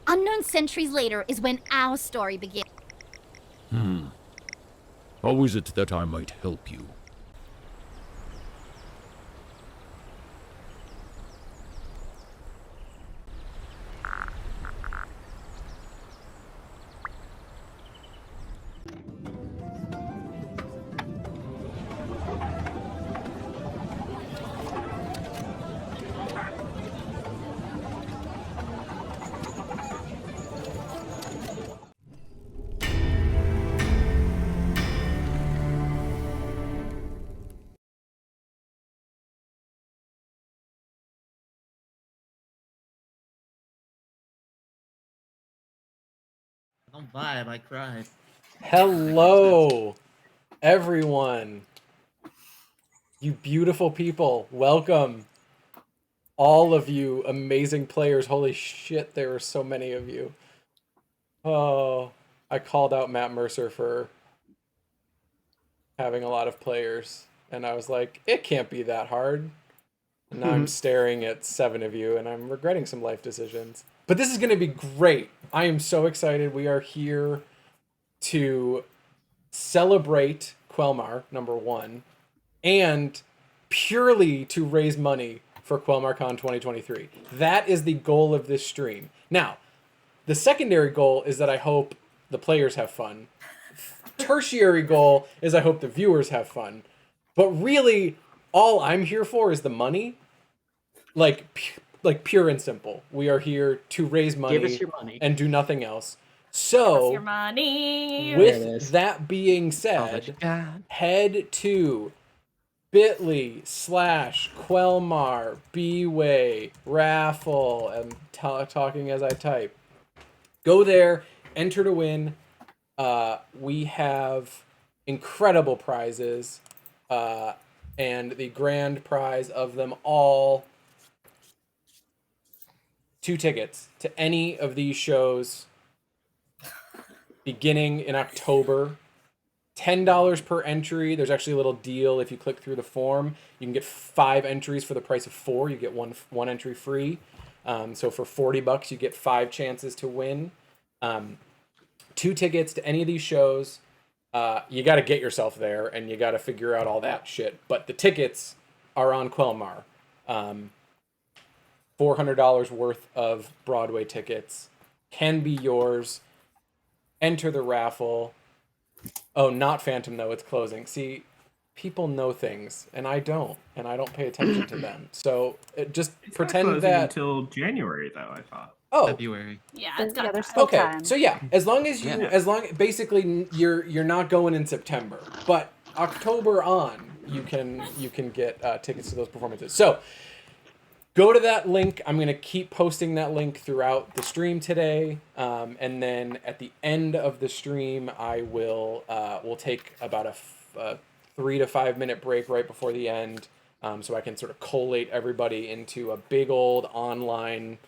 Unknown centuries later is when our story begins. How is it that I might help you? Don't vibe, I cried. Hello, everyone. You beautiful people. Welcome. All of you amazing players. Holy shit, there are so many of you. Oh, I called out Matt Mercer for having a lot of players, and I was like, it can't be that hard. And now I'm staring at 7 of you, and I'm regretting some life decisions. But this is going to be great. I am so excited. We are here to celebrate Quelmar, number 1, and purely to raise money for QuelmarCon 2023. That is the goal of this stream. Now, the secondary goal is that I hope the players have fun. Tertiary goal is I hope the viewers have fun. But really, all I'm here for is the money. Like pure and simple. We are here to raise money, Give us your money and do nothing else. So, Your money. with that being said, head to bit.ly/Quelmar B-Way raffle. I'm talking as I type. Go there, enter to win. We have incredible prizes, and the grand prize of them all, 2 tickets to any of these shows beginning in October. $10 per entry. There's actually a little deal if you click through the form. You can get 5 entries for the price of 4. You get one entry free. So for $40, you get 5 chances to win. 2 tickets to any of these shows. You got to get yourself there, and you got to figure out all that shit. But the tickets are on Quelmar. $400 worth of Broadway tickets can be yours. Enter the raffle. Oh, not Phantom, though. It's closing. See, people know things, and I don't pay attention to them. So just it's pretend not that until January, though, I thought. Oh, February. Yeah, it's got there's time. still okay. time. So yeah, as long as you, Yeah. basically you're not going in September, but October on, you can get tickets to those performances. So go to that link. I'm gonna keep posting that link throughout the stream today, and then at the end of the stream, I will we'll take about a 3 to 5 minute break right before the end, so I can sort of collate everybody into a big old online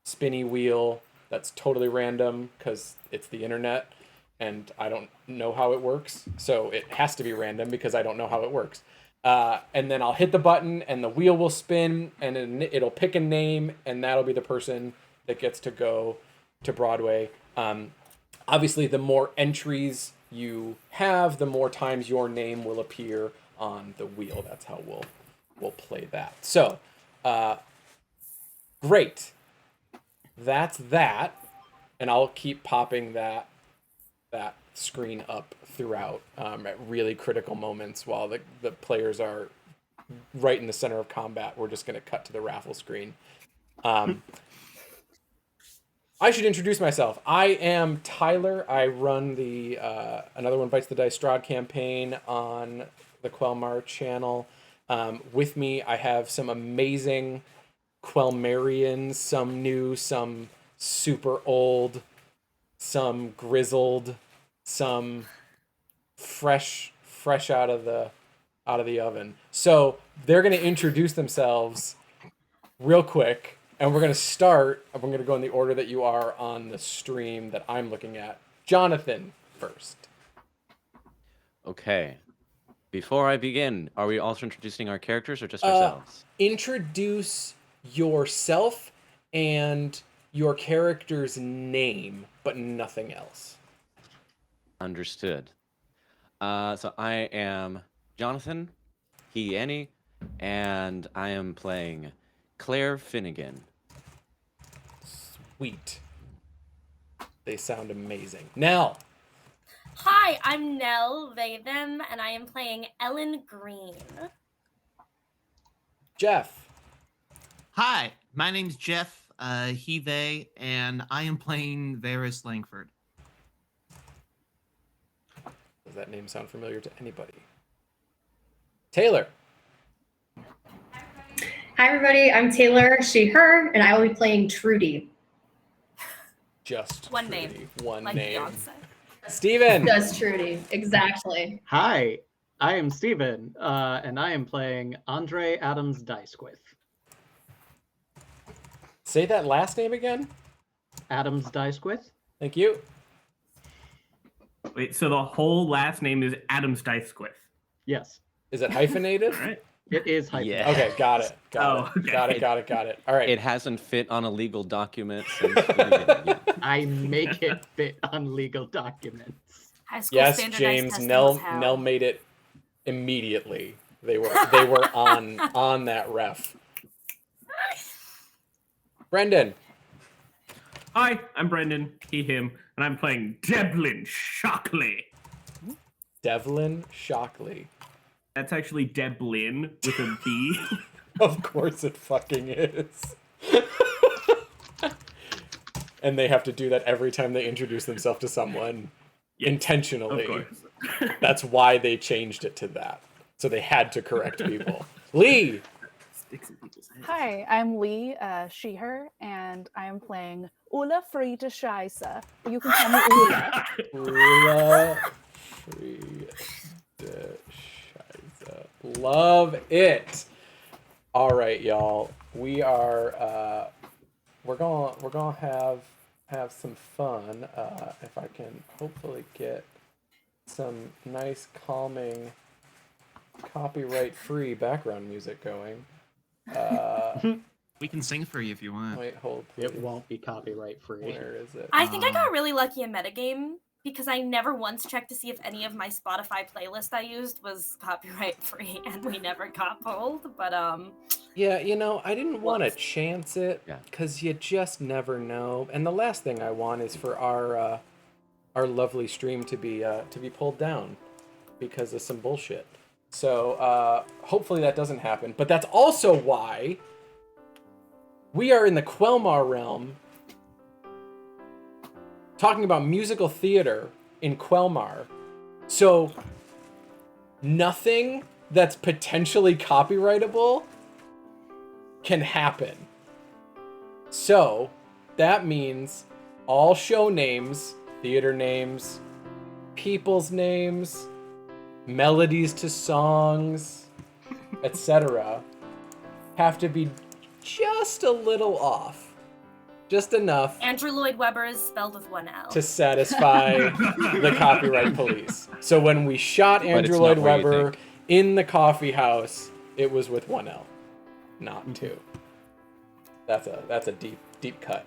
spinny wheel that's totally random because it's the internet and I don't know how it works. So it has to be random because I don't know how it works. And then I'll hit the button and the wheel will spin and it'll pick a name and that'll be the person that gets to go to Broadway. Obviously, the more entries you have, the more times your name will appear on the wheel. That's how we'll play that. So, great. That's that, and I'll keep popping that screen up throughout at really critical moments while the players are right in the center of combat. We're just going to cut to the raffle screen. I should introduce myself. I am Tyler. I run the Another One Bites the Dice Strahd campaign on the Quelmar channel. With me, I have some amazing Quelmarians, some new, some super old, some grizzled, some fresh out of the oven. So they're going to introduce themselves real quick, and we're going to go in the order that you are on the stream that I'm looking at. Jonathan first. Okay. Before I begin, are we also introducing our characters or just ourselves? Introduce yourself and your character's name, but nothing else. Understood. So I am Jonathan, he, Annie, and I am playing Claire Finnegan. Sweet. They sound amazing. Nell. Hi, I'm Nell, they, them, and I am playing Ellen Green. Jeff. Hi, my name's Jeff, he, they, and I am playing Varys Langford. Does that name sound familiar to anybody? Taylor. Hi, everybody. I'm Taylor, she, her, and I will be playing Trudy. Just One Trudy. name. One Like name. Beyonce. Steven. Just Trudy. Exactly. Hi, I am Steven, and I am playing Andre Adams Dicewith. Say that last name again. Adams Dicewith? Thank you. Wait, so the whole last name is Adams Dicewith. Yes. Is it hyphenated? All right. It is hyphenated. Yeah. Okay, got it. Okay. Got it. All right. It hasn't fit on a legal document since the beginning. Yeah. I make it fit on legal documents. High school Yes, standardized James. testing Nell was hell. Nell made it immediately. They were on that ref. Brendan. Hi, I'm Brendan, he, him, and I'm playing Devlin Shockley. Devlin Shockley. That's actually Deblin with a B. Of course it fucking is. And they have to do that every time they introduce themselves to someone. Yes, Intentionally. of course. That's why they changed it to that. So they had to correct people. Lee. Sticks in people's heads. Hi, I'm Lee, she, her, and I am playing Ulla Frieda Scheisse. You can call me Ulla. Ula Frieda Scheisse. Love it. All right, y'all. We are we're gonna have some fun. If I can hopefully get some nice calming copyright-free background music going. We can sing for you if you want. Wait, hold please. It won't be copyright free. Where is it? I think I got really lucky in metagame because I never once checked to see if any of my Spotify playlist I used was copyright free, and we never got pulled. But Yeah, you know, I didn't want to Whoops. chance it Yeah. because you just never know. And the last thing I want is for our lovely stream to be pulled down because of some bullshit. So hopefully that doesn't happen. But that's also why we are in the Quelmar realm talking about musical theater in Quelmar. So nothing that's potentially copyrightable can happen. So that means all show names, theater names, people's names, melodies to songs, etc. have to be just a little off. Just enough Andrew Lloyd Webber is spelled with one L. to satisfy the copyright police. So when we shot Andrew it's Lloyd not where you Webber think. in the coffee house, it was with one L, not two. That's a deep cut.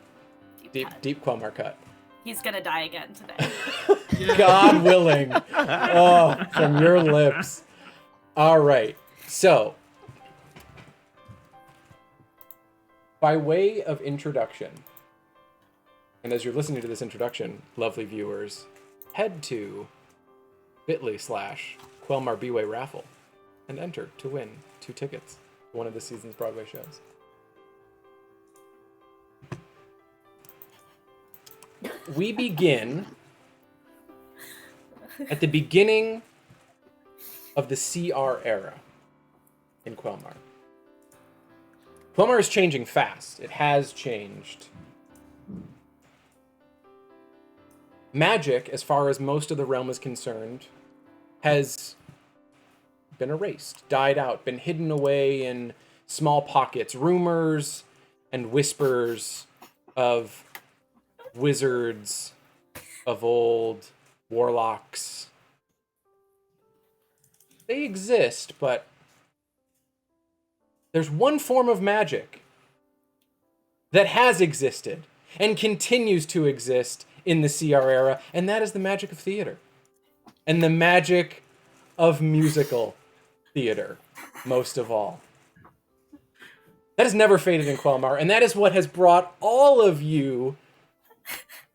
Deep Quelmar cut. He's gonna die again today. God willing. Oh, from your lips. All right. So, by way of introduction, and as you're listening to this introduction, lovely viewers, head to bit.ly/Quelmar B-Way raffle and enter to win 2 tickets to one of this season's Broadway shows. We begin at the beginning of the CR era in Quelmar. Quelmar is changing fast. It has changed. Magic, as far as most of the realm is concerned, has been erased, died out, been hidden away in small pockets, rumors and whispers of wizards of old, warlocks. They exist, but there's one form of magic that has existed and continues to exist in the CR era, and that is the magic of theater. And the magic of musical theater, most of all. That has never faded in Quelmar, and that is what has brought all of you,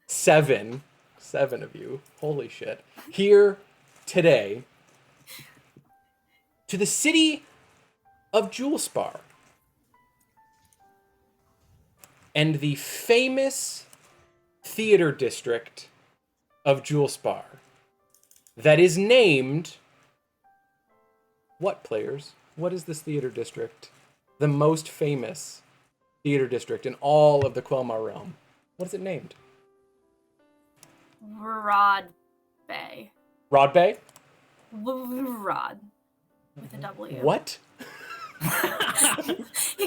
seven of you, holy shit, here today to the city of Julespar and the famous theater district of Julespar that is named what, players? What is this theater district? The most famous theater district in all of the Quelmar realm. What is it named? Rod Bay. Rod Bay? Rod. With a W. What? You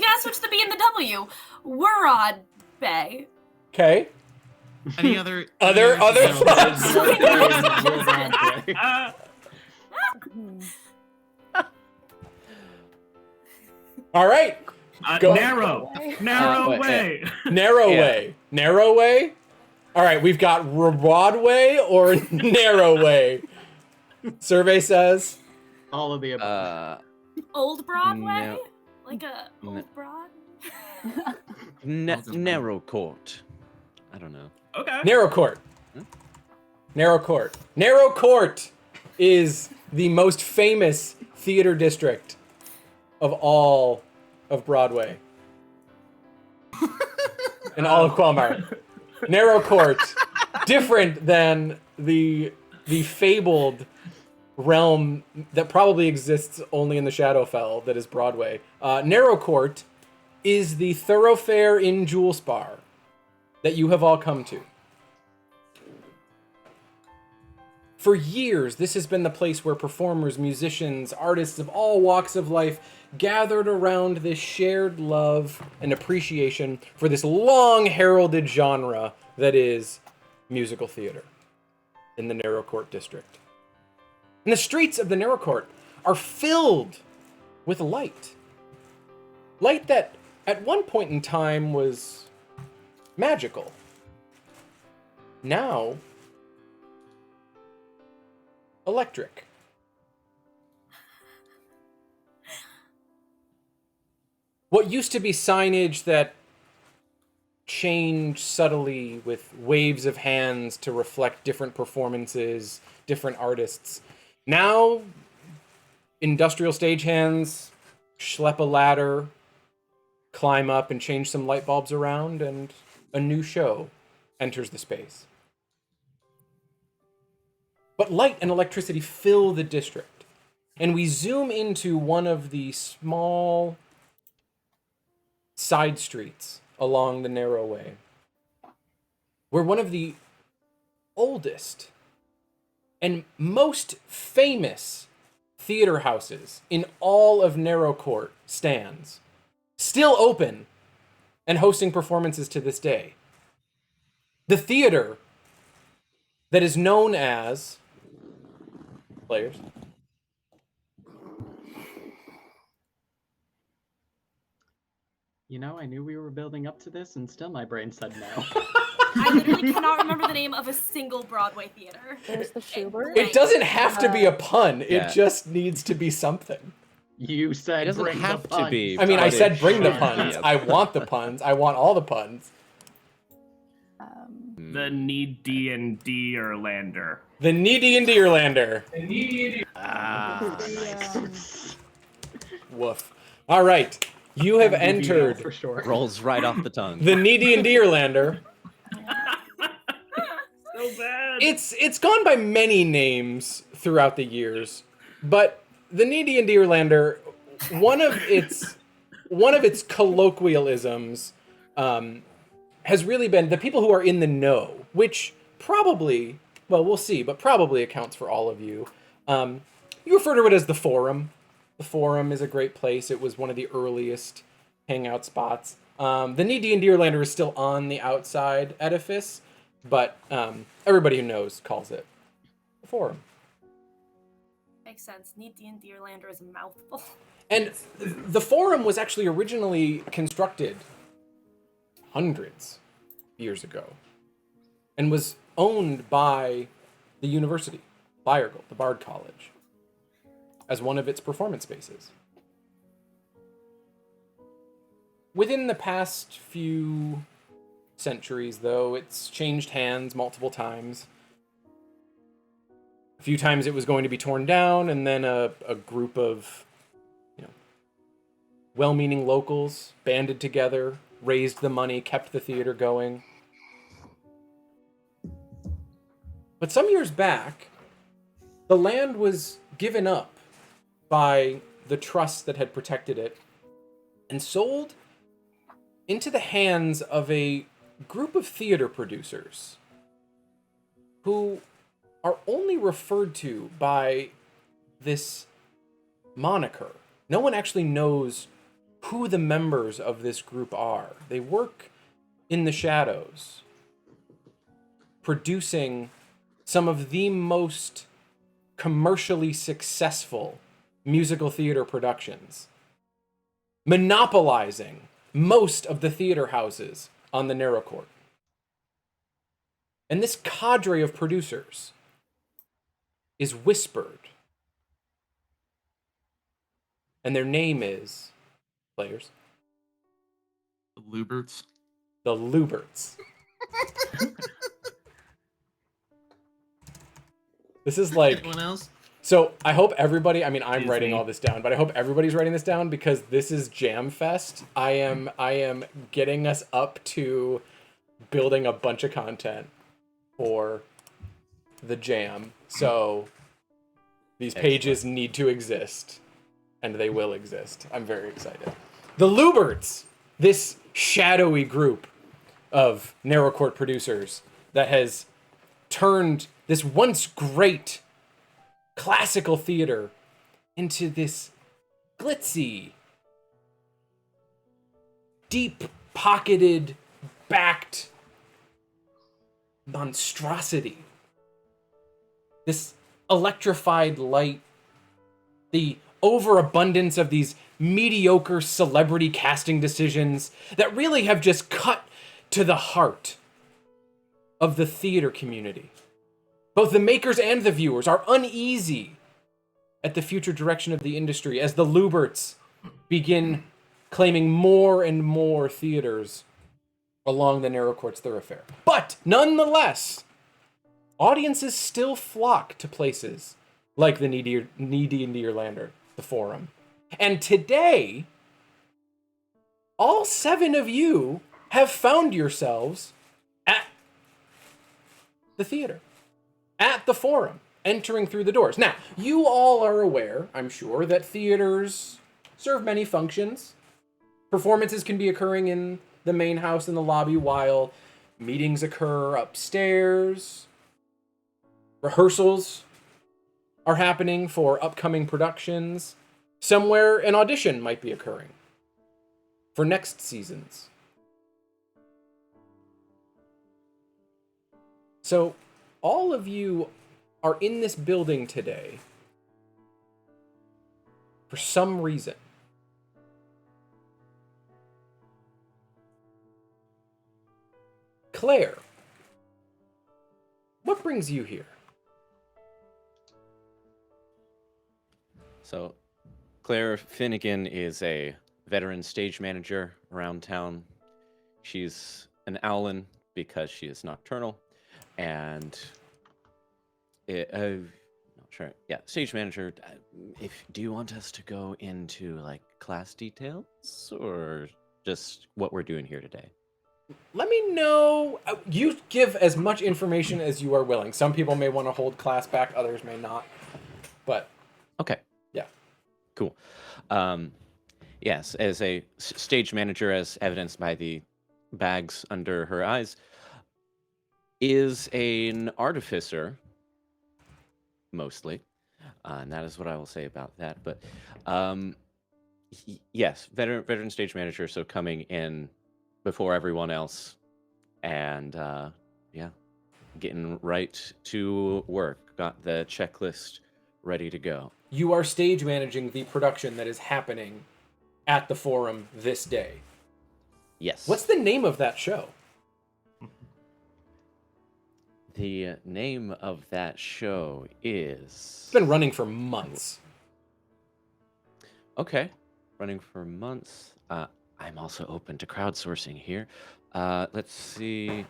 gotta switch the B and the W. Rod Bay. Okay. Any other Other details? thoughts? All right. Go. Narrow wait, way. Narrow Yeah. way. Narrow way? All right, we've got Broadway or narrow way. Survey says All of the above. Old Broadway? No. Like a No. old broad? Narrow court. I don't know. Okay. Narrow Court. Narrow Court. Narrow Court is the most famous theater district of all of Broadway. In all of Quelmar. Narrow Court, different than the fabled realm that probably exists only in the Shadowfell that is Broadway. Narrow Court is the thoroughfare in Julespar that you have all come to. For years, this has been the place where performers, musicians, artists of all walks of life gathered around this shared love and appreciation for this long heralded genre that is musical theater in the Narrow Court district. And the streets of the Narrow Court are filled with light. Light that at one point in time was magical. Now, electric. What used to be signage that changed subtly with waves of hands to reflect different performances, different artists. Now, industrial stagehands schlep a ladder, climb up and change some light bulbs around, and a new show enters the space. but light and electricity fill the district. And we zoom into one of the small side streets along the narrow way, where one of the oldest and most famous theater houses in all of Narrow Court stands, still open and hosting performances to this day. The theater that is known as Players. You know, I knew we were building up to this, and still my brain said no. I literally cannot remember the name of a single Broadway theater. There's the Schubert. It doesn't have to be a pun. Yeah. It just needs to be something. You said It doesn't bring have the to puns. be. I mean, I But said it bring the should puns. be a I want the puns. I want all the puns. The need D&D Erlander. The needy and Deerlander. Woof. All right. You have NBBL entered for short. rolls right off the tongue. the needy and Deerlander. So bad. It's gone by many names throughout the years, but the needy and Deerlander, one of its colloquialisms, has really been the people who are in the know, which probably, well, we'll see, but probably accounts for all of you. You refer to it as the Forum. The Forum is a great place. It was one of the earliest hangout spots. The needy and Deerlander is still on the outside edifice, but everybody who knows calls it the Forum. Makes sense. Need and Deerlander is a mouthful. And the Forum was actually originally constructed hundreds of years ago and was owned by the university, Bayergold, the Bard College, as one of its performance spaces. Within the past few centuries, though, it's changed hands multiple times. A few times it was going to be torn down, and then a group of, well-meaning locals banded together, raised the money, kept the theater going. But some years back, the land was given up by the trust that had protected it and sold into the hands of a group of theater producers who are only referred to by this moniker. No one actually knows who the members of this group are. They work in the shadows, producing some of the most commercially successful musical theater productions, monopolizing most of the theater houses on the Narrow Court. And this cadre of producers is whispered. And their name is, Players, The Luberts. the Luberts. This is like, Anyone else? so I hope everybody, I mean, I'm Disney. writing all this down, but I hope everybody's writing this down because this is Jam Fest. I am getting us up to building a bunch of content for the jam. So these pages need to exist, and they will exist. I'm very excited. The Luberts, this shadowy group of Narrow Court producers that has turned this once great classical theater into this glitzy, deep-pocketed, backed monstrosity. This electrified light, the overabundance of these mediocre celebrity casting decisions that really have just cut to the heart of the theater community. Both the makers and the viewers are uneasy at the future direction of the industry as the Luberts begin claiming more and more theaters along the Narrow Court's thoroughfare. But nonetheless, audiences still flock to places like the Needy and Deerlander, the Forum. And today, all 7 of you have found yourselves at the theater, at the Forum. entering through the doors. Now, you all are aware, I'm sure, that theaters serve many functions. Performances can be occurring in the main house in the lobby while meetings occur upstairs. Rehearsals are happening for upcoming productions. Somewhere an audition might be occurring for next seasons. So all of you are in this building today for some reason. Claire, what brings you here? So, Claire Finnegan is a veteran stage manager around town. She's an owlin because she is nocturnal, and not sure. Yeah, stage manager. Do you want us to go into like class details or just what we're doing here today? Let me know. You give as much information as you are willing. Some people may want to hold class back, others may not. But okay, yeah, cool. Yes, as a stage manager, as evidenced by the bags under her eyes, is an artificer mostly, and that is what I will say about that. But yes, veteran stage manager, so coming in before everyone else, and yeah, getting right to work. Got the checklist ready to go. You are stage managing the production that is happening at the Forum this day. Yes. What's the name of that show? The name of that show is... It's been running for months. Okay, running for months. I'm also open to crowdsourcing here. Let's see.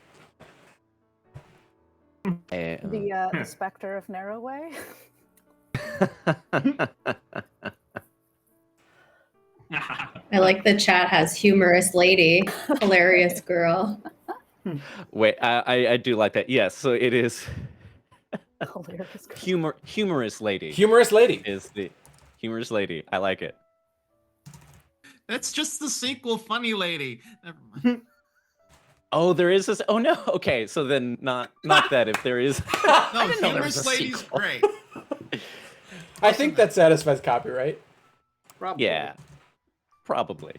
The Spectre of Narrowway. I like the chat has humorous lady, hilarious girl. Wait, I do like that. Yes, so it is Hilarious girl. humorous lady. Humorous lady is the humorous lady. I like it. That's just the sequel, Funny Lady. Never mind. Oh, there is this. Oh no. Okay, so then not that. If there is, No, Humorous Lady's sequel. great. I think that satisfies copyright. Probably. Yeah, probably.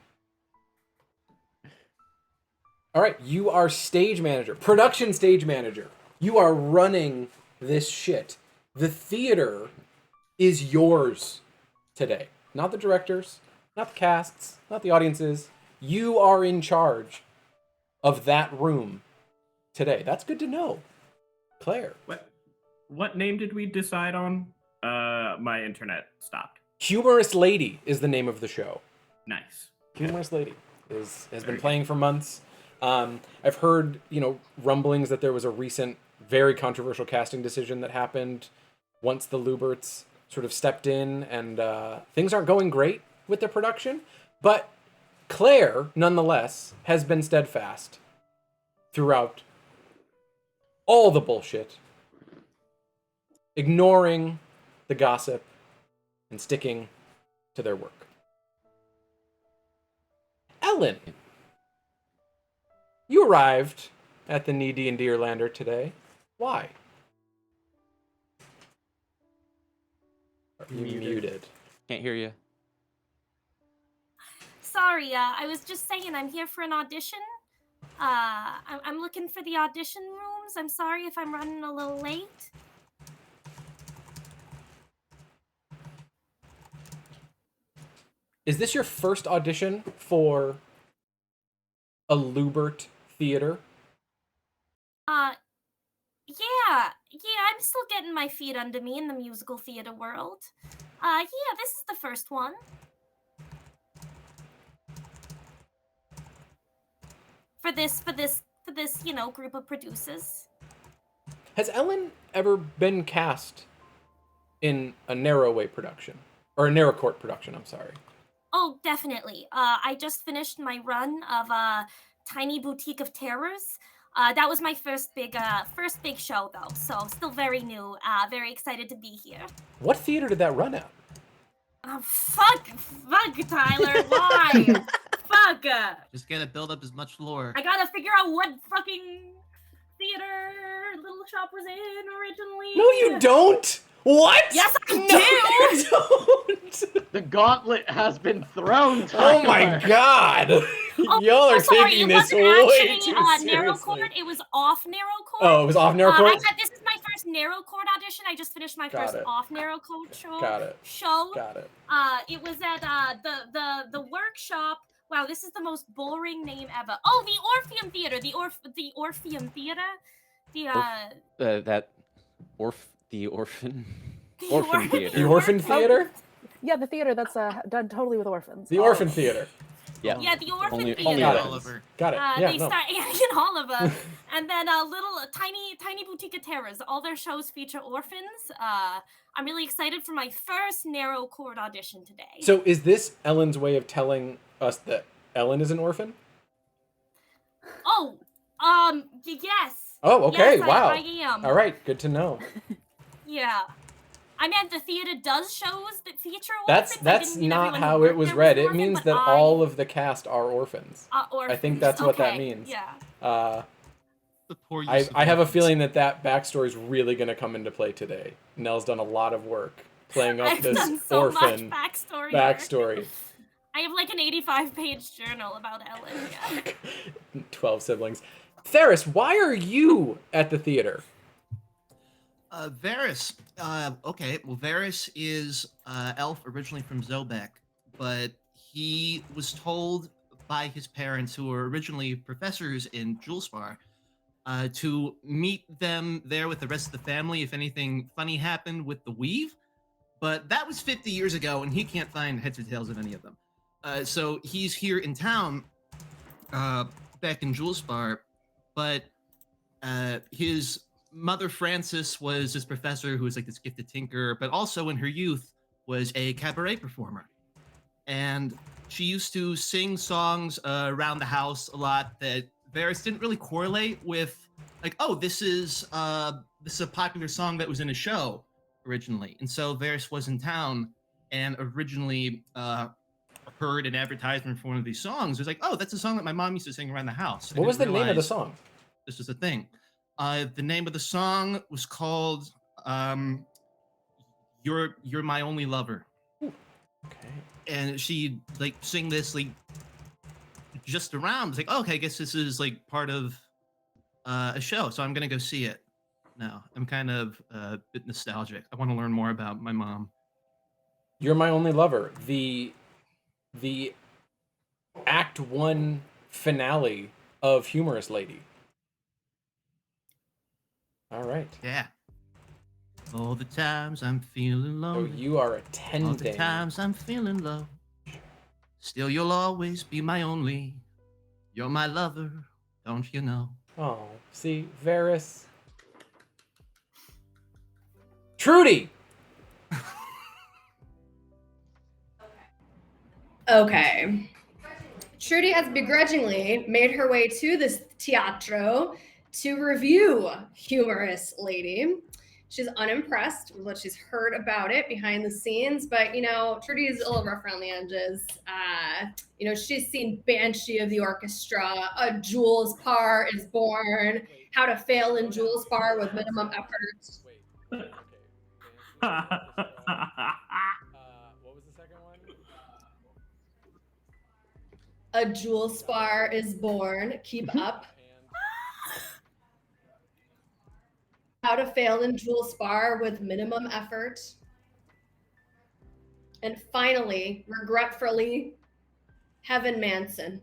All right, you are stage manager, production stage manager. You are running this shit. The theater is yours today. Not the directors, not the casts, not the audiences. You are in charge of that room today. That's good to know. Claire. What name did we decide on? My internet stopped. Humorous Lady is the name of the show. Nice. Humorous Lady has been playing for months. I've heard, rumblings that there was a recent, very controversial casting decision that happened once the Luberts sort of stepped in, and things aren't going great with the production. But Claire, nonetheless, has been steadfast throughout all the bullshit, ignoring the gossip and sticking to their work. Ellen, you arrived at the Knee D&D Lander today. Why? You muted. Can't hear you. Sorry, I was just saying I'm here for an audition. I'm looking for the audition rooms. I'm sorry if I'm running a little late. Is this your first audition for a Lubert theater? Yeah, I'm still getting my feet under me in the musical theater world. Yeah, this is the first one. For this, group of producers. Has Ellen ever been cast in a Narrowway production? Or a Narrow Court production, I'm sorry. Oh, definitely. I just finished my run of Tiny Boutique of Terrors. That was my first big show though, so still very new. Very excited to be here. What theater did that run at? Fuck, Tyler, why? Fuck. Just gotta build up as much lore. I gotta figure out what fucking theater Little Shop was in originally. No, you don't. What? Yes, I No, do. you don't. The gauntlet has been thrown. Oh my god. Y'all are sorry, taking it this wasn't way actually, too narrow seriously. chord. It was off narrow chord. Oh, it was off narrow chord? This is my first narrow chord audition. I just finished my Got first it. off narrow chord show. Got it. Got it. It was at the workshop. Wow, this is the most boring name ever. Oh, the Orpheum Theater. The Orpheum Theater. The orphan Orphan theater. The Orphan Theater? Yeah, the theater that's done totally with orphans. The Orphan Theater. Yeah. Yeah, the Orphan Only Theater. Oliver. Got it. Yeah, They no. start Anakin Oliver, and then little tiny boutique terrors. All their shows feature orphans. I'm really excited for my first narrow chord audition today. So is this Ellen's way of telling us that Ellen is an orphan? Oh, yes. Oh, okay. Yes, Wow. I am. All right. Good to know. Yeah. I meant the theater does shows that feature orphans. That's not how it was read. It means that all of the cast are orphans. I think that's what that means. Yeah. The poor I have a feeling that backstory is really going to come into play today. Nell's done a lot of work playing up I've this done so orphan much backstory. I have like an 85-page journal about Ellen. Yeah. 12 siblings. Theris, why are you at the theater? Varys. Okay, well, Varys is elf originally from Zobek, but he was told by his parents, who were originally professors in Julespar, to meet them there with the rest of the family if anything funny happened with the weave. But that was 50 years ago, and he can't find heads or tails of any of them. So he's here in town, back in Julespar, but his mother Frances was this professor who was like this gifted tinker, but also in her youth was a cabaret performer. And she used to sing songs around the house a lot that Varys didn't really correlate with, like, oh, this is a popular song that was in a show originally. And so Varys was in town and originally heard an advertisement for one of these songs. It was like, oh, that's a song that my mom used to sing around the house. What was the name of the song? This was a thing. The name of the song was called "You're My Only Lover." Okay. And she like sing this like just around. It's like, oh, okay, I guess this is like part of a show, so I'm gonna go see it. Now I'm kind of a bit nostalgic. I want to learn more about my mom. You're My Only Lover. The Act 1 finale of Humorous Lady. All right. Yeah. All the times I'm feeling low. Oh, you are All the attending. times I'm feeling low. Still, you'll always be my only. You're my lover, don't you know? Oh, see, Varys. Trudy! Okay. Trudy has begrudgingly made her way to this teatro to review Humorous Lady. She's unimpressed with what she's heard about it behind the scenes, but you know, Trudy is a little rough around the edges. You know, she's seen Banshee of the Orchestra, A Jules Par is Born, How to Fail in Jules Par with Minimum Effort. What was the second one? A Jules Spar is Born, Keep Up. How to Fail in Jules Spar with Minimum Effort. And finally, regretfully, Heaven Manson.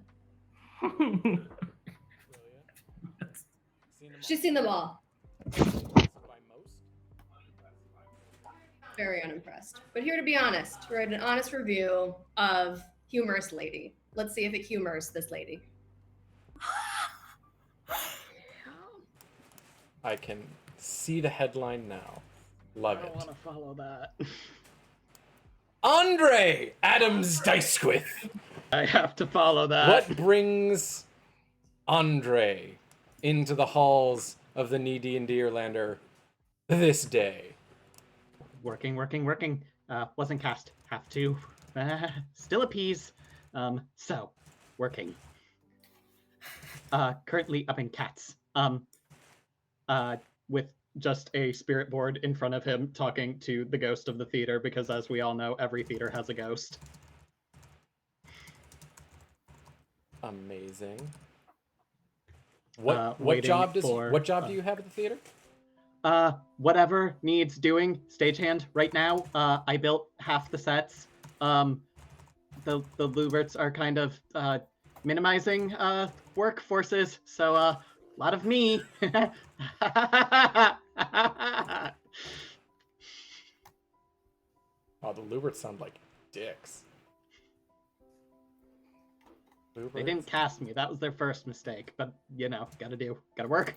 She's seen them all. Very unimpressed. But here to be honest, to write an honest review of Humorous Lady. Let's see if it humors this lady. I can see the headline now. Love I don't it. want to follow that. Andre Adams Dicewith. I have to follow that. What brings Andre into the halls of the Knee and Deerlander this day. Working. Wasn't cast. Have to. Still appease. So, working. Currently up in cats. With just a spirit board in front of him talking to the ghost of the theater, because as we all know, every theater has a ghost. Amazing. What Waiting job do you have at the theater? Whatever needs doing. Stagehand right now. I built half the sets. The Luberts are kind of minimizing workforces, so a lot of me. Oh, the Luberts sound like dicks. They didn't cast me. That was their first mistake. But, you know, gotta work.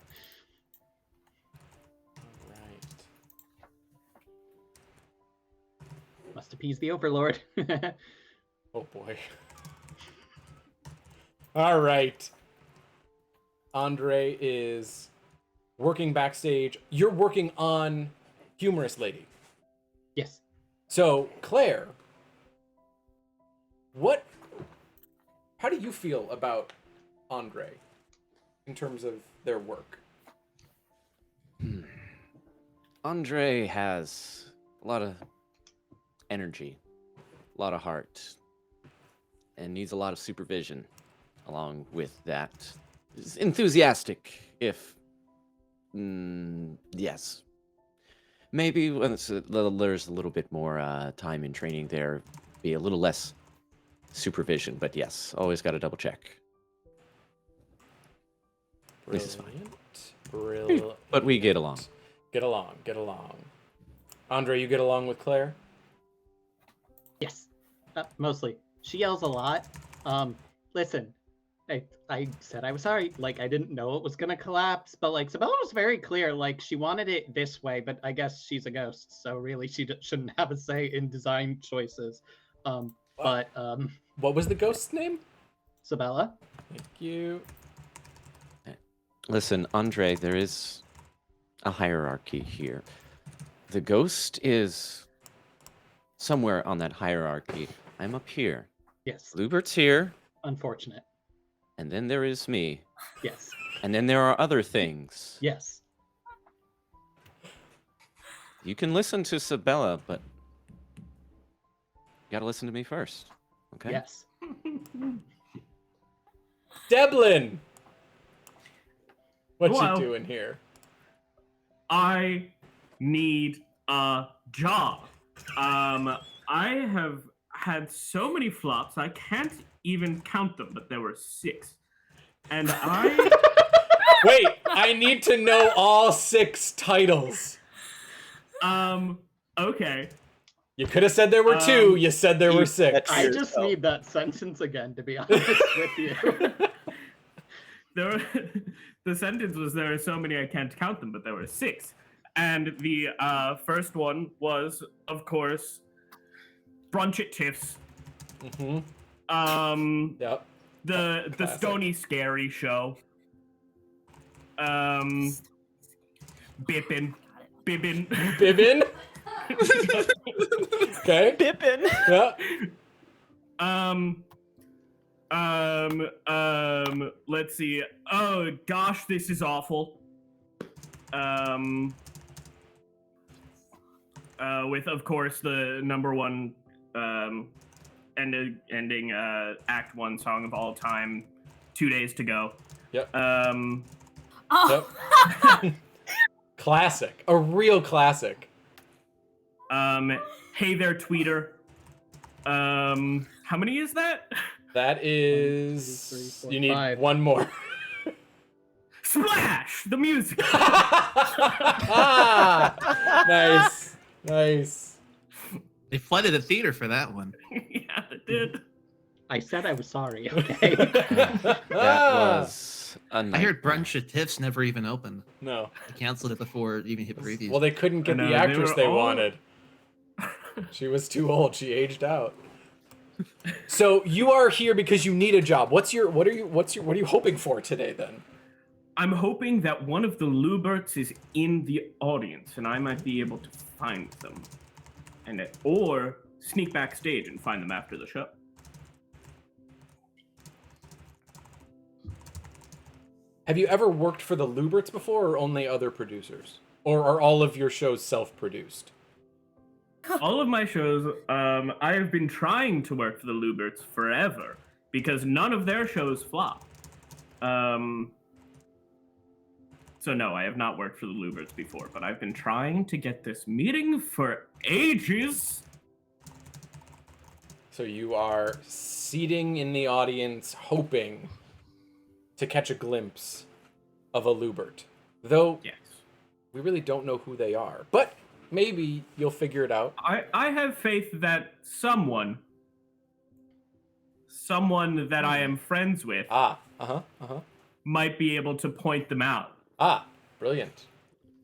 Right. Must appease the Overlord. Oh, boy. All right. Andre is working backstage. You're working on Humorous Lady. Yes. So, Claire, how do you feel about Andre in terms of their work? Andre has a lot of energy, a lot of heart, and needs a lot of supervision along with that. He's enthusiastic, if... yes. Maybe when there's a little bit more time in training there, be a little less supervision, but yes, always got to double check. This is fine. Brilliant. But we get along. Get along. Andre, you get along with Claire? Yes. Mostly. She yells a lot. Listen, I said I was sorry. Like, I didn't know it was gonna collapse, but like, Sabella was very clear. Like, she wanted it this way, but I guess she's a ghost, so really she shouldn't have a say in design choices. But what was the ghost's name? Sabella. Thank you. Listen, Andre, there is a hierarchy here. The ghost is somewhere on that hierarchy. I'm up here. Yes. Lubert's here. Unfortunate. And then there is me. Yes. And then there are other things. Yes. You can listen to Sabella, but you gotta listen to me first. Okay? Yes. Deblin! What Hello. you doing here? I need a job. I have had so many flops, I can't even count them, but there were 6. And I... Wait, I need to know all 6 titles. Okay. You could have said there were 2, you said there were 6. I just need that sentence again, to be honest with you. The sentence was, there are so many I can't count them, but there were 6. And the first one was, of course, Brunch at Tiff's. Mm-hmm. Yep. The Stony Scary Show. Bibbin. Bibbin? Okay. Bibbin. Yeah. Let's see. Oh gosh, this is awful. With of course the #1 ending Act 1 song of all time, 2 Days to Go. Yep. Oh. Yep. Classic. A real classic. Hey There Tweeter. How many is that? That is... 1, 2, 3, 4, you need 5. 1 more. Splash! The music. Nice. Nice. They flooded the theater for that one. Yeah, it did. I said I was sorry, okay? That was a I heard Brunch at Tiff's never even opened. No. They canceled it before it even hit previews. Well, they couldn't get I know, the actress were they all- wanted. She was too old. She aged out. So you are here because you need a job. What are you hoping for today then? I'm hoping that one of the Luberts is in the audience, and I might be able to find them, or sneak backstage and find them after the show. Have you ever worked for the Luberts before, or only other producers? Or are all of your shows self-produced? All of my shows, I have been trying to work for the Luberts forever, because none of their shows flop. So no, I have not worked for the Luberts before, but I've been trying to get this meeting for ages. So you are seating in the audience, hoping to catch a glimpse of a Lubert. Though, yes, we really don't know who they are. But maybe you'll figure it out. I have faith that someone that I am friends with might be able to point them out. Ah, brilliant.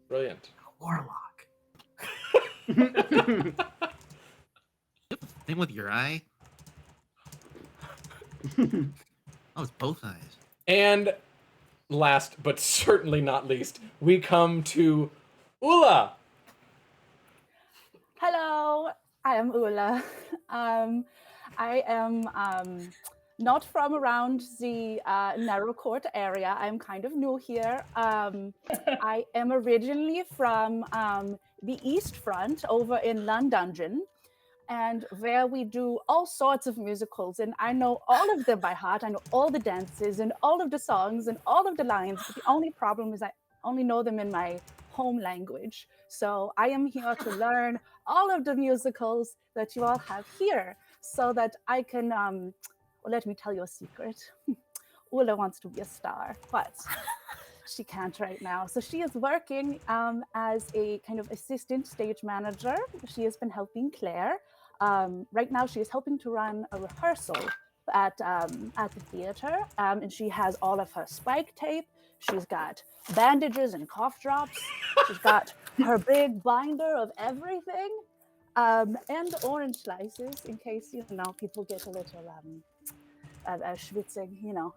Brilliant. Warlock. Thing with your eye? Oh, it's both eyes. And last, but certainly not least, we come to Ula. Hello, I am Ula. I am not from around the narrow court area. I'm kind of new here. I am originally from the East Front over in London, and where we do all sorts of musicals, and I know all of them by heart. I know all the dances and all of the songs and all of the lines, but the only problem is I only know them in my home language. So I am here to learn all of the musicals that you all have here, so that I can, well, let me tell you a secret. Ula wants to be a star, but she can't right now. So she is working as a kind of assistant stage manager. She has been helping Claire. Right now she is helping to run a rehearsal at the theater, and she has all of her spike tape. She's got bandages and cough drops. She's got her big binder of everything, and orange slices in case, you know, people get a little schwitzing, you know.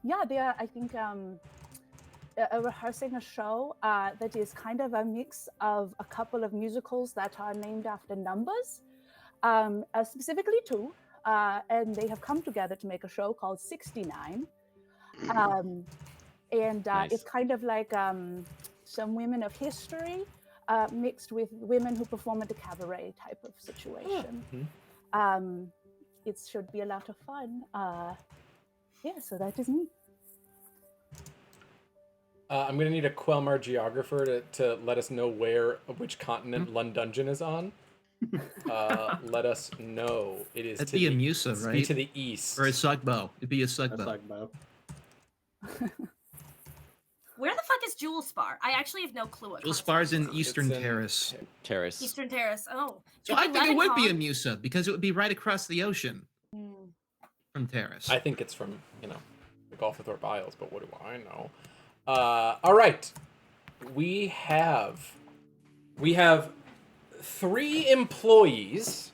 Yeah, they are, I think, rehearsing a show that is kind of a mix of a couple of musicals that are named after numbers, specifically two, and they have come together to make a show called 69. Nice. It's kind of like some women of history mixed with women who perform at the cabaret type of situation. It should be a lot of fun. Yeah, so that is me. I'm going to need a Quelmar geographer to let us know which continent London is on. Let us know. It is That'd to be a the, Musa, it's right? to the east. Or a Sugbo. It'd be a Sugbo. Where the fuck is Jewel Spar? I actually have no clue what Jewel continent Spar's in it's on. Eastern It's in- Terrace. Terrace. Eastern Terrace. Oh. So Could I think it would be a Lebanon. Musa because it would be right across the ocean from Terrace. I think it's from, you know, the Gulf of Thorpe Isles, but what do I know? All right. We have 3 employees,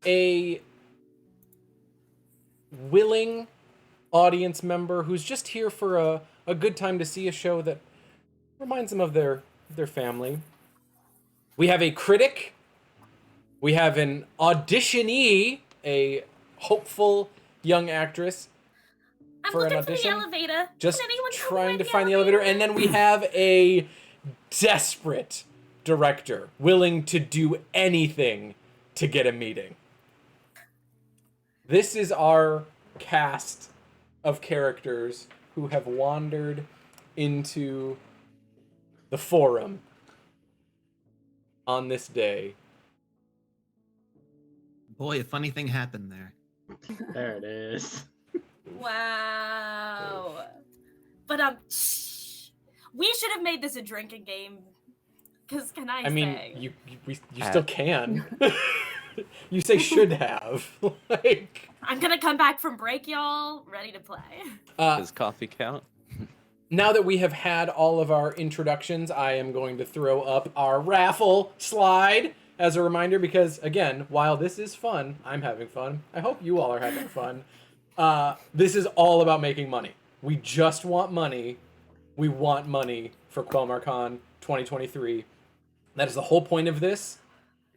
a willing audience member who's just here for a good time to see a show that reminds them of their family. We have a critic. We have an auditionee, a hopeful young actress I'm for an looking for the audition. elevator. Just Can anyone tell me trying where to find the elevator. And then we have a desperate director willing to do anything to get a meeting. This is our cast of characters who have wandered into the forum on this day. Boy, a funny thing happened there. There it is. Wow. But we should have made this a drinking game. Cause can I I mean, say? you still can. You say should have. Like, I'm gonna come back from break, y'all, ready to play. Does coffee count? now that we have had all of our introductions, I am going to throw up our raffle slide as a reminder because, again, while this is fun, I'm having fun. I hope you all are having fun. This is all about making money. We just want money. We want money for QuelmarCon 2023. That is the whole point of this.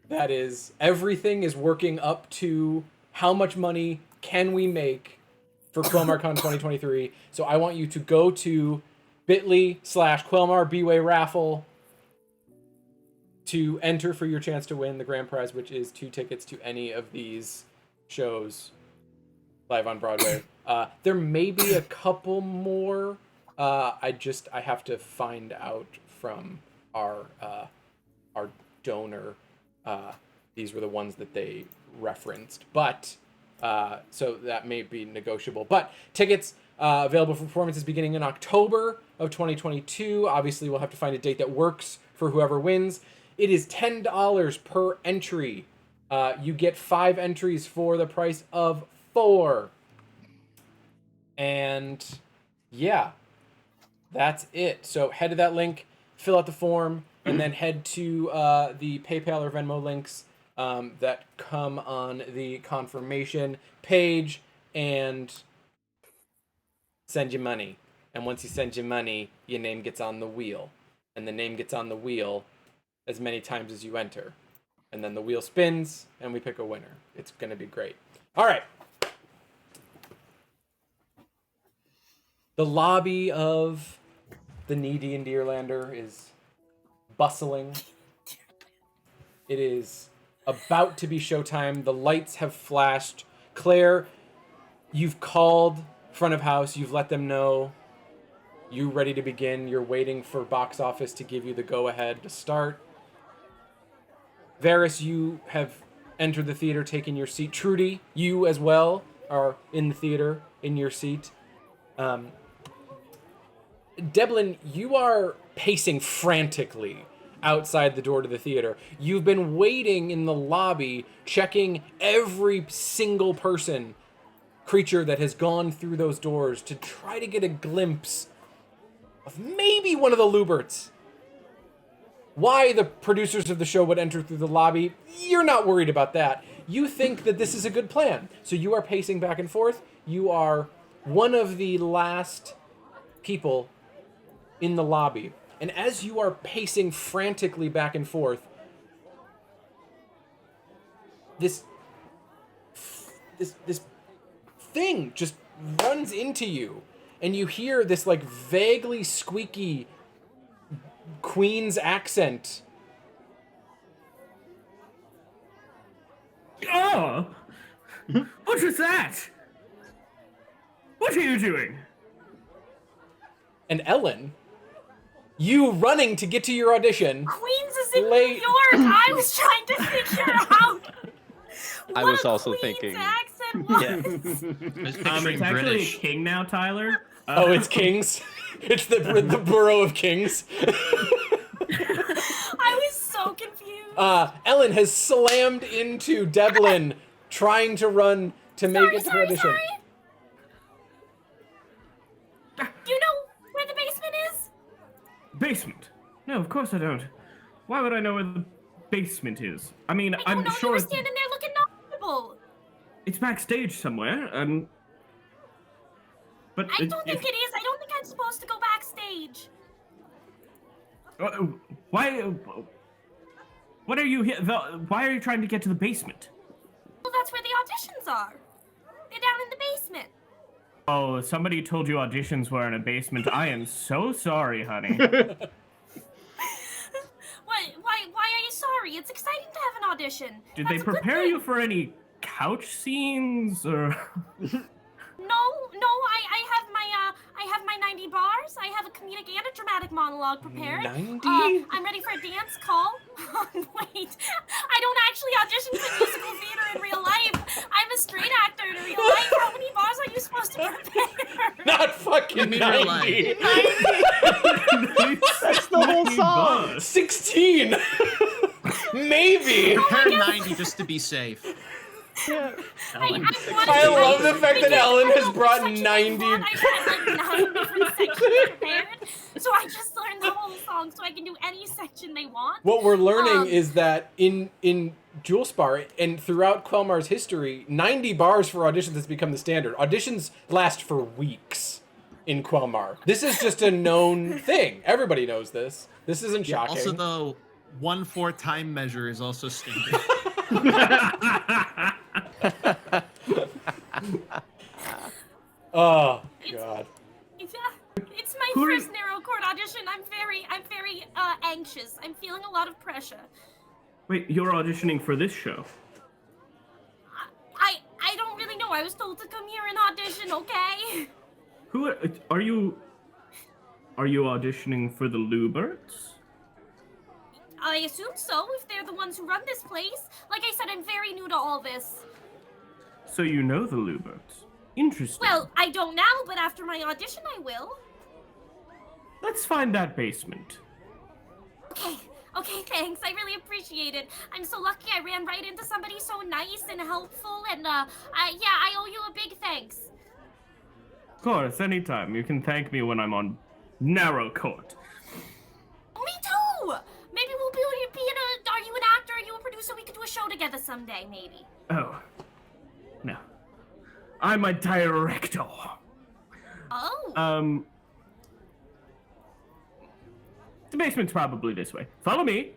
That is, everything is working up to how much money can we make for QuelmarCon 2023. So I want you to go to bit.ly/Quelmar B-Way raffle to enter for your chance to win the grand prize, which is 2 tickets to any of these shows live on Broadway. There may be a couple more. I have to find out from our donor. These were the ones that they referenced, but so that may be negotiable. But tickets available for performances beginning in October of 2022. Obviously, we'll have to find a date that works for whoever wins. It is $10 per entry. You get 5 entries for the price of 4. And yeah, that's it. So head to that link, fill out the form, and then head to the PayPal or Venmo links that come on the confirmation page and send you money. And once you send you money, your name gets on the wheel. And the name gets on the wheel as many times as you enter. And then the wheel spins, and we pick a winner. It's going to be great. All right. The lobby of the Needy and Deerlander is bustling. It is about to be showtime. The lights have flashed. Claire, you've called front of house. You've let them know you're ready to begin. You're waiting for box office to give you the go-ahead to start. Varys, you have entered the theater, taken your seat. Trudy, you as well are in the theater, in your seat. Devlin, you are pacing frantically outside the door to the theater. You've been waiting in the lobby, checking every single creature that has gone through those doors to try to get a glimpse of maybe one of the Luberts. Why the producers of the show would enter through the lobby, you're not worried about that. You think that this is a good plan. So you are pacing back and forth. You are one of the last people in the lobby. And as you are pacing frantically back and forth, this thing just runs into you. And you hear this like vaguely squeaky Queen's accent. Oh! What was that? What are you doing? And Ellen, you running to get to your audition. Queens is in New York. I was trying to figure out I was also Queen's thinking. accent was. It's actually a king now, Tyler. Oh, it's Kings? It's the borough of Kings. I was so confused. Ellen has slammed into Devlin, trying to run to make it to her audition. Sorry. Do you know where the basement is? Basement? No, of course I don't. Why would I know where the basement is? I mean, I'm sure you were standing there looking knowledgeable. it's backstage somewhere, but I don't think it is. I don't think I'm supposed to go backstage. Why? What are you here? Why are you trying to get to the basement? Well, that's where the auditions are. They're down in the basement. Oh, somebody told you auditions were in a basement. I am so sorry, honey. Why are you sorry? It's exciting to have an audition. Did they prepare you for any couch scenes or? No, I have my 90 bars. I have a comedic and a dramatic monologue prepared. 90? I'm ready for a dance call. Wait, I don't actually audition for musical theater in real life. I'm a straight actor in real life. How many bars are you supposed to prepare? Not fucking 90. That's the whole song. 16. Maybe. Prepare 90 just to be safe. Yeah. I love the fact that Ellen has brought 90. I had like 9 different sections prepared, so I just learned the whole song. song so I can do any section they want. What we're learning is that in Julespar and throughout Quelmar's history, 90 bars for auditions has become the standard. Auditions last for weeks in Quelmar. This is just a known thing. Everybody knows this. This isn't shocking. Also, though, 1/4 time measure is also standard. Oh God. It's my first narrow chord audition. I'm very anxious. I'm feeling a lot of pressure. Wait, you're auditioning for this show? I don't really know. I was told to come here and audition, okay? Who are you? Are you auditioning for the Luberts? I assume so, if they're the ones who run this place. Like I said, I'm very new to all this. So you know the Luberts. Interesting. Well, I don't now, but after my audition, I will. Let's find that basement. Okay, thanks. I really appreciate it. I'm so lucky I ran right into somebody so nice and helpful, and I owe you a big thanks. Of course, anytime. You can thank me when I'm on narrow court. Me too! Maybe we'll be in a... Are you an actor? Are you a producer? We could do a show together someday, maybe. Oh. No. I'm a director. Oh. The basement's probably this way. Follow me.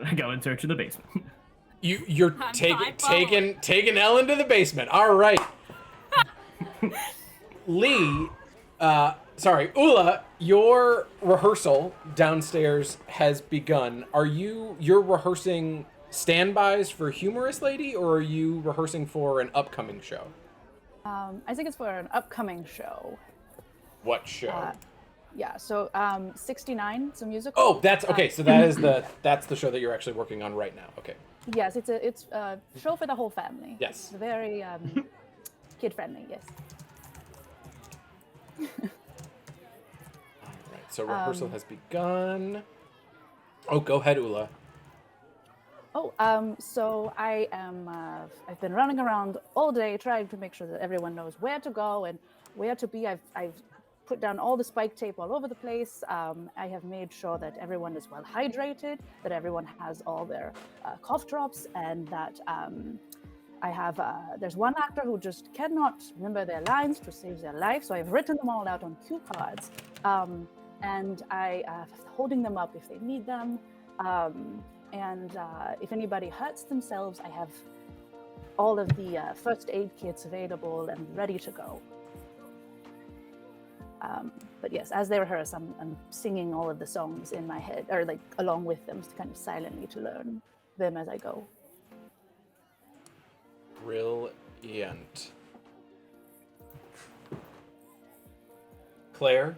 I go in search of the basement. You're taking Ellen to the basement. All right. Lee, Ula, your rehearsal downstairs has begun. Are you're rehearsing standbys for Humorous Lady, or are you rehearsing for an upcoming show? I think it's for an upcoming show. What show? Yeah, so 69, it's a musical. Oh, that's okay. So that's the show that you're actually working on right now. Okay. Yes, it's a show for the whole family. Yes. It's very kid friendly. Yes. All right. So rehearsal has begun. Oh, go ahead, Ula. So I am. I've been running around all day trying to make sure that everyone knows where to go and where to be. I've put down all the spike tape all over the place. I have made sure that everyone is well hydrated, that everyone has all their cough drops, and that I have. There's one actor who just cannot remember their lines to save their life, so I've written them all out on cue cards, and I holding them up if they need them. And if anybody hurts themselves, I have all of the first aid kits available and ready to go. But yes, as they rehearse, I'm singing all of the songs in my head, or like along with them, kind of silently to learn them as I go. Brilliant. Claire,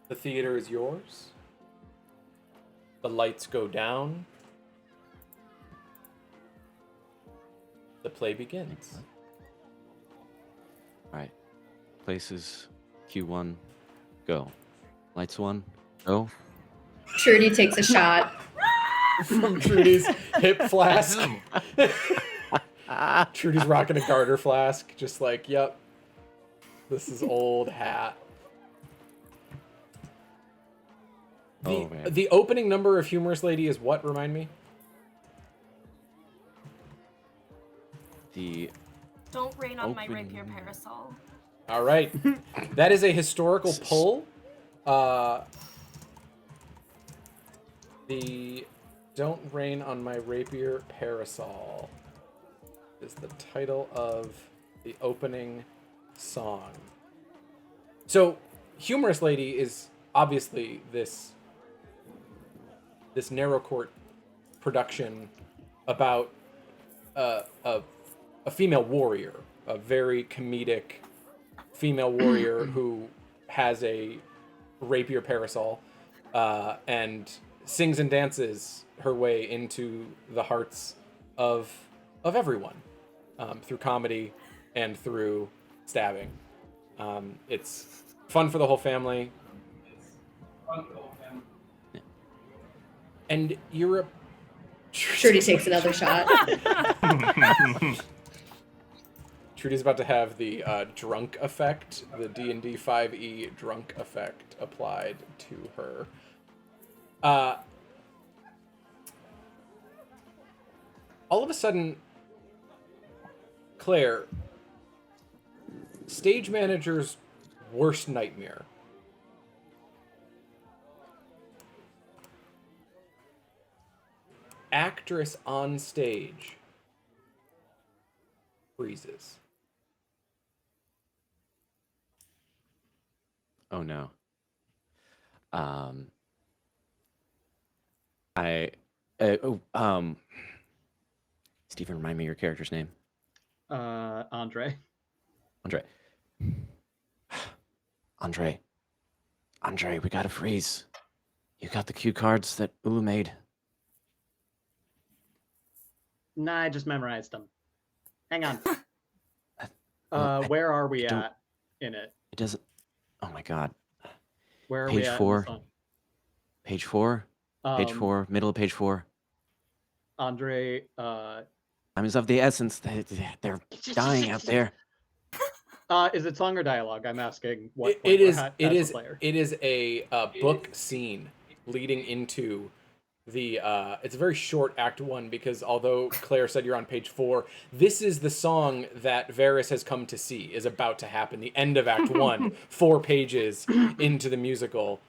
the theater is yours. The lights go down. The play begins. All right. Places. Q1. Go. Lights 1. Go. Trudy takes a shot. From Trudy's hip flask. Trudy's rocking a garter flask. Just like, yep. This is old hat. The opening number of Humorous Lady is what? Remind me. Don't rain on my rapier parasol. All right. That is a historical pull. The Don't Rain on My Rapier Parasol is the title of the opening song. So, Humorous Lady is obviously this narrow court production about a female warrior, a very comedic female warrior who has a rapier parasol and sings and dances her way into the hearts of everyone through comedy and through stabbing. It's fun for the whole family. And you're a... Trudy takes another shot. Trudy's about to have the drunk effect, the D&D 5e drunk effect applied to her. All of a sudden, Claire, stage manager's worst nightmare. Actress on stage freezes. Oh no. Stephen, remind me your character's name. Andre. Andre, we gotta freeze. You got the cue cards that Ulu made? Nah, I just memorized them. Hang on. Well, where are we at in it? It doesn't. Oh my god. Where are Page we at 4. in the song? Page 4. Page 4. Middle of page 4. Andre, Time is of the essence. They're dying out there. is it song or dialogue? I'm asking what It we're is. at It as a is. player. It is a book scene leading into the. It's a very short Act 1 because although Claire said you're on page 4, this is the song that Varys has come to see is about to happen. The end of Act 1, 4 pages into the musical.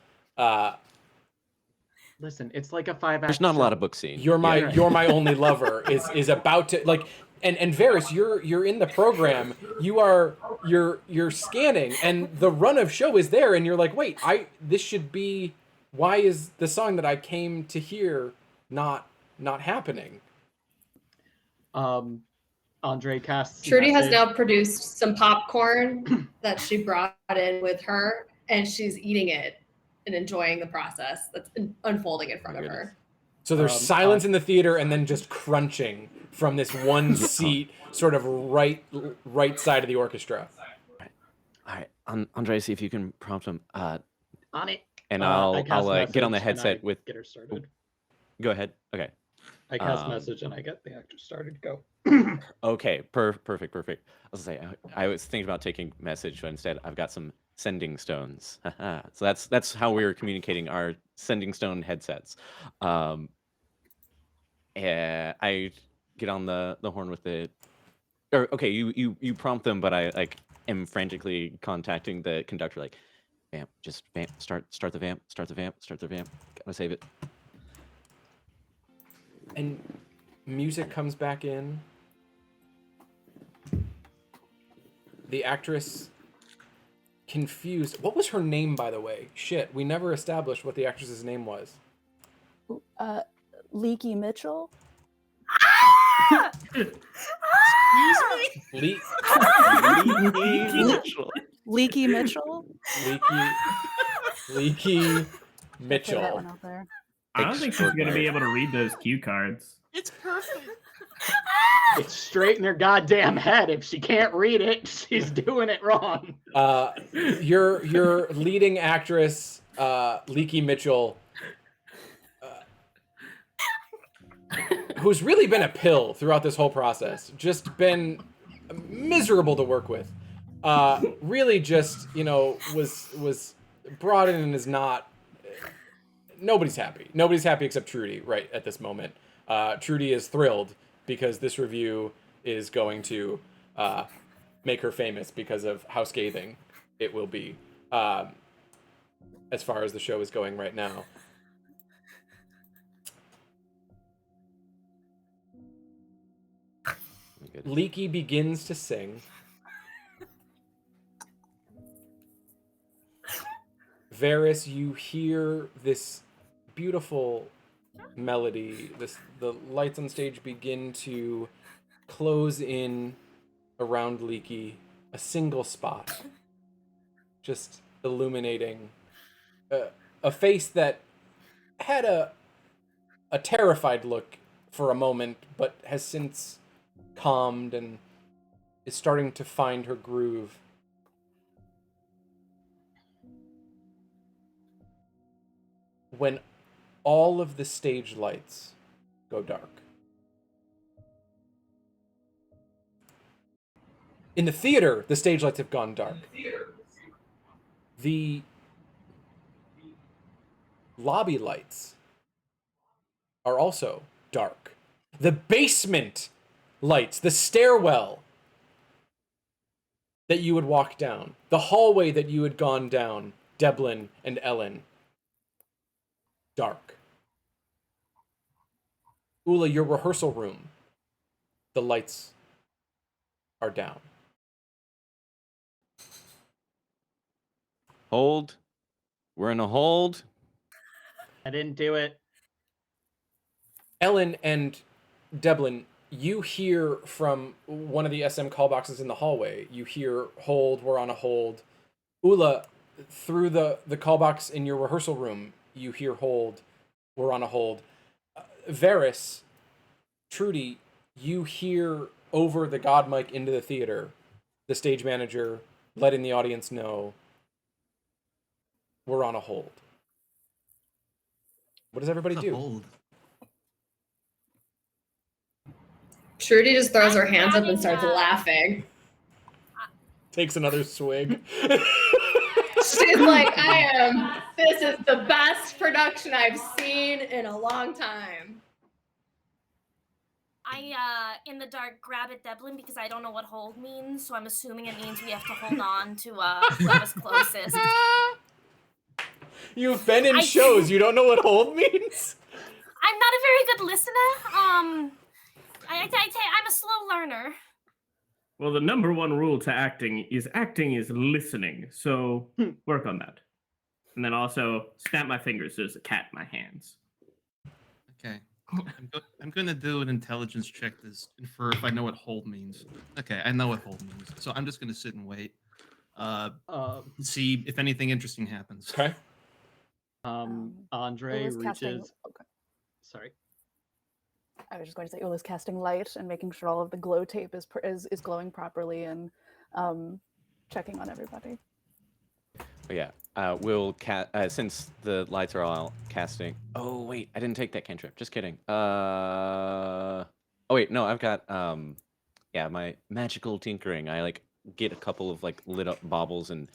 Listen, it's like a 5-act. There's not show. a lot of book scene. You're my only lover is about to like. And Varys, you're in the program. You're scanning, and the run of show is there, and you're like, wait, this should be. Why is the song that I came to hear not happening? Andre casts. Trudy has message. now produced some popcorn that she brought in with her, and she's eating it and enjoying the process that's unfolding in front of her. So there's silence in the theater, and then just crunching from this one seat, sort of right side of the orchestra. All right, Andre, see if you can prompt him. On it. And I I'll cast get on the message and headset I with. Get her started. Go ahead. Okay. I cast message and I get the actor started. Go. Okay. Perfect. I was gonna say I was thinking about taking message, but instead I've got some sending stones. So that's how we were communicating our sending stone headsets. I get on the horn with the. Or okay, you prompt them, but I am frantically contacting the conductor like. Vamp, just vamp, start the vamp, gotta save it. And music comes back in. The actress, confused. What was her name, by the way? Shit, we never established what the actress's name was. Leaky Mitchell. Leaky Mitchell. Leaky Put that Mitchell. one out there. I don't think she's going to be able to read those cue cards. It's perfect. It's straight in her goddamn head. If she can't read it, she's doing it wrong. Your leading actress, Leaky Mitchell, who's really been a pill throughout this whole process, just been miserable to work with. Really just, was brought in and is not. Nobody's happy. Nobody's happy except Trudy right at this moment. Trudy is thrilled because this review is going to make her famous because of how scathing it will be as far as the show is going right now. Leaky begins to sing. Varys, you hear this beautiful melody. The lights on stage begin to close in around Leaky, a single spot, just illuminating a face that had a terrified look for a moment, but has since calmed and is starting to find her groove. When all of the stage lights go dark. In the theater, the stage lights have gone dark. The lobby lights are also dark. The basement lights, the stairwell that you would walk down, the hallway that you had gone down, Devlin and Ellen, dark. Ula, your rehearsal room, the lights are down. Hold. We're in a hold. I didn't do it. Ellen and Devlin, you hear from one of the SM call boxes in the hallway. You hear hold, we're on a hold. Ula, through the call box in your rehearsal room, you hear hold, we're on a hold. Varys, Trudy, you hear over the god mic into the theater, the stage manager letting the audience know we're on a hold. What does everybody do? Hold. Trudy just throws her I'm hands up and grabbing, starts laughing. Takes another swig. She's like, this is the best production I've seen in a long time. I, in the dark, grab at Devlin because I don't know what hold means, so I'm assuming it means we have to hold on to whoever's closest. You've been in shows, you don't know what hold means? I'm not a very good listener. I'm a slow learner. Well, the number one rule to acting is listening. So work on that. And then also snap my fingers. There's a cat in my hands. Okay. I'm going to do an intelligence check to infer if I know what hold means. Okay, I know what hold means. So I'm just going to sit and wait. See if anything interesting happens. Okay. Andre Ula's casting- reaches. okay. Sorry. I was just going to say Ula's casting light and making sure all of the glow tape is glowing properly and checking on everybody. But yeah, we'll since the lights are all casting. Oh wait, I didn't take that cantrip. Just kidding. Oh wait, no, I've got yeah, my magical tinkering. I like get a couple of like lit up baubles and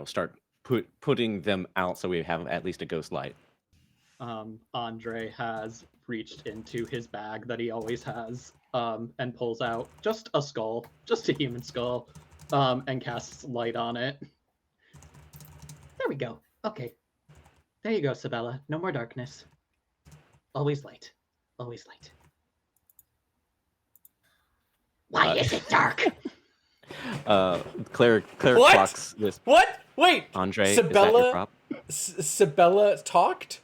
start putting them out so we have at least a ghost light. Andre has reached into his bag that he always has, and pulls out just a skull, just a human skull, and casts light on it. There we go. Okay. There you go, Sabella. No more darkness. Always light. Always light. Why is it dark? Claire What? clocks this. What? Wait. Andre, is that your prop? Sabella talked?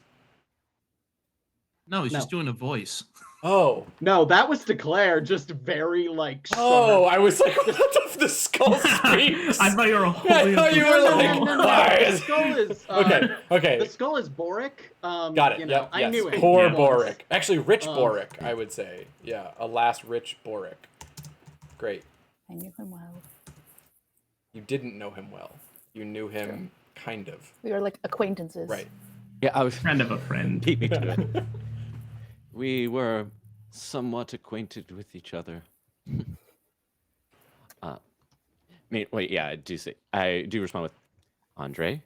No, he's No. just doing a voice. Oh. No, that was Declare, just very like. Oh, I was like, what if the skull speaks? I thought you were I holding thought you were like, No. why The is... skull is. Okay. The skull is Boric. Got it. You know, Yep. I Yes. knew it. Poor once. Boric. Actually, rich Boric, I would say. Yeah, a last rich Boric. Great. I knew him well. You didn't know him well. You knew him kind of. We were like acquaintances. Right. Yeah, I was Friend of a friend. beat me to it. We were somewhat acquainted with each other. Wait, yeah, I do respond with, Andre,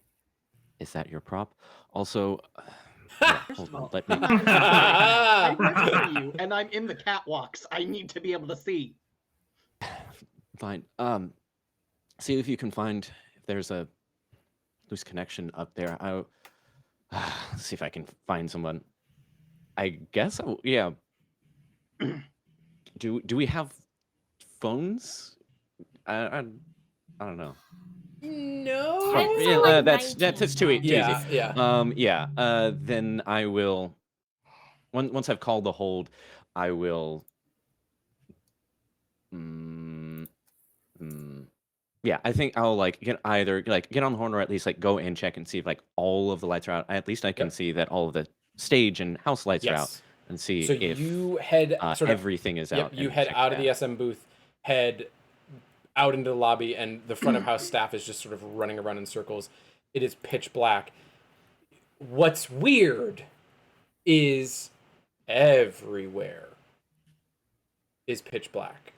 is that your prop? Also, yeah, hold on, let me. I'm next to you, and I'm in the catwalks. I need to be able to see. Fine. See if you can find if there's a loose connection up there. I'll see if I can find someone. I guess. Yeah. Do we have phones? I don't know. No. It's Yeah, like that's 19 too easy. Yeah. Then I will. Once I've called the hold, I will. Yeah, I think I'll get on the horn or at least go and check and see if all of the lights are out. At least I can see that all of the stage and house lights are out and see So if you head everything is out. You and head check out of that. the SM booth, head out into the lobby, and the front of house staff is just sort of running around in circles. It is pitch black. What's weird is everywhere is pitch black.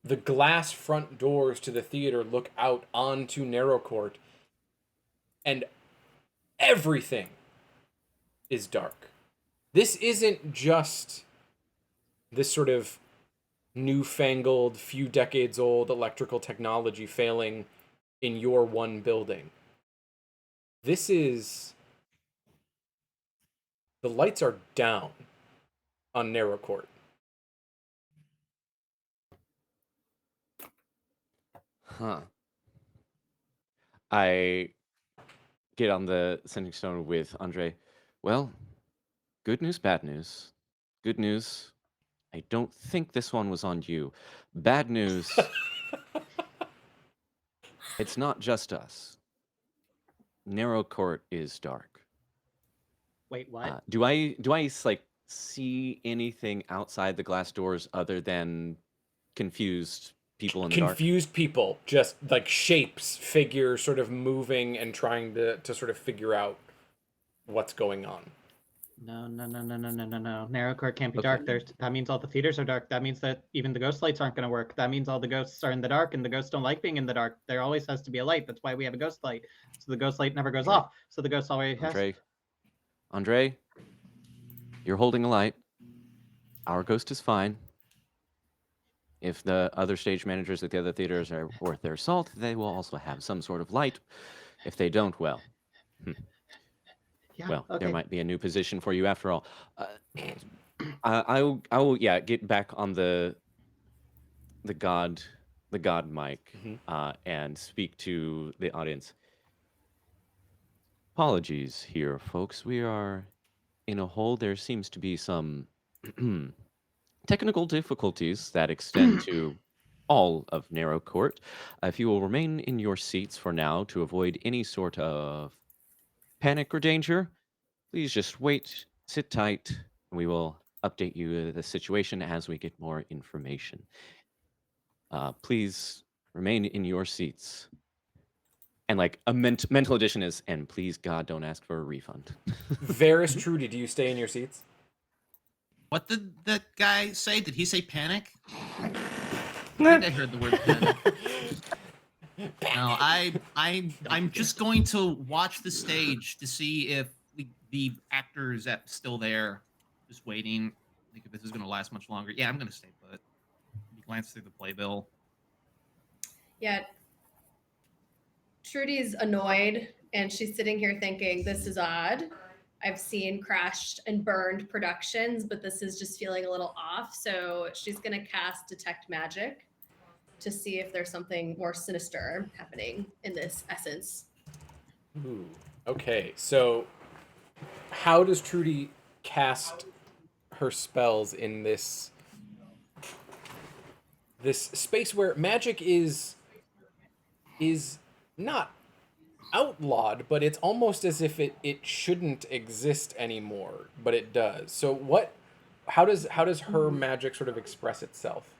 The glass front doors to the theater look out onto Narrow Court, and everything is dark. This isn't just this sort of newfangled, few decades old electrical technology failing in your one building. This is... The lights are down on Narrow Court. Huh. I get on the sending stone with Andre. Well, good news, bad news. Good news, I don't think this one was on you. Bad news, it's not just us. Narrow Court is dark. Wait, what? Do I like see anything outside the glass doors other than confused people in the dark? Confused people, just like shapes, figures sort of moving and trying to sort of figure out what's going on. No. Narrow Court can't be dark. That means all the theaters are dark. That means that even the ghost lights aren't going to work. That means all the ghosts are in the dark, and the ghosts don't like being in the dark. There always has to be a light. That's why we have a ghost light. So the ghost light never goes off. So the ghost always has... Andre, you're holding a light. Our ghost is fine. If the other stage managers at the other theaters are worth their salt, they will also have some sort of light. If they don't, well... Yeah, well, okay. there might be a new position for you after all. I will get back on the god mic and speak to the audience. Apologies here, folks. We are in a hole. There seems to be some technical difficulties that extend to all of Narrow Court. If you will remain in your seats for now to avoid any sort of panic or danger, please just wait, sit tight, and we will update you the situation as we get more information. Please remain in your seats. And like a mental addition is, and please God, don't ask for a refund. Varys, Trudy, do you stay in your seats? What did that guy say? Did he say panic? I think I heard the word panic. No, I'm just going to watch the stage to see if the actors are still there, just waiting. I think if this is going to last much longer. Yeah, I'm going to stay put. Glance through the playbill. Yeah. Trudy's annoyed, and she's sitting here thinking, this is odd. I've seen crashed and burned productions, but this is just feeling a little off. So she's going to cast Detect Magic to see if there's something more sinister happening in this essence. Ooh. Okay, so how does Trudy cast her spells in this space where magic is not outlawed, but it's almost as if it shouldn't exist anymore, but it does. So how does her magic sort of express itself?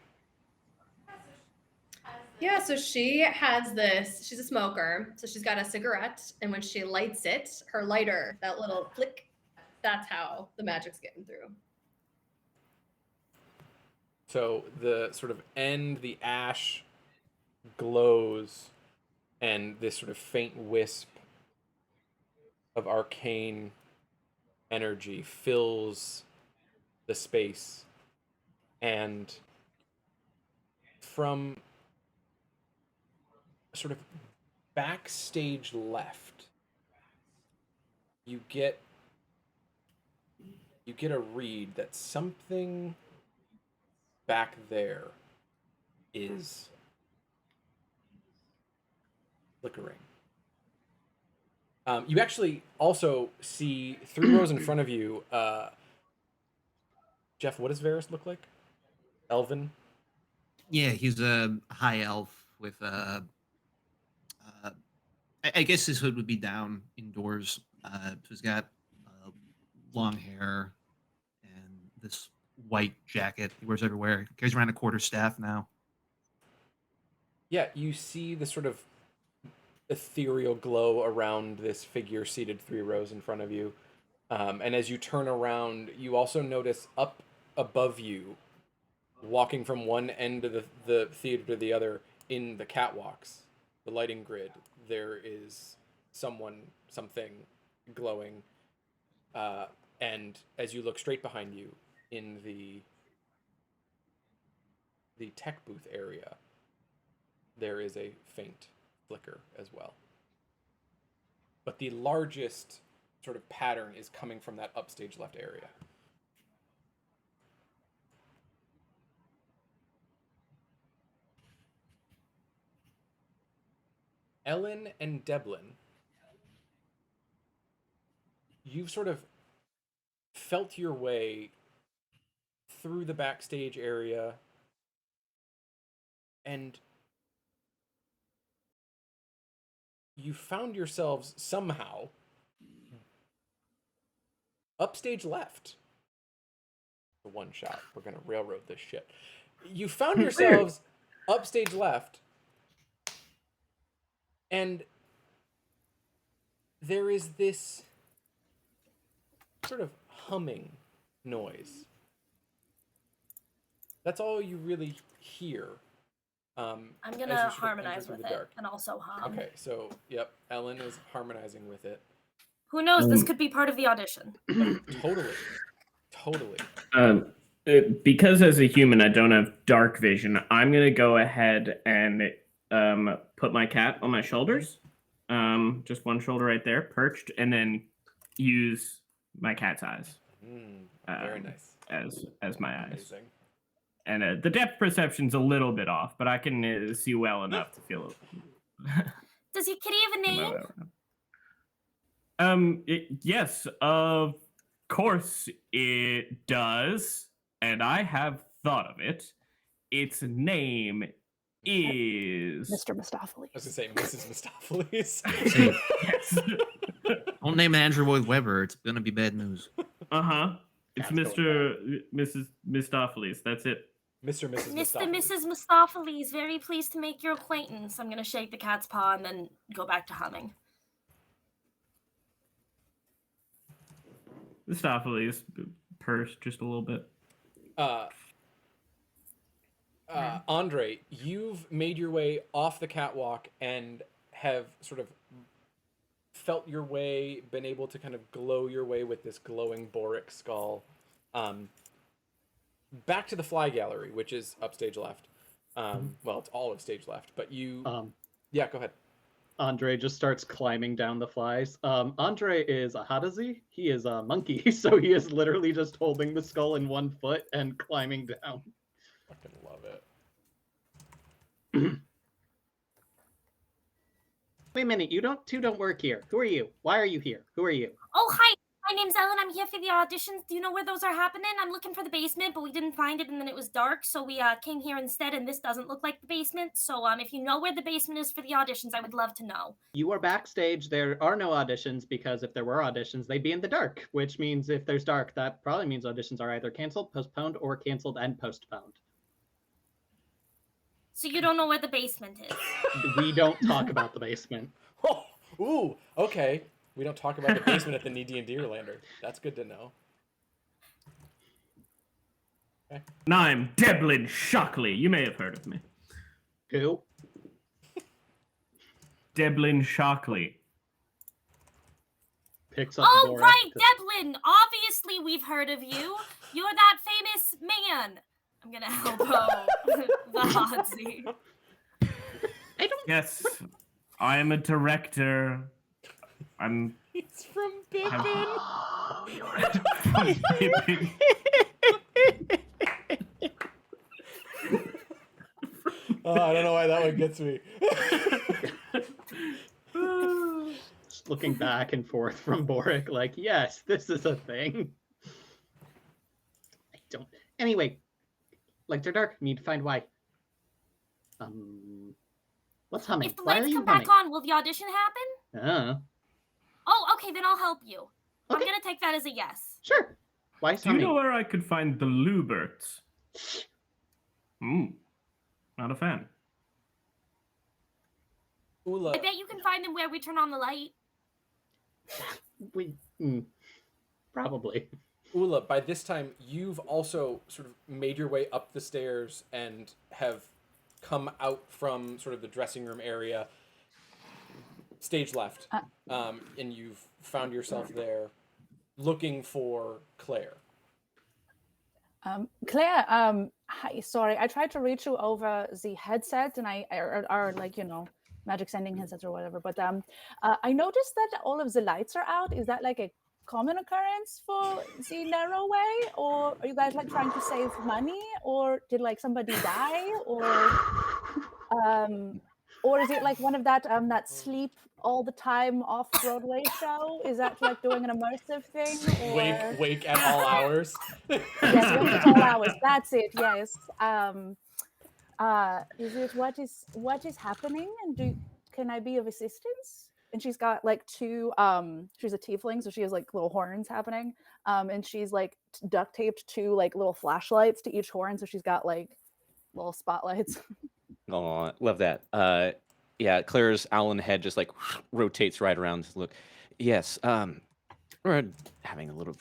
Yeah, so she has this, she's a smoker, so she's got a cigarette, and when she lights it, her lighter, that little flick, that's how the magic's getting through. So the sort of end, the ash glows, and this sort of faint wisp of arcane energy fills the space. And from sort of backstage left, you get a read that something back there is flickering. You actually also see 3 rows in front of you. Jeff, what does Varys look like? Elven? Yeah, he's a high elf with I guess his hood would be down indoors. So he's got long hair and this white jacket he wears everywhere. Carries around a quarterstaff now. Yeah, you see the sort of ethereal glow around this figure seated 3 rows in front of you. And as you turn around, you also notice up above you, walking from one end of the theater to the other in the catwalks, the lighting grid, there is something glowing. And as you look straight behind you in the tech booth area, there is a faint flicker as well. But the largest sort of pattern is coming from that upstage left area. Ellen and Devlin, you've sort of felt your way through the backstage area, and you found yourselves somehow upstage left. The one shot. We're gonna railroad this shit. You found yourselves upstage left, and there is this sort of humming noise. That's all you really hear. I'm as gonna you sort of harmonize enter through with the it dark. and also hum. Okay, so yep, Ellen is harmonizing with it. Who knows? This could be part of the audition. Totally. Because as a human I don't have dark vision, I'm gonna go ahead and put my cat on my shoulders, just one shoulder right there, perched, and then use my cat's eyes. Very nice. As my eyes. Amazing. And the depth perception's a little bit off, but I can see well enough to feel it. Does your kitty have a name? Yes, of course it does, and I have thought of it. Its name is Mr. Mistopheles. I was gonna say Mrs. Mistopheles. Yes. Don't name Andrew Lloyd Webber. It's gonna be bad news. It's Mrs. Mistopheles. That's it. Mr. Mrs. Mr. Mistopheles. Mrs. Mistopheles, very pleased to make your acquaintance. I'm gonna shake the cat's paw and then go back to humming. Mistopheles pursed just a little bit. Andre, you've made your way off the catwalk and have sort of felt your way, been able to kind of glow your way with this glowing boric skull. Back to the fly gallery, which is upstage left. Well, it's all of stage left, but you... yeah, go ahead. Andre just starts climbing down the flies. Andre is a Hadazi. He is a monkey, so he is literally just holding the skull in one foot and climbing down. Fucking love it. Wait a minute, you two don't work here. Who are you? Why are you here? Who are you? Oh, hi. My name's Ellen. I'm here for the auditions. Do you know where those are happening? I'm looking for the basement, but we didn't find it, and then it was dark, so we came here instead, and this doesn't look like the basement. So if you know where the basement is for the auditions, I would love to know. You are backstage. There are no auditions, because if there were auditions, they'd be in the dark, which means if there's dark, that probably means auditions are either canceled, postponed, or canceled and postponed. So you don't know where the basement is? We don't talk about the basement. Oh, ooh, okay. We don't talk about the basement at the Needy and Deerlander. That's good to know. Okay. And I'm Devlin Shockley. You may have heard of me. Who? Oh, Devlin Shockley. Picks up Boris. Right, Devlin. Obviously, we've heard of you. You're that famous man. I'm gonna elbow the Hodsy. Yes, I am a director. It's from Pippin. From Pippin. Oh, I don't know why that one gets me. Just looking back and forth from Boric, like, yes, this is a thing. I don't. Anyway, lights are dark. Need to find why. What's humming? If the Why are lights you come humming? back on, will the audition happen? Oh, okay, then I'll help you. Okay. I'm gonna take that as a yes. Sure. Why is Do you humming? know where I could find the Luberts? Not a fan. Ula. I bet you can find them where we turn on the light. Probably. Ula, by this time, you've also sort of made your way up the stairs and have come out from sort of the dressing room area, stage left, and you've found yourself there looking for Claire. Claire, hi, sorry, I tried to reach you over the headset, and are like, you know, magic sending headsets or whatever, but I noticed that all of the lights are out. Is that like a common occurrence for the narrow way, or are you guys like trying to save money, or did like somebody die, or is it like one of that that sleep all the time off Broadway show? Is that like doing an immersive thing, or Wake at all hours. yes, wake at all hours? That's it. Yes. Is it what is happening, and can I be of assistance? And she's got like two she's a tiefling, so she has like little horns happening, and she's like duct taped two like little flashlights to each horn, so she's got like little spotlights. Oh, love that. Yeah, Claire's owlin head just like rotates right around. Look, yes, we're having a little.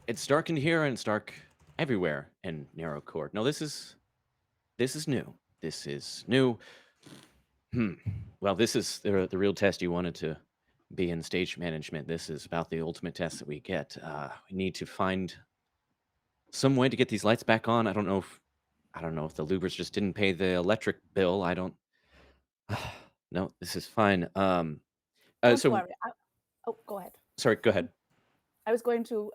It's dark in here and it's dark everywhere in Narrow Court. No, this is new. This is new. Well, this is the real test you wanted to be in stage management. This is about the ultimate test that we get. We need to find some way to get these lights back on. I don't know if the Lubers just didn't pay the electric bill. I don't. No, this is fine. Don't So worry. Oh, go ahead. sorry. Go ahead. I was going to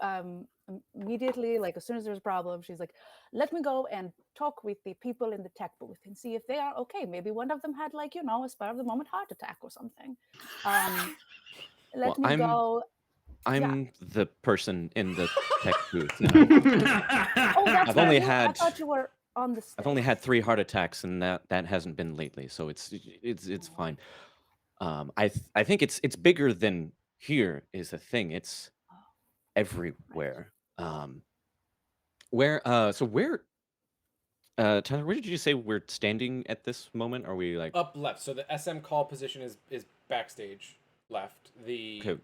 immediately, like as soon as there's a problem, she's like, let me go and talk with the people in the tech booth and see if they are okay. Maybe one of them had like, you know, a spur of the moment heart attack or something. Let Well, me go. I'm the person in the tech booth now. Oh, that's I've only right. I had thought you were on the stage. I've only had 3 heart attacks, and that hasn't been lately, so it's fine. I think it's bigger than here is the thing. It's everywhere. Where Tyler, where did you say we're standing at this moment? Are we like Up left. So the SM call position is backstage left. Okay.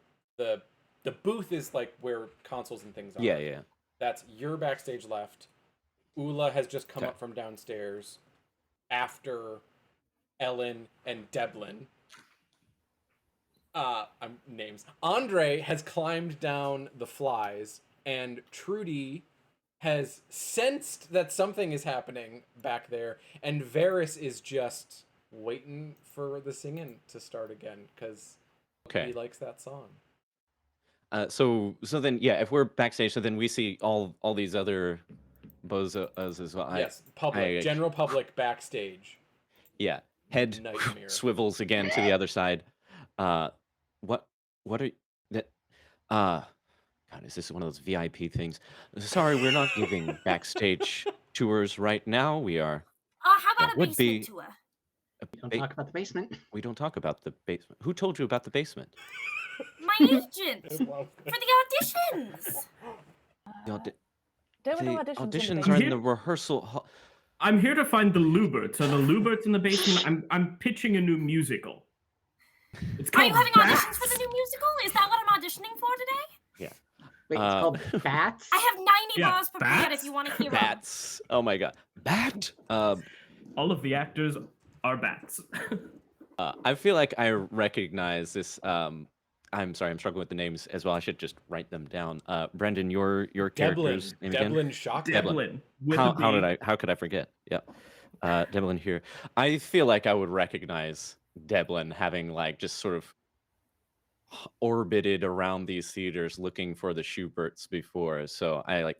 The booth is like where consoles and things are. Yeah. That's your backstage left. Ula has just come Okay. up from downstairs after Ellen and Deblin. Names. Andre has climbed down the flies, and Trudy has sensed that something is happening back there, and Varys is just waiting for the singing to start again because Okay. he likes that song. So then yeah, if we're backstage, so then we see all these other bozos as well. Yes, public, general public backstage. Yeah, head Nightmare. swivels again to the other side. What are that? God, is this one of those VIP things? Sorry, we're not giving backstage tours right now. We are. How about That a would basement be- tour? Don't talk about the basement. We don't talk about the basement. Who told you about the basement? My agent for the auditions. The audi- There were no the auditions. auditions in are the in the rehearsal hall. I'm here to find the Luberts. So the Luberts in the basement. I'm pitching a new musical. It's Are you called having Bats. auditions for the new musical? Is that what I'm auditioning for today? Wait, it's called Bats? I have 90 Yeah, bars prepared bats? if you want to hear them. Bats. Oh my god. Bat. All of the actors are bats. I feel like I recognize this. I'm sorry, I'm struggling with the names as well. I should just write them down. Brendan, your character's name again? Deblin Shock. Devlin. With How a B. how could I forget? Yeah. Devlin here. I feel like I would recognize Devlin having like just sort of orbited around these theaters looking for the Schuberts before. So I like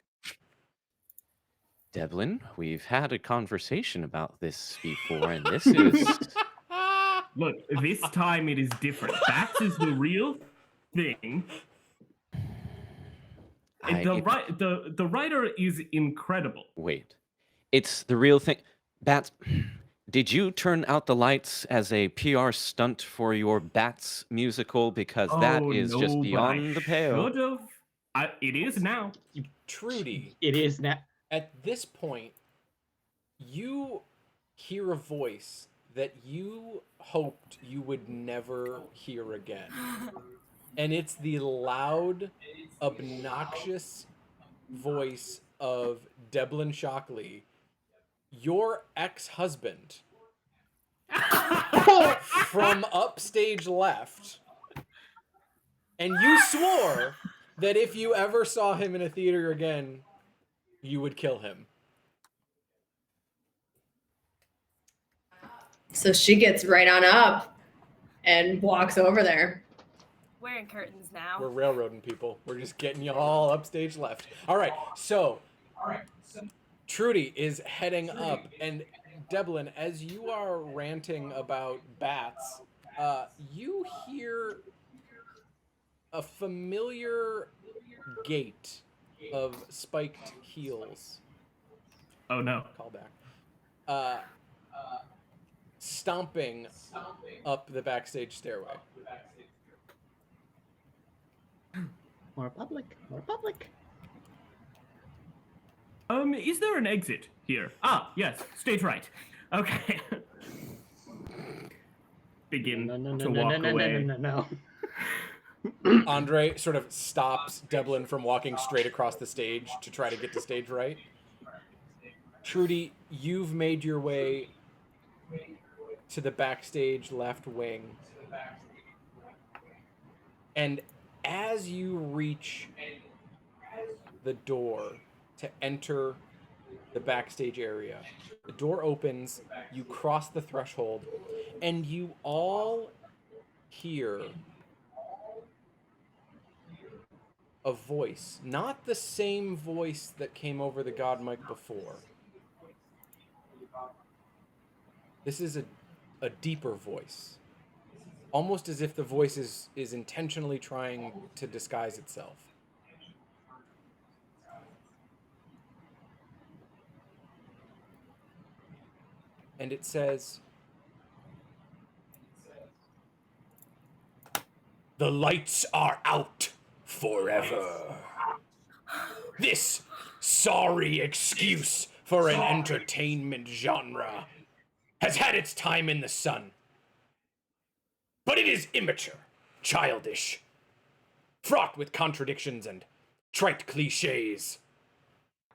Devlin, we've had a conversation about this before, and this is Look, this time it is different. Bats is the real thing. And the writer is incredible. Wait. It's the real thing. Bats, did you turn out the lights as a PR stunt for your Bats musical? Because that is just no, beyond but the pale. Should've. It is now. Trudy, It is now. at this point, you hear a voice that you hoped you would never hear again. And it's the loud, obnoxious voice of Devlin Shockley, your ex-husband, from upstage left, and you swore that if you ever saw him in a theater again, you would kill him. So she gets right on up and walks over there. Wearing curtains now. We're railroading people. We're just getting you all upstage left. All right, so Trudy is heading up, and Devlin, as you are ranting about bats, you hear a familiar gait of spiked heels. Oh no. Callback. Stomping up the backstage stairway. More public. More public. Is there an exit here? Ah, yes, stage right. Okay. Begin to walk away. No. Andre sort of stops Devlin from walking straight across the stage to try to get to stage right. Trudy, you've made your way to the backstage left wing. And as you reach the door to enter the backstage area, the door opens, you cross the threshold, and you all hear a voice. Not the same voice that came over the God mic before. This is a deeper voice. Almost as if the voice is intentionally trying to disguise itself. And it says, "The lights are out forever. This sorry excuse for an entertainment genre has had its time in the sun. But it is immature, childish, fraught with contradictions and trite cliches.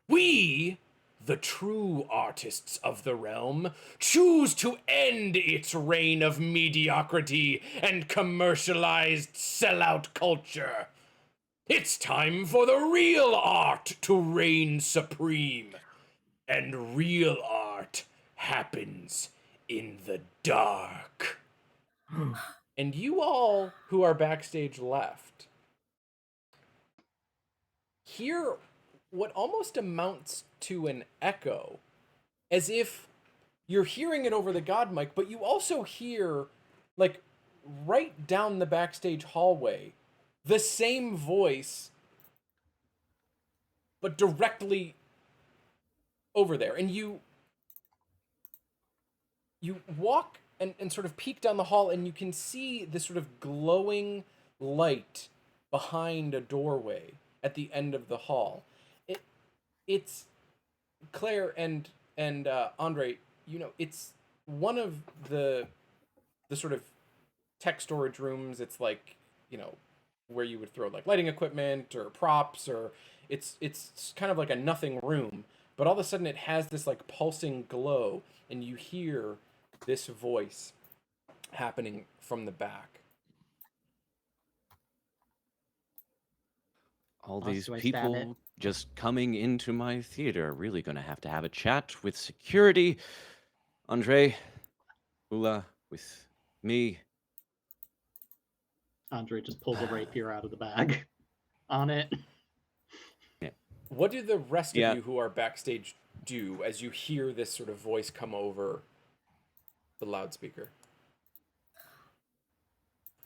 We, the true artists of the realm, choose to end its reign of mediocrity and commercialized sellout culture. It's time for the real art to reign supreme. And real art happens in the dark." And you all who are backstage left hear what almost amounts to an echo, as if you're hearing it over the God mic, but you also hear, like, right down the backstage hallway, the same voice, but directly over there. And you walk and sort of peek down the hall, and you can see this sort of glowing light behind a doorway at the end of the hall. It's Claire and Andre, you know, it's one of the sort of tech storage rooms. It's like, you know, where you would throw like lighting equipment or props, or it's kind of like a nothing room, but all of a sudden it has this like pulsing glow, and you hear this voice happening from the back. All Oh, these do I stab it? people just coming into my theater are really going to have a chat with security. Andre, Ula, with me. Andre just pulls a rapier out of the bag. On it. What do the rest Yeah. of you who are backstage do as you hear this sort of voice come over the loudspeaker?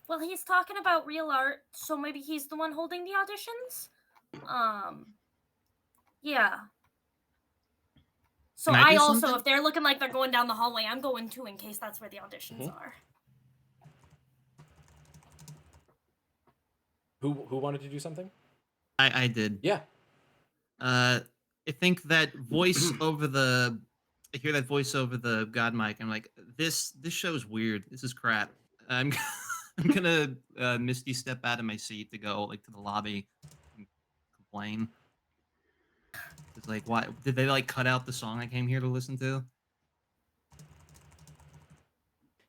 Well, he's talking about real art, so maybe he's the one holding the auditions. Yeah. So Can I I do also, something? if they're looking like they're going down the hallway, I'm going too in case that's where the auditions are. Who wanted to do something? I did. Yeah. I think that voice over the, I hear that voice over the God mic. I'm like, this show is weird. This is crap. I'm gonna misty step out of my seat to go like to the lobby and complain. It's like, why did they like cut out the song I came here to listen to?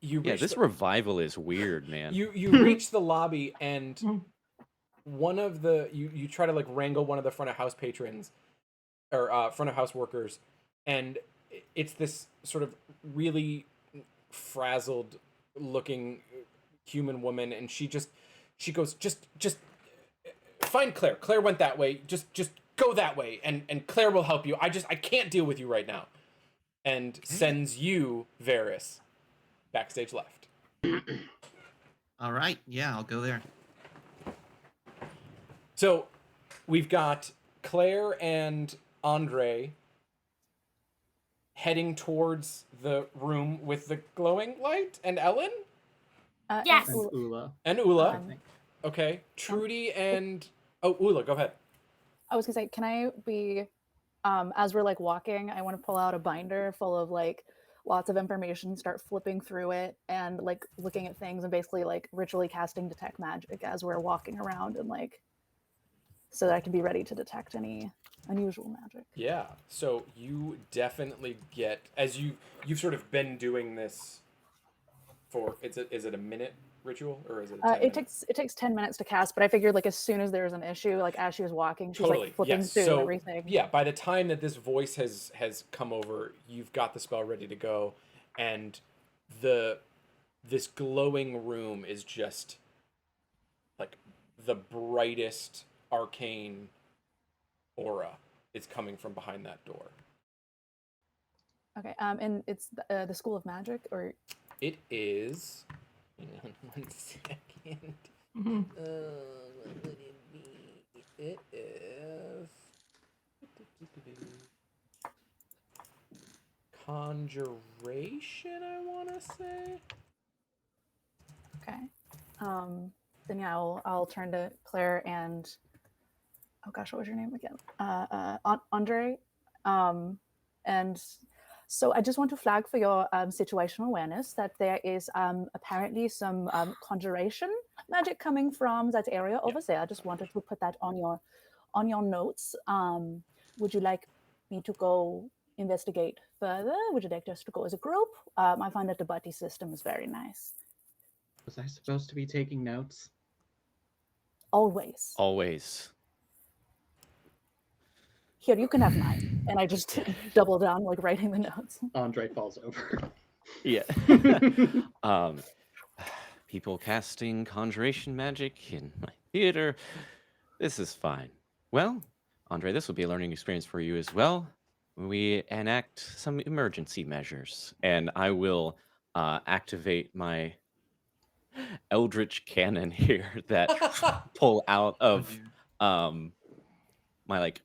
Yeah, this revival is weird, man. You reach the lobby and one of the you try to like wrangle one of the front of house patrons or front of house workers, and it's this sort of really frazzled looking human woman, and she goes, just find Claire. Claire went that way. Just go that way, and Claire will help you. I can't deal with you right now. And sends you, Varys, backstage left. All right, yeah, I'll go there. So we've got Claire and Andre heading towards the room with the glowing light, and Ellen? Yes. And Ula. And Ula. Okay. Trudy and... Oh, Ula, go ahead. I was gonna say, can I be, as we're like walking, I want to pull out a binder full of like lots of information, start flipping through it and like looking at things and basically like ritually casting detect magic as we're walking around, and like so that I can be ready to detect any unusual magic. Yeah. So you definitely get, as you've sort of been doing this for, is it a minute ritual or is it? It takes 10 minutes to cast, but I figured like as soon as there's an issue, like as she was walking, she's like flipping through everything. Yeah, by the time that this voice has come over, you've got the spell ready to go, and this glowing room is just like the brightest arcane aura is coming from behind that door. Okay, and it's the School of Magic, or it is. Hang on 1 second. What would it be? It is Conjuration, I want to say. Okay. Then yeah, I'll turn to Claire and oh gosh, what was your name again? Andre. And so I just want to flag for your situational awareness that there is apparently some conjuration magic coming from that area over there. I just wanted to put that on your notes. Would you like me to go investigate further? Would you like us to go as a group? I find that the buddy system is very nice. Was I supposed to be taking notes? Always. Always. Here, you can have mine. And I just double down, like writing the notes. Andre falls over. Yeah. People casting conjuration magic in my theater. This is fine. Well, Andre, this will be a learning experience for you as well. We enact some emergency measures, and I will activate my eldritch cannon here that pull out of my like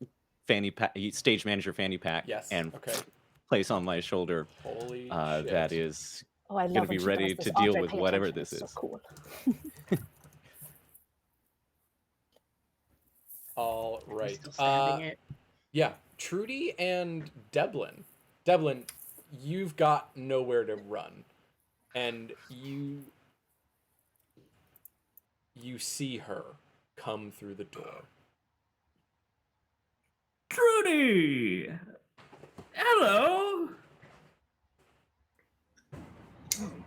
fanny pack, stage manager fanny pack, and place on my shoulder. Holy shit. That is I going to be ready to deal with whatever this is. So cool. All right. Still standing it? Yeah, Trudy and Devlin. Devlin, you've got nowhere to run, and you see her come through the door. Trudy! Hello!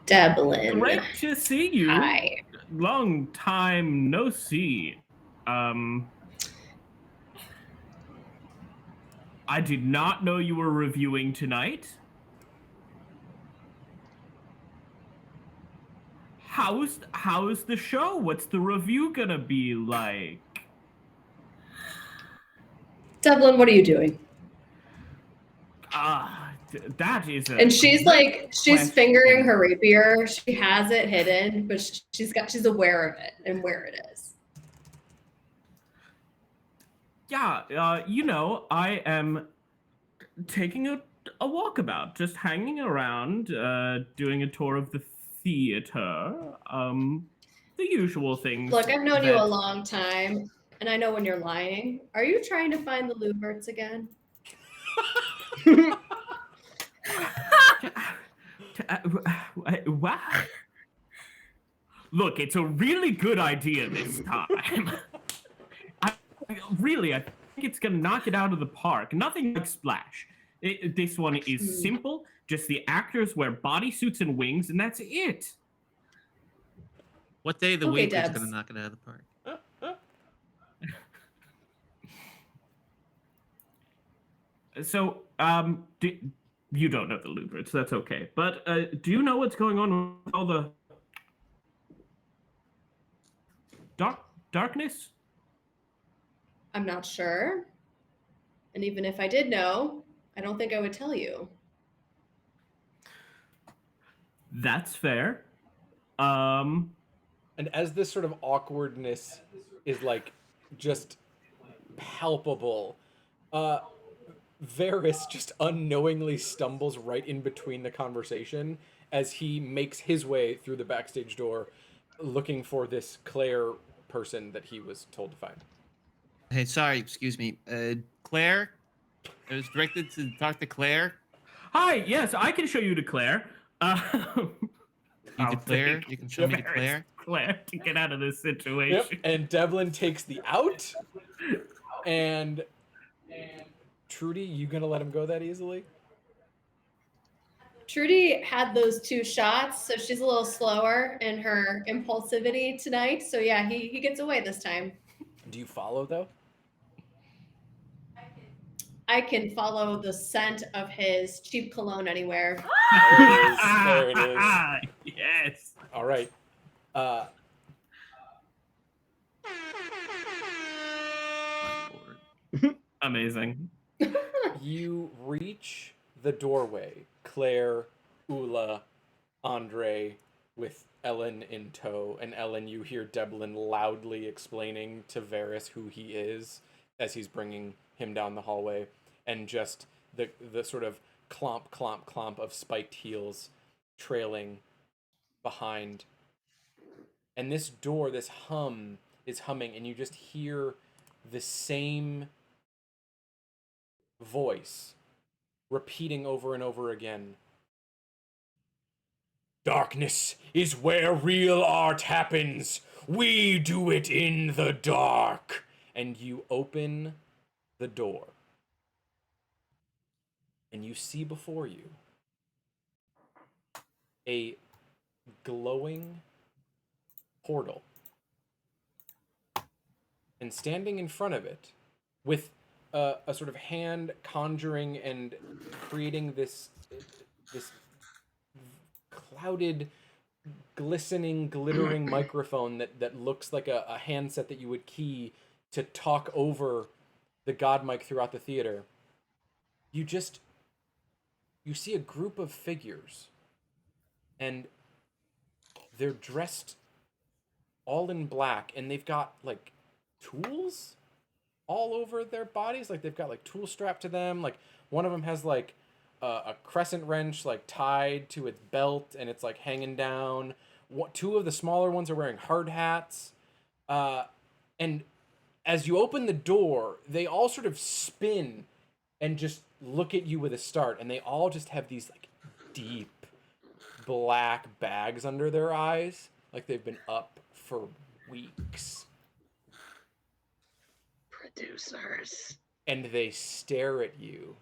Devlin. Great to see you. Hi. Long time no see. I did not know you were reviewing tonight. How's the show? What's the review gonna be like? Devlin, what are you doing? That is a And she's like, she's question. fingering her rapier. She has it hidden, but she's aware of it and where it is. Yeah, you know, I am taking a walkabout, just hanging around, doing a tour of the theater, the usual things. Look, I've known you a long time, and I know when you're lying. Are you trying to find the Luberts again? Wow. Look, it's a really good idea this time. it's gonna knock it out of the park. Nothing like Splash. This one is simple. Just the actors wear bodysuits and wings, and that's it. What day of the Okay, week is Debs. gonna knock it out of the park? So, you don't know the Lutherans, that's okay. But do you know what's going on with all the darkness? I'm not sure. And even if I did know, I don't think I would tell you. That's fair. And as this sort of awkwardness is like just palpable, Varys just unknowingly stumbles right in between the conversation as he makes his way through the backstage door looking for this Claire person that he was told to find. Hey, sorry, excuse me. Claire? I was directed to talk to Claire. Hi, yes, I can show you to Claire. You to Claire? You can show me to Claire? Claire to get out of this situation. Yep, and Devlin takes the out, and Trudy, you gonna let him go that easily? Trudy had those 2 shots, so she's a little slower in her impulsivity tonight. So yeah, he gets away this time. Do you follow though? I can follow the scent of his cheap cologne anywhere. There it is. Yes. All right. Amazing. You reach the doorway. Claire, Ula, Andre, with Ellen in tow. And Ellen, you hear Devlin loudly explaining to Varys who he is as he's bringing him down the hallway. And just the sort of clomp, clomp, clomp of spiked heels trailing behind. And this door, this hum, is humming, and you just hear the same voice repeating over and over again. Darkness is where real art happens. We do it in the dark. And you open the door. And you see before you a glowing portal. And standing in front of it, with a sort of hand conjuring and creating this clouded, glistening, glittering microphone that looks like a handset that you would key to talk over the god mic throughout the theater. You see a group of figures, and they're dressed all in black, and they've got like tools all over their bodies. Like they've got like tools strapped to them. Like one of them has like a crescent wrench like tied to its belt, and it's like hanging down. 2 of the smaller ones are wearing hard hats. And as you open the door, they all sort of spin and just look at you with a start, and they all just have these like deep black bags under their eyes, like they've been up for weeks. Producers. And they stare at you.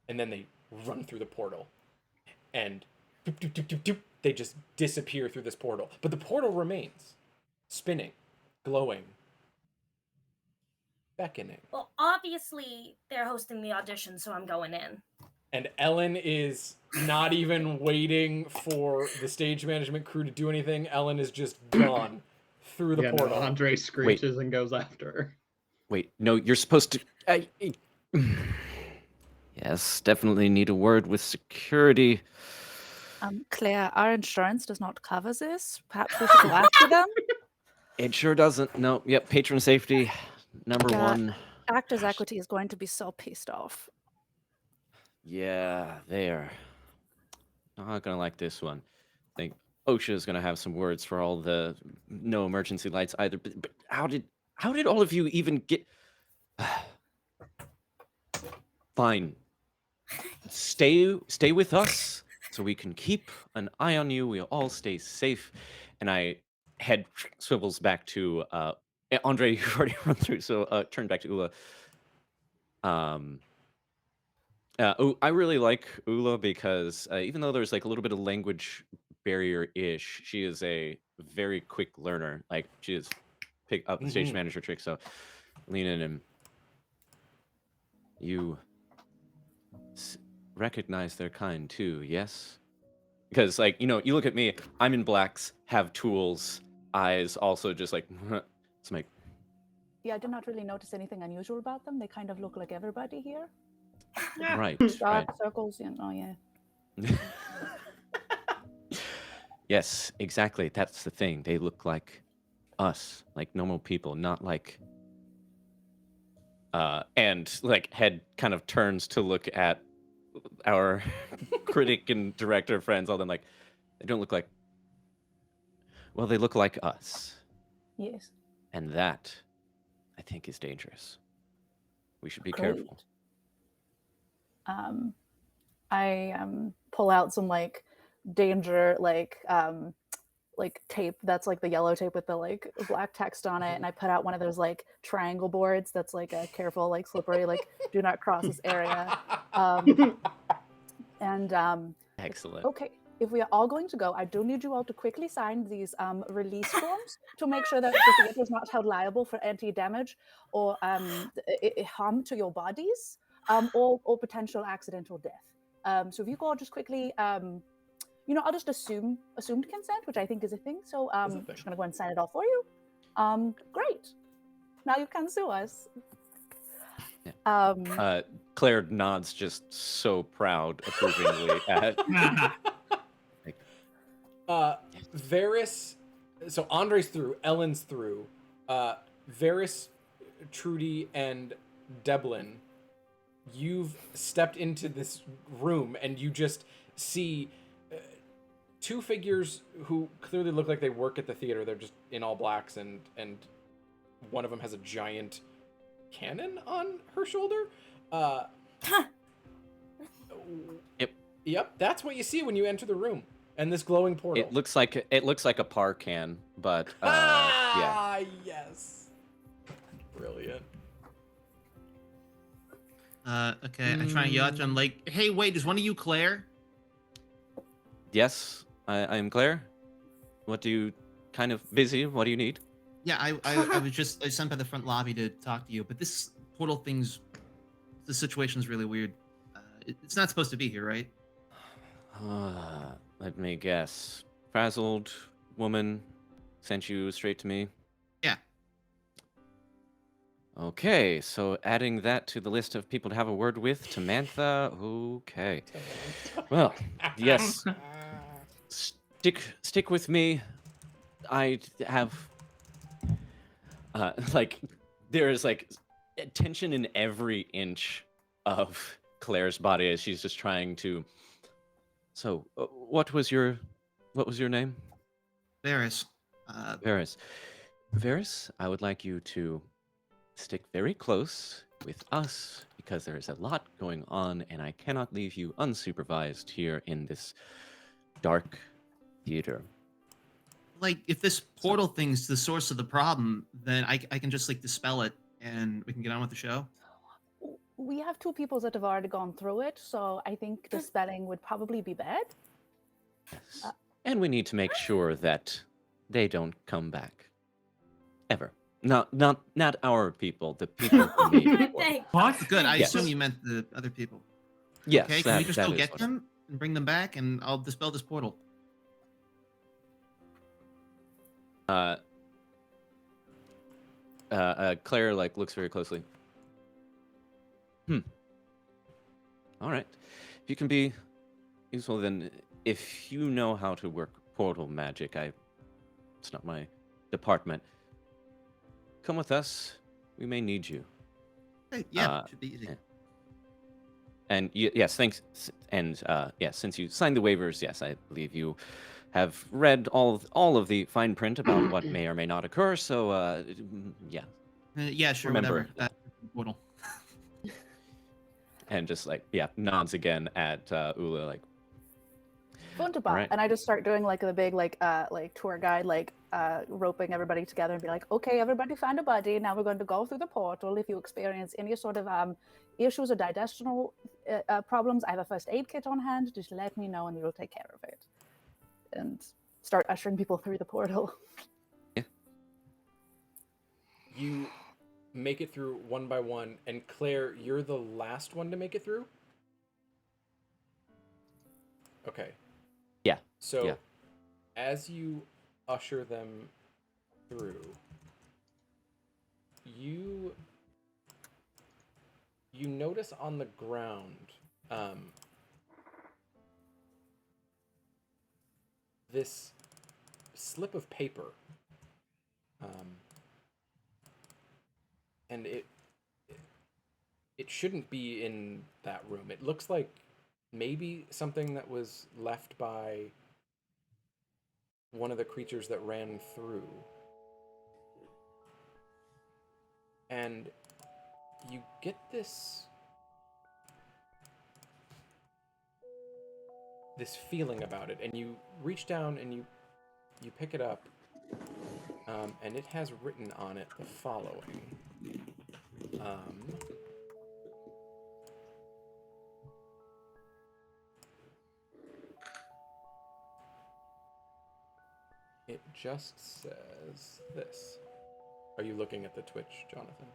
And then they run through the portal. And doop, doop, doop, doop, doop, they just disappear through this portal. But the portal remains, spinning, glowing, beckoning. Well, obviously they're hosting the audition, so I'm going in. And Ellen is not even waiting for the stage management crew to do anything. Ellen is just gone through the portal. No, Andre screeches and goes after her. Wait, no, you're supposed to... Yes, definitely need a word with security. Claire, our insurance does not cover this. Perhaps we should go after them? It sure doesn't. No, yep, patron safety, number one. Actors' Equity is going to be so pissed off. Yeah, they are not gonna like this one. I think OSHA is gonna have some words for all the no emergency lights either. But how did all of you even get? Fine. Stay with us so we can keep an eye on you. We'll all stay safe. And I head swivels back to Andre, you've already run through, so turn back to Ula. I really like Ula because even though there's like a little bit of language barrier-ish, she is a very quick learner. Like she is pick up the stage manager trick. So lean in and you recognize their kind too, yes? Because like you look at me, I'm in blacks, have tools, eyes, also just like it's like Yeah, I did not really notice anything unusual about them. They kind of look like everybody here. right, Dark right. circles, yeah. Yes, exactly. That's the thing. They look like us, like normal people, not like and like head kind of turns to look at our critic and director friends, all them like they don't look like they look like us. Yes. And that I think is dangerous. We should be Great. careful. I pull out some like danger like tape that's like the yellow tape with the like black text on it, and I put out one of those like triangle boards that's like a careful, like slippery, like do not cross this area. Excellent. Okay, if we are all going to go, I do need you all to quickly sign these release forms to make sure that the theater is not held liable for anti-damage or harm to your bodies, or potential accidental death. So if you go just quickly, I'll just assumed consent, which I think is a thing. So I'm just gonna go and sign it all for you. Great. Now you can sue us. Yeah. Claire nods just so proud, approvingly at Varys, so Andre's through, Ellen's through, Varys, Trudy, and Deblin, you've stepped into this room and you just see two figures who clearly look like they work at the theater. They're just in all blacks, and one of them has a giant cannon on her shoulder. Yep, that's what you see when you enter the room. And this glowing portal. It looks like a par can, but yeah. Yes. Brilliant. Okay, I try and yell at you. I'm like, hey, wait, is one of you Claire? Yes, I am Claire. What do you kind of busy? What do you need? Yeah, I was sent by the front lobby to talk to you, but this portal the situation's really weird. It's not supposed to be here, right? Let me guess. Frazzled woman sent you straight to me? Yeah. Okay, so adding that to the list of people to have a word with, Tamantha. Okay. Well, yes. Stick with me. I have there is like tension in every inch of Claire's body as she's just trying to. So, what was your name? Varys. Varys. Varys, I would like you to stick very close with us because there is a lot going on, and I cannot leave you unsupervised here in this dark theater. Like, if this portal thing's the source of the problem, then I can just like dispel it, and we can get on with the show. We have two people that have already gone through it, so I think the spelling would probably be bad. Yes. And we need to make sure that they don't come back. Ever. Not our people, the people who need What? Good, I Yes. assume you meant the other people. Yes, Okay, can we just go is get what- them and bring them back, and I'll dispel this portal? Claire looks very closely. All right. If you can be useful, then if you know how to work portal magic, it's not my department. Come with us. We may need you. Hey, yeah, should be easy. Yeah. And yes, thanks. And yes, since you signed the waivers, yes, I believe you have read all of the fine print about what may or may not occur. So yeah. Yeah, sure, Remember. whatever. Portal. And just nods again at Ula, Wunderbar. Alright. And I just start doing like the big like tour guide, like roping everybody together and be like, okay, everybody find a buddy. Now we're going to go through the portal. If you experience any sort of issues or digestional problems, I have a first aid kit on hand. Just let me know and we'll take care of it. And start ushering people through the portal. You make it through one by one, and Claire, you're the last one to make it through? Okay. Yeah. So, Yeah. as you usher them through, you notice on the ground this slip of paper, and it shouldn't be in that room. It looks like maybe something that was left by one of the creatures that ran through. And you get this feeling about it, and you reach down and you pick it up, and it has written on it the following. It just says this. Are you looking at the Twitch, Jonathan?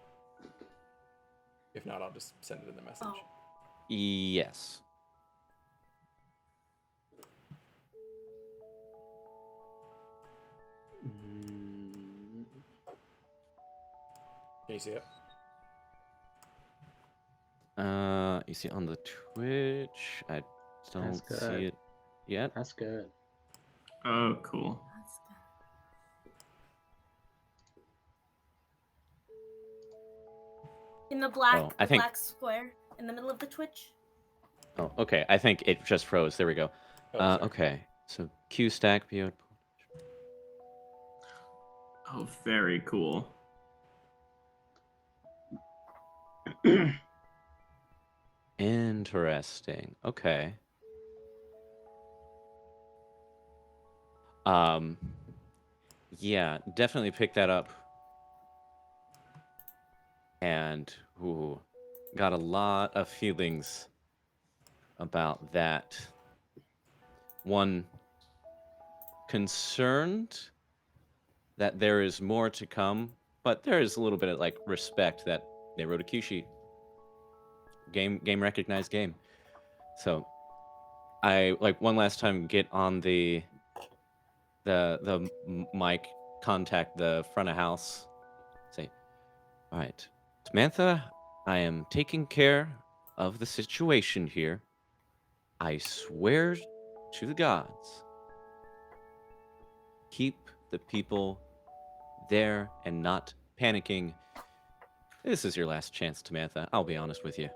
If not, I'll just send it in the message. Oh. Yes. Can you see it? You see on the Twitch? I don't That's see good. it yet. That's good. Oh, cool. In the black, Oh, I think- black square in the middle of the Twitch. Oh, okay. I think it just froze. There we go. Oh, sorry. Okay. So Q stack PO. Oh, very cool. Interesting. Okay. Yeah, definitely pick that up. And got a lot of feelings about that. One, concerned that there is more to come, but there is a little bit of like respect that they wrote a cue sheet. Game recognized game. So I like one last time get on the mic, contact the front of house, say, all right, Samantha, I am taking care of the situation here. I swear to the gods, keep the people there and not panicking. This is your last chance, Samantha. I'll be honest with you.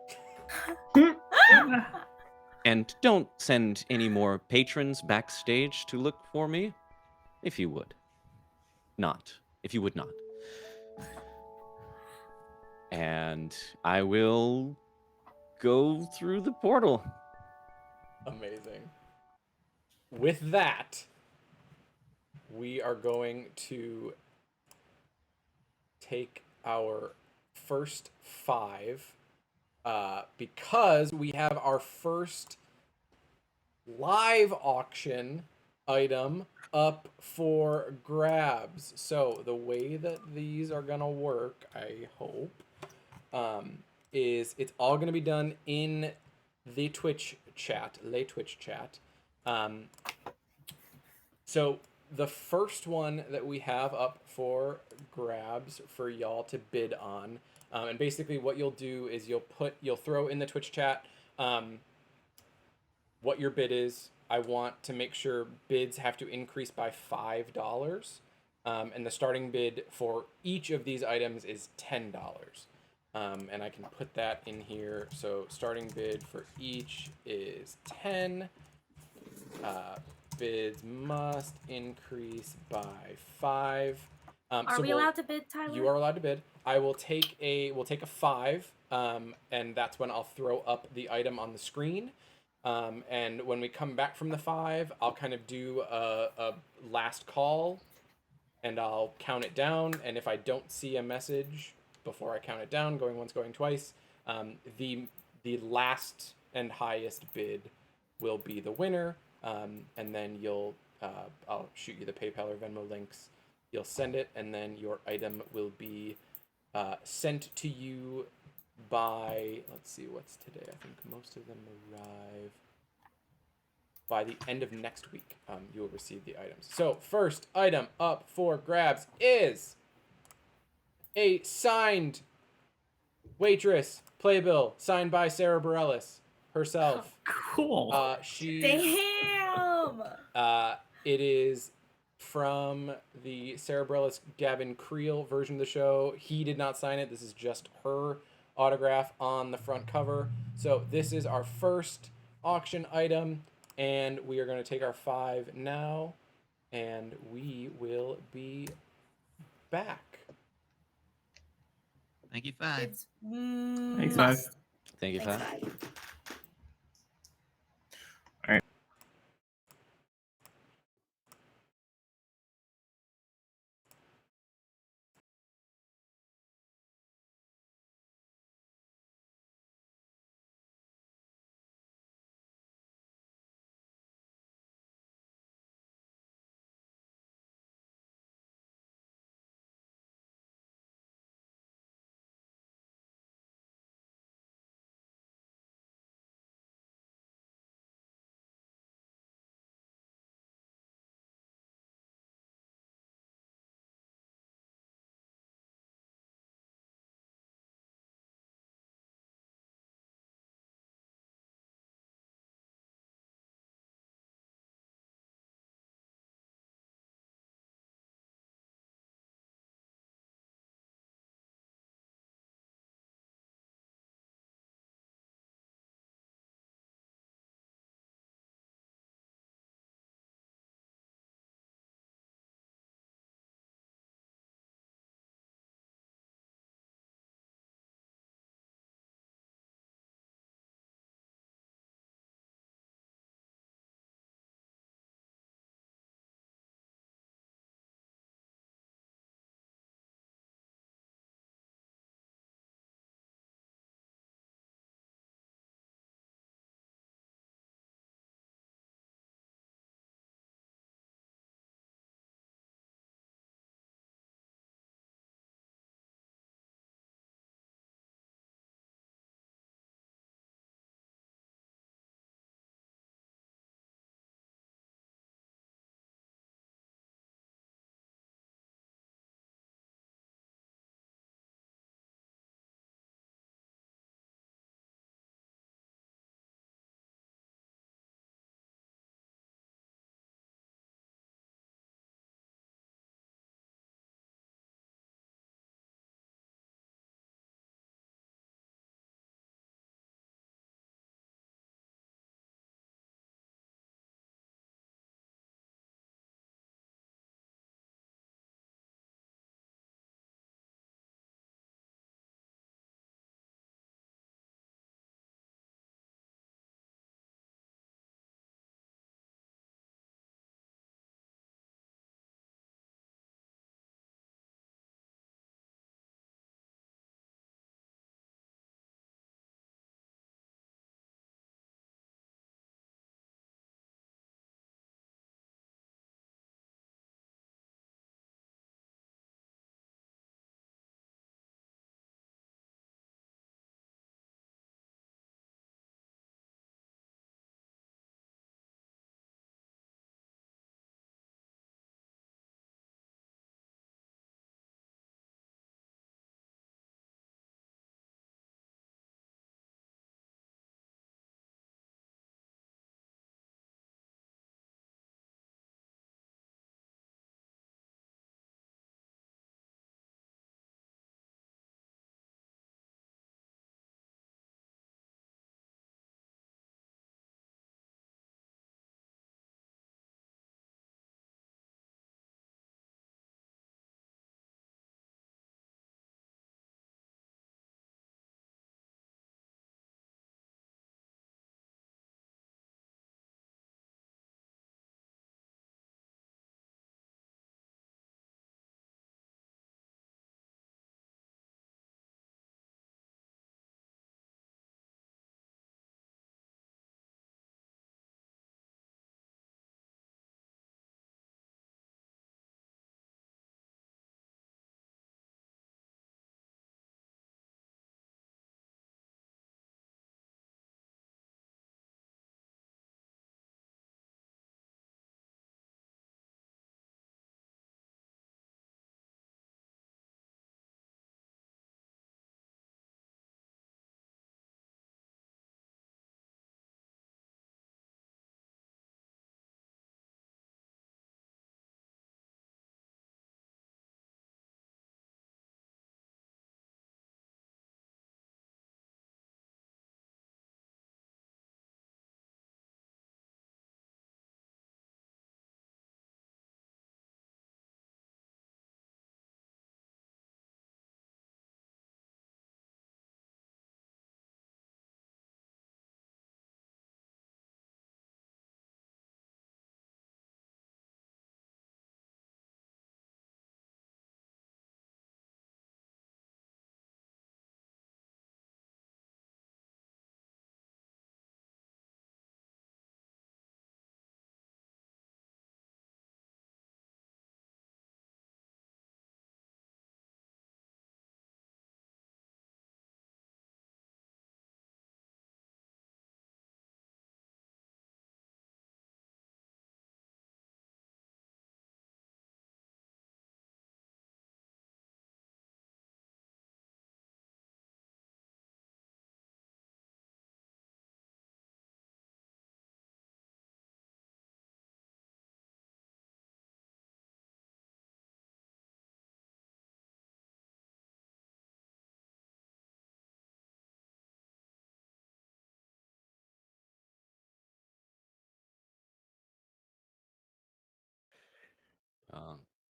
And don't send any more patrons backstage to look for me, if you would. If you would not. And I will go through the portal. Amazing. With that, we are going to take our first 5 because we have our first live auction item up for grabs. So the way that these are gonna work, I hope, is it's all gonna be done in the Twitch chat, So the first one that we have up for grabs for y'all to bid on, and basically what you'll do is you'll throw in the Twitch chat what your bid is. I want to make sure bids have to increase by $5, and the starting bid for each of these items is $10. And I can put that in here. So starting bid for each is 10. Bids must increase by 5. Are we allowed to bid, Tyler? You are allowed to bid. We'll take a 5, and that's when I'll throw up the item on the screen. And when we come back from the 5, I'll kind of do a last call, and I'll count it down. And if I don't see a message before I count it down, going once, going twice, the last and highest bid will be the winner. And then I'll shoot you the PayPal or Venmo links. You'll send it, and then your item will be sent to you by, let's see, what's today? I think most of them arrive by the end of next week. You will receive the items. So first item up for grabs is a signed waitress playbill signed by Sarah Bareilles herself. Cool. Damn. It is from the Sarah Bareilles Gavin Creel version of the show. He did not sign it. This is just her autograph on the front cover. So this is our first auction item, and we are going to take our 5 now, and we will be back. Thank you, 5. It's Thanks, must. 5. Thank you, Thanks, Pat. 5.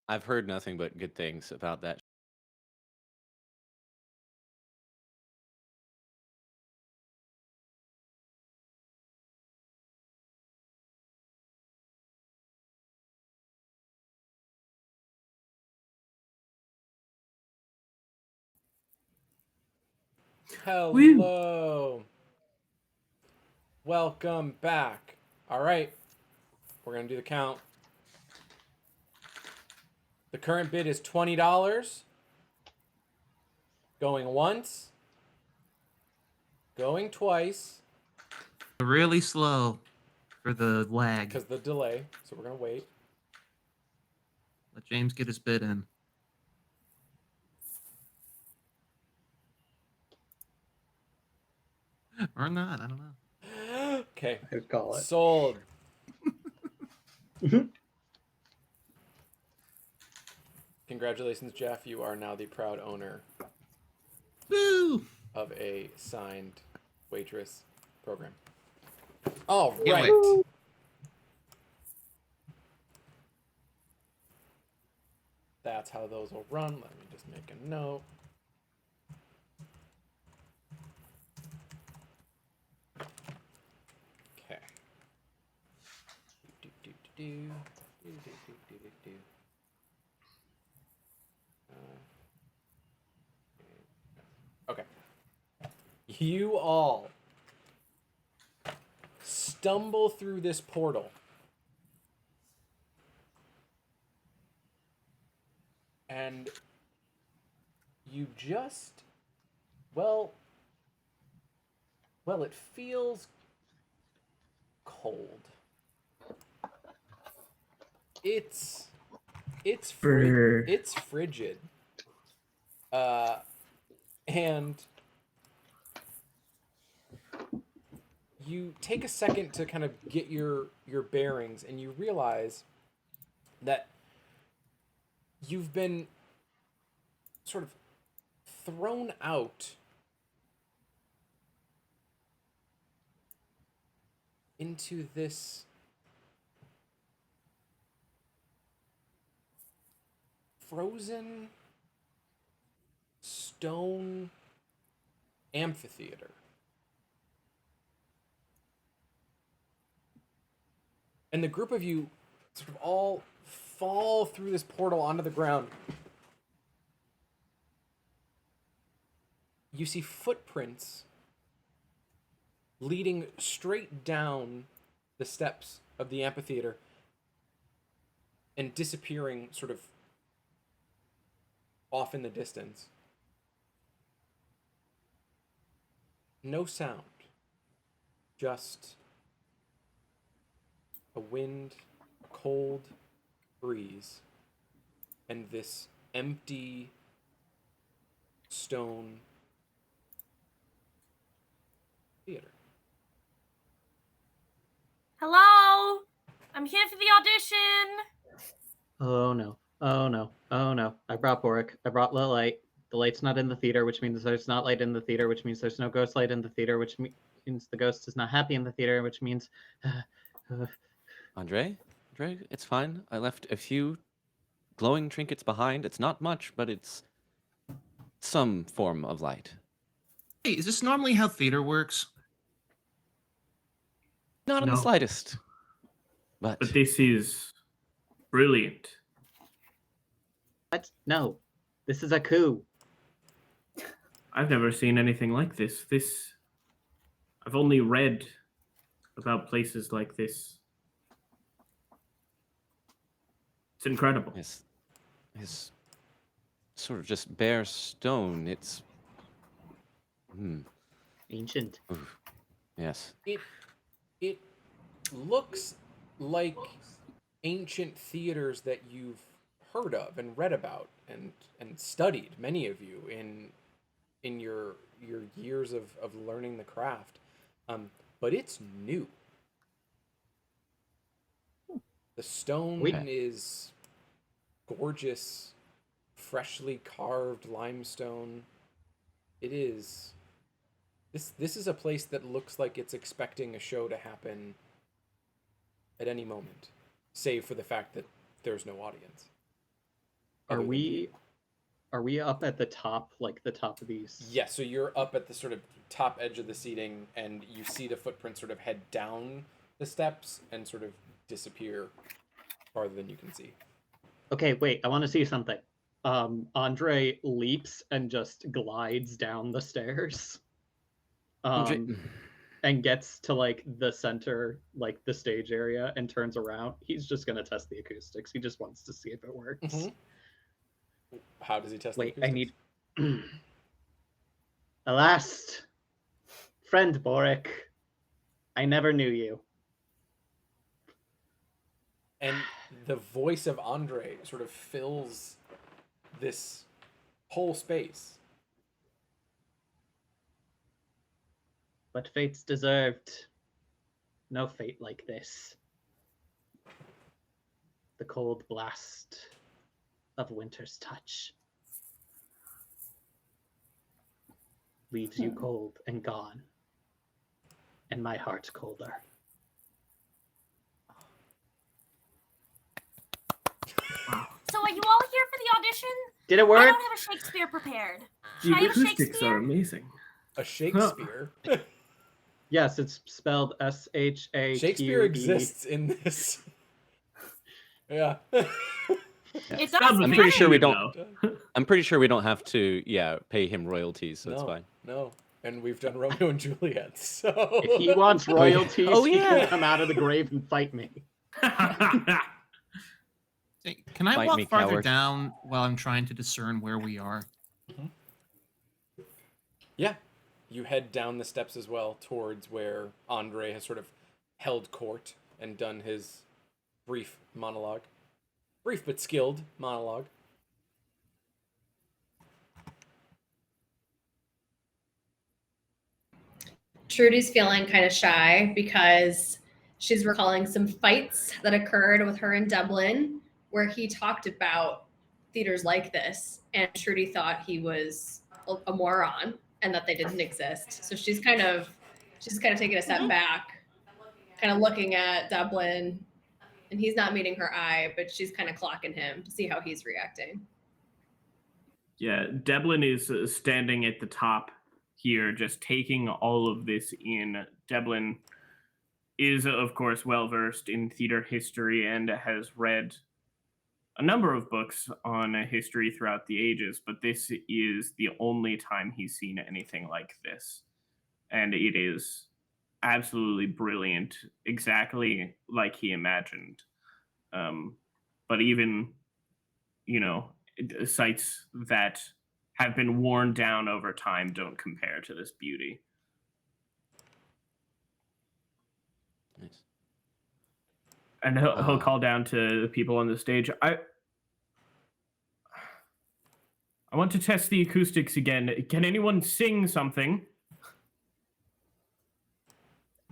I've heard nothing but good things about that. Hello. Welcome back. All right. We're going to do the count. The current bid is $20. Going once. Going twice. Really slow for the lag. Because the delay. So we're going to wait. Let James get his bid in. Or not, I don't know. Okay. I'd call it. Sold. Congratulations, Jeff. You are now the proud owner Woo! of a signed waitress program. All Can't right. wait. That's how those will run. Let me just make a note. Okay. Okay. You all stumble through this portal. And you just, well, it feels cold. It's frigid. And you take a second to kind of get your bearings, and you realize that you've been sort of thrown out into this frozen stone amphitheater. And the group of you sort of all fall through this portal onto the ground. You see footprints leading straight down the steps of the amphitheater and disappearing sort of off in the distance. No sound. Just a wind, a cold breeze, and this empty stone theater. Hello? I'm here for the audition. Oh no. Oh no. Oh no. I brought Boric. I brought the light. The light's not in the theater, which means there's not light in the theater, which means there's no ghost light in the theater, which means the ghost is not happy in the theater, which means... Andre, it's fine. I left a few glowing trinkets behind. It's not much, but it's some form of light. Hey, is this normally how theater works? Not in the No. slightest. But But this is brilliant. What? No. This is a coup. I've never seen anything like this. I've only read about places like this. It's incredible. It's sort of just bare stone. It's Ancient. Oof. Yes. It looks like ancient theaters that you've heard of and read about and studied, many of you, in your years of learning the craft. But it's new. The stone is gorgeous, freshly carved limestone. It is... This is a place that looks like it's expecting a show to happen at any moment, save for the fact that there's no audience. Are other than you. we up at the top, like the top of these? Yeah, so you're up at the sort of top edge of the seating, and you see the footprints sort of head down the steps and sort of disappear farther than you can see. Okay, wait, I want to see something. Andre leaps and just glides down the stairs. And gets to like the center, like the stage area, and turns around. He's just gonna test the acoustics. He just wants to see if it works. Mhm. How does he test Wait, the I acoustics? need. Alas, friend Boric, I never knew you. And the voice of Andre sort of fills this whole space. But fate's deserved. No fate like this. The cold blast of winter's touch leaves you cold and gone, and my heart colder. So are you all here for the audition? Did it I work? don't have a Shakespeare prepared. The Should I have a acoustics Shakespeare? are amazing. A Shakespeare? Yes, it's spelled S-H-A-Q-E. Shakespeare exists in this. Yeah. It does. I'm pretty sure we though. don't. I'm pretty sure we don't have to. Yeah, pay him royalties, so it's No, fine. no. And we've done Romeo and Juliet, so. If he wants royalties, Oh, he yeah. can come out of the grave and fight me. Hey, can I Fight walk me, farther coward. down while I'm trying to discern where we are? Yeah. You head down the steps as well towards where Andre has sort of held court and done his brief monologue. Brief but skilled monologue. Trudy's feeling kind of shy because she's recalling some fights that occurred with her in Dublin where he talked about theaters like this, and Trudy thought he was a moron and that they didn't exist. So she's kind of taking a step back, kind of looking at Dublin, and he's not meeting her eye, but she's kind of clocking him to see how he's reacting. Yeah, Devlin is standing at the top here, just taking all of this in. Devlin is, of course, well versed in theater history and has read a number of books on history throughout the ages, but this is the only time he's seen anything like this. And it is absolutely brilliant, exactly like he imagined. But even, sites that have been worn down over time don't compare to this beauty. Nice. And he'll call down to the people on the stage. I want to test the acoustics again. Can anyone sing something?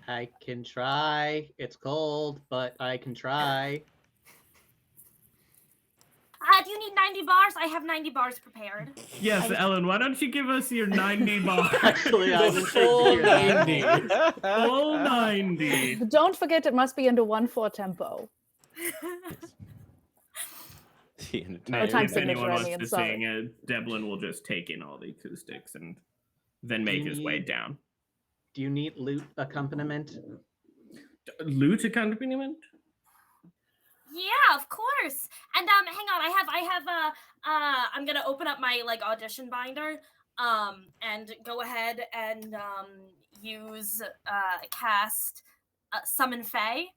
I can try. It's cold, but I can try. Do you need 90 bars? I have 90 bars prepared. Yes, Ellen, why don't you give us your 90 bars? Actually, I The was full thinking 90. Full 90. Don't forget, it must be in the 1/4 tempo. The No, entire time if signature, anyone I wants mean, to sorry. sing, Devlin will just take in all the acoustics and then make his way need- down. Do you need lute accompaniment? Lute accompaniment? Yeah, of course. And hang on, I have I'm gonna open up my audition binder, and go ahead and use cast Summon Fae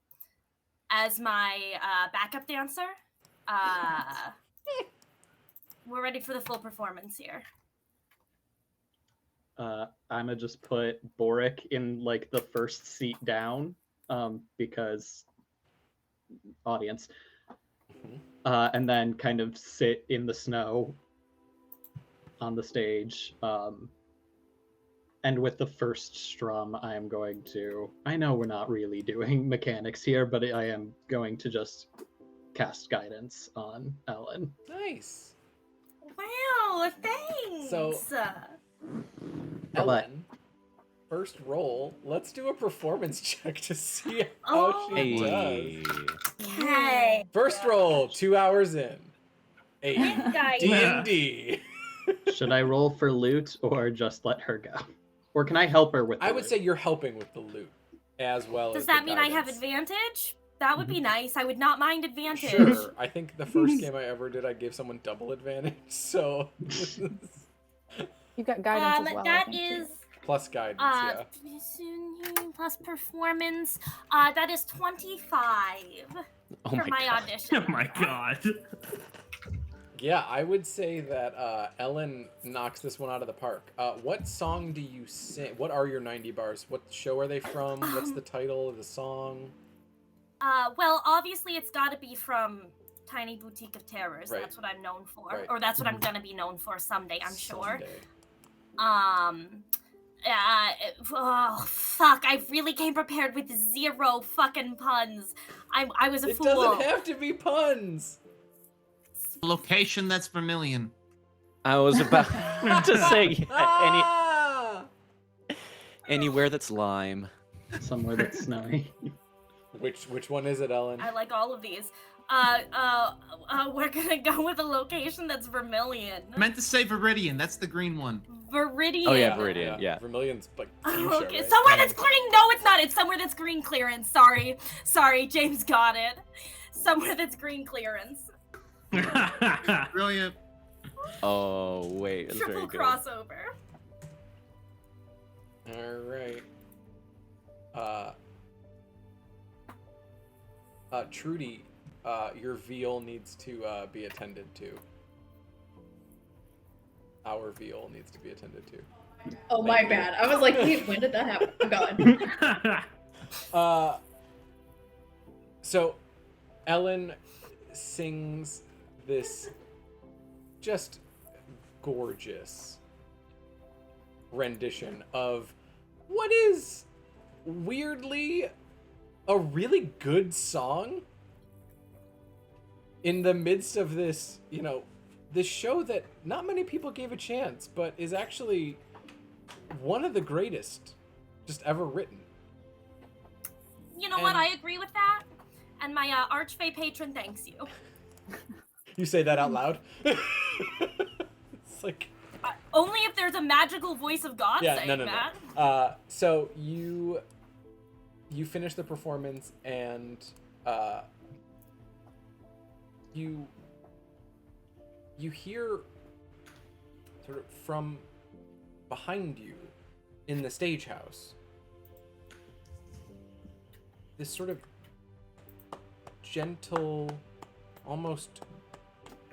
as my backup dancer. We're ready for the full performance here. I'ma just put Boric in the first seat down, because audience, and then kind of sit in the snow on the stage. And with the first strum, I am going to. I know we're not really doing mechanics here, but I am going to just cast guidance on Ellen. Nice. Wow, thanks. So- Ellen, first roll. Let's do a performance check to see how Oh. she does. Hey. Okay. First roll, 2 hours in. A Guys. D&D. Should I roll for loot or just let her go? Or can I help her with the I would loot? say you're helping with the loot as well Does as that the mean I have guidance. advantage? That would be nice. I would not mind advantage. Sure. I think the first game I ever did, I gave someone double advantage. So You've got guidance as well. I That think, too. is plus guidance, yeah. plus performance. That is 25 Oh for my my god. audition. Oh my god. Yeah, I would say that Ellen knocks this one out of the park. What song do you sing? What are your 90 bars? What show are they from? What's the title of the song? Well, obviously it's got to be from Tiny Boutique of Terrors. Right. That's what I'm known for, Right. or that's what I'm gonna be known for someday. I'm sure. Someday. Oh fuck! I really came prepared with 0 fucking puns. I was a It fool. doesn't have to be puns. Location that's Vermilion. I was about to say Ah! anywhere that's lime. Somewhere that's snowy. Which one is it, Ellen? I like all of these. We're gonna go with a location that's Vermilion. I meant to say Viridian. That's the green one. Viridian. Oh yeah, Viridian. Yeah. Vermilion's like fuchsia, Okay, right? somewhere that's green. No, it's not. It's somewhere that's green clearance. Sorry, James got it. Somewhere that's green clearance. Brilliant. Oh wait, that's very Triple good. crossover. All right. Trudy, your veal needs to be attended to. Our veal needs to be attended to. Oh, my bad. I was like, wait, when did that happen? I'm gone. So Ellen sings this just gorgeous rendition of what is weirdly a really good song in the midst of this, this show that not many people gave a chance, but is actually one of the greatest just ever written. You know what? I agree with that. And my Archfey patron thanks you. You say that out loud? It's like... Only if there's a magical voice of God saying that. No. So you finish the performance and you hear sort of from behind you in the stage house this sort of gentle, almost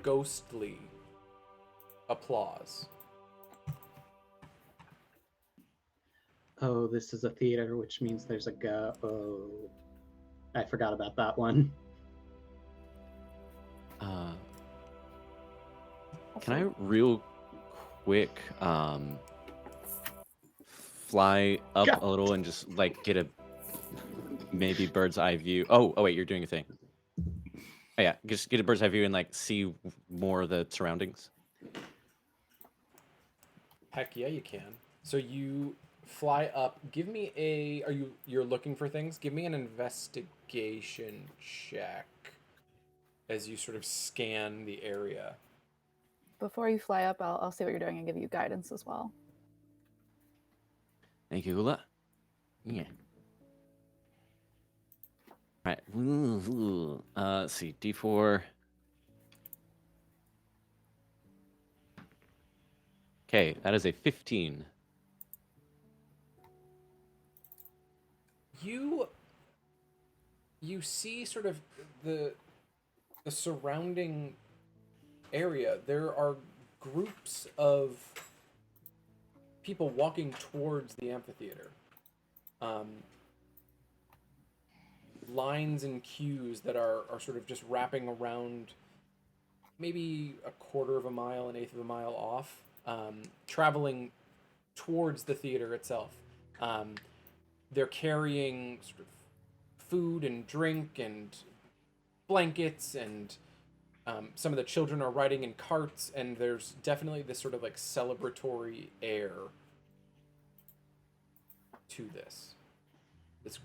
ghostly applause. Oh, this is a theater, which means there's a go. Oh, I forgot about that one. Can I real quick fly up a little and just like get a maybe bird's eye view? Oh wait, you're doing a thing. Oh yeah, just get a bird's eye view and like see more of the surroundings. Heck yeah, you can. So you fly up. Give me a. You're looking for things? Give me an investigation check as you sort of scan the area. Before you fly up, I'll see what you're doing and give you guidance as well. Thank you, Ula. Yeah. All right. Let's see. D4. Okay, that is a 15. You see sort of the surrounding area. There are groups of people walking towards the amphitheater. Lines and queues that are sort of just wrapping around maybe a quarter of a mile, an eighth of a mile off, traveling towards the theater itself. They're carrying sort of food and drink and blankets, and some of the children are riding in carts, and there's definitely this sort of like celebratory air to this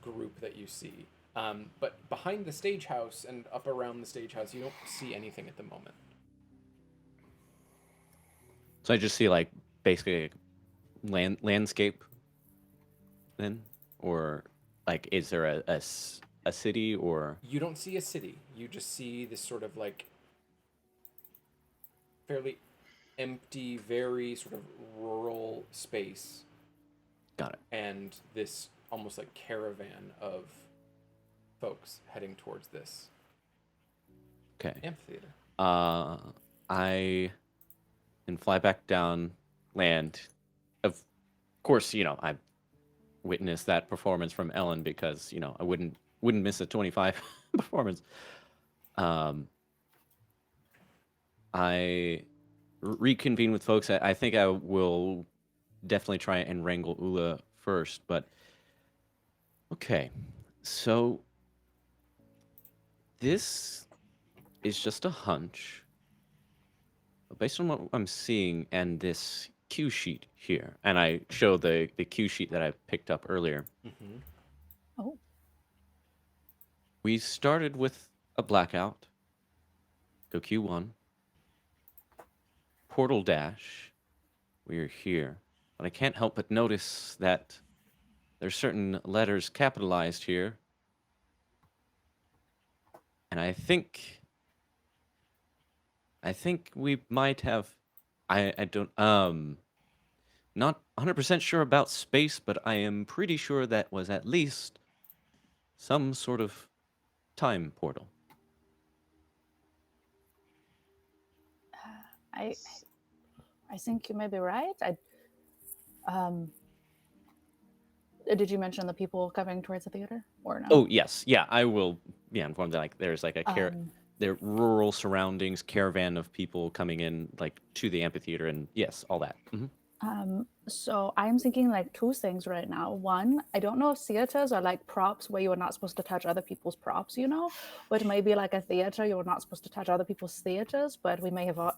group that you see. But behind the stage house and up around the stage house, you don't see anything at the moment. So I just see like basically landscape then, or like is there a city or? You don't see a city. You just see this sort of like fairly empty, very sort of rural space. Got it. And this almost like caravan of folks heading towards this amphitheater. I can fly back down land. Of course, I witnessed that performance from Ellen because, I wouldn't miss a 25 performance. I reconvene with folks. I think I will definitely try and wrangle Ula first, but okay. So this is just a hunch. But based on what I'm seeing and this cue sheet here, and I show the cue sheet that I picked up earlier. Mm-hmm. Oh. We started with a blackout. Go Q1. Portal dash. We are here. But I can't help but notice that there's certain letters capitalized here. And I think we might have, I don't, not 100% sure about space, but I am pretty sure that was at least some sort of time portal. I think you may be right. Did you mention the people coming towards the theater or no? Oh, yes. Yeah, I will inform that like there's like the rural surroundings, caravan of people coming in like to the amphitheater, and yes, all that. Mm-hmm. So I'm thinking like two things right now. One, I don't know if theaters are like props where you are not supposed to touch other people's props, but maybe like a theater, you're not supposed to touch other people's theaters, but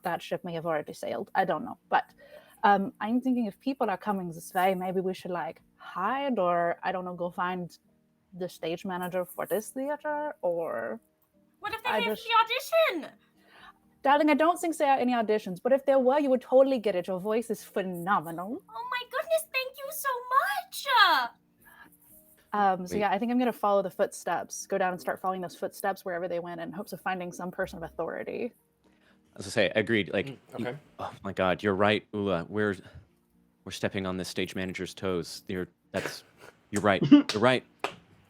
that ship may have already sailed. I don't know. But I'm thinking if people are coming this way, maybe we should like hide or, I don't know, go find the stage manager for this theater or... What if they came to the audition? Darling, I don't think there are any auditions, but if there were, you would totally get it. Your voice is phenomenal. Oh my goodness, thank you so much! So yeah, I think I'm gonna follow the footsteps, go down and start following those footsteps wherever they went in hopes of finding some person of authority. As I say, agreed. Like, okay. Oh my God, you're right, Ula. We're stepping on this stage manager's toes. You're right. You're right.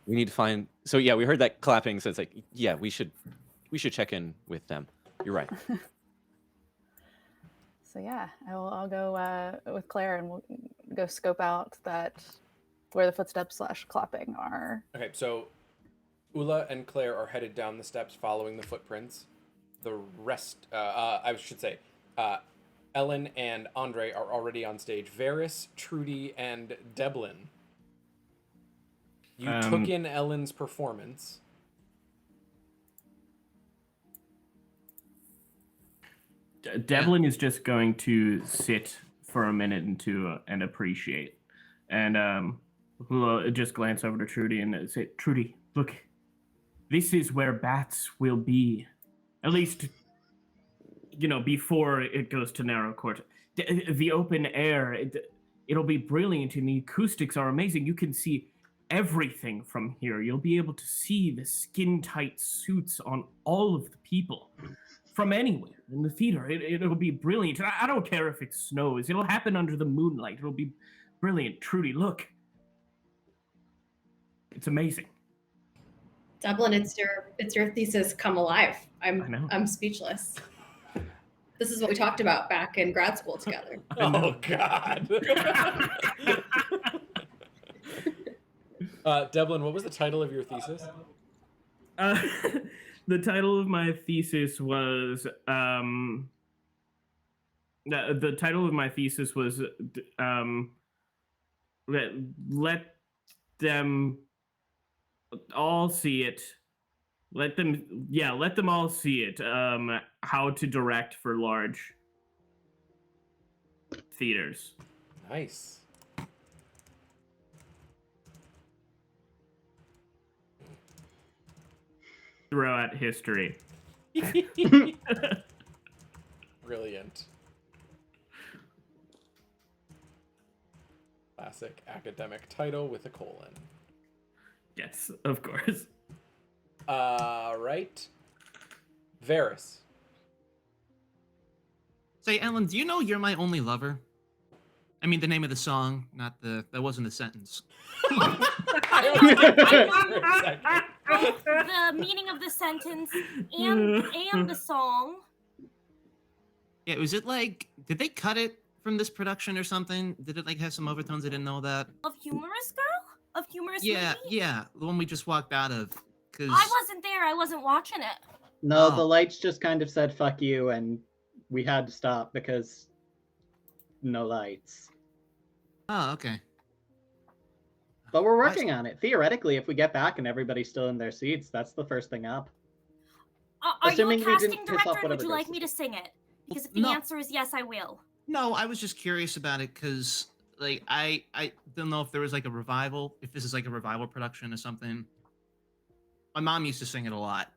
We need to find. So yeah, we heard that clapping. So it's like, yeah, we should check in with them. You're right. So yeah, I'll go with Claire and we'll go scope out where the footsteps / clapping are. Okay, so Ula and Claire are headed down the steps following the footprints. The rest, I should say, Ellen and Andre are already on stage. Varys, Trudy, and Devlin. You took in Ellen's performance. Devlin is just going to sit for a minute and appreciate. And we'll just glance over to Trudy and say, Trudy, look, this is where bats will be. At least, before it goes to narrow court. The open air, it'll be brilliant and the acoustics are amazing. You can see everything from here. You'll be able to see the skin-tight suits on all of the people. From anywhere in the theater. It'll be brilliant. I don't care if it snows. It'll happen under the moonlight. It'll be brilliant. Trudy, look. It's amazing. Dublin, it's your thesis come alive. I'm speechless. This is what we talked about back in grad school together. Oh God. Devlin, what was the title of your thesis? The title of my thesis was the title of my thesis was let them all see it. Let them all see it. How to direct for large theaters. Nice. Throughout history. Brilliant. Classic academic title with a colon. Yes, of course. Right. Varys. Say, Ellen, do you know "You're My Only Lover"? I mean, the name of the song, not the. That wasn't a sentence. The meaning of the sentence and the song. Yeah, was it like? Did they cut it from this production or something? Did it like have some overtones? I didn't know that. Of Humorous Girl? Of Humorous Yeah, Lady? yeah, the one we just walked out of. Cause I wasn't there. I wasn't watching it. No, Oh. the lights just kind of said "fuck you," and we had to stop because no lights. Oh, okay. But we're Why- working on it. Theoretically, if we get back and everybody's still in their seats, that's the first thing up. Are Assuming you we a casting didn't piss off director and would whatever you like ghost me to is sing it? Because if the No. answer is yes, I will. No, I was just curious about it because, like, I don't know if there was like a revival. If this is like a revival production or something. My mom used to sing it a lot.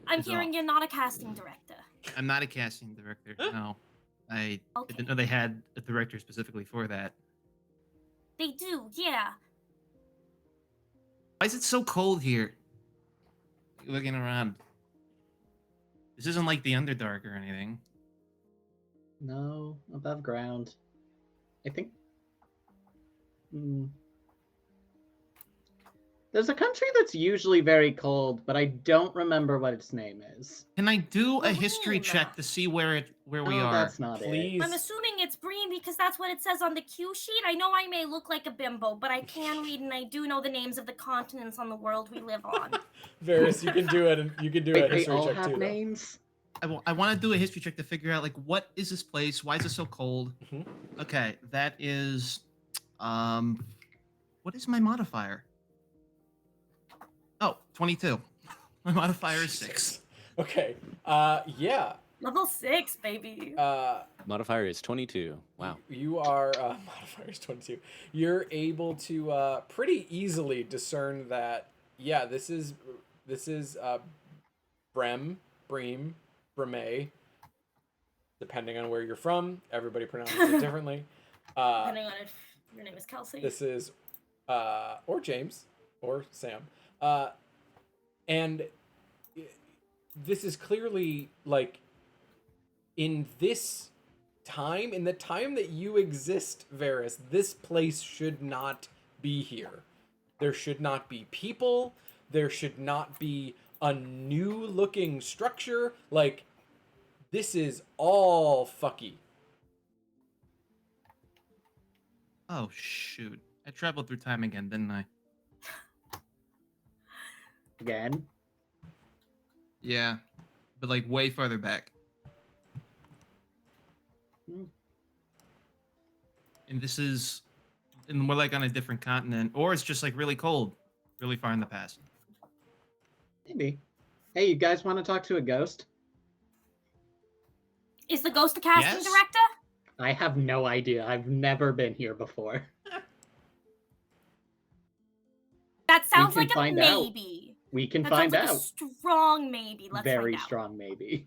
I'm Is hearing all. you're not a casting director. I'm not a casting director. No, I Okay. didn't know they had a director specifically for that. They do, yeah. Why is it so cold here? Looking around. This isn't like the Underdark or anything. No, above ground. I think. There's a country that's usually very cold, but I don't remember what its name is. Can I do a history Bream. check to see where we No, are? that's not Please. I'm assuming it's Bream because that's what it says on the cue sheet. I know I may look like a bimbo, but I can read and I do know the names of the continents on the world we live on. Varys, you can do it. You can do Wait, a they history all check have too. though. names? I want to do a history check to figure out like what is this place? Why is it so cold? Mhm. Okay, that is, what is my modifier? Oh, 22. My modifier is 6. Okay. Yeah. Level 6, baby. Modifier is 22. Wow. You are modifier is 22. You're able to pretty easily discern that. Yeah, this is Bream, Breme. Depending on where you're from, everybody pronounces it differently. Depending on if your name is Kelsey. This is or James or Sam. And this is clearly like in this time, in the time that you exist, Varys, this place should not be here. There should not be people. There should not be a new looking structure. Like, this is all fucky. Oh shoot! I traveled through time again, didn't I? Again? Yeah, but like way farther back. And this is, and we're like on a different continent, or it's just like really cold, really far in the past. Maybe. Hey, you guys want to talk to a ghost? Is the ghost a casting Yes? director? I have no idea. I've never been here before. That sounds can like a find out. maybe. We can That find sounds like out. a strong maybe. Let's Very find out. strong, maybe.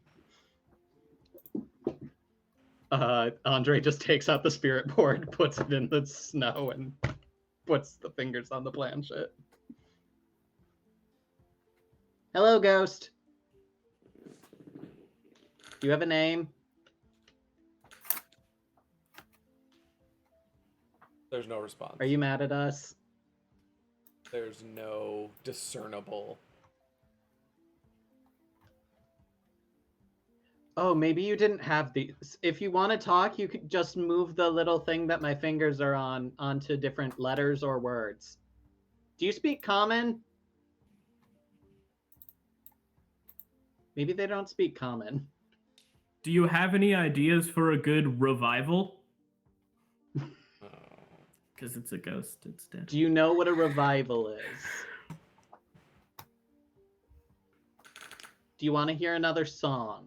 Andre just takes out the spirit board, puts it in the snow, and puts the fingers on the planchette. Hello, ghost. Do you have a name? There's no response. Are you mad at us? There's no discernible. Oh, maybe you didn't have these. If you want to talk, you could just move the little thing that my fingers are on onto different letters or words. Do you speak common? Maybe they don't speak common. Do you have any ideas for a good revival? Because it's a ghost. It's dead. Do you know what a revival is? Do you want to hear another song?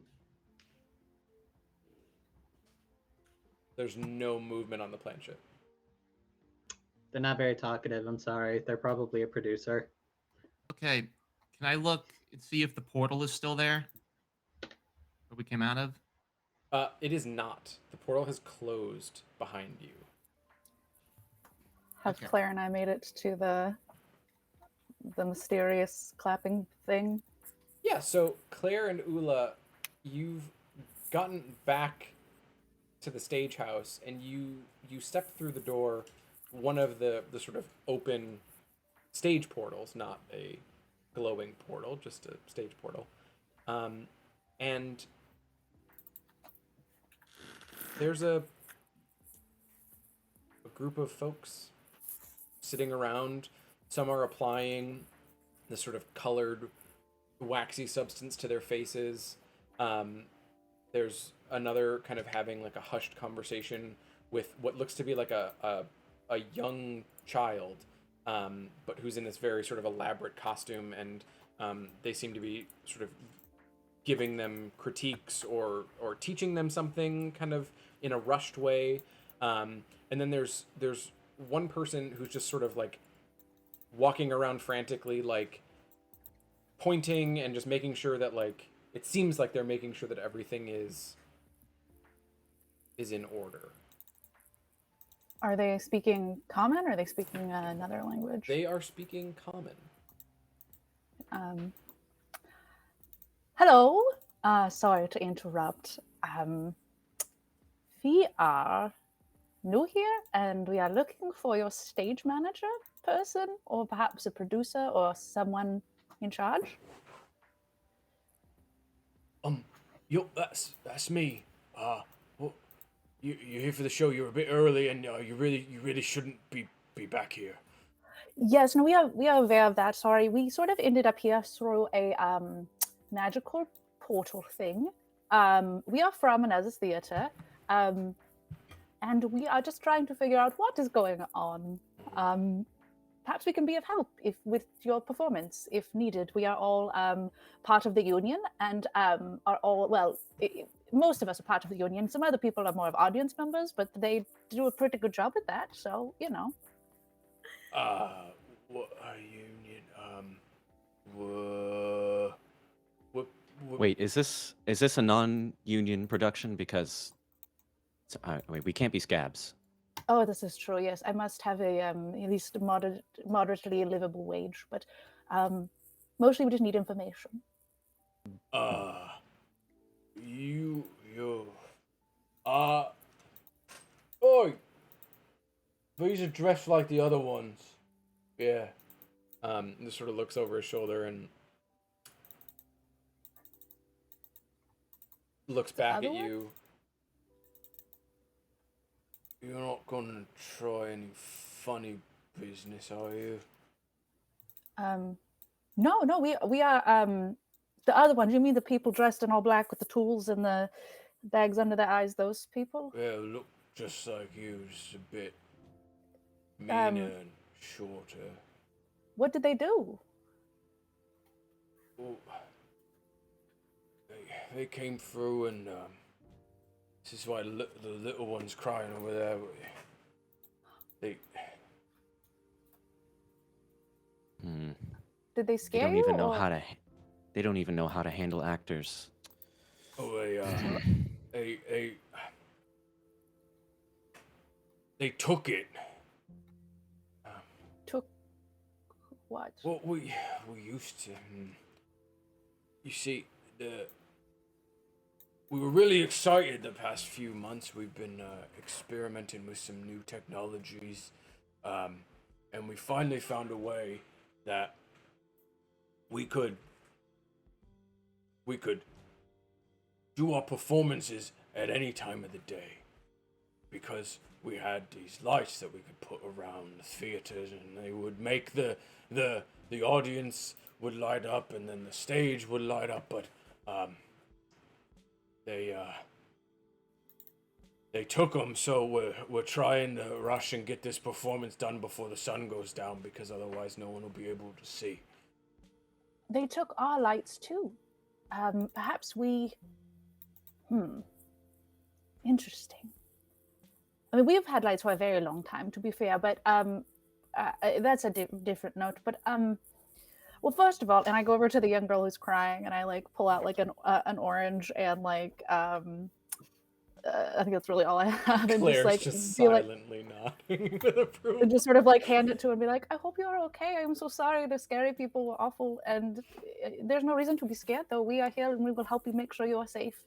There's no movement on the planchette. They're not very talkative, I'm sorry. They're probably a producer. Okay, can I look and see if the portal is still there? Where we came out of? It is not. The portal has closed behind you. Have Okay. Claire and I made it to the mysterious clapping thing? Yeah, so Claire and Ula, you've gotten back to the stage house, and you step through the door, one of the sort of open stage portals, not a glowing portal, just a stage portal. And there's a group of folks sitting around. Some are applying this sort of colored, waxy substance to their faces. There's another kind of having like a hushed conversation with what looks to be like a young child, but who's in this very sort of elaborate costume, and they seem to be sort of giving them critiques or teaching them something kind of in a rushed way. And then there's one person who's just sort of like walking around frantically, like pointing and just making sure that, like, it seems like they're making sure that everything is in order. Are they speaking common or are they speaking another language? They are speaking common. Hello. Sorry to interrupt. We are new here and we are looking for your stage manager person, or perhaps a producer or someone in charge. That's me. Well, you're here for the show. You're a bit early, and you really shouldn't be back here. Yes, no, we are aware of that. Sorry, we sort of ended up here through a magical portal thing. We are from another theater, and we are just trying to figure out what is going on. Perhaps we can be of help with your performance if needed. We are all part of the union, and are all most of us are part of the union. Some other people are more of audience members, but they do a pretty good job at that. So What a union? Wait, is this a non-union production? Because wait, we can't be scabs. Oh, this is true. Yes, I must have a at least moderately livable wage, but mostly we just need information. Oi! These are dressed like the other ones. Yeah. Just sort of looks over his shoulder and looks back at you. You're not gonna try any funny business, are you? No, we are the other ones. You mean the people dressed in all black with the tools and the bags under their eyes? Those people? Yeah, look just like you, just a bit meaner and shorter. What did they do? Well, they came through, and this is why the little one's crying over there. They Did they They scare don't you? even know how to. They don't even know how to handle actors. They took it. Took what? Well, we used to. You see, we were really excited the past few months. We've been experimenting with some new technologies, and we finally found a way that we could do our performances at any time of the day, because we had these lights that we could put around the theaters, and they would make the audience would light up, and then the stage would light up. But they took them, so we're trying to rush and get this performance done before the sun goes down, because otherwise no one will be able to see. They took our lights too. Perhaps we. Interesting. I mean, we've had lights for a very long time, to be fair, but that's a different note. But well, first of all, and I go over to the young girl who's crying, and I like pull out like an orange and like I think that's really all I have. And Claire's just just be like, silently nodding with approval. and just sort of like hand it to her and be like, I hope you're okay. I'm so sorry. The scary people were awful. And there's no reason to be scared, though. We are here and we will help you make sure you are safe.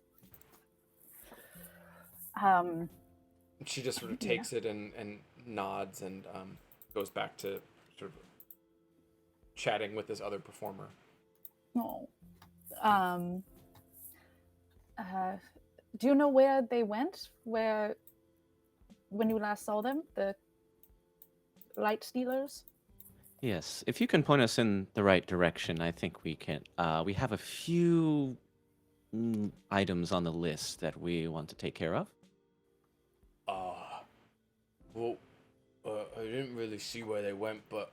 She just sort of takes it and nods and goes back to sort of chatting with this other performer. No. Do you know where they went? When you last saw them? The light stealers? Yes, if you can point us in the right direction, I think we can. We have a few items on the list that we want to take care of. Well, I didn't really see where they went, but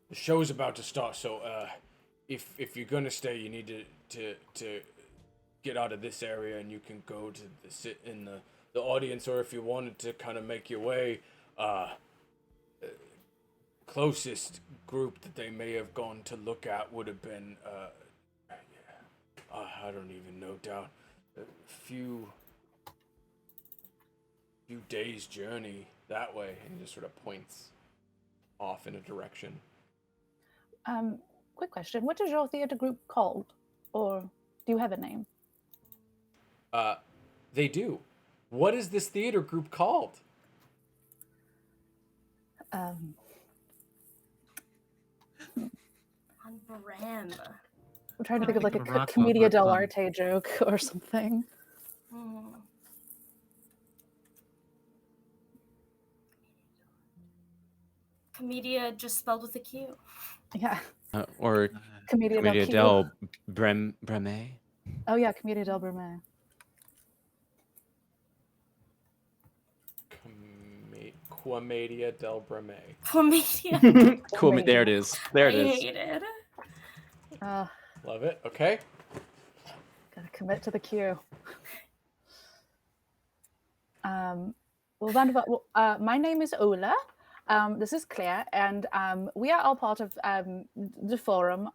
the show's about to start, so if you're gonna stay, you need to get out of this area, and you can go to sit in the audience, or if you wanted to kind of make your way, closest group that they may have gone to look at would have been I don't even know, down a few days journey that way, and he just sort of points off in a direction. Quick question. What is your theater group called? Or do you have a name? They do. What is this theater group called? On Bram. I'm trying to think of like a Think of a rock Commedia opera pun. dell'arte joke or something. Commedia just spelled with a Q. Yeah. Or Commedia Commedia del del Breme? Oh yeah, Commedia del Breme. Quelmarrily del Breme. Commedia. Cool, there it is. There it I is. hate it. Love it. Okay. Gotta commit to the queue. Well, wonderful. My name is Ola. This is Claire, and we are all part of the forum,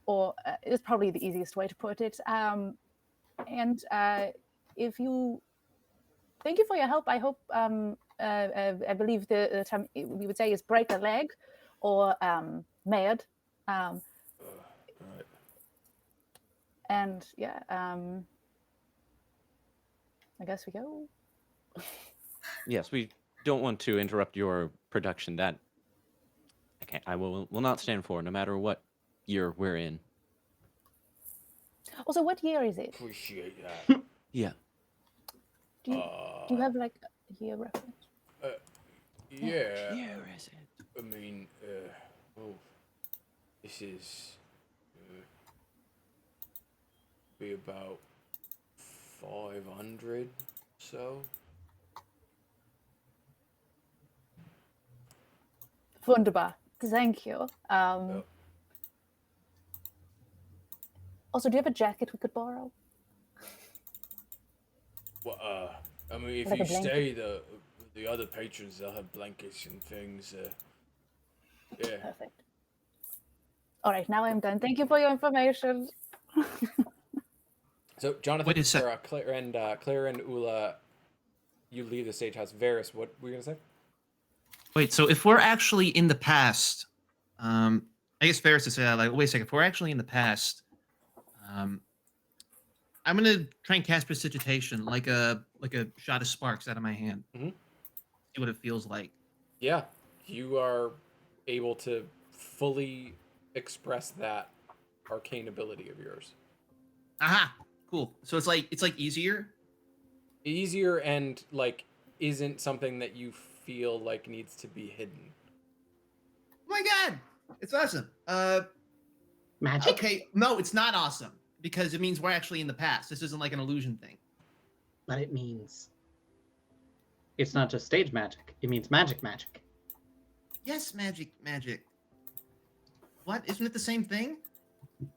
or it's probably the easiest way to put it. And if you, thank you for your help. I hope, I believe the term we would say is break a leg, or mad. Right. And yeah, I guess we go. Yes, we don't want to interrupt your production. That I will not stand for, no matter what year we're in. Also, what year is it? Appreciate that. Yeah. Do you have like a year reference? Yeah. What year is it? I mean, this is be about 500 so. Wunderbar. Thank you. Also, do you have a jacket we could borrow? Well, I mean, if Like you a blanket. stay, the other patrons, they'll have blankets and things. Yeah. Perfect. All right, now I'm done. Thank you for your information. So, Jonathan, Wait a sec. or, Claire and Ula, you leave the stage house. Varys, what were you gonna say? Wait, so if we're actually in the past, I guess Ferris is like, wait a second. If we're actually in the past, I'm gonna try and cast precipitation, like a shot of sparks out of my hand. Mhm. See what it feels like. Yeah, you are able to fully express that arcane ability of yours. Aha! Cool. So it's like easier. Easier and like isn't something that you feel like needs to be hidden. Oh my god, it's awesome. Magic? Okay, no, it's not awesome because it means we're actually in the past. This isn't like an illusion thing. But it means it's not just stage magic. It means magic. Yes, magic. What? Isn't it the same thing? No.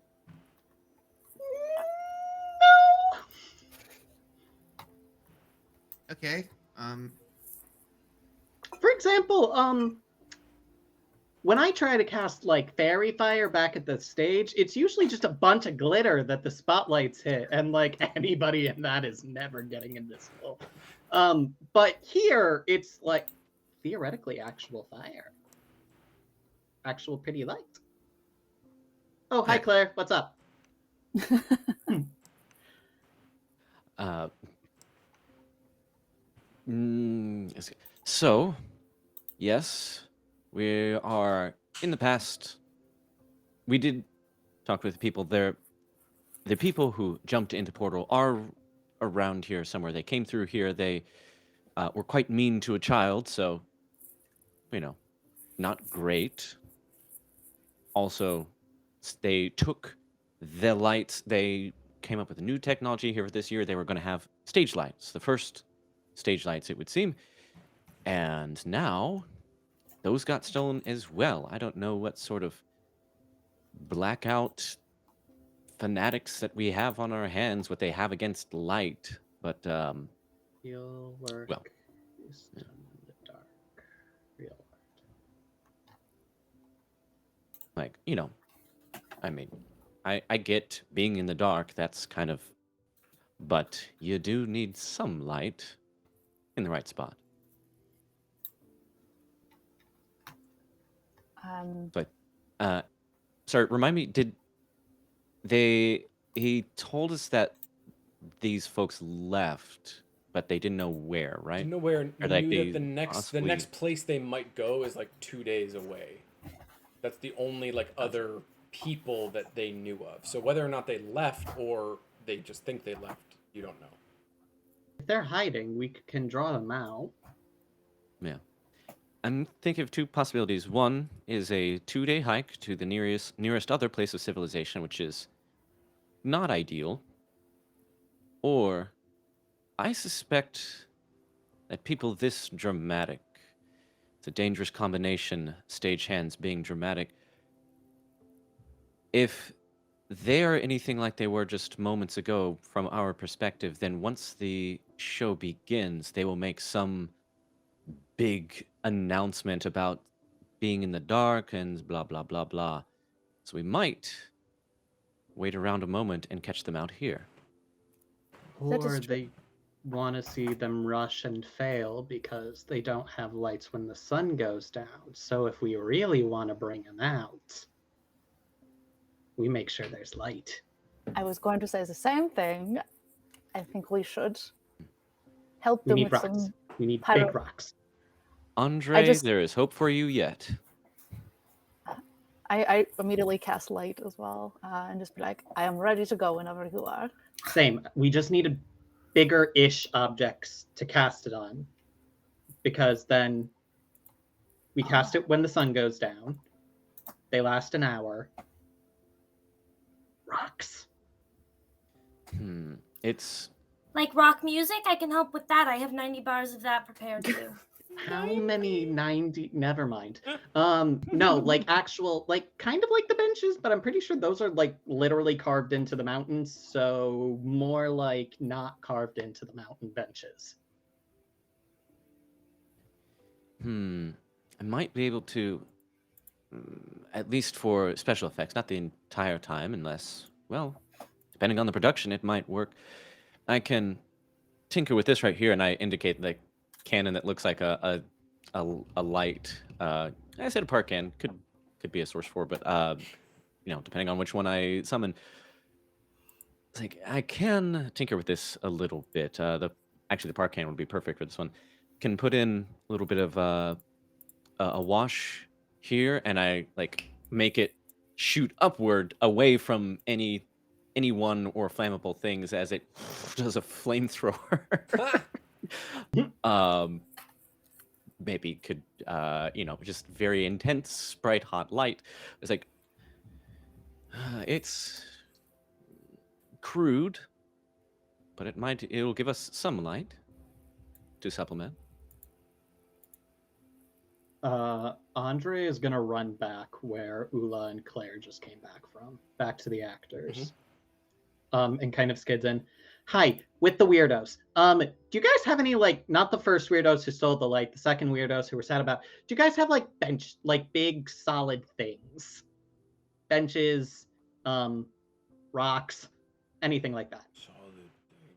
Okay. For example, when I try to cast like fairy fire back at the stage, it's usually just a bunch of glitter that the spotlights hit, and like anybody in that is never getting invisible. But here it's like theoretically actual fire, actual pretty light. Oh, hi Okay. Claire, what's up? Uh, so, yes, we are in the past. We did talk with people there. The people who jumped into Portal are around here somewhere. They came through here. They were quite mean to a child, so, not great. Also, they took the lights. They came up with a new technology here for this year. They were going to have stage lights, the first stage lights, it would seem. And now, those got stolen as well. I don't know what sort of blackout fanatics that we have on our hands, what they have against light, but Real work well, is done in the dark. Real art. like, I mean, I get being in the dark, that's kind of, but you do need some light in the right spot. But sorry, remind me, he told us that these folks left, but they didn't know where, right? Didn't know where. Or They like knew that they the possibly next place they might go is like 2 days away. That's the only like other people that they knew of. So whether or not they left or they just think they left, you don't know. If they're hiding, we can draw them out. Yeah. I'm thinking of two possibilities. One is a 2-day hike to the nearest other place of civilization, which is not ideal. Or I suspect that people this dramatic, it's a dangerous combination, stagehands being dramatic. If they are anything like they were just moments ago from our perspective, then once the show begins, they will make some big announcement about being in the dark and blah, blah, blah, blah. So we might wait around a moment and catch them out here. That is Or true. they want to see them rush and fail because they don't have lights when the sun goes down. So if we really want to bring them out, we make sure there's light. I was going to say the same thing. I think we should help We them need with rocks. some We need pyro. big rocks. Andre, there is hope for you yet. I immediately cast light as well and just be like, I am ready to go whenever you are. Same. We just needed bigger-ish objects to cast it on, because then we cast it when the sun goes down. They last an hour. Rocks. It's Like rock music, I can help with that. I have 90 bars of that prepared too. How many 90? Never mind. No, like actual, like kind of like the benches, but I'm pretty sure those are like literally carved into the mountains. So more like not carved into the mountain benches. I might be able to, at least for special effects, not the entire time, unless, well, depending on the production, it might work. I can tinker with this right here, and I indicate the cannon that looks like a light. I said a park cannon could be a source for, but depending on which one I summon, it's like I can tinker with this a little bit. Actually the park cannon would be perfect for this one. Can put in a little bit of a wash here, and I like make it shoot upward away from anyone or flammable things as it does a flamethrower. Maybe could just very intense bright hot light. It's like it's crude, but it'll give us some light to supplement. Andre is gonna run back where Ula and Claire just came back from, back to the actors, and kind of skids in. Hi, with the weirdos. Do you guys have any, like, not the first weirdos who stole the light, the second weirdos who were sad about? Do you guys have like big solid things, benches, rocks, anything like that? Solid thing.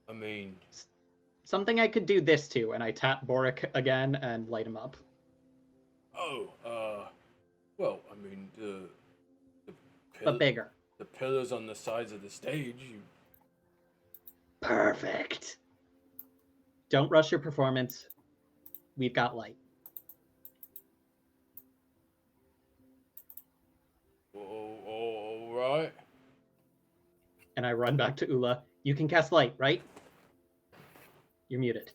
I mean, Something I could do this to, and I tap Boric again and light him up. well, I mean, the But bigger. The pillars on the sides of the stage. Perfect. Don't rush your performance. We've got light. All right. And I run back to Ula. You can cast light, right? You're muted.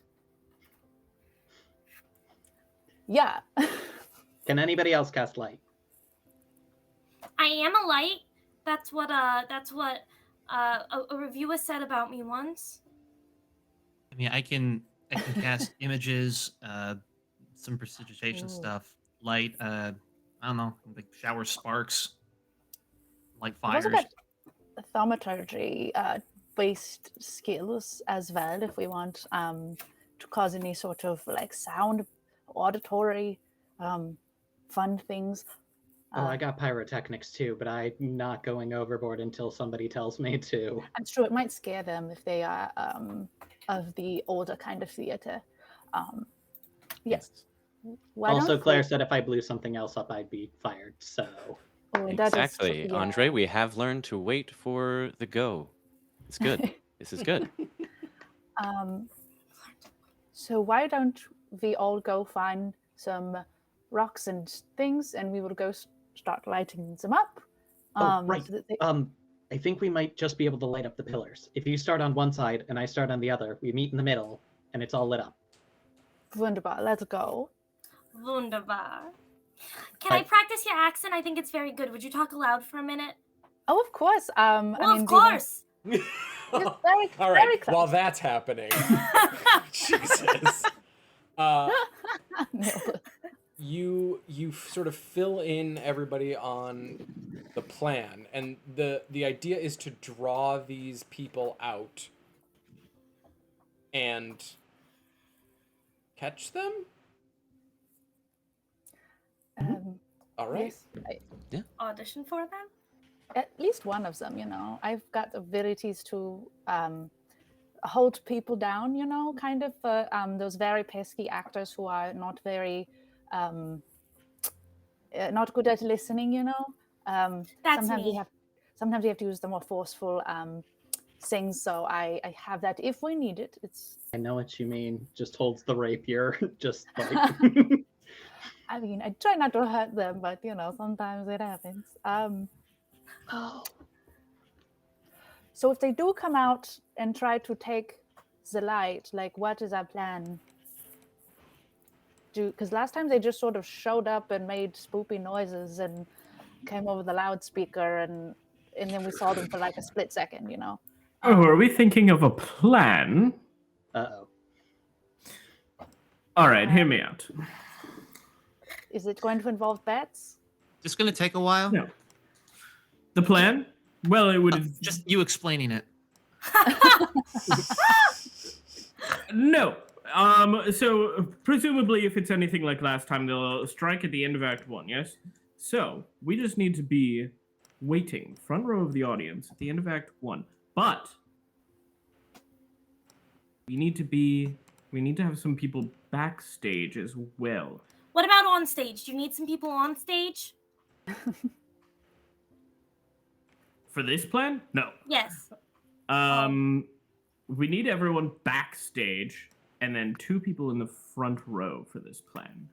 Yeah. Can anybody else cast light? I am a light. That's what a reviewer said about me once. I mean, I can cast images, some prestidigitation stuff, light. I don't know, like shower sparks, like I've also fires. got thaumaturgy based skills as well if we want to cause any sort of like sound, auditory, fun things. I got pyrotechnics too, but I'm not going overboard until somebody tells me to. I'm sure it might scare them if they are of the older kind of theater. Yes. Why Also, don't Claire we- said if I blew something else up, I'd be fired. So Oh, that is- Exactly, yeah. Andre. We have learned to wait for the go. It's good. This is good. So why don't we all go find some rocks and things, and we will go start lighting them up. right. So that they- I think we might just be able to light up the pillars. If you start on one side and I start on the other, we meet in the middle, and it's all lit up. Wunderbar. Let's go. Wunderbar. Can I practice your accent? I think it's very good. Would you talk aloud for a minute? Oh, of course. I mean, Of do you want- course. Just very, All very right. close. While that's happening, Jesus. You sort of fill in everybody on the plan, and the idea is to draw these people out and catch them. All right. Yes, Audition for them? at least one of them, you know. I've got abilities to hold people down, you know, kind of those very pesky actors who are not very not good at listening, you know. That's sometimes me. you have to use the more forceful things, so I have that if we need it. It's I know what you mean. Just holds the rapier, just like. I mean, I try not to hurt them, but you know, sometimes it happens. So if they do come out and try to take the light, like, what is our plan? Because last time they just sort of showed up and made spoopy noises and came over the loudspeaker, and then we saw them for like a split second, you know. Oh, are we thinking of a plan? Uh-oh. All right, hear me out. Is it going to involve bats? It's going to take a while. No. The plan? Well, it would Just you explaining it. No. So presumably, if it's anything like last time, they'll strike at the end of Act 1, yes? So we just need to be waiting, front row of the audience, at the end of Act 1. But we need to have some people backstage as well. What about on stage? Do you need some people on stage? For this plan? No. Yes. We need everyone backstage, and then 2 people in the front row for this plan.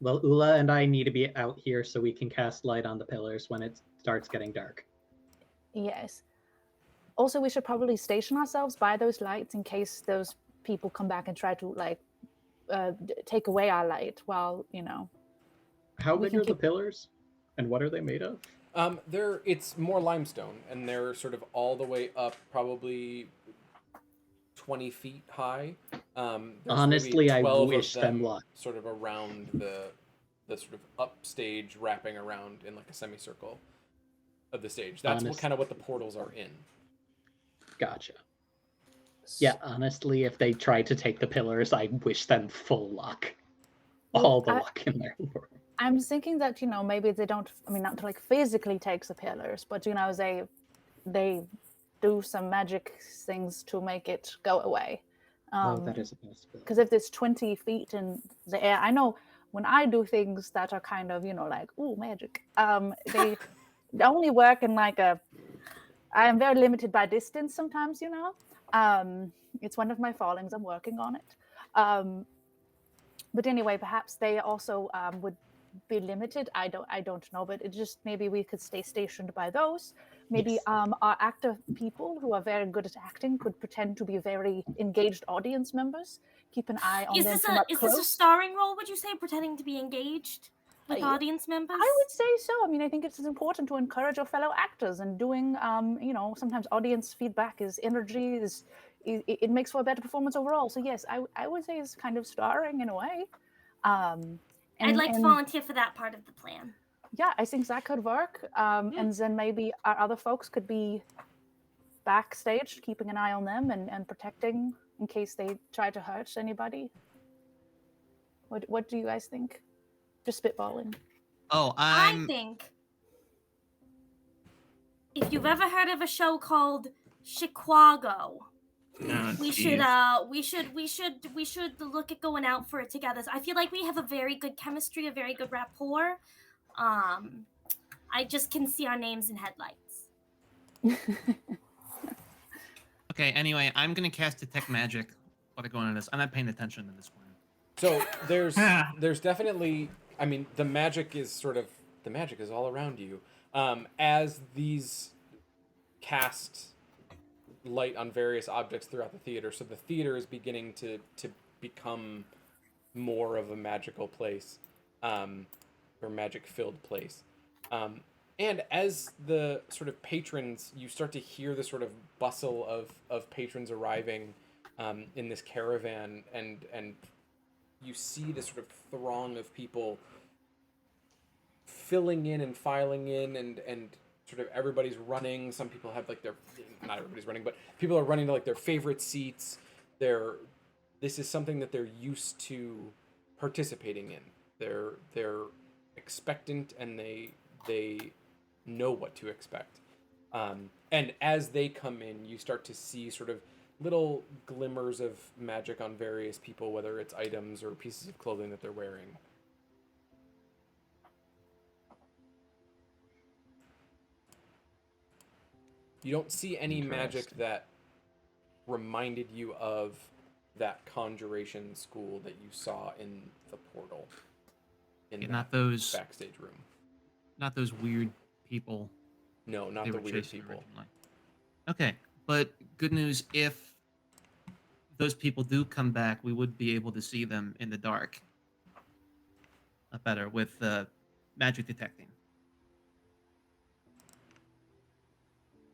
Well, Ula and I need to be out here so we can cast light on the pillars when it starts getting dark. Yes. Also, we should probably station ourselves by those lights in case those people come back and try to like take away our light. While you know. How We big can are the keep- pillars? And what are they made of? It's more limestone, and they're sort of all the way up, probably 20 feet high. There's Honestly, maybe I 12 of wish them luck. sort of around the sort of upstage wrapping around in like a semicircle of the stage. That's kind of what the portals are in. Gotcha. Yeah, honestly, if they try to take the pillars, I wish them full luck. All the luck in their world. I'm thinking that, maybe they don't, not to like physically take the pillars, but, they do some magic things to make it go away. That is a possibility. Because if it's 20 feet in the air, I know when I do things that are kind of, like, ooh, magic, they only work in like I am very limited by distance sometimes, it's one of my fallings. I'm working on it. But anyway, perhaps they also would be limited. I don't know, but it just maybe we could stay stationed by those. Maybe Yes. Our actor people who are very good at acting could pretend to be very engaged audience members. Keep an eye on them from up close. Is this a starring role, would you say, pretending to be engaged with audience members? I would say so. I think it's important to encourage your fellow actors, and doing, sometimes audience feedback is energy, it makes for a better performance overall. So yes, I would say it's kind of starring in a way. I'd like to volunteer for that part of the plan. Yeah, I think that could work. And then maybe our other folks could be backstage, keeping an eye on them and protecting in case they try to hurt anybody. What do you guys think? Just spitballing. Oh, I think if you've ever heard of a show called Chicago, we should look at going out for it together. I feel like we have a very good chemistry, a very good rapport. I just can see our names in headlights. Okay, anyway, I'm gonna cast Detect Magic while I go into this. I'm not paying attention to this one. So there's definitely, the magic is all around you. As these cast light on various objects throughout the theater, so the theater is beginning to become more of a magical place, or magic-filled place. And as the sort of patrons, you start to hear the sort of bustle of patrons arriving in this caravan, and you see this sort of throng of people filling in and filing in, and sort of everybody's running. Some people have like not everybody's running, but people are running to like their favorite seats. This is something that they're used to participating in. They're expectant, and they know what to expect. And as they come in, you start to see sort of little glimmers of magic on various people, whether it's items or pieces of clothing that they're wearing. You don't see any magic that reminded you of that conjuration school that you saw in the portal. Not those backstage room. Not those weird people. No, not the weird people. Originally. Okay, but good news, if those people do come back, we would be able to see them in the dark. Better with magic detecting.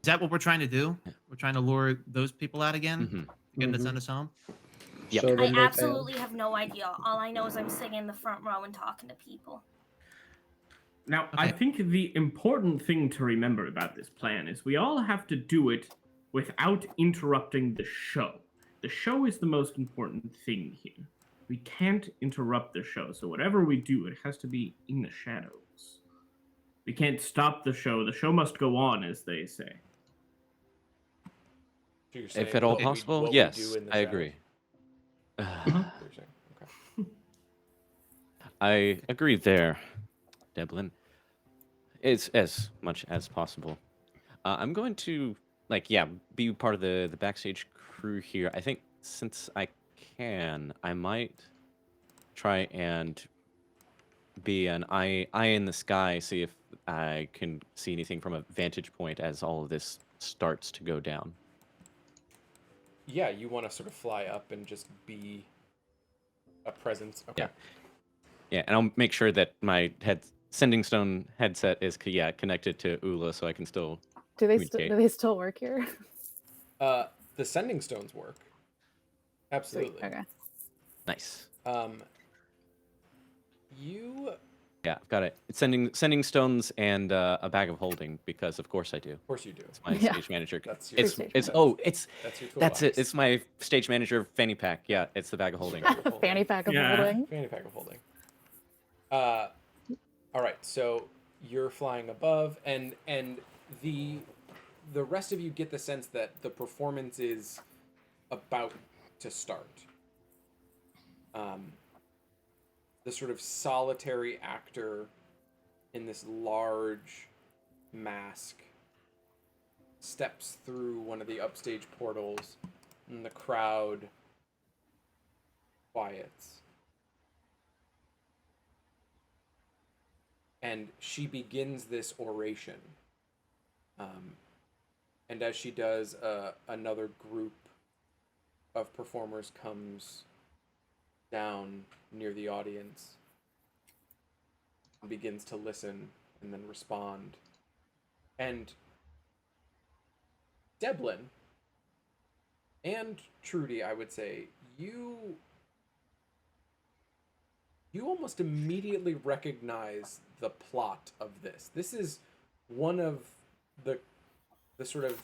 Is that what we're trying to do? We're trying to lure those people out again? Mm-hmm. Get them to send us home? Yep. I absolutely have no idea. All I know is I'm sitting in the front row and talking to people. Now, I think the important thing to remember about this plan is we all have to do it without interrupting the show. The show is the most important thing here. We can't interrupt the show, so whatever we do, it has to be in the shadows. We can't stop the show. The show must go on, as they say. So If at all possible, yes, I agree. I agree there, Devlin. It's as much as possible. I'm going to, be part of the backstage crew here. I think since I can, I might try and be an eye in the sky, see if I can see anything from a vantage point as all of this starts to go down. Yeah, you want to sort of fly up and just be a presence. Okay. Yeah, and I'll make sure that my sending stone headset is connected to Ula, so I can still. Do they still work here? The sending stones work. Absolutely. Sweet. Okay. Nice. You Yeah, I've got it. It's sending stones and a bag of holding because of course I do. Of course you do. It's my Yeah. stage manager. That's your It's stage it's manager. oh it's That's your that's it. toolbox. It's my stage manager fanny pack. Yeah, it's the bag of holding. Bag of holding. Fanny pack of Yeah. holding. Fanny pack of holding. All right, so you're flying above, and the rest of you get the sense that the performance is about to start. The sort of solitary actor in this large mask steps through one of the upstage portals, and the crowd quiets. And she begins this oration. And as she does, another group of performers comes down near the audience and begins to listen and then respond. And Devlin and Trudy, I would say, you almost immediately recognize the plot of this. This is one of the sort of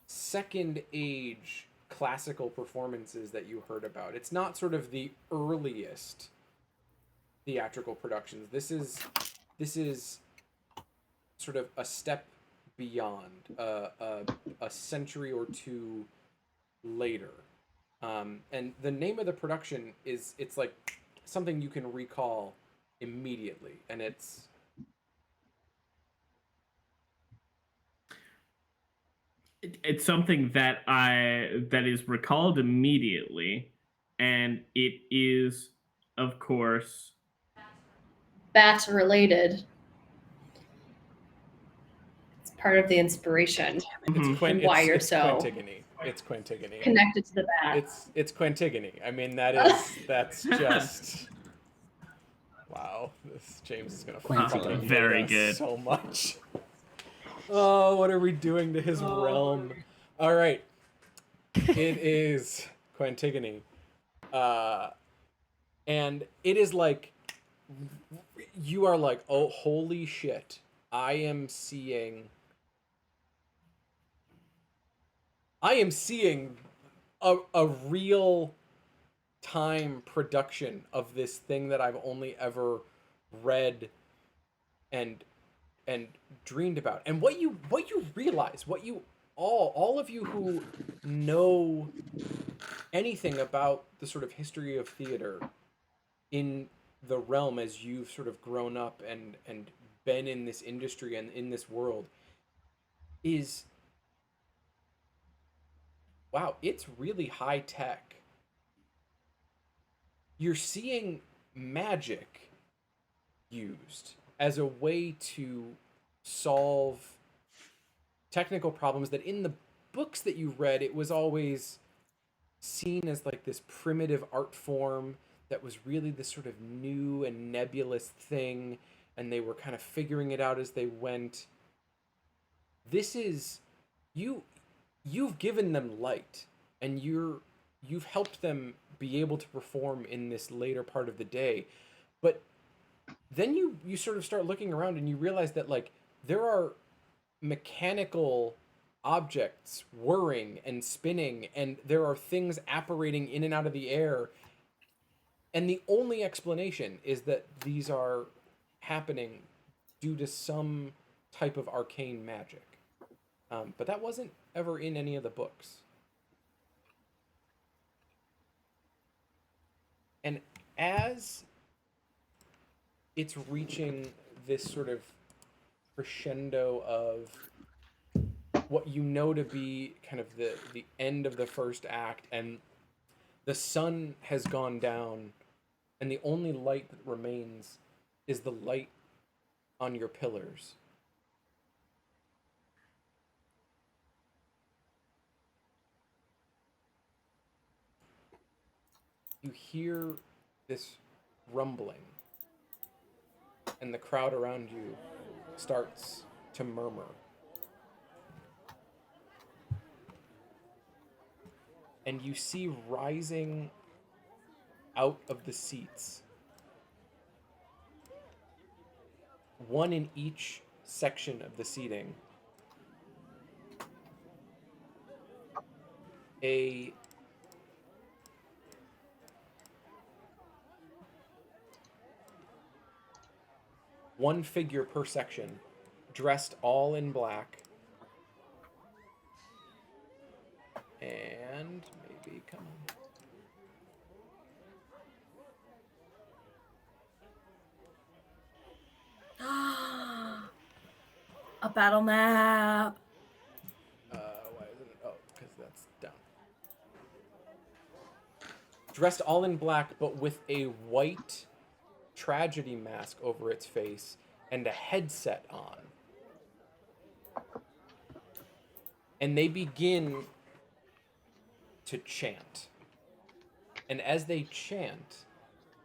second age classical performances that you heard about. It's not sort of the earliest theatrical productions. This is sort of a step beyond, a century or two later. And the name of the production it's like something you can recall immediately, and it's It's something that is recalled immediately, and it is, of course, Bat related. It's part of the inspiration. Mhm. Why you're so Quantigony. It's Quantigony. connected to the bat. It's Quantigony. I mean, that's just wow. This James is gonna fucking very hate us good. so much. Oh, what are we doing to his realm? All right, it is Quantigony, and it is like you are like, oh, holy shit! I am seeing a real time production of this thing that I've only ever read and dreamed about. And what you realize, all of you who know anything about the sort of history of theater in the realm as you've sort of grown up and been in this industry and in this world, is wow, it's really high tech. You're seeing magic used as a way to solve technical problems that in the books that you read, it was always seen as like this primitive art form that was really this sort of new and nebulous thing, and they were kind of figuring it out as they went. This is you've given them light, and you've helped them be able to perform in this later part of the day. But then you sort of start looking around and you realize that like there are mechanical objects whirring and spinning, and there are things apparating in and out of the air, and the only explanation is that these are happening due to some type of arcane magic. But that wasn't ever in any of the books. And as it's reaching this sort of crescendo of what you know to be kind of the end of the first act, and the sun has gone down, and the only light that remains is the light on your pillars. You hear this rumbling, and the crowd around you starts to murmur. And you see rising out of the seats one in each section of the seating, a one figure per section, dressed all in black. And maybe, come on. A battle map. Why isn't it? Oh, because that's down. Dressed all in black, but with a white tragedy mask over its face and a headset on. And they begin to chant. And as they chant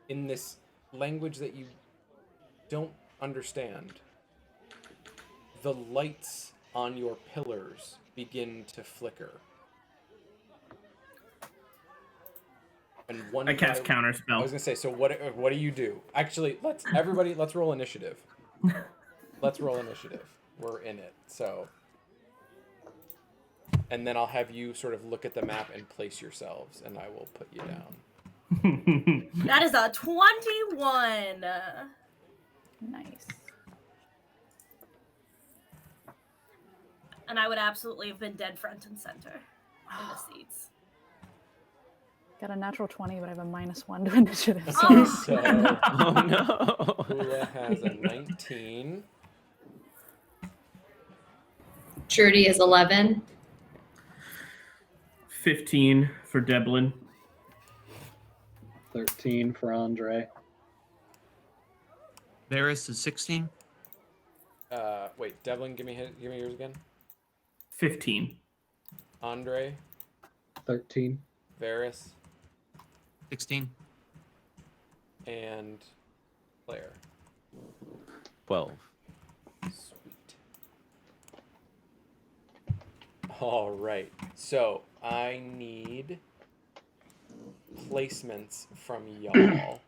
in this language that you don't understand, the lights on your pillars begin to flicker. And one I cast counterspell. I was gonna say, so what do you do? Actually, let's roll initiative. Let's roll initiative. We're in it, so. And then I'll have you sort of look at the map and place yourselves, and I will put you down. That is a 21. Nice. And I would absolutely have been dead front and center in the seats. Got a natural 20, but I have a -1 to initiative. Oh. So, Oh no. Ula has a 19. Trudy is 11. 15 for Deblin. 13 for Andre. Varys is 16. Wait, Devlin, give me yours again. 15. Andre, 13. Varys, 16. and Claire. 12. Sweet. All right. So I need placements from y'all.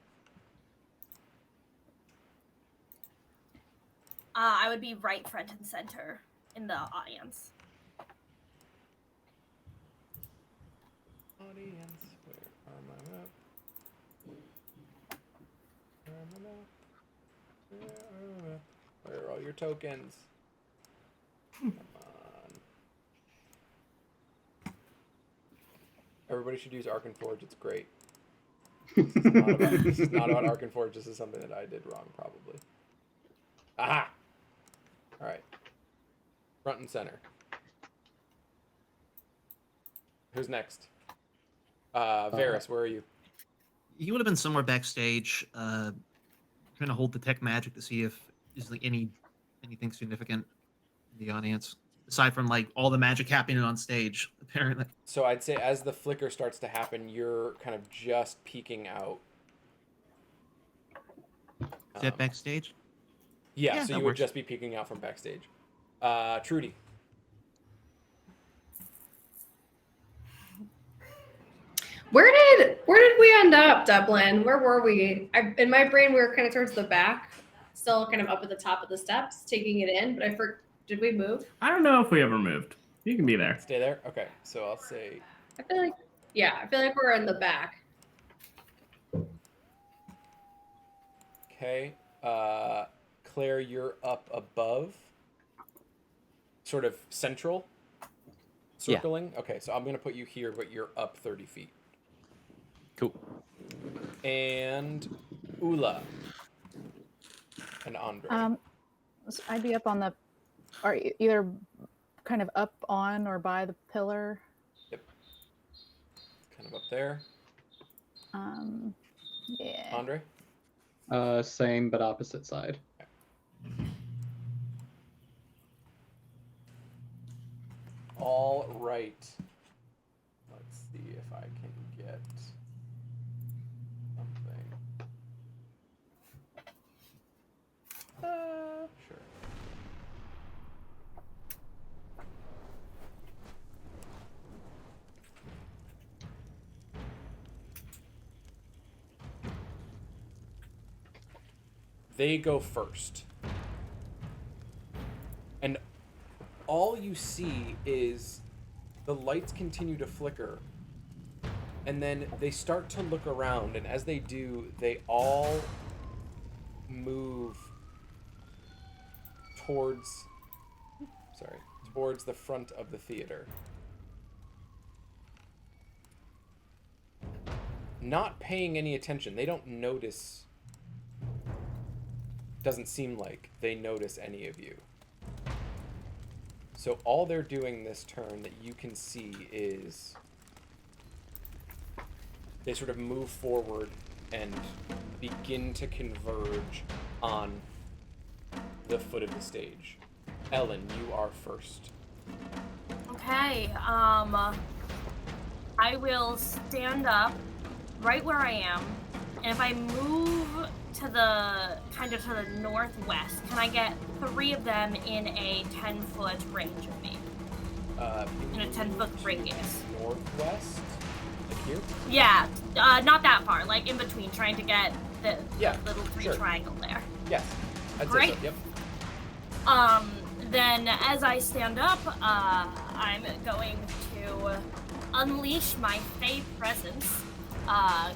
I would be right front and center in the audience. Audience, where are my map? Where are my map? Where are my map? Where are all your tokens? Come on. Everybody should use Arkenforge. It's great. This is not about Arkenforge. This is something that I did wrong, probably. Aha! All right. Front and center. Who's next? Varys, where are you? He would have been somewhere backstage, trying to hold detect magic to see if there's like anything significant in the audience, aside from like all the magic happening on stage. Apparently. So I'd say as the flicker starts to happen, you're kind of just peeking out. Is that backstage? Yeah, Yeah, so that you would works. just be peeking out from backstage. Trudy. Where did we end up, Dublin? Where were we? In my brain, we were kind of towards the back, still kind of up at the top of the steps, taking it in. But did we move? I don't know if we ever moved. You can be there. Stay there? Okay, so I'll say... I feel like we're in the back. Okay. Claire, you're up above. Sort of central. Circling? Yeah. Okay, so I'm going to put you here, but you're up 30 feet. Cool. And Ula. And Andre. So I'd be up on the, or either kind of up on or by the pillar. Yep. Kind of up there. Yeah. Andre? Same, but opposite side. All right. Let's see if I can get something. Sure. They go first. all you see is the lights continue to flicker, and then they start to look around, and as they do, they all move towards the front of the theater. Not paying any attention. They don't notice. Doesn't seem like they notice any of you. So all they're doing this turn that you can see is they sort of move forward and begin to converge on the foot of the stage. Ellen, you are first. Okay, I will stand up right where I am, and if I move to the northwest, can I get 3 of them in a 10-foot range of me? In a 10-foot radius. Northwest? Like here? Yeah, not that far, like in between, trying to get the little 3 sure. triangle there. Yes. I'd Great. say so, yep. Then as I stand up, I'm going to unleash my Fey presence,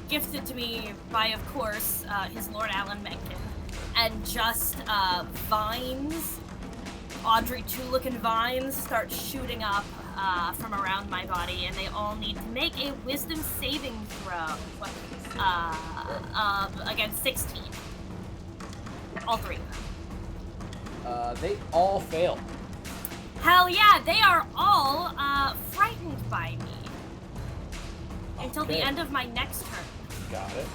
gifted to me by, of course, his Lord Alan Mencken, and just vines, Audrey 2-looking vines, start shooting up from around my body, and they all need to make a wisdom saving throw against 16. All 3 of them. They all fail. Hell yeah, they are all frightened by me. Until the Okay. end of my next turn. Got it.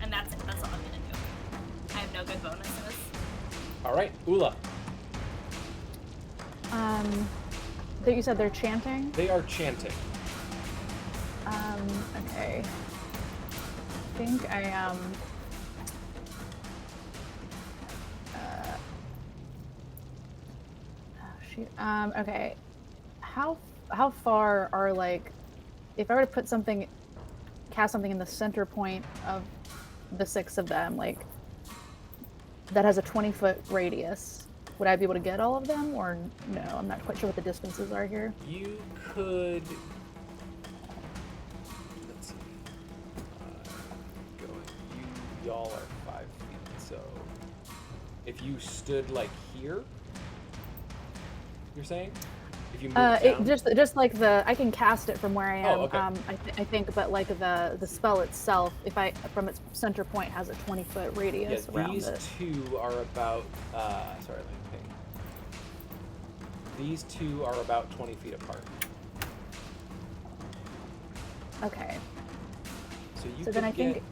And that's it. That's all I'm gonna do. I have no good bonuses. All right, Ula. That you said they're chanting? They are chanting. Okay. I think I okay. How far are, like, if I were to put something, cast something in the center point of the 6 of them, like, that has a 20-foot radius, would I be able to get all of them, or no? I'm not quite sure what the distances are here. You could. Let's see. Y'all are 5 feet, so if you stood like here, you're saying? If you moved down? Just like I can cast it from where I am. Oh, okay. I think, but like the spell itself, if I from its center point has a 20-foot radius around these it. 2 are about. Sorry, let me think. These 2 are about 20 feet apart. Okay. So you So could then I think.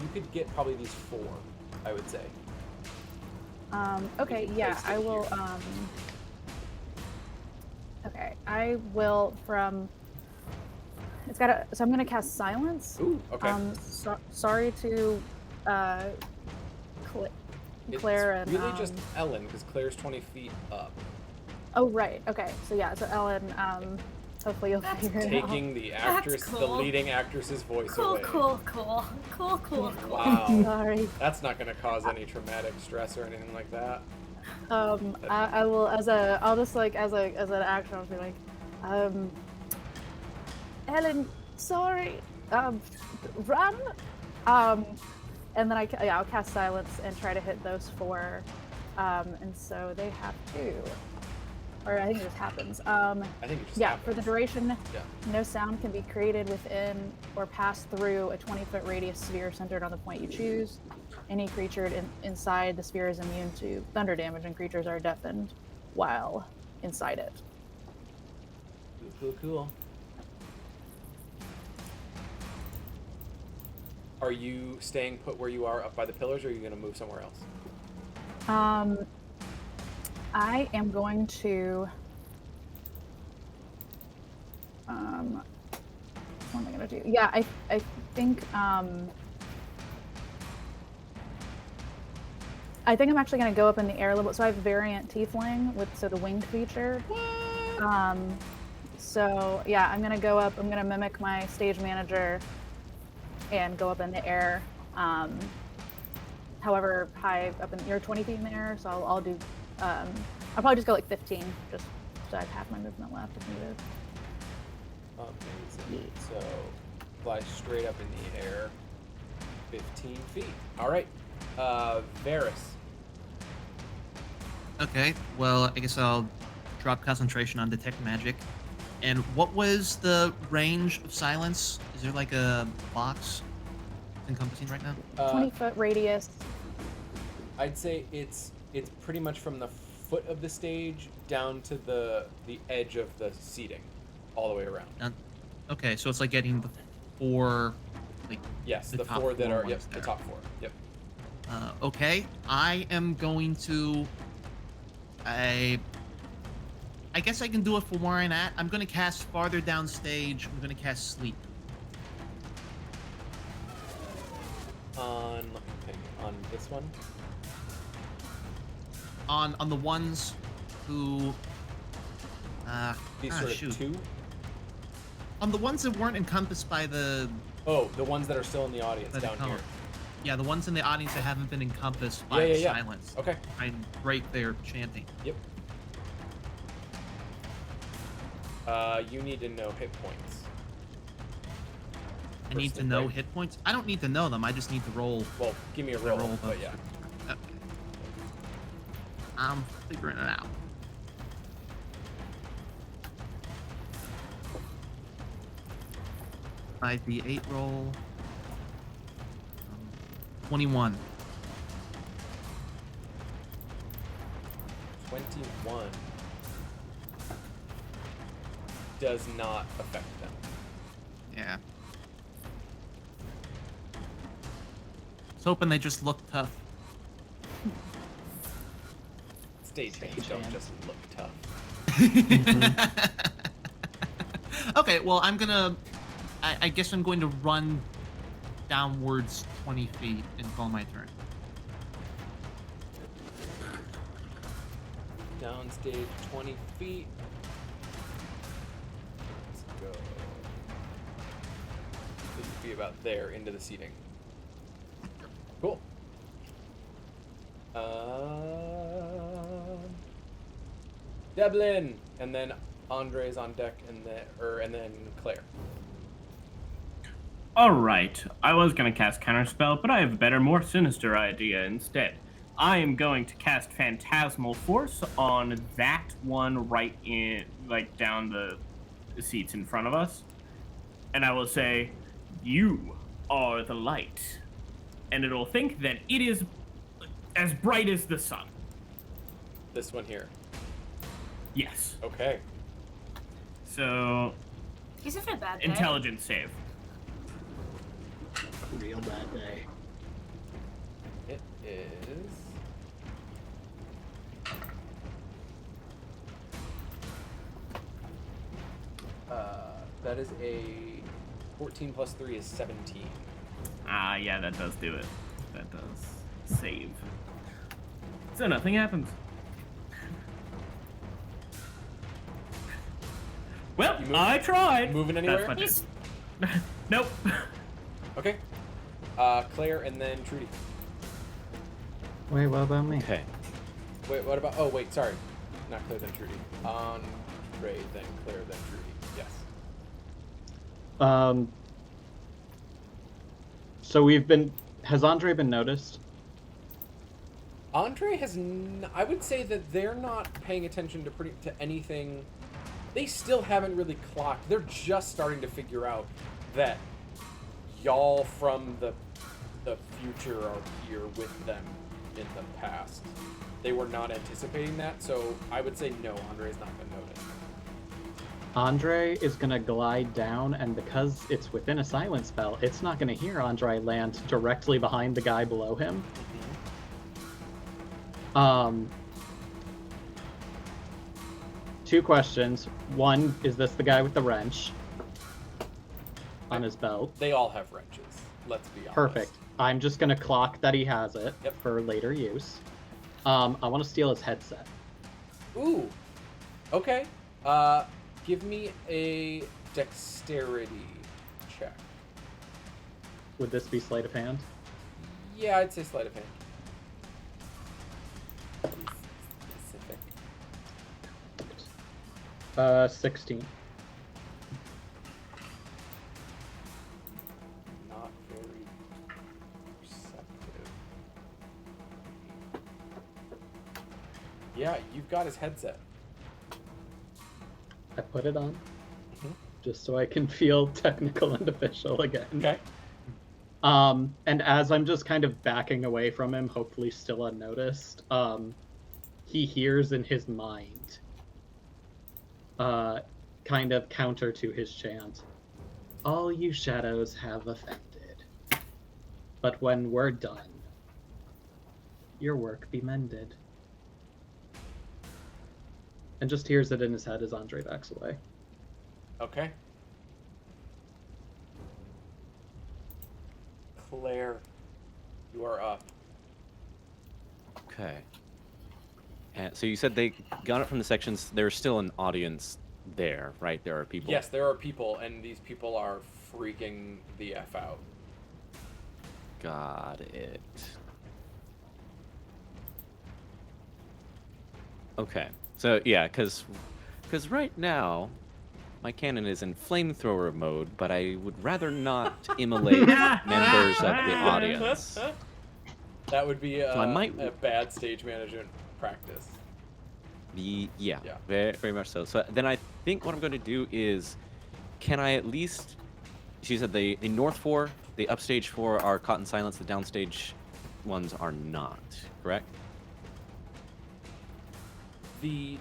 you could get probably these 4, I would say. Okay. If you Yeah, placed it I will. here. Okay, I will from. It's got a. So I'm gonna cast silence. Ooh, okay. Sorry to, Claire and. It's really just Ellen, because Claire's 20 feet up. Oh right. Okay. So yeah. So Ellen. Hopefully you'll figure it out. Taking the actress, cool. the leading actress's voice Cool, away. cool. Wow. Sorry. That's not going to cause any traumatic stress or anything like that. I will I'll just like as an action I'll be like, Ellen, sorry, run, and then I'll cast silence and try to hit those 4, and so they have to, or I think it just happens. I think it just happens. For the duration, Yeah. no sound can be created within or pass through a 20-foot radius sphere centered on the point you choose. Any creature inside the sphere is immune to thunder damage, and creatures are deafened while inside it. Cool. Are you staying put where you are up by the pillars, or are you going to move somewhere else? I am going to. What am I going to do? Yeah, I think. I think I'm actually going to go up in the air a little bit. So I have variant tiefling with the winged feature. So yeah, I'm going to go up. I'm going to mimic my stage manager and go up in the air. however high up in, you're 20 feet in the air, so I'll do, I'll probably just go like 15, just so I have half my movement left if needed. Amazing. So fly straight up in the air, 15 feet. All right, Varys. Okay, well, I guess I'll drop concentration on detect magic. And what was the range of silence? Is there like a box encompassing right now? 20-foot radius. I'd say it's pretty much from the foot of the stage down to the edge of the seating, all the way around. Okay, so it's like getting the four, like Yes, the top four that are ones the there. top four. Yep. Okay, I am going to. I guess I can do it from where I'm at. I'm going to cast farther down stage. I'm going to cast sleep. On this one. On the ones who. These sort of shoot. two. On the ones that weren't encompassed by the. Oh, the ones that are still in the audience by the down cone. here. Yeah, the ones in the audience that haven't been encompassed by Yeah. silence. Okay. I break their chanting. Yep. You need to know hit points. I need to know hit points. I don't need to know them. I just need to roll. Well, give me a roll, but yeah. Okay. I'm figuring it out. Five D8 roll. 21. 21 does not affect them. Yeah. I was hoping they just look tough. Stage hands don't just look tough. Okay, well, I'm gonna. I guess I'm going to run downwards 20 feet and call my turn. Downstage 20 feet. Let's go. This would be about there into the seating. Cool. Devlin, and then Andre's on deck, and then Claire. Alright, I was gonna cast Counterspell, but I have a better, more sinister idea instead. I am going to cast Phantasmal Force on that one right in, like, down the seats in front of us. And I will say, you are the light. And it'll think that it is as bright as the sun. This one here. Yes. Okay. So, He's a bad day. intelligence save. Real bad day. It is. That is a 14 plus 3 is 17. Ah, yeah, that does do it. That does save. So nothing happens. Well, I tried. Moving anywhere? That's my turn. Nope. Okay. Claire and then Trudy. Wait, what about me? Okay. Wait, what about? Oh, wait, sorry. Not Claire, then Trudy. Andre, then Claire, then Trudy. Yes. So has Andre been noticed? Andre has. I would say that they're not paying attention to anything. They still haven't really clocked. They're just starting to figure out that y'all from the future are here with them in the past. They were not anticipating that, so I would say no, Andre's not going to notice. Andre is gonna glide down, and because it's within a silence spell, it's not gonna hear Andre land directly behind the guy below him. Two questions. One, is this the guy with the wrench on his belt? They all have wrenches. Let's be honest. Perfect. I'm just gonna clock that he has it for later use. I want to steal his headset. Ooh. Okay. Give me a dexterity check. Would this be sleight of hand? Yeah, I'd say sleight of hand. 16. Not very perceptive. Yeah, you've got his headset. I put it on Mhm. just so I can feel technical and official again. Okay. And as I'm just kind of backing away from him, hopefully still unnoticed, he hears in his mind, kind of counter to his chant, "All you shadows have offended, but when we're done, your work be mended." And just hears it in his head as Andre backs away. Okay. Claire, you are up. Okay. And so you said they got it from the sections. There's still an audience there, right? There are people. Yes, there are people, and these people are freaking the F out. Got it. Okay. So yeah, because right now my cannon is in flamethrower mode, but I would rather not immolate members of the audience. That would be I might- a bad stage management practice. Yeah, Yeah. very, very much so. So then I think what I'm going to do is, can I at least? She said the North 4, the upstage 4 are caught in silence. The downstage ones are not. Correct? The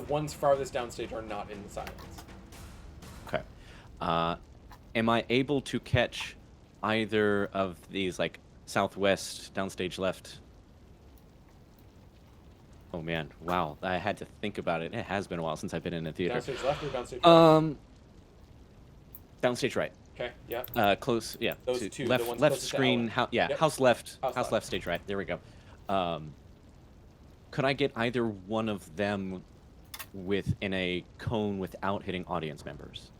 ones farthest downstage are not in the silence. Okay. Am I able to catch either of these, like southwest, downstage left? Oh man, wow! I had to think about it. It has been a while since I've been in a theater. Downstage left or downstage right? Downstage right. Okay, yeah. Close, yeah. Those to two, the left, ones left closest to screen. Ellen. Yep. House left. House House left. Stage right. There we go. Could I get either one of them within a cone without hitting audience members?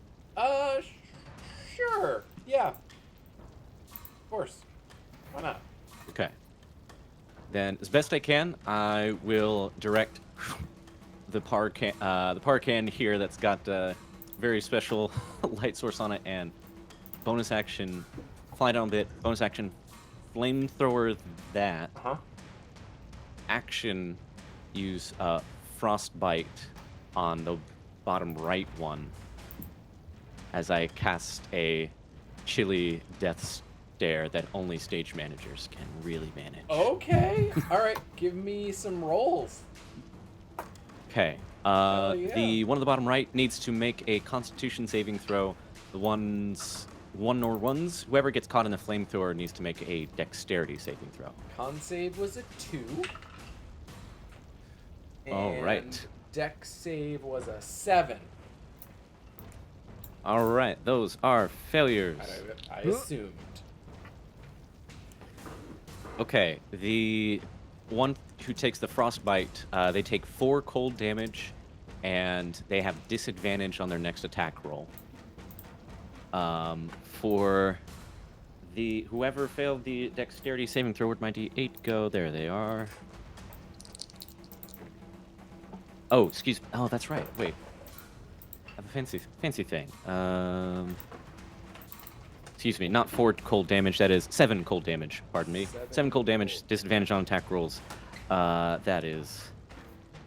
Sure. Yeah. Of course. Why not? Okay. Then, as best I can, I will direct the Parcan here that's got a very special light source on it, and bonus action, fly down a bit, bonus action, flamethrower that. Uh-huh. Action, use frostbite on the bottom right one as I cast a chilly death stare that only stage managers can really manage. Okay. All right. Give me some rolls. Okay. Hell yeah. The one at the bottom right needs to make a Constitution saving throw. The one or ones, whoever gets caught in the flamethrower needs to make a Dexterity saving throw. Con save was a 2. All right. And Dex save was a 7. All right, those are failures. I assumed. Okay, the one who takes the frostbite, they take 4 cold damage, and they have disadvantage on their next attack roll. For the whoever failed the dexterity saving throw, where'd my D8 go? There they are. Oh, excuse me. Oh, that's right. Wait. I have a fancy thing. Excuse me, not 4 cold damage, that is 7 cold damage, pardon me. 7 cold damage, disadvantage on attack rolls. That is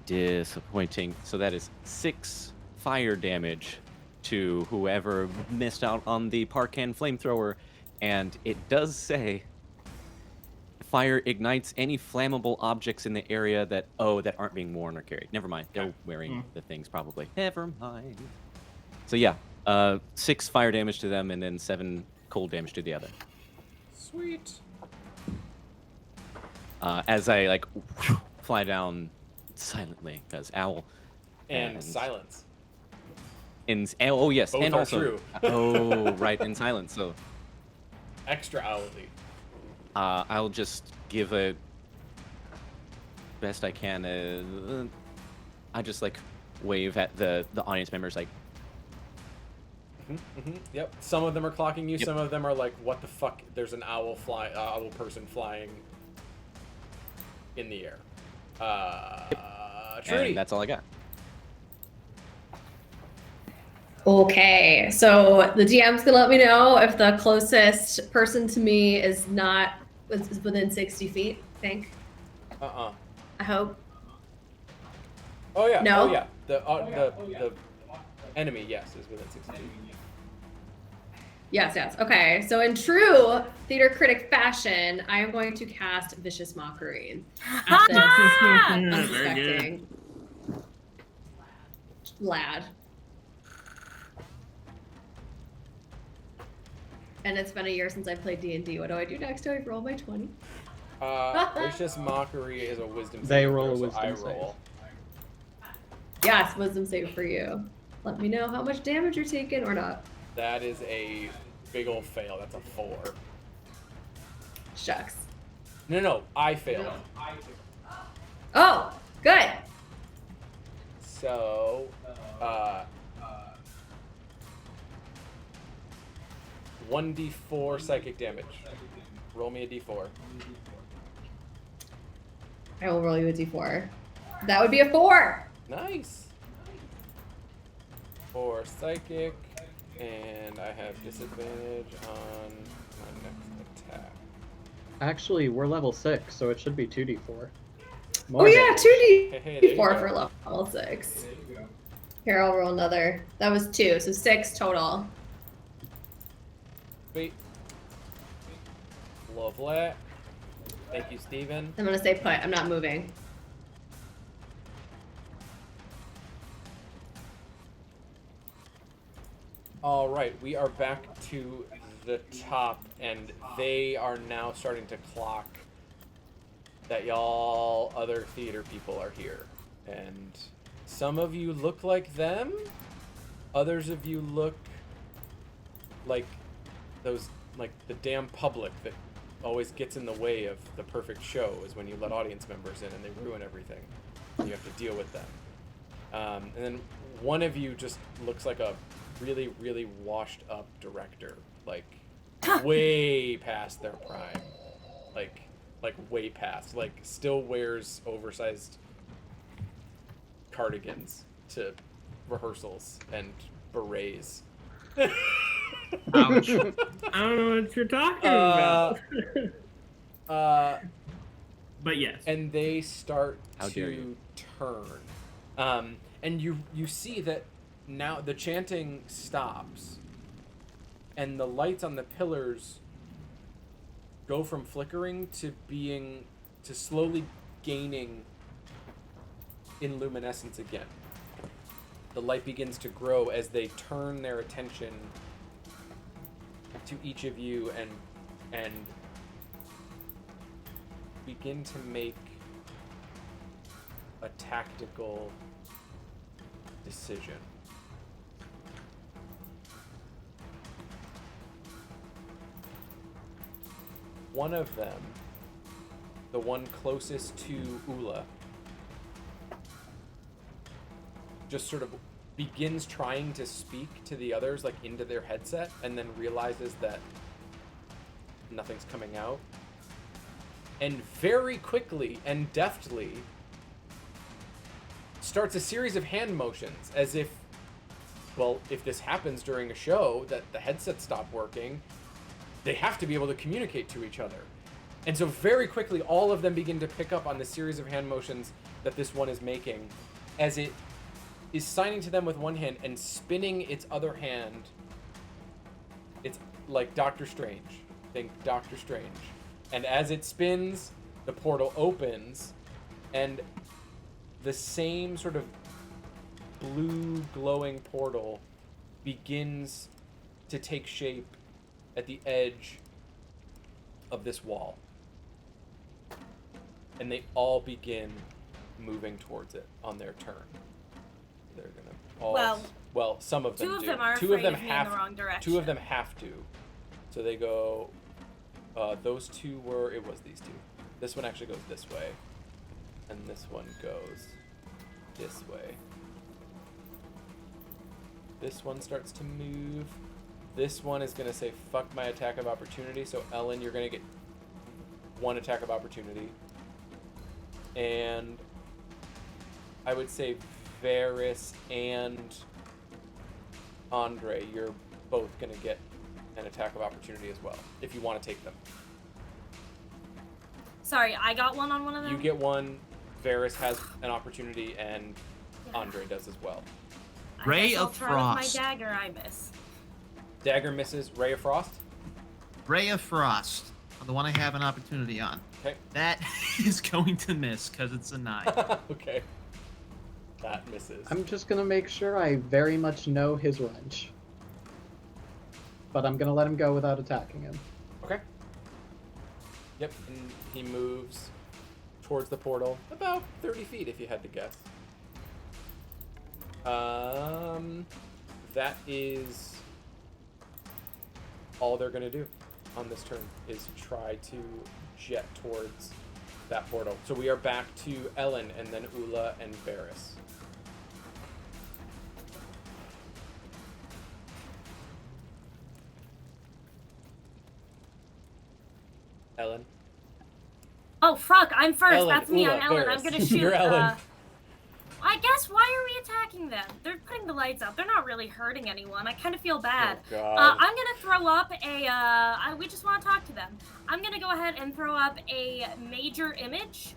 disappointing. So that is 6 fire damage to whoever missed out on the Parcan flamethrower. And it does say, fire ignites any flammable objects in the area that aren't being worn or carried. Never mind, they're wearing the things probably. Never mind. So yeah, 6 fire damage to them and then 7 cold damage to the other. Sweet. As I like fly down silently, because owl And silence. Oh yes, Both and are also true. oh right, in silence. So Extra owly. I'll just give a best I can. I just like wave at the audience members like. Yep. Some of them are clocking you. Yep. Some of them are like, "What the fuck?" There's an owl person flying in the air. Trudy. And that's all I got. Okay, so the DM's gonna let me know if the closest person to me is within 60 feet. I think. I hope. Oh yeah. No? Oh yeah. The enemy, yes, is within 60 feet. Yes. Okay, so in true theater critic fashion, I am going to cast Vicious Mockery. Very good. Unsuspecting lad. And it's been a year since I played D&D. What do I do next? Do I roll my 20? Vicious Mockery is a wisdom save. They roll a so wisdom I save. roll. Yes, wisdom save for you. Let me know how much damage you're taking or not. That is a big ol' fail. That's a 4. Shucks. No, I failed. Oh, good. So, 1d4 psychic damage. Roll me a d4. I will roll you a d4. That would be a 4. Nice. 4 psychic, and I have disadvantage on my next attack. Actually, we're level 6, so it should be 2d4. Oh yeah, 2d4 Hey, there you go. for level 6. Here, I'll roll another. That was 2, so 6 total. Sweet. Lovely. Thank you, Steven. I'm gonna stay put. I'm not moving. All right, we are back to the top, and they are now starting to clock that y'all other theater people are here. And some of you look like them. Others of you look like those, like the damn public that always gets in the way of the perfect show is when you let audience members in and they ruin everything. You have to deal with them. And then one of you just looks like a really, really washed up director, like way past their prime, like way past, like still wears oversized cardigans to rehearsals and berets. Ouch. I don't know what you're talking about. But yes. And they start How dare to you. turn. And you see that now the chanting stops and the lights on the pillars go from flickering to slowly gaining in luminescence again. The light begins to grow as they turn their attention to each of you and begin to make a tactical decision. One of them, the one closest to Ula, just sort of begins trying to speak to the others, like into their headset, and then realizes that nothing's coming out. And very quickly and deftly starts a series of hand motions as if, well, if this happens during a show, that the headsets stop working, they have to be able to communicate to each other. And so very quickly, all of them begin to pick up on the series of hand motions that this one is making as it is signing to them with one hand and spinning its other hand. It's like Doctor Strange. Think Doctor Strange. And as it spins, the portal opens, and the same sort of blue glowing portal begins to take shape at the edge of this wall. And they all begin moving towards it on their turn. They're gonna all, well, some of them do. Two of them are Two of afraid them of me in have the wrong direction. Two of them have to. So they go, those two were, it was these two. This one actually goes this way. And this one goes this way. This one starts to move. This one is going to say, fuck my attack of opportunity. So, Ellen, you're going to get one attack of opportunity. And I would say Varys and Andre, you're both going to get an attack of opportunity as well, if you want to take them. Sorry, I got one on one of them? You get one, Varys has an opportunity, and Andre does as well. Ray guess I'll of try Frost. With my dagger, I miss. Dagger misses. Ray of Frost? Ray of Frost, the one I have an opportunity on. Okay. That is going to miss because it's a 9. Okay. That misses. I'm just gonna make sure I very much know his range. But I'm gonna let him go without attacking him. Okay. Yep, and he moves towards the portal about 30 feet if you had to guess. That is all they're gonna do on this turn is try to jet towards that portal. So we are back to Ellen and then Ula and Varys. Ellen. Oh, fuck, I'm first. Ellen, That's me. Ula, I'm Ellen. I'm Varys. gonna shoot. You're Ellen. I guess, why are we attacking them? They're putting the lights out. They're not really hurting anyone. I kind of feel bad. Oh, God. I'm gonna throw up a, we just want to talk to them. I'm gonna go ahead and throw up a major image,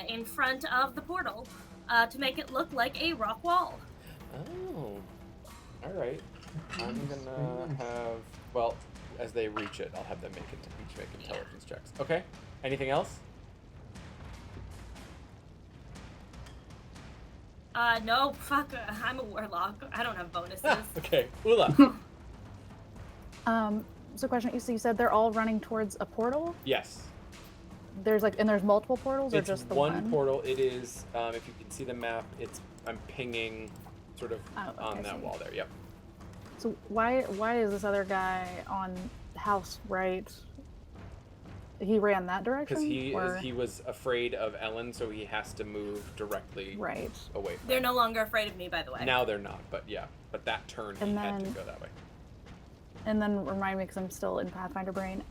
in front of the portal, to make it look like a rock wall. Oh. Alright. I'm gonna have, well, as they reach it, I'll have them each make intelligence checks. Okay. Anything else? No, fuck, I'm a warlock. I don't have bonuses. Okay. Ula. So question, so you said they're all running towards a portal? Yes. There's there's multiple portals or It's just the one portal. It is, if you can see the map, I'm pinging sort of on that wall there. Yep. So why is this other guy on house right? He ran that direction? Because he was afraid of Ellen, so he has to move directly away from They're her. no longer afraid of me, by the way. Now they're not, but yeah. But that turn, he had to go that way. And then remind me, because I'm still in Pathfinder brain.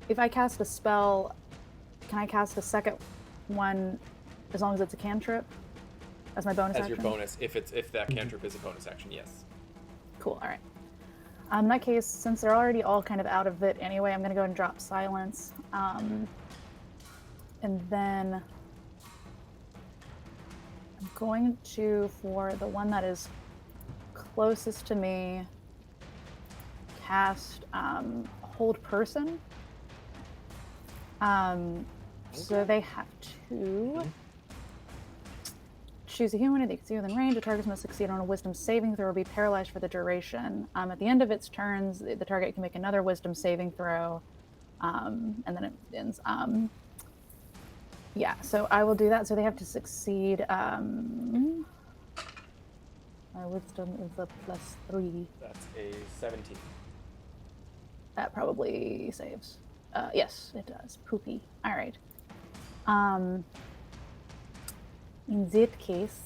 If I cast a spell, can I cast a second one as long as it's a cantrip as my bonus As action? your bonus, if that cantrip is a bonus action, yes. Cool. All right. In that case, since they're already all kind of out of it anyway, I'm going to go and drop silence. And then I'm going to, for the one that is closest to me, cast Hold Person. So they have to choose a human that can see within range. The target must succeed on a wisdom saving throw or be paralyzed for the duration. At the end of its turns, the target can make another wisdom saving throw, and then it ends. Yeah, so I will do that. So they have to succeed. My wisdom is a +3. That's a 17. That probably saves. Yes, it does. Poopy. All right. In that case,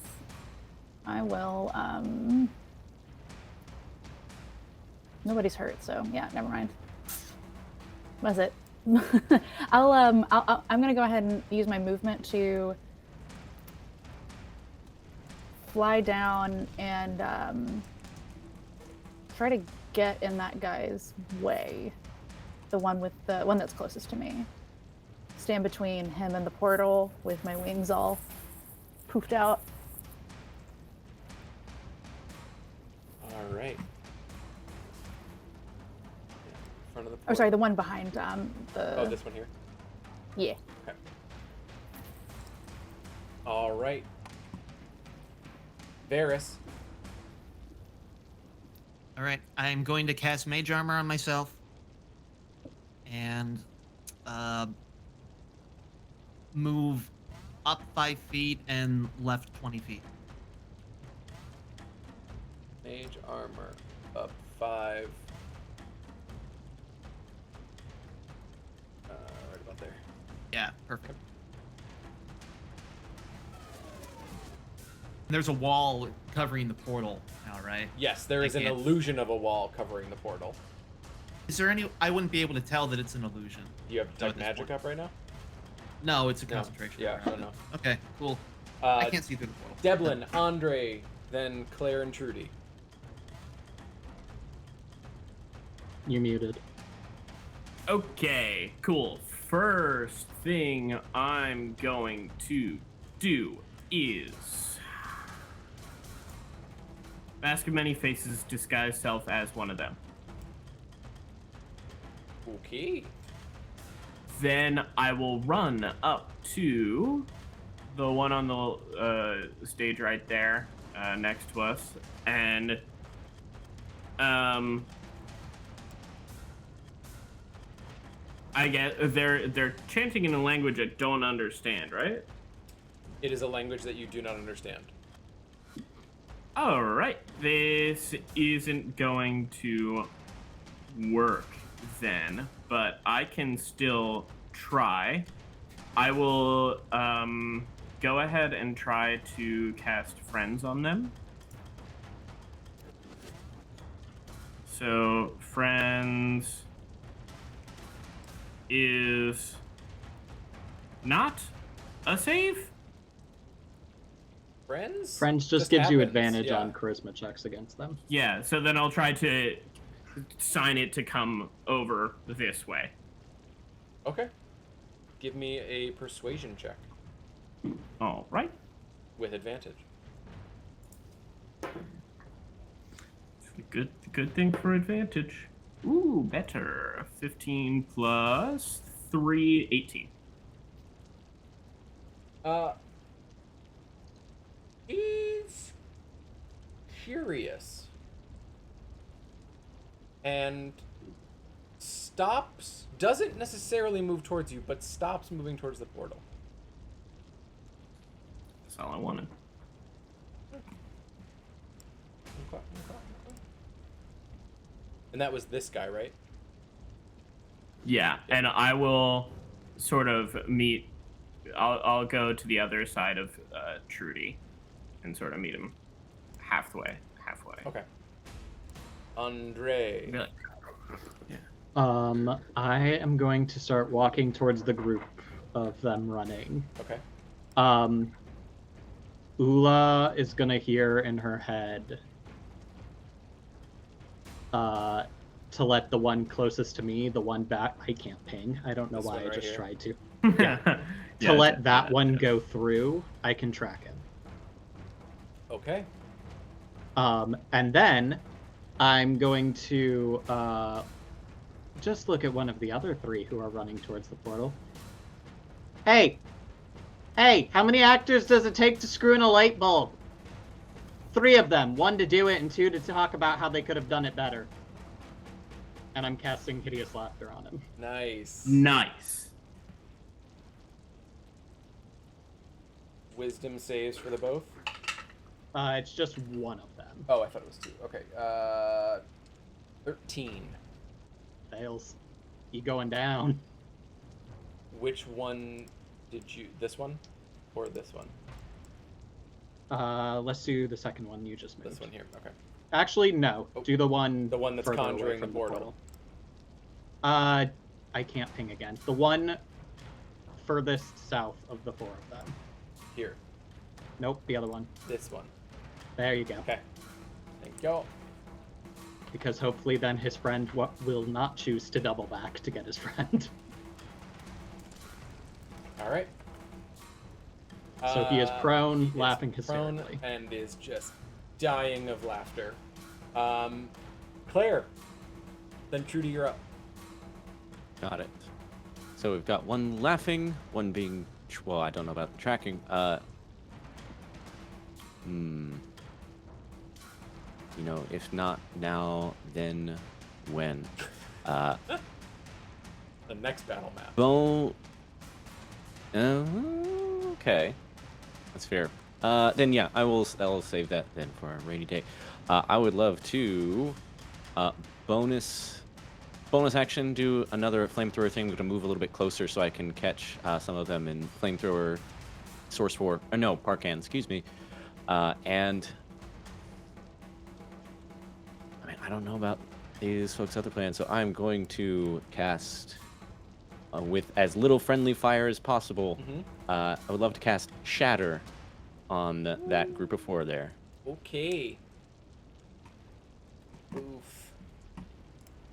I will. Nobody's hurt, so yeah, never mind. Was it? I'm gonna go ahead and use my movement to fly down and try to get in that guy's way. The one that's closest to me. Stand between him and the portal with my wings all poofed out. All right. Yeah, in front of the portal. Oh, sorry, the one behind the. Oh, this one here? Yeah. Okay. All right. Varys. All right, I'm going to cast Mage Armor on myself, and move up 5 feet and left 20 feet. Mage armor up 5. Right about there. Yeah, perfect. There's a wall covering the portal now, right? Yes, there is an illusion of a wall covering the portal. Is there any? I wouldn't be able to tell that it's an illusion. You have detect magic up right now? No, it's a concentration. Yeah, I don't know. Okay, cool. I can't see through the portal. Devlin, Andre, then Claire and Trudy. You're muted. Okay, cool. First thing I'm going to do is Mask of Many Faces disguise self as one of them. Okay. Then I will run up to the one on the stage right there, next to us, and I get they're chanting in a language I don't understand, right? It is a language that you do not understand. All right, this isn't going to work then, but I can still try. I will go ahead and try to cast Friends on them. So Friends is not a save. Friends just gives you happens, advantage yeah. on charisma checks against them. Yeah, so then I'll try to sign it to come over this way. Okay. Give me a persuasion check All right. with advantage. Good thing for advantage. Ooh, better. 15 plus 3, 18. He's curious and stops, doesn't necessarily move towards you, but stops moving towards the portal. That's all I wanted. Okay. And that was this guy, right? Yeah, and I will sort of meet. I'll go to the other side of Trudy, and sort of meet him halfway. Okay. Andre. Be like, I am going to start walking towards the group of them running. Okay. Ula is gonna hear in her head to let the one closest to me, the one back, I can't ping. I don't know This why one I right just here? tried to. yeah. To let that one go through, I can track him. Okay. And then I'm going to just look at one of the other three who are running towards the portal. Hey, how many actors does it take to screw in a light bulb? 3 of them. 1 to do it and 2 to talk about how they could have done it better. And I'm casting Hideous Laughter on him. Nice. Nice. Wisdom saves for the both? It's just one of them. Oh, I thought it was 2. Okay. 13. Fails. You going down. Which one did you... This one? Or this one? Let's do the second one you just moved. This one here. Okay. Actually, no. Oh. Do the one that's further away conjuring the from portal. I can't ping again. The one furthest south of the 4 of them. Here. Nope, the other one. This one. There you go. Okay. Thank you. Because hopefully then his friend will not choose to double back to get his friend. All right. So he is prone, he is laughing prone hysterically. and is just dying of laughter. Claire. Then Trudy, you're up. Got it. So we've got one laughing, one being... Well, I don't know about the tracking. You know, if not now, then when? The next battle map. Okay. That's fair. Then yeah, I'll save that then for a rainy day. I would love to bonus action do another flamethrower thing. I'm gonna move a little bit closer so I can catch some of them in flamethrower, source war. No, Parkan, excuse me. And I mean, I don't know about these folks' other plans, so I'm going to cast with as little friendly fire as possible. I would love to cast Shatter on that group of 4 there. Okay. Oof.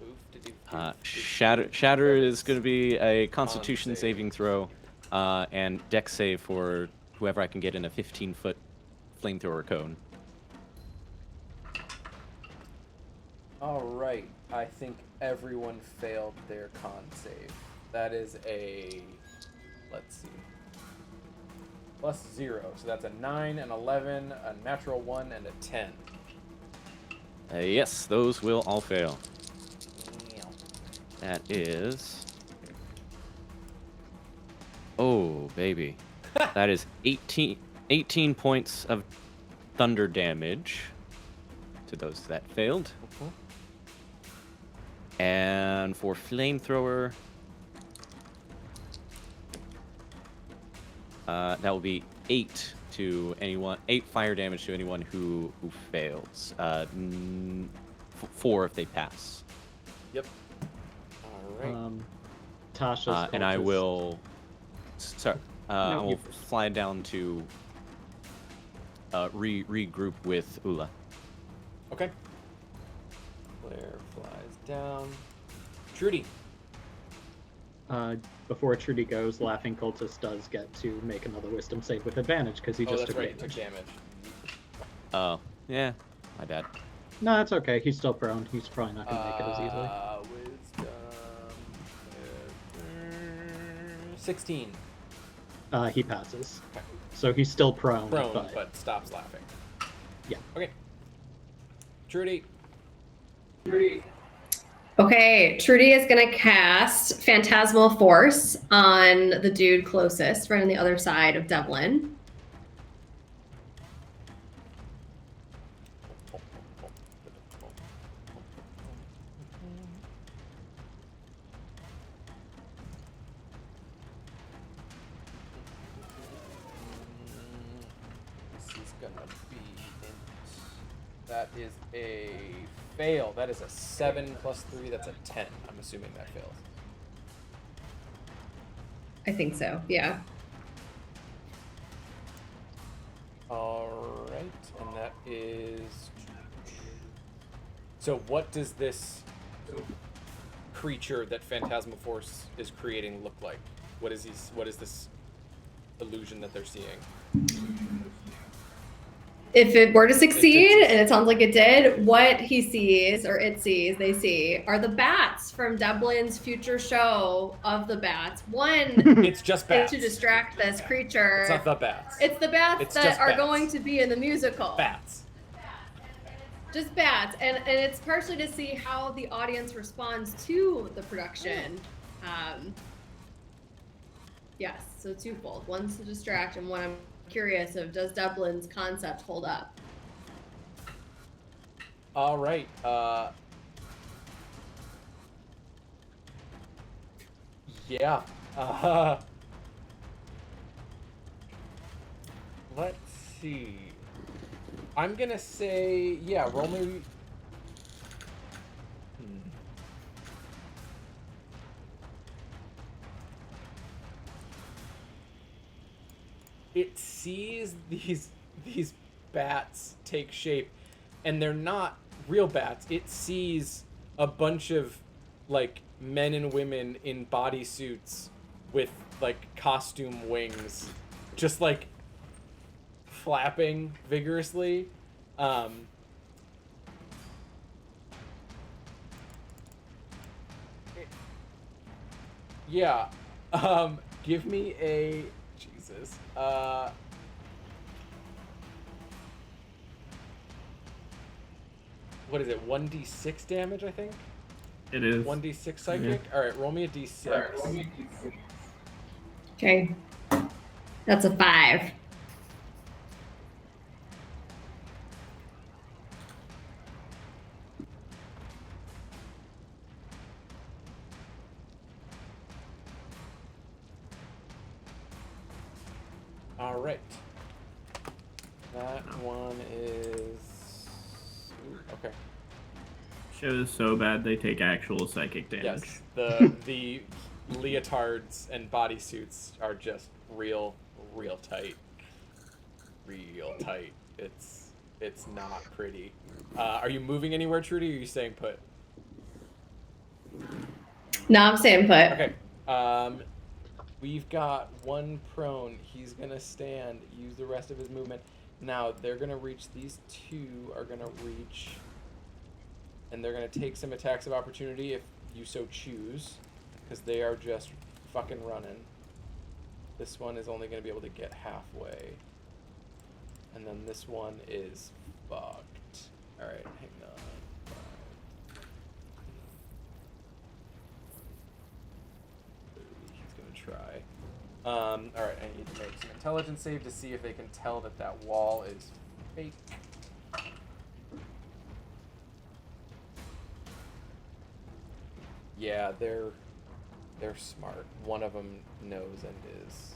Oof. Shatter is going to be a Constitution save. saving throw, and Dex save for whoever I can get in a 15-foot flamethrower cone. All right. I think everyone failed their con save. That is a, let's see, +0. So that's a 9, an 11, a natural 1, and a 10. Yes, those will all fail. That is... Oh, baby. That is 18 points of thunder damage to those that failed. And for flamethrower, that will be 8 fire damage to anyone who fails. 4 if they pass. Yep. All right. Tasha's and I cultist- will. Sorry. I will you first. fly down to regroup with Ula. Okay. Claire flies down. Trudy. Before Trudy goes, Laughing Cultist does get to make another Wisdom save with advantage because he Oh, just that's took right. He damage. took damage. Oh, yeah. My bad. No, it's okay. He's still prone. He's probably not going to make it as easily. Wisdom. 16. He passes. Okay. So he's still prone, Prone, but stops laughing. Yeah. Okay. Trudy. Okay, Trudy is gonna cast Phantasmal Force on the dude closest, right on the other side of Devlin. This is gonna be that is a fail. That is a 7 plus 3. That's a 10. I'm assuming that fails. I think so, yeah. All right, and that is. So, what does this creature that Phantasmal Force is creating look like? What is this illusion that they're seeing? If it were to succeed, and it sounds like it did, what he sees, or it sees, they see, are the bats from Devlin's future show of the bats. One It's just is bats. to distract this creature. It's not the bats. It's the bats It's that just are bats. going to be in the musical. Bats. Just bats, and it's partially to see how the audience responds to the production. Yes, so twofold. One's to distract, and one I'm curious of, does Dublin's concept hold up? All right. Yeah. Let's see. I'm gonna say, yeah, roll me. It sees these bats take shape, and they're not real bats. It sees a bunch of like men and women in bodysuits with like costume wings, just like flapping vigorously. Yeah. Give me a Jesus. What is it? 1d6 damage, I think. It is. 1d6 psychic. All right, roll me a d6. Okay. That's a 5. All right. That one is okay. Shows so bad they take actual psychic damage. Yes, the leotards and bodysuits are just real tight, real tight. It's not pretty. Are you moving anywhere, Trudy? Or are you staying put? No, I'm staying put. Okay. We've got one prone. He's gonna stand, use the rest of his movement. Now they're gonna reach. These two are gonna reach, and they're gonna take some attacks of opportunity if you so choose, because they are just fucking running. This one is only gonna be able to get halfway, and then this one is fucked. All right, hang on. Try. All right, I need to make some intelligence save to see if they can tell that that wall is fake. Yeah, they're smart. One of them knows and is.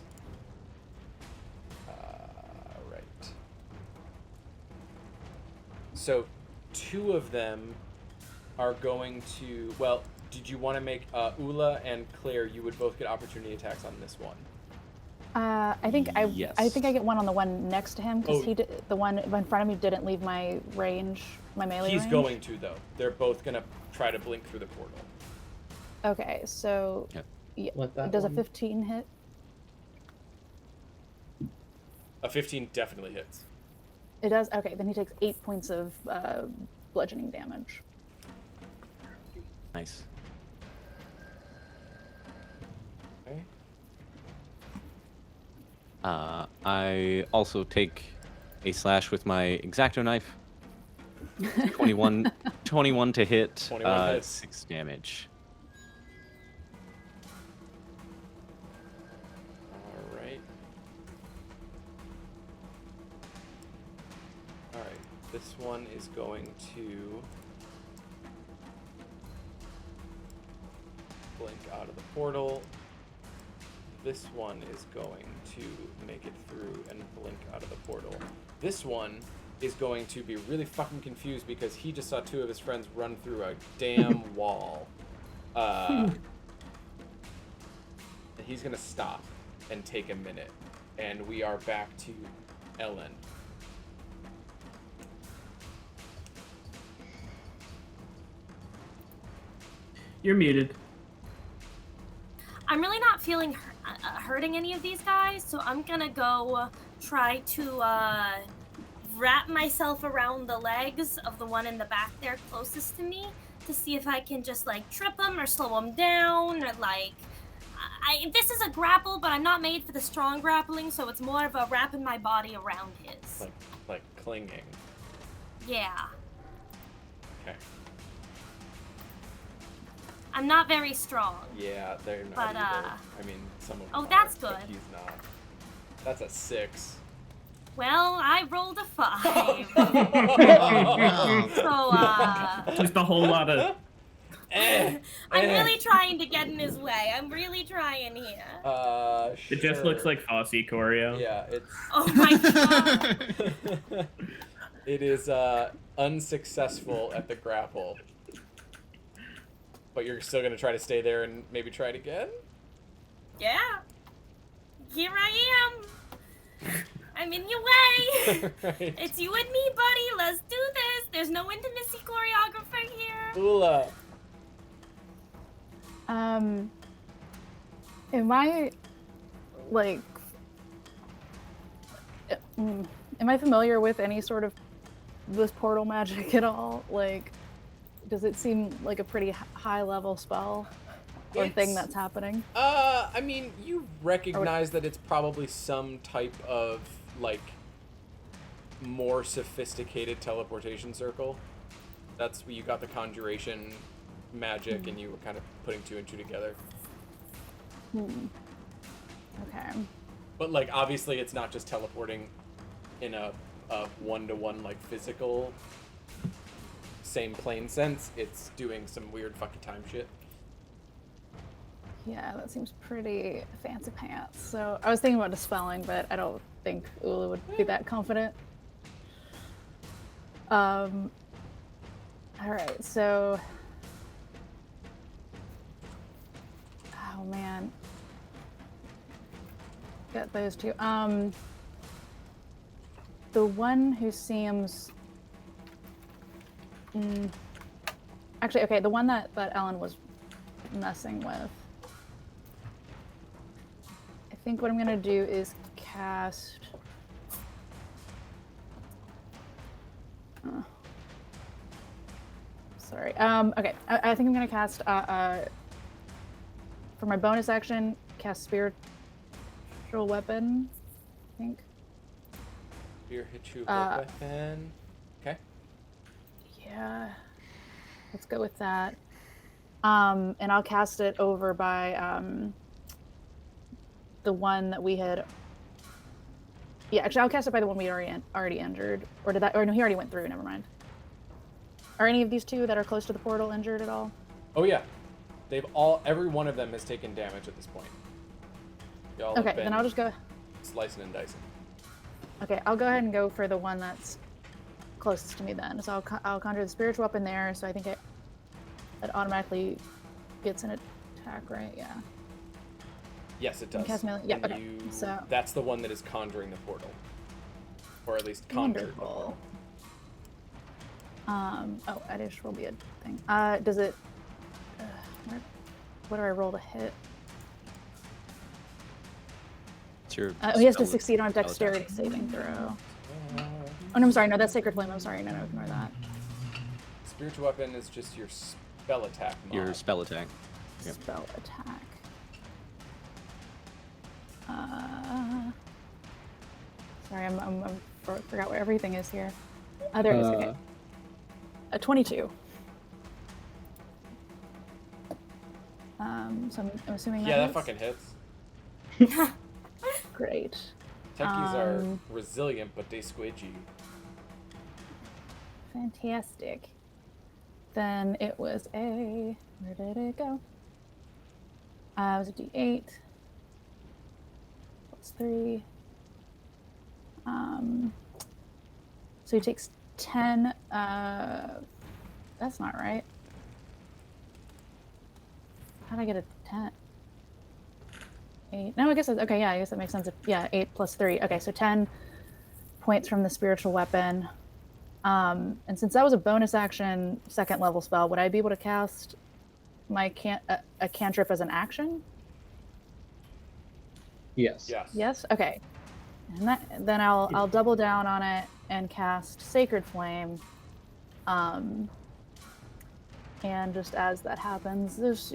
Right. So, two of them are going to. Well, did you want to make Ula and Claire? You would both get opportunity attacks on this one. I think I Yes. get one on the one next to him because Oh. the one in front of me didn't leave my range, my melee He's range. going to though. They're both gonna try to blink through the portal. Okay, so Yep. yeah, Let that does a one- 15 hit? A 15 definitely hits. It does. Okay, then he takes 8 points of bludgeoning damage. Nice. Okay. I also take a slash with my X-Acto knife. 21 to hit. 21 hits. 6 damage. All right. All right. This one is going to blink out of the portal. This one is going to make it through and blink out of the portal. This one is going to be really fucking confused because he just saw two of his friends run through a damn wall. And he's gonna stop and take a minute. And we are back to Ellen. You're muted. I'm really not feeling hurting any of these guys, so I'm gonna go try to wrap myself around the legs of the one in the back there closest to me to see if I can just like trip him or slow him down or like. This is a grapple, but I'm not made for the strong grappling, so it's more of a wrapping my body around his. Like clinging. Yeah. Okay. I'm not very strong. Yeah, they're not But, either. I mean, some of them oh, are, that's but good. he's not. That's a 6. Well, I rolled a 5. So, Just a whole lot of. I'm really trying to get in his way. I'm really trying here. It just looks like Fosse choreo. Yeah, it's. Oh my god. It is unsuccessful at the grapple. But you're still gonna try to stay there and maybe try it again? Yeah. Here I am. I'm in your way. Right. It's you and me, buddy. Let's do this. There's no intimacy choreographer here. Ula. Am I like am I familiar with any sort of this portal magic at all? Like, does it seem like a pretty high level spell or thing that's happening? I mean, you recognize that it's probably some type of, like, more sophisticated teleportation circle. That's where you got the conjuration magic and you were kind of putting 2 and 2 together. Okay. But, like, obviously it's not just teleporting in a one-to-one, like, physical same plane sense. It's doing some weird fucking time shit. Yeah, that seems pretty fancy pants. So I was thinking about dispelling, but I don't think Ula would be that confident. All right, so. Oh man. Got those two. The one who seems. Actually, okay, the one that Ellen was messing with. I think what I'm gonna do is cast. Sorry. Okay. I think I'm gonna cast. For my bonus action, cast spiritual weapon. I think. Spear hit you with weapon. Okay. Yeah. Let's go with that. And I'll cast it over by the one that we had. Yeah, actually, I'll cast it by the one we already injured. Or did that? Or no, he already went through. Never mind. Are any of these two that are close to the portal injured at all? Oh yeah, every one of them has taken damage at this point. Y'all have Okay, been then I'll just go. slicing and dicing. Okay, I'll go ahead and go for the one that's closest to me then. So I'll conjure the spiritual weapon there. So I think it automatically gets an attack, right? Yeah. Yes, it does. Cast melee. Yeah. And Okay. So that's the one that is conjuring the portal, or at least conjured the portal. Oh, additional will be a thing. Does it? What do I roll to hit? It's your He has to spell- succeed on a spell dexterity attack. saving throw. Oh no, I'm sorry. No, that's Sacred Flame. I'm sorry. No, ignore that. Spiritual weapon is just your spell attack mod. Your spell attack. Yep. Spell attack. Sorry, I forgot where everything is here. There it is. Okay. A 22. So I'm assuming that Yeah, that hits? fucking hits. Great. Techies are resilient, but they squidgy. Fantastic. Then it was a. Where did it go? It was a D8 plus 3. So he takes 10. That's not right. How'd I get a 10? 8. No, I guess that's okay. Yeah, I guess that makes sense. Yeah, 8 plus 3. Okay, so 10 points from the spiritual weapon. And since that was a bonus action, second level spell, would I be able to cast my a cantrip as an action? Yes. Yes. Yes. Okay. And then I'll double down on it and cast Sacred Flame. And just as that happens, just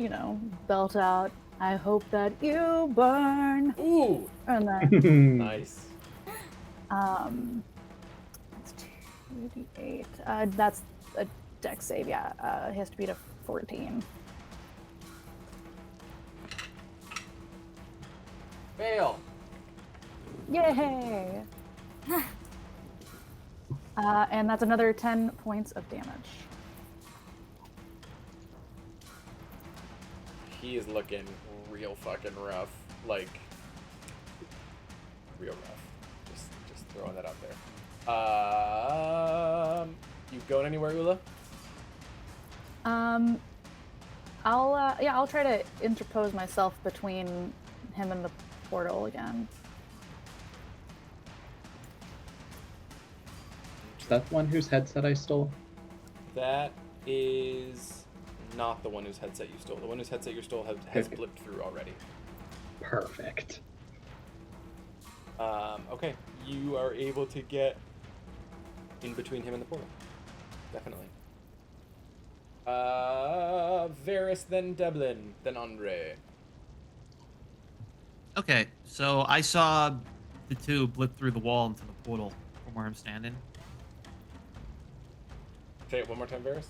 belt out. I hope that you burn. Ooh. And then Nice. it's 2d8. That's a dex save. Yeah. It has to beat a 14. Fail. Yay! And that's another 10 points of damage. He is looking real fucking rough. Like, real rough. Just throwing that out there. You going anywhere, Ula? I'll try to interpose myself between him and the portal again. Is that the one whose headset I stole? That is not the one whose headset you stole. The one whose headset you stole has blipped through already. Perfect. Okay, you are able to get in between him and the portal. Definitely. Varys, then Devlin, then Andre. Okay, so I saw the two blip through the wall into the portal from where I'm standing. Say it one more time, Varys.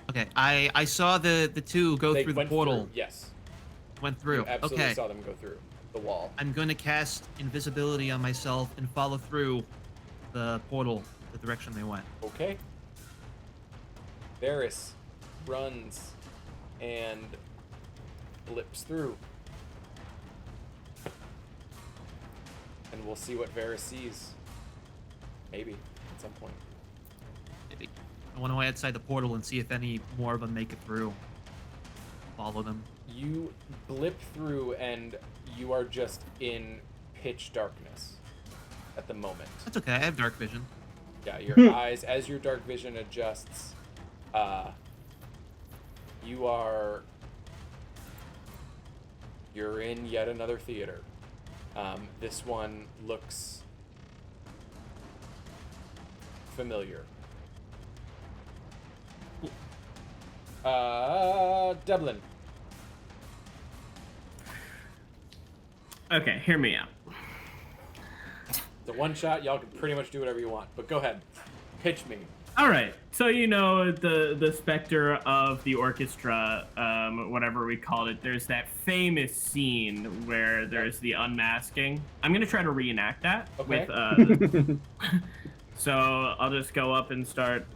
Okay, I saw the two go They through the went portal. through, yes. Went through. You absolutely Okay. saw them go through the wall. I'm going to cast invisibility on myself and follow through the portal the direction they went. Okay. Varys runs and blips through. And we'll see what Varys sees. Maybe, at some point. Maybe. I want to go outside the portal and see if any more of them make it through. Follow them. You blip through and you are just in pitch darkness at the moment. That's okay, I have dark vision. Yeah, your eyes, as your dark vision adjusts, you are You're in yet another theater. This one looks familiar. Devlin. Okay, hear me out. It's a one shot. Y'all can pretty much do whatever you want. But go ahead. Pitch me. All right. So the specter of the orchestra, whatever we called it. There's that famous scene where there's the unmasking. I'm gonna try to reenact that Okay. with. So I'll just go up and start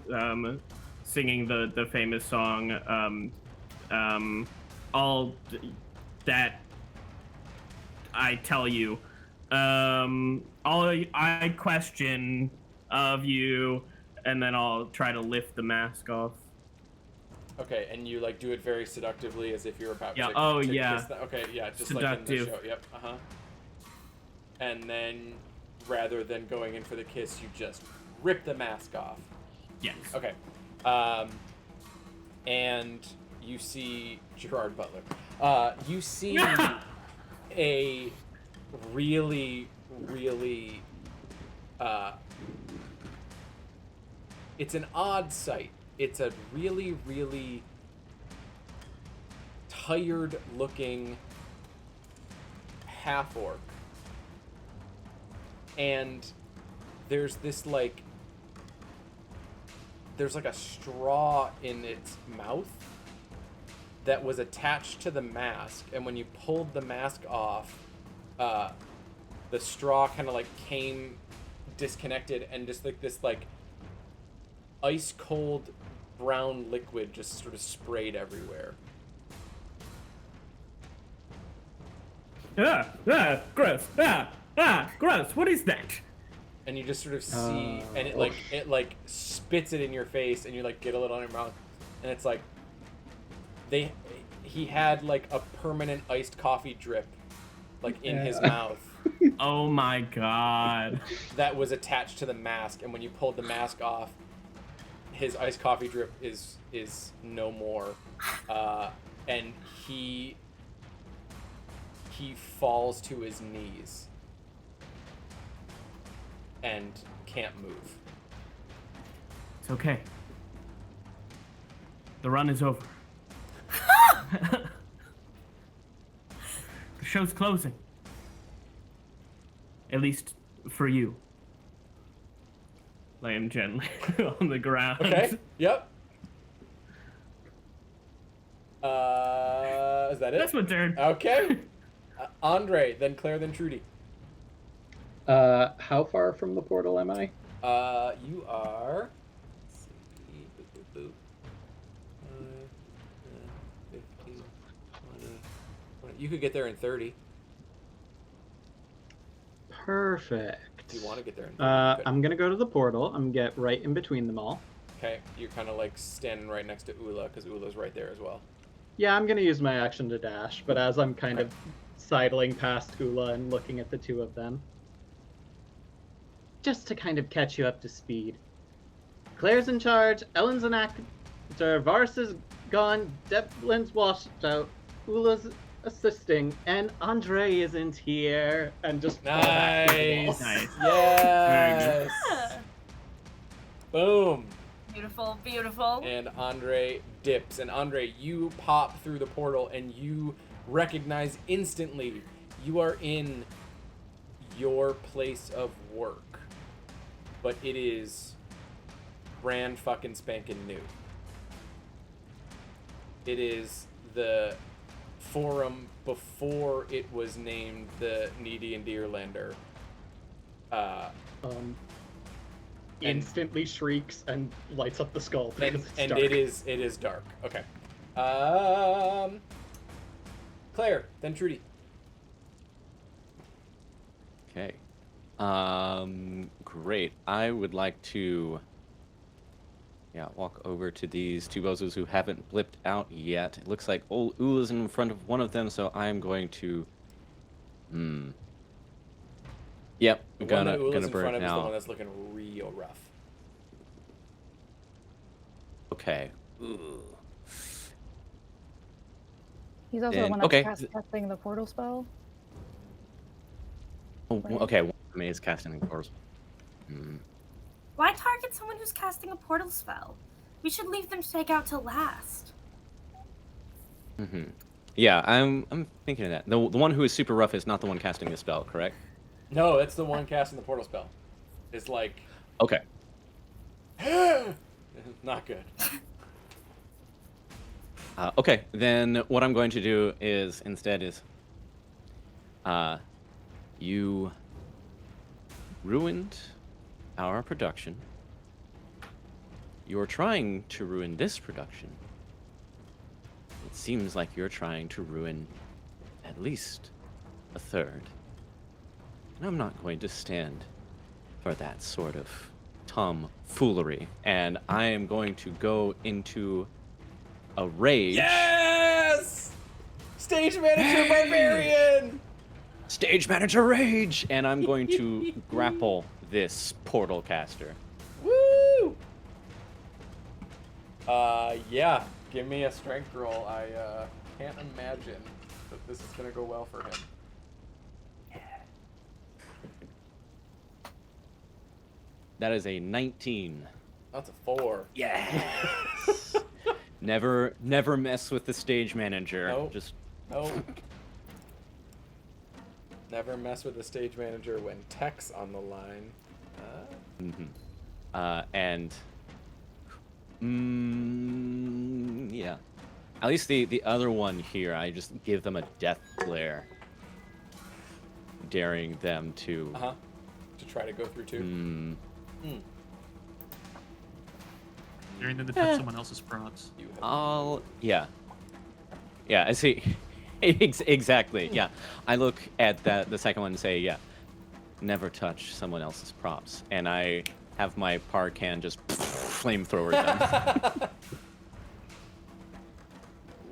singing the famous song. All that I tell you. All I question of you. And then I'll try to lift the mask off. Okay, and you like do it very seductively, as if you're about Yeah. to. Oh, to yeah. Kiss okay, yeah, just Seductive. like in the show. Yep. And then, rather than going in for the kiss, you just rip the mask off. Yes. Okay. And you see Gerard Butler. You see a really, really. It's an odd sight. It's a really, really tired-looking half-orc. And there's this, like... There's, like, a straw in its mouth that was attached to the mask. And when you pulled the mask off, the straw kind of, like, came disconnected and just, like, this, like... ice cold brown liquid just sort of sprayed everywhere. Gross. Gross. What is that? And you just sort of see, and it like spits it in your face, and you like get a little on your mouth, and it's like he had like a permanent iced coffee drip, like in his mouth. Oh my god. That was attached to the mask, and when you pulled the mask off, his iced coffee drip is no more, and he falls to his knees and can't move. It's okay. The run is over. The show's closing. At least for you. Lay him gently on the ground. Okay. Yep. Is that it? That's my turn. Okay. Andre, then Claire, then Trudy. How far from the portal am I? You are. Let's see. Boop, boop, boop. 15, 20. You could get there in 30. Perfect. If you want to get there in 30. You could. I'm gonna go to the portal. I'm gonna get right in between them all. Okay, you're kind of like standing right next to Ula, because Ula's right there as well. Yeah, I'm gonna use my action to dash, but as I'm kind of sidling past Ula and looking at the two of them, just to kind of catch you up to speed. Claire's in charge, Ellen's an actor, Vars is gone, Devlin's washed out, Ula's assisting, and Andre isn't here, and just fall back to the wall. Nice. Yes. Boom. Beautiful, beautiful. And Andre dips. And Andre, you pop through the portal and you recognize instantly you are in your place of work. But it is brand fucking spanking new. It is the forum before it was named the Needy and Deerlander. Instantly shrieks and lights up the skull. And it is dark. Okay. Claire, then Trudy. Okay. Great. I would like to walk over to these two bozos who haven't blipped out yet. It looks like old Ula's in front of one of them, so I'm going to Yep, The gonna one that Ula's in burn front it of is the one now. that's looking real rough. Okay. Ooh. He's also Then- the one that's okay. casting the portal spell. Oh, Right. okay, one of me is casting the portal. Why target someone who's casting a portal spell? We should leave them to take out till last. Yeah, I'm thinking of that. The one who is super rough is not the one casting the spell, correct? No, it's the one casting the portal spell. It's like Okay. not good. Okay, then what I'm going to do is instead is, you ruined our production. You're trying to ruin this production. It seems like you're trying to ruin at least a third. And I'm not going to stand for that sort of tomfoolery. And I am going to go into a rage. Yes! Stage manager barbarian! Stage manager rage! And I'm going to grapple this portal caster. Woo! Yeah. Give me a strength roll. I can't imagine that this is gonna go well for him. That is a 19. That's a 4. Yes! Never mess with the stage manager. Nope. Just Nope. Never mess with the stage manager when tech's on the line. and yeah. At least the other one here, I just give them a death glare, daring them to. To try to go through too. Daring them to touch someone else's props. Yeah. I see. Exactly. Yeah. I look at the second one and say, yeah, never touch someone else's props, and I have my Parcan just flamethrower them.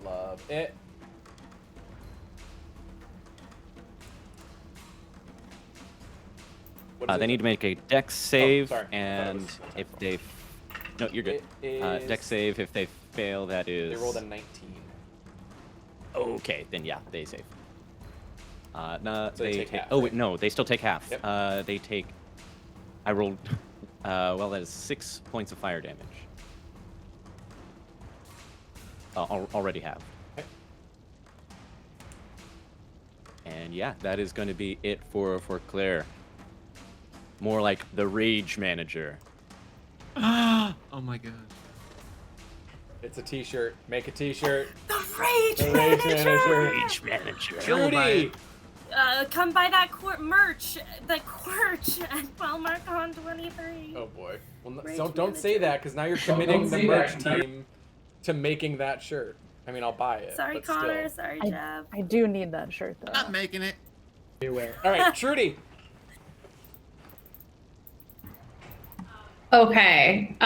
Love it. They need to make a dex save, sorry. and if they, no, you're good. Dex save. If they fail, that is. They rolled a 19. Okay, then yeah, they save. No, So they take half, Oh right? wait, no, they still take half. Yep. They take. I rolled. Well, that is 6 points of fire damage. Already have. Okay. And yeah, that is going to be it for Claire. More like the rage manager. Oh my god. It's a t-shirt. Make a t-shirt. The rage The rage manager. Rage manager. Trudy! Come buy that merch, the quirch at QuellmarCon 23. Oh boy. Well, Rage don't manager. say that, because now you're committing the merch team to making that shirt. I mean, I'll buy it. Sorry, but Connor. Still. Sorry, Jeff. I do need that shirt though. Not making it. Beware. All right, Trudy. Okay.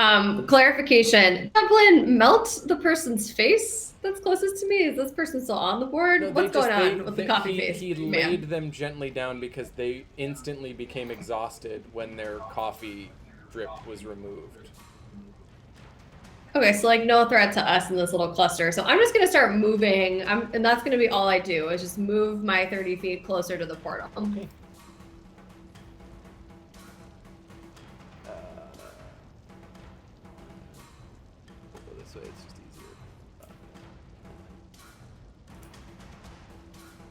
Clarification. Evelyn, melt the person's face that's closest to me. Is this person still on the board? No, What's they just- going on they- with the they- coffee he, face? He man? laid them gently down because they instantly became exhausted when their coffee drip was removed. Okay, so like no threat to us in this little cluster. So I'm just gonna start moving. And that's gonna be all I do is just move my 30 feet closer to the portal. Okay. Go this way, it's just easier.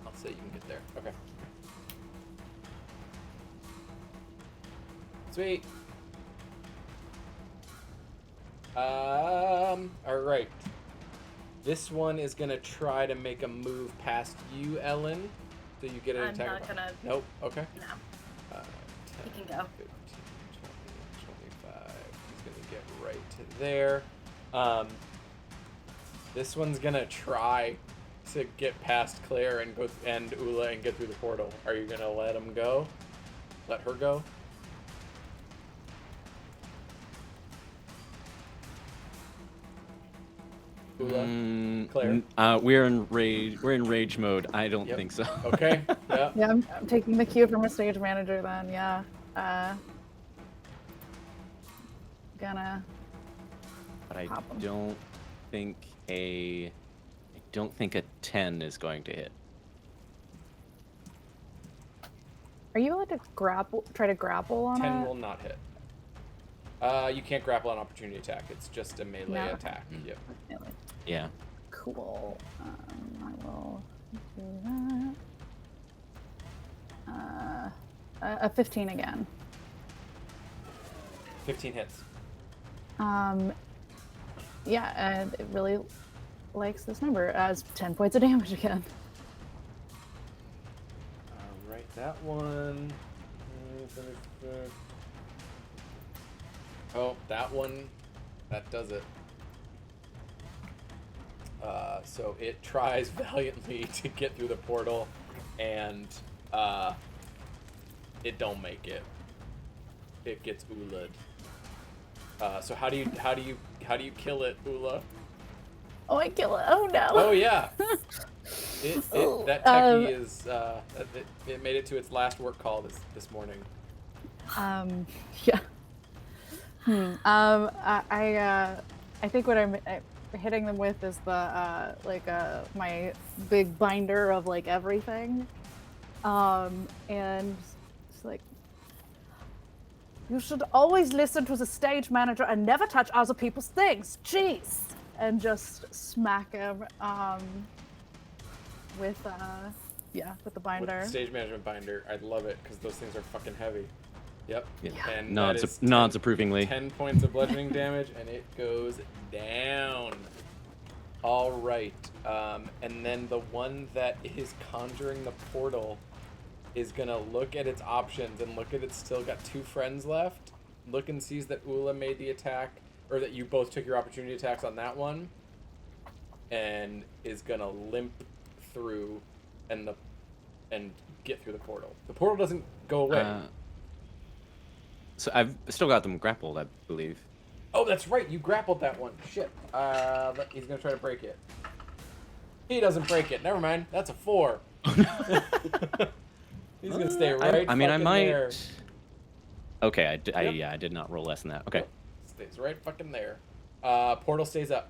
I'll say you can get there. Okay. Sweet. Alright. This one is gonna try to make a move past you, Ellen. So you get an I'm attack. not gonna. Nope. Okay. No. 10, You can go. 15, 20, 25. He's gonna get right to there. This one's gonna try to get past Claire and go and Ula and get through the portal. Are you gonna let him go? Let her go? Ula? Claire? We're in rage mode. I don't Yep. think so. Okay. Yeah. Yeah, I'm taking the cue from a stage manager then. Yeah. But I Pop 'em. don't think a don't think a 10 is going to hit. Are you allowed to grapple? Try to grapple on 10 it? will not hit. You can't grapple on opportunity attack. It's just a melee No. attack. Yep. Melee. Yeah. Cool. I will do that. A 15 again. 15 hits. Yeah, and it really likes this number as 10 points of damage again. Right, that one. Oh, that one. That does it. So it tries valiantly to get through the portal, and it don't make it. It gets Ula'd. So how do you kill it, Ula? Oh, I kill it. Oh no. Oh yeah. That techie is it made it to its last work call this morning. Yeah. I think what I'm hitting them with is the my big binder of like everything, and it's like, you should always listen to the stage manager and never touch other people's things. Jeez, and just smack him with the binder. With the stage management binder, I love it because those things are fucking heavy. Yep. Yeah. And Nods approvingly. 10 points of bludgeoning damage, and it goes down. All right. And then the one that is conjuring the portal is gonna look at its options and look at it's still got 2 friends left. Look and sees that Ula made the attack, or that you both took your opportunity attacks on that one, and is gonna limp through and get through the portal. The portal doesn't go away. So I've still got them grappled, I believe. Oh, that's right. You grappled that one. Shit. He's gonna try to break it. He doesn't break it. Never mind. That's a 4. He's gonna stay right. I mean, I fucking might. there. Okay, I did not roll less than that. Okay. Yep. Stays right fucking there. Portal stays up,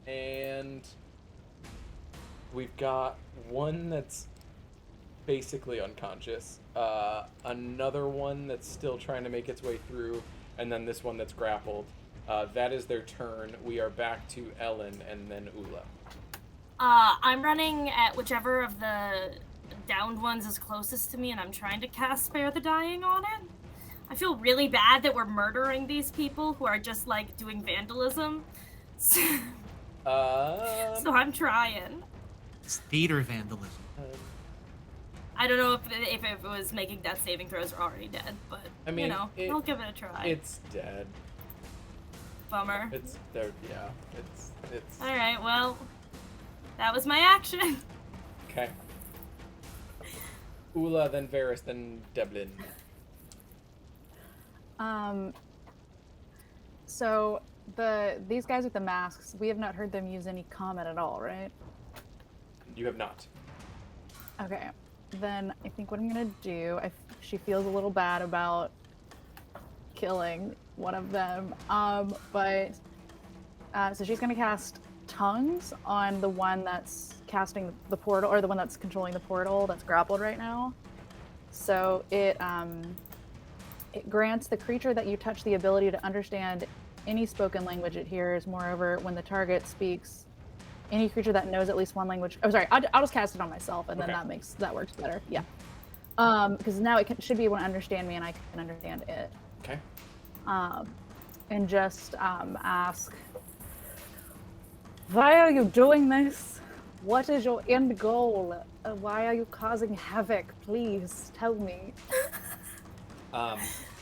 and we've got one that's basically unconscious. Another one that's still trying to make its way through, and then this one that's grappled. That is their turn. We are back to Ellen and then Ula. I'm running at whichever of the downed ones is closest to me, and I'm trying to cast Spare the Dying on it. I feel really bad that we're murdering these people who are just like doing vandalism. So I'm trying. It's theater vandalism. I don't know if it was making death saving throws are already dead, but I mean, I'll give it a try. It's dead. Bummer. It's there. Yeah. It's. All right. Well, that was my action. Okay. Ula, then Varys, then Devlin. So these guys with the masks, we have not heard them use any comment at all, right? You have not. Okay. Then I think what I'm gonna do, she feels a little bad about killing one of them, so she's gonna cast tongues on the one that's casting the portal, or the one that's controlling the portal that's grappled right now. So it grants the creature that you touch the ability to understand any spoken language it hears. Moreover, when the target speaks any creature that knows at least one language. Oh, sorry. I'll just cast it on myself, and then that works better. Yeah. Because now it should be able to understand me, and I can understand it. Okay. And just ask, why are you doing this? What is your end goal? Why are you causing havoc? Please tell me.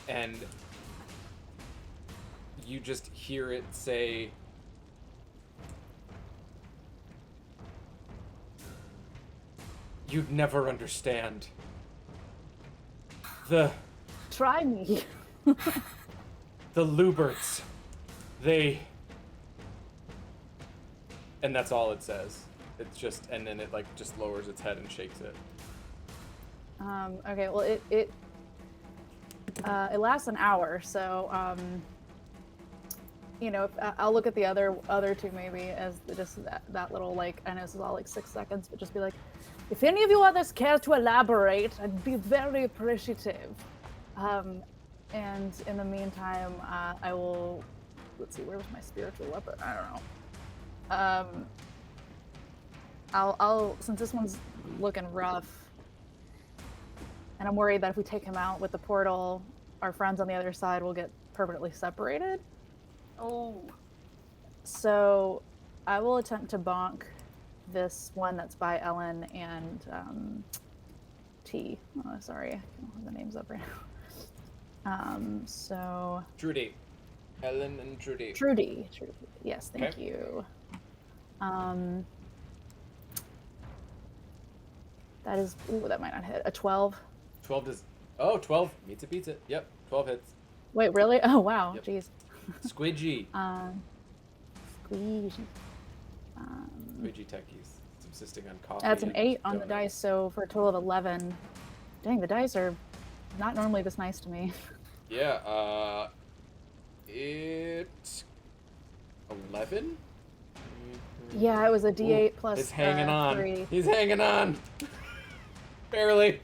And you just hear it say, "You'd never understand. Try me." The Luberts, they..." And that's all it says. It's just, and then it like just lowers its head and shakes it. Okay, well it lasts an hour, so you know, I'll look at the other two maybe as just that little like, I know this is all like 6 seconds, but just be like, if any of you others care to elaborate, I'd be very appreciative. And in the meantime, I will, let's see, where was my spiritual weapon? I don't know. I'll since this one's looking rough, and I'm worried that if we take him out with the portal, our friends on the other side will get permanently separated. Oh. So I will attempt to bonk this one that's by Ellen and T. Oh, sorry, I don't have the names up right now. So Trudy. Ellen and Trudy. Trudy. Yes, thank Okay. you. That is, ooh, that might not hit. A 12. 12 does. Oh, 12 meets it, beats it. Yep, 12 hits. Wait, really? Oh, wow. Yep. Jeez. Squidgy. Squeegee. Squidgy techies. Subsisting on coffee. That's an and 8 on the donuts. dice, so for a total of 11. Dang, the dice are not normally this nice to me. Yeah, it's 11? Yeah, it was a D8 plus He's hanging on. 3. He's hanging on. Barely.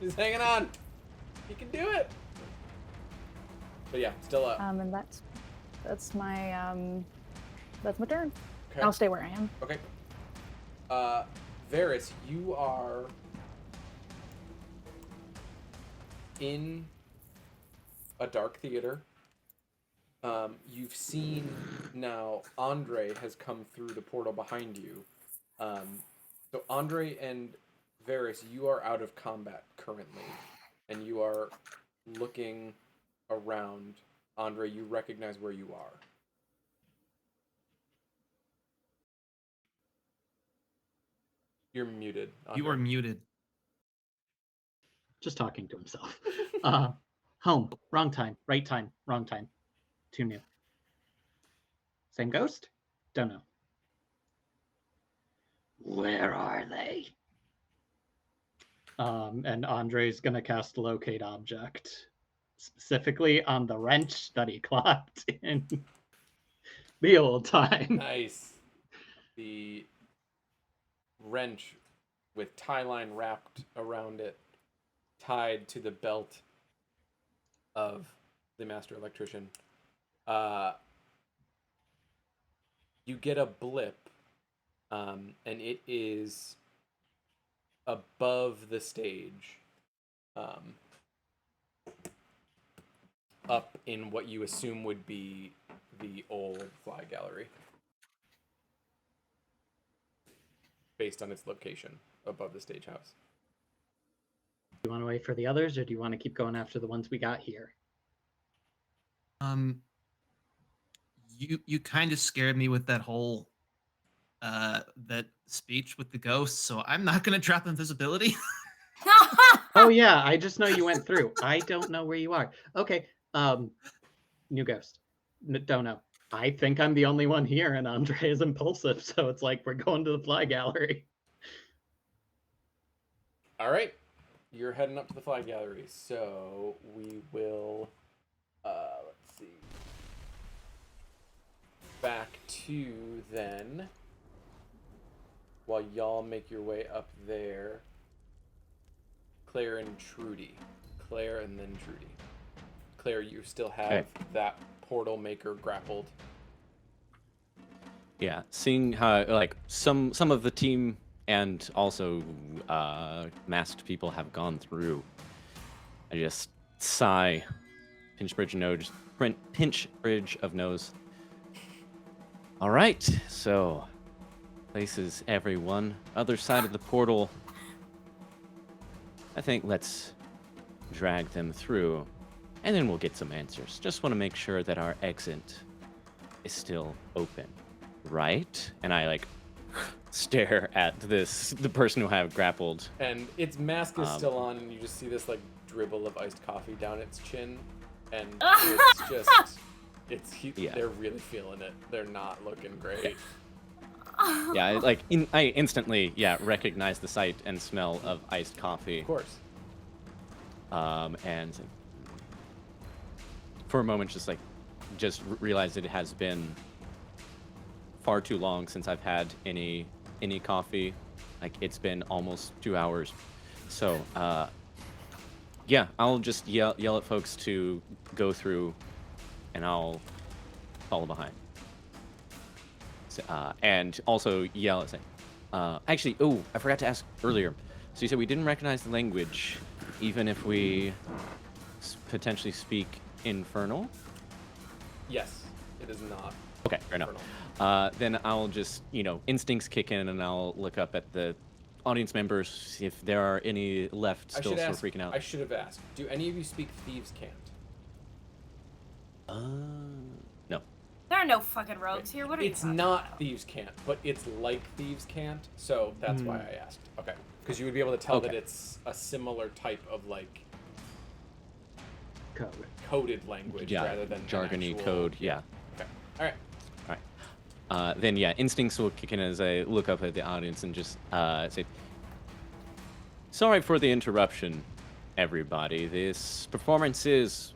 He's hanging on. He can do it. But yeah, still up. And that's my turn. Okay. I'll stay where I am. Okay. Varys, you are in a dark theater. You've seen now Andre has come through the portal behind you. So Andre and Varys, you are out of combat currently, and you are looking around. Andre, you recognize where you are. You're muted. Andre. You are muted. Just talking to himself. Home. Wrong time. Right time. Wrong time. Too new. Same ghost? Don't know. Where are they? And Andre's gonna cast Locate Object, specifically on the wrench that he clapped in the old time. Nice. The wrench with tie line wrapped around it, tied to the belt of the master electrician. You get a blip, and it is above the stage, up in what you assume would be the old fly gallery, based on its location above the stage house. Do you want to wait for the others, or do you want to keep going after the ones we got here? You kind of scared me with that whole that speech with the ghosts, so I'm not gonna drop invisibility. Oh yeah, I just know you went through. I don't know where you are. Okay, new ghost. Don't know. I think I'm the only one here, and Andre is impulsive, so it's like we're going to the fly gallery. All right, you're heading up to the flag gallery, so we will, let's see, back to then, while y'all make your way up there, Claire and Trudy. Claire and then Trudy. Claire, you still have that portal maker grappled. Yeah, seeing how like some of the team and also masked people have gone through, I just sigh, pinch bridge of nose. All right, so places everyone other side of the portal. I think let's drag them through, and then we'll get some answers. Just want to make sure that our exit is still open, right? And I like stare at the person who I have grappled. And its mask is still on, and you just see this like dribble of iced coffee down its chin, and it's just, they're really feeling it. They're not looking great. Yeah, I instantly recognize the sight and smell of iced coffee. Of course. And for a moment, just like just realized it has been far too long since I've had any coffee. Like, it's been almost 2 hours. So, yeah, I'll just yell at folks to go through, and I'll follow behind. So, and also yell at saying, actually, oh, I forgot to ask earlier. So you said we didn't recognize the language, even if we potentially speak Infernal? Yes, it is not. Okay, fair enough. Then I'll just, instincts kick in, and I'll look up at the audience members, see if there are any left still sort of freaking out. I should have asked. Do any of you speak Thieves' Cant? No. There are no fucking rogues here. What are you It's talking not about? Thieves' Cant, but it's like Thieves' Cant, so that's why I asked. Okay. Because you would be able to tell that it's a similar type of, like, coded language rather than jargony actual... code, yeah. Okay. All right. Then, yeah, instincts will kick in as I look up at the audience and just say, sorry for the interruption, everybody. This performance has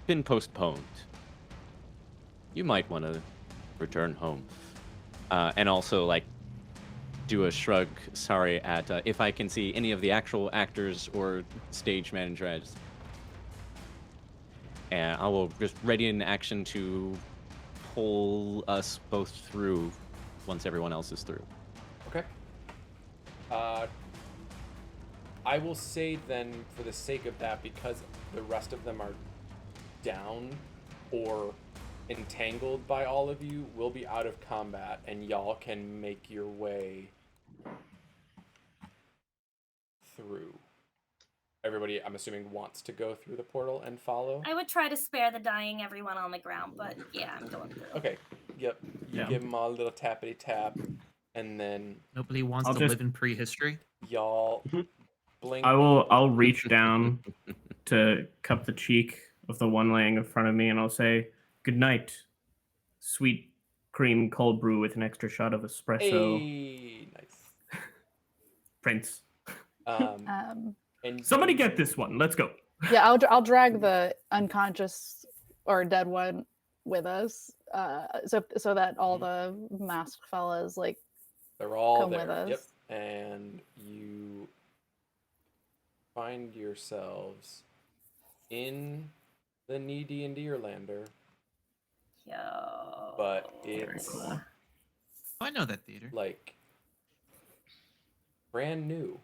been postponed. You might want to return home. And also, like, do a shrug, sorry, at if I can see any of the actual actors or stage managers. And I will just ready in action to pull us both through once everyone else is through. Okay. I will say then, for the sake of that, because the rest of them are down or entangled by all of you, we'll be out of combat, and y'all can make your way through. Everybody, I'm assuming, wants to go through the portal and follow? I would try to spare the dying everyone on the ground, but yeah, I'm going through. Okay. Yep. You give them all a little tappity tap, and then Nobody wants to live in prehistory. y'all blink. I'll reach down to cup the cheek of the one laying in front of me, and I'll say, "Good night, sweet cream cold brew with an extra shot of espresso." Hey, nice. Prince. And somebody get this one. Let's go. Yeah, I'll drag the unconscious or dead one with us, so that all the masked fellas they're all come there. with us. Yep. And you find yourselves in the knee D&D Lander. Yo. But it's Oh, I know that theater. like brand new,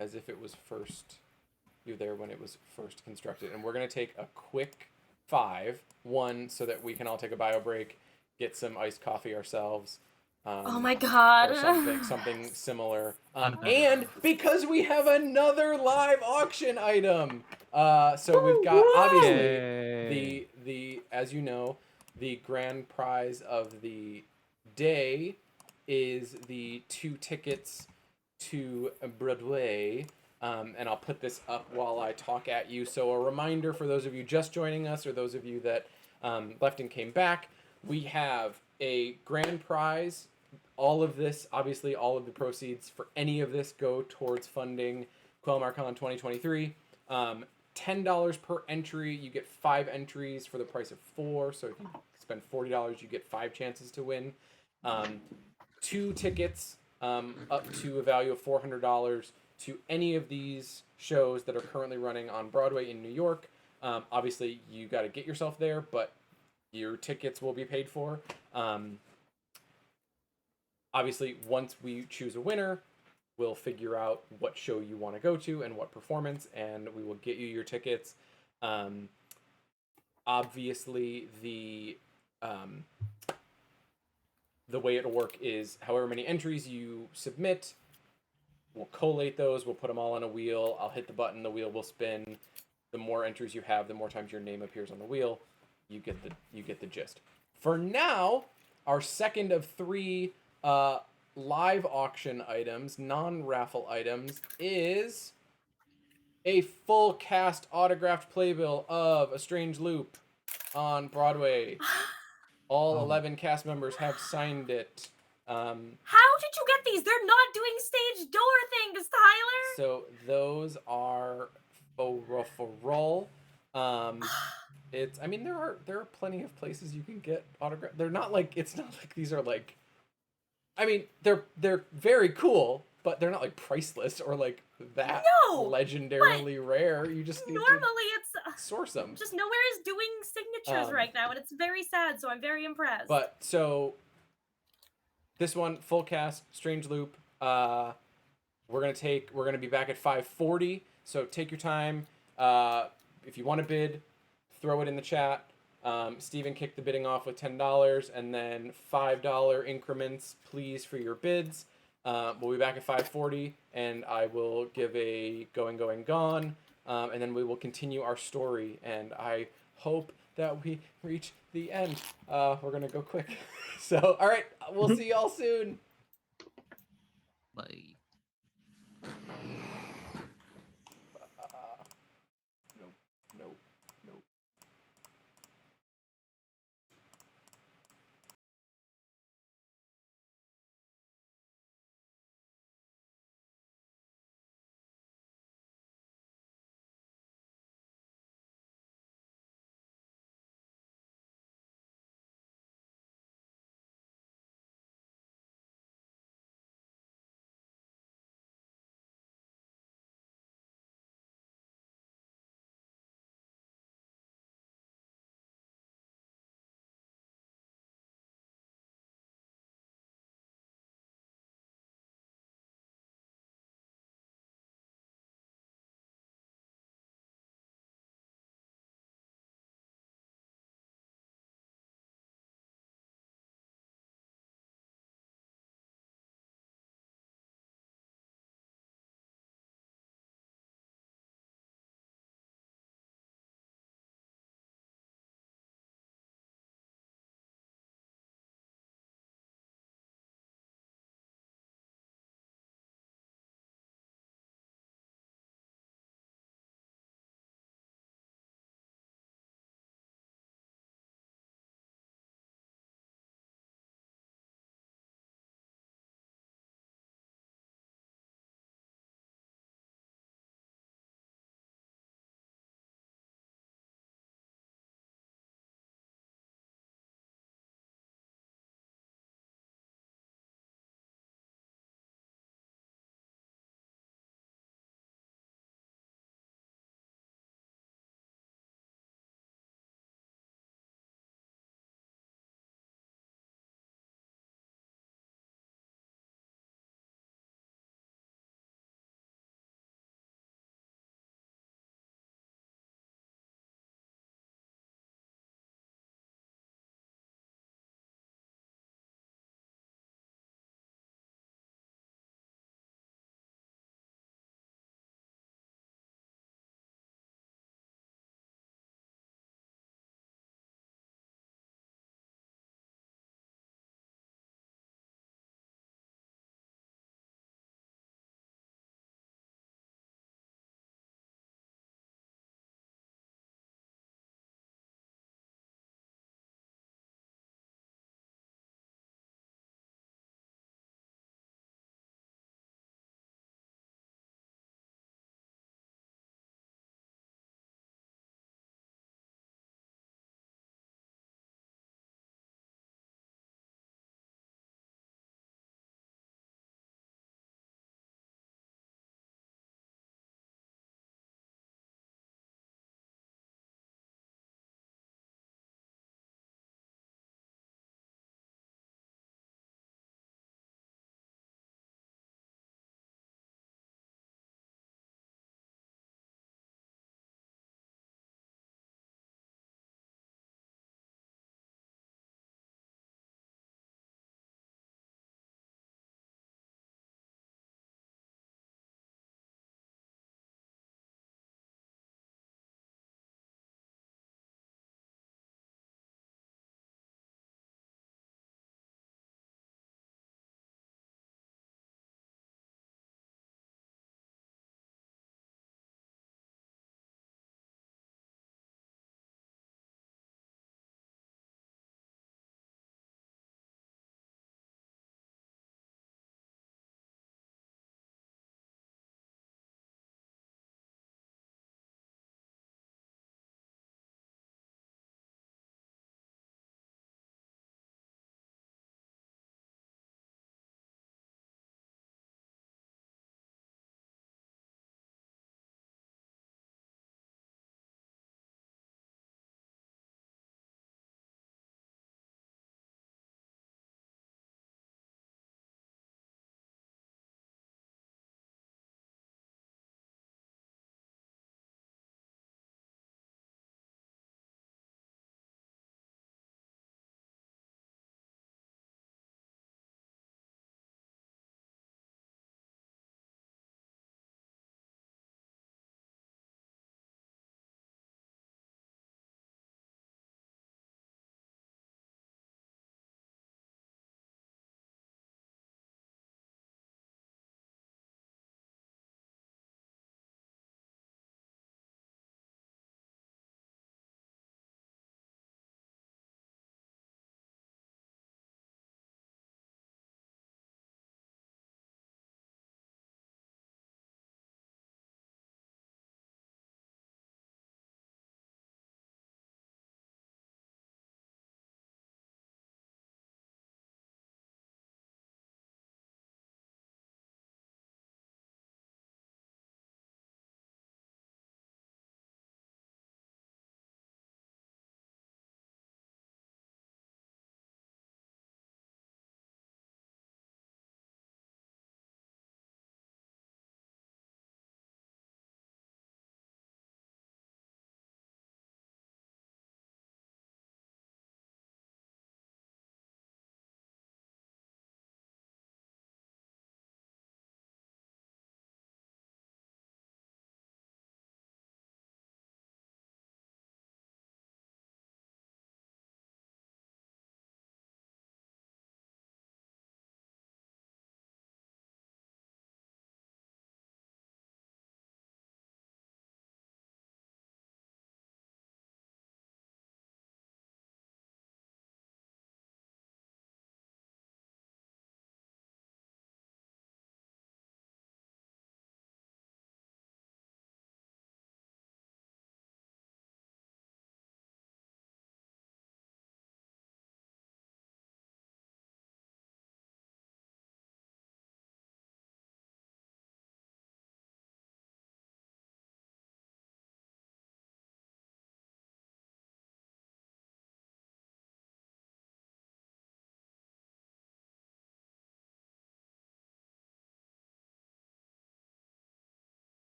as if it was first. You're there when it was first constructed. And we're gonna take a quick 1 so that we can all take a bio break, get some iced coffee ourselves. Oh my god. Or something similar. And because we have another live auction item. So we've got obviously the as you know, the grand prize of the day is the 2 tickets to Broadway. And I'll put this up while I talk at you. So a reminder for those of you just joining us or those of you that left and came back, we have a grand prize. All of this, obviously, all of the proceeds for any of this go towards funding QuellmarCon 2023. $10 per entry. You get 5 entries for the price of 4. So if you spend $40, you get 5 chances to win. 2 tickets up to a value of $400 to any of these shows that are currently running on Broadway in New York. Obviously, you got to get yourself there, but your tickets will be paid for. Obviously, once we choose a winner, we'll figure out what show you want to go to and what performance, and we will get you your tickets. Obviously, the way it'll work is however many entries you submit, we'll collate those, we'll put them all on a wheel, I'll hit the button, the wheel will spin. The more entries you have, the more times your name appears on the wheel. You get the gist. For now, our second of 3 live auction items, non-raffle items, is a full cast autographed playbill of A Strange Loop on Broadway. All 11 cast members have signed it. How did you get these? They're not doing stage door things, Tyler. So those are for roll. I mean, there are plenty of places you can get autograph. They're not like it's not like these are like. I mean, they're very cool, but they're not like priceless or like that No, legendarily rare. You just need Normally, it's to source them. just nowhere is doing signatures right now, and it's very sad. So I'm very impressed. But so this one, full cast, Strange Loop. We're gonna be back at 5:40. So take your time. If you want to bid, throw it in the chat. Steven kicked the bidding off with $10, and then $5 increments, please, for your bids. We'll be back at 5:40, and I will give a going, going, gone, and then we will continue our story. And I hope that we reach the end. We're gonna go quick. So, all right, we'll see y'all soon. Bye.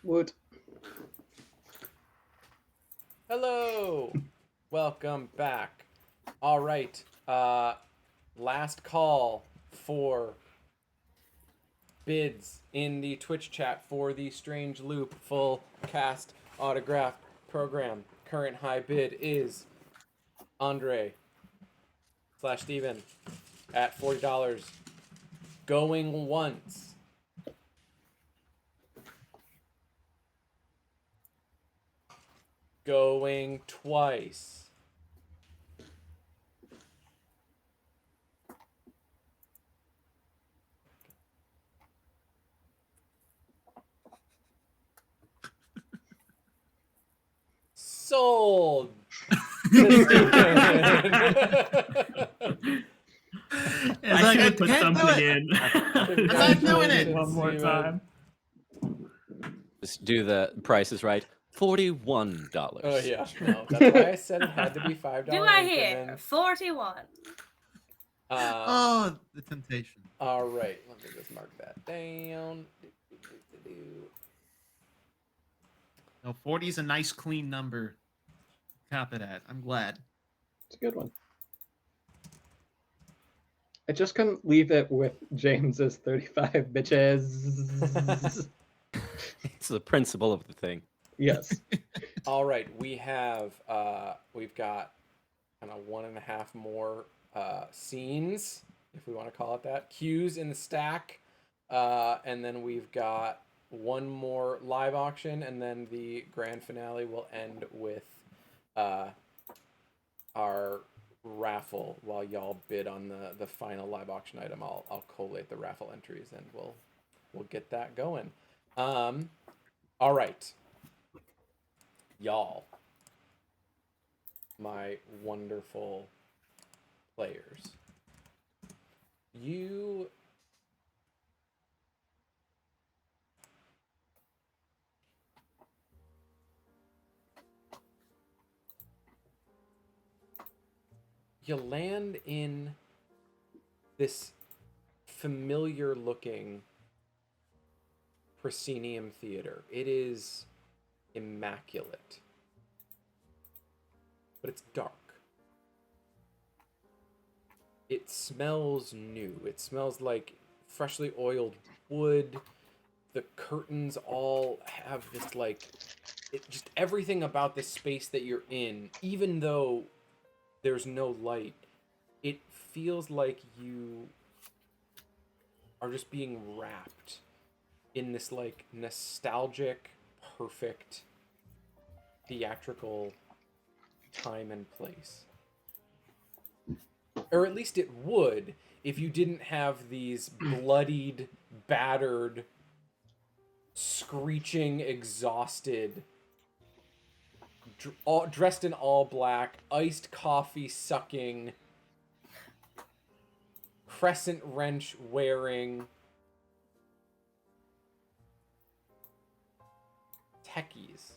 Woot. Hello. Welcome back. All right. Last call for bids in the Twitch chat for the Strange Loop full cast autograph program. Current high bid is Andre/Steven at $40. Going once. Going twice. Sold. I should have put something in. I'm not doing it. One more time. Just do the prices right. $41. Oh yeah, no, that's why I said it had to be $5. Do I hear increments. 41? Oh, the temptation. All right, let me just mark that down. No, 40 is a nice clean number. to Cap it at. I'm glad. It's a good one. I just couldn't leave it with James's 35 bitches. It's the principle of the thing. Yes. All right, we've got kind of 1.5 more scenes, if we want to call it that, cues in the stack, and then we've got one more live auction, and then the grand finale will end with our raffle. While y'all bid on the final live auction item, I'll collate the raffle entries, and we'll get that going. All right, y'all, my wonderful players, you land in this familiar looking proscenium theater. It is immaculate, but it's dark. It smells new. It smells like freshly oiled wood. The curtains all have this just everything about the space that you're in, even though there's no light, it feels like you are just being wrapped in this nostalgic, perfect, theatrical time and place. Or at least it would if you didn't have these bloodied, battered, screeching, exhausted, dressed in all black, iced coffee sucking, crescent wrench wearing techies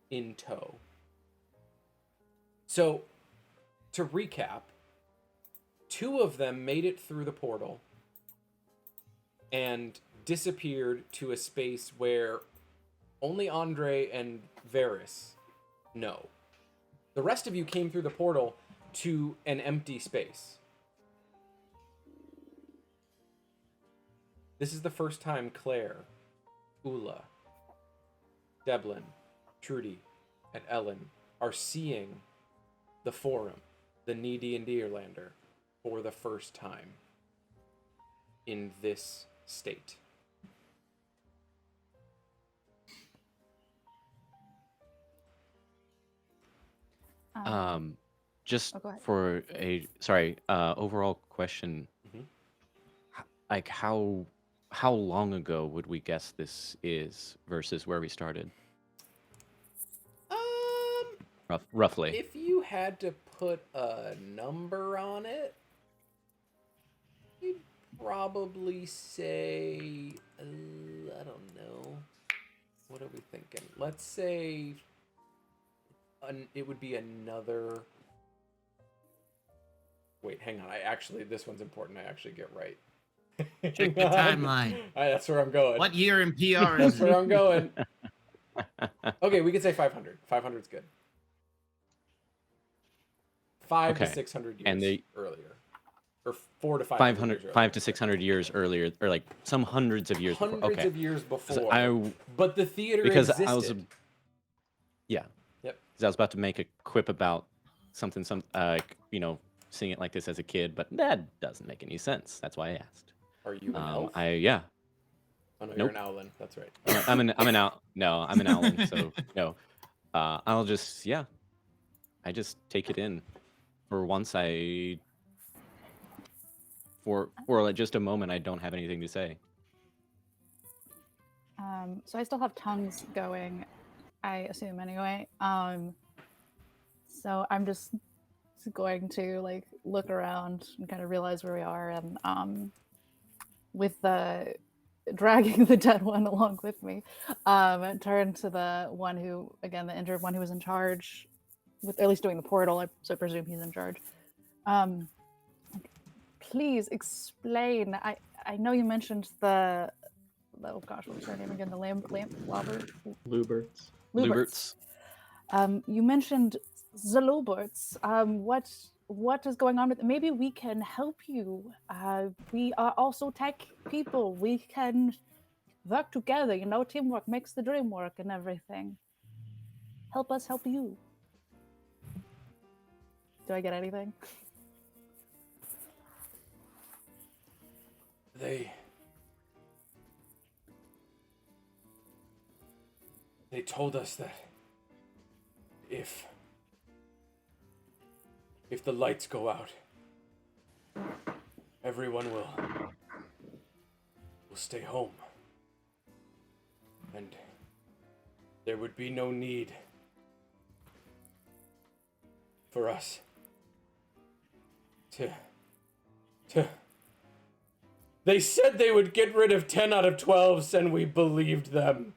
in tow. So, to recap, 2 of them made it through the portal and disappeared to a space where only Andre and Varys know. The rest of you came through the portal to an empty space. This is the first time Claire, Ula, Devlin, Trudy, and Ellen are seeing the Forum, the Needy and Deerlander, for the first time in this state. Just go ahead. for a overall question, like how long ago would we guess this is versus where we started? Roughly. If you had to put a number on it, you'd probably say, I don't know. What are we thinking? Let's say it would be another... Wait, hang on. This one's important. I actually get right. Check the timeline. All right, that's where I'm going. What year in PR That's is where it? I'm going. Okay, we could say 500. 500's good. 5 to Okay. 600 years And they- earlier. Or 4 to 500 500, years earlier. 5 to 600 years earlier, or like some hundreds of years before. Hundreds Okay. of years before. I- but the theater because existed. I was, yeah. Yep. Because I was about to make a quip about something, seeing it like this as a kid, but that doesn't make any sense. That's why I asked. Are you an elf? Yeah. Oh no, Nope. you're an owlin. That's right. I'm an owl. No, I'm an owlin. So no. I'll just I just take it in. For once, for like just a moment, I don't have anything to say. So I still have tongues going, I assume anyway. So I'm just going to like look around and kind of realize where we are, and with the dragging the dead one along with me, turn to the one who, again, the injured one who was in charge, with at least doing the portal. So I presume he's in charge. Please explain. I know you mentioned oh gosh, what was her name again? The Luberts. Luberts. You mentioned the Luberts. What is going on with? Maybe we can help you. We are also tech people. We can work together. You know, teamwork makes the dream work and everything. Help us help you. Do I get anything? They told us that if the lights go out, everyone will stay home. And there would be no need for us to They said they would get rid of 10 out of 12s, and we believed them.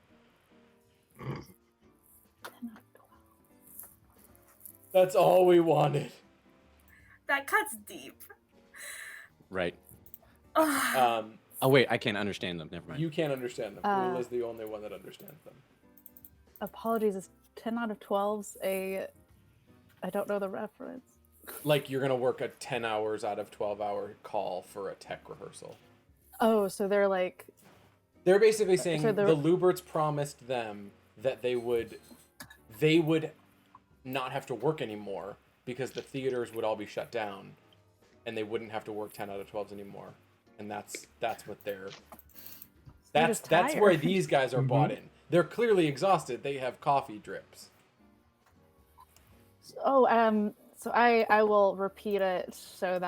That's all we wanted. That cuts deep. Right. Ugh. Oh wait, I can't understand them. Never mind. You can't understand them. Ula's the only one that understands them. Apologies. Is 10 out of 12s I don't know the reference. Like you're gonna work a 10 hours out of 12-hour call for a tech rehearsal. Oh, so they're like... They're basically saying So the Luberts promised them that they would not have to work anymore because the theaters would all be shut down and they wouldn't have to work 10 out of 12s anymore. And that's what that's where these guys are bought in. They're clearly exhausted. They have coffee drips. Oh, so I will repeat it so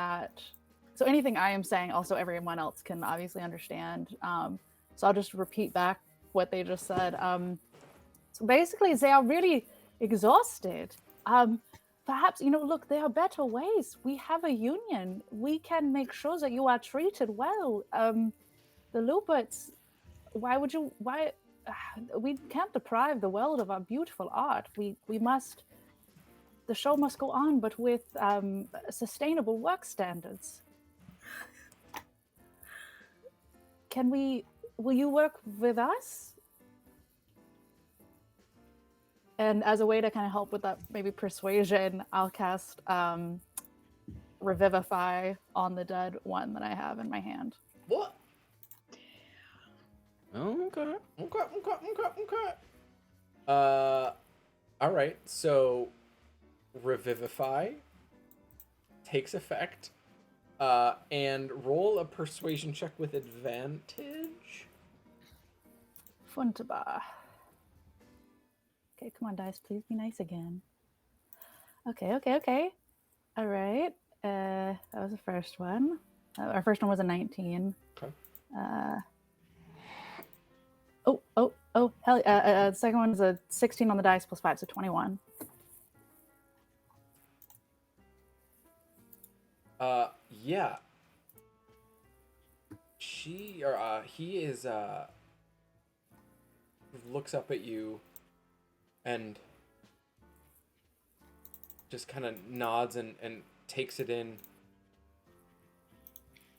anything I am saying also everyone else can obviously understand. So I'll just repeat back what they just said. So basically they are really exhausted. Perhaps, look, there are better ways. We have a union. We can make sure that you are treated well. The Luberts, we can't deprive the world of our beautiful art. The show must go on, but with sustainable work standards. Will you work with us? And as a way to kind of help with that maybe persuasion, I'll cast Revivify on the dead one that I have in my hand. What? Okay. All right. So Revivify takes effect, and roll a persuasion check with advantage. Wunderbar. Okay, come on, dice, please be nice again. Okay. All right. That was the first one. Our first one was a 19. Okay. Hell, the second one is a 16 on the dice plus 5, so 21. Yeah. He is looks up at you and just kind of nods and takes it in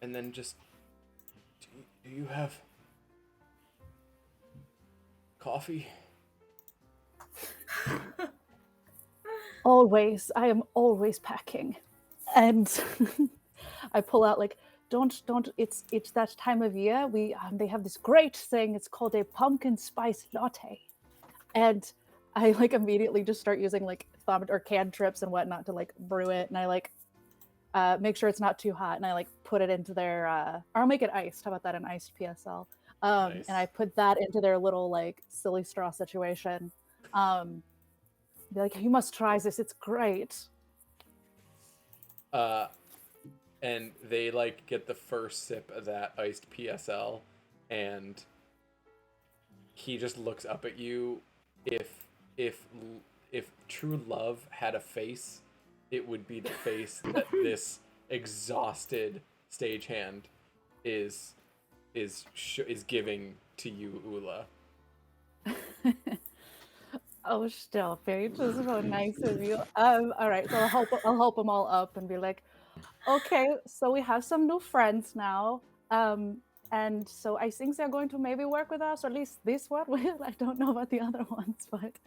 and then just Do you have coffee? Always. I am always packing. And I pull out like, don't, it's that time of year. They have this great thing. It's called a pumpkin spice latte. And I like immediately just start using like thumb or cantrips and whatnot to like brew it. And I like make sure it's not too hot. And I like put it into their, or I'll make it iced. How about that? An iced PSL. Nice. And I put that into their little like silly straw situation. Be like, you must try this. It's great. And they like get the first sip of that iced PSL, and he just looks up at you. If true love had a face, it would be the face that this exhausted stagehand is giving to you, Ula. Oh, still very just so nice of you. All right, so I'll help them all up and be like, okay, so we have some new friends now. And so I think they're going to maybe work with us, or at least this one will. I don't know about the other ones, but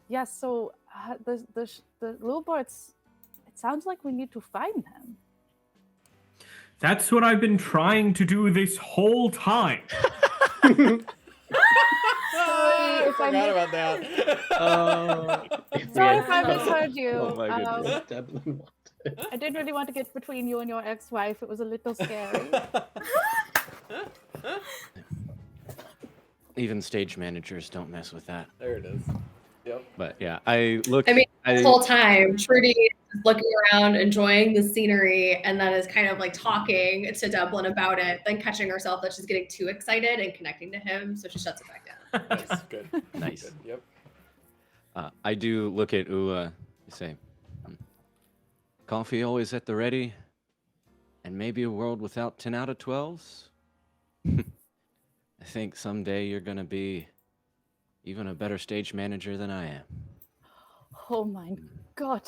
yeah. So the little birds. It sounds like we need to find them. That's what I've been trying to do this whole time. I forgot about that. Sorry if I misheard you. Oh my goodness. Devlin wanted. I didn't really want to get between you and your ex-wife. It was a little scary. Even stage managers don't mess with that. There it is. Yep. But yeah, I look. I mean, the whole time, Trudy is looking around, enjoying the scenery, and then is kind of like talking to Dublin about it, then catching herself that she's getting too excited and connecting to him, so she shuts it back down. Nice. Good. Nice. Good. Yep. I do look at Ula and say, coffee always at the ready, and maybe a world without 10 out of 12s? I think someday you're going to be even a better stage manager than I am. Oh my god.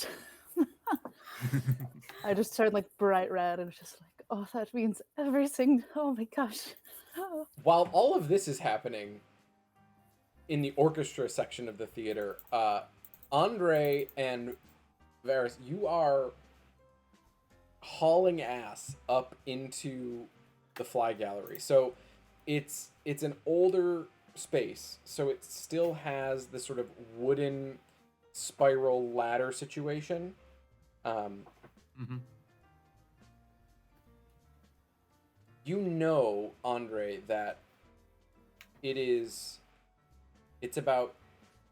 I just turned like bright red and was just like, oh, that means everything. Oh my gosh. Oh. While all of this is happening in the orchestra section of the theater, Andre and Varys, you are hauling ass up into the fly gallery. So it's an older space, so it still has this sort of wooden spiral ladder situation. You know, Andre, that it's about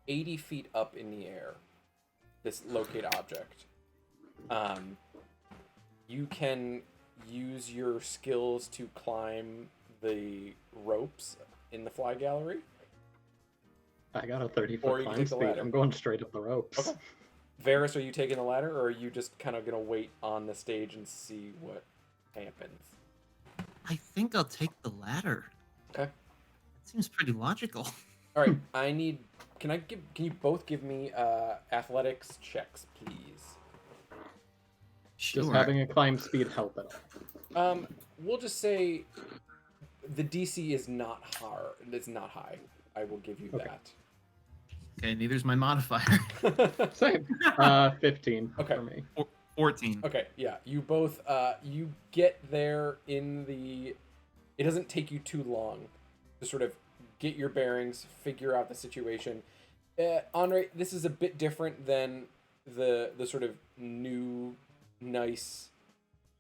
80 feet up in the air, this locate object. You can use your skills to climb the ropes in the fly gallery. I got a Or 30-foot you can climb take the speed. ladder. I'm going straight up the ropes. Okay. Varys, are you taking the ladder, or are you just kind of going to wait on the stage and see what happens? I think I'll take the ladder. Okay. That seems pretty logical. All right. Can you both give me athletics checks, please? Sure. Does having a climb speed help at all? We'll just say the DC is not hard. It's not high. I will give you that. Okay, neither's my modifier. Same. 15 Okay. for me. 14. Okay, yeah. You both you get there in the it doesn't take you too long to sort of get your bearings, figure out the situation. Andre, this is a bit different than the sort of new nice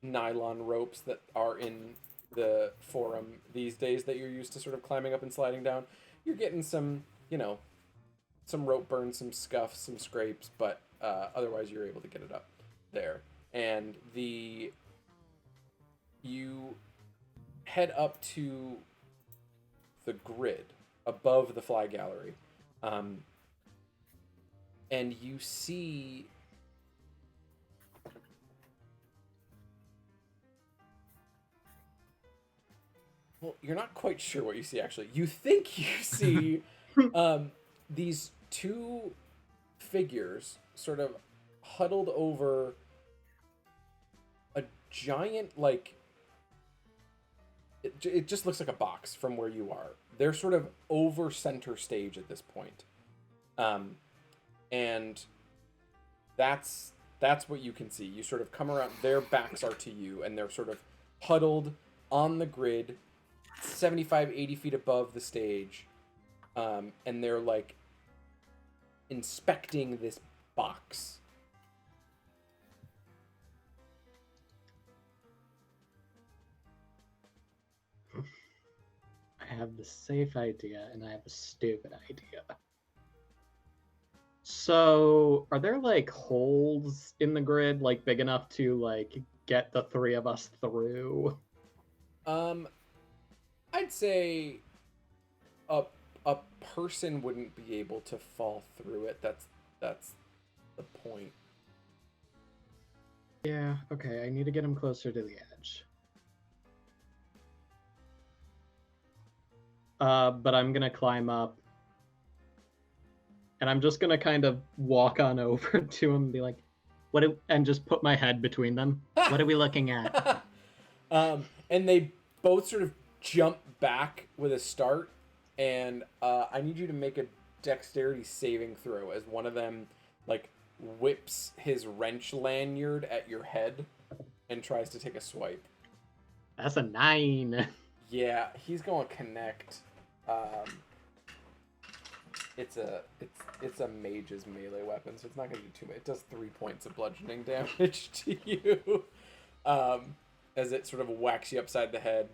nylon ropes that are in the forum these days that you're used to sort of climbing up and sliding down. You're getting some, some rope burns, some scuffs, some scrapes, but otherwise you're able to get it up there. And you head up to the grid above the fly gallery, and you see you're not quite sure what you see, actually. You think you see these two figures sort of huddled over a giant, it just looks like a box from where you are. They're sort of over center stage at this point. And that's what you can see. You sort of come around, their backs are to you, and they're sort of huddled on the grid, 75, 80 feet above the stage. And they're like inspecting this box. I have the safe idea and I have a stupid idea. So, are there like holes in the grid like big enough to like get the three of us through? I'd say a person wouldn't be able to fall through it. That's the point. Yeah, okay, I need to get him closer to the edge. But I'm gonna climb up. And I'm just gonna kind of walk on over to him and be like, and just put my head between them. What are we looking at? And they both sort of jump back with a start, and I need you to make a dexterity saving throw as one of them like whips his wrench lanyard at your head and tries to take a swipe. That's a 9. Yeah, he's going to connect. It's a mage's melee weapon, so it's not going to do too much. It does 3 points of bludgeoning damage to you, as it sort of whacks you upside the head.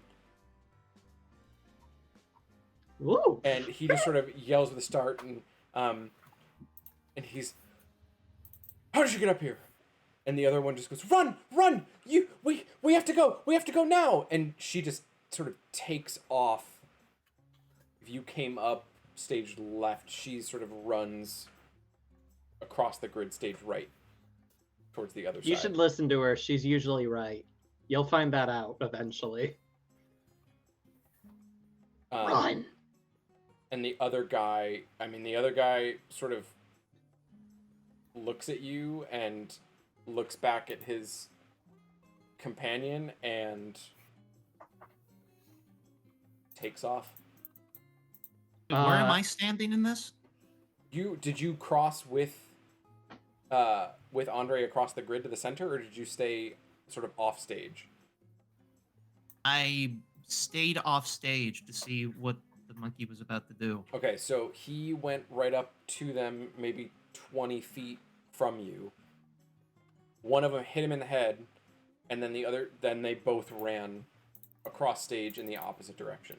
Ooh. And he just sort of yells with a start, and he's, "How did you get up here?" And the other one just goes, "Run! We have to go now!" And she just sort of takes off. If you came up stage left, she sort of runs across the grid stage right towards the other side. You should listen to her. She's usually right. You'll find that out eventually. Run! And the other guy sort of looks at you and looks back at his companion and takes off. Where am I standing in this? Did you cross with Andre across the grid to the center, or did you stay sort of off stage? I stayed off stage to see what the monkey was about to do. Okay, so he went right up to them, maybe 20 feet from you. One of them hit him in the head, and then they both ran across stage in the opposite direction.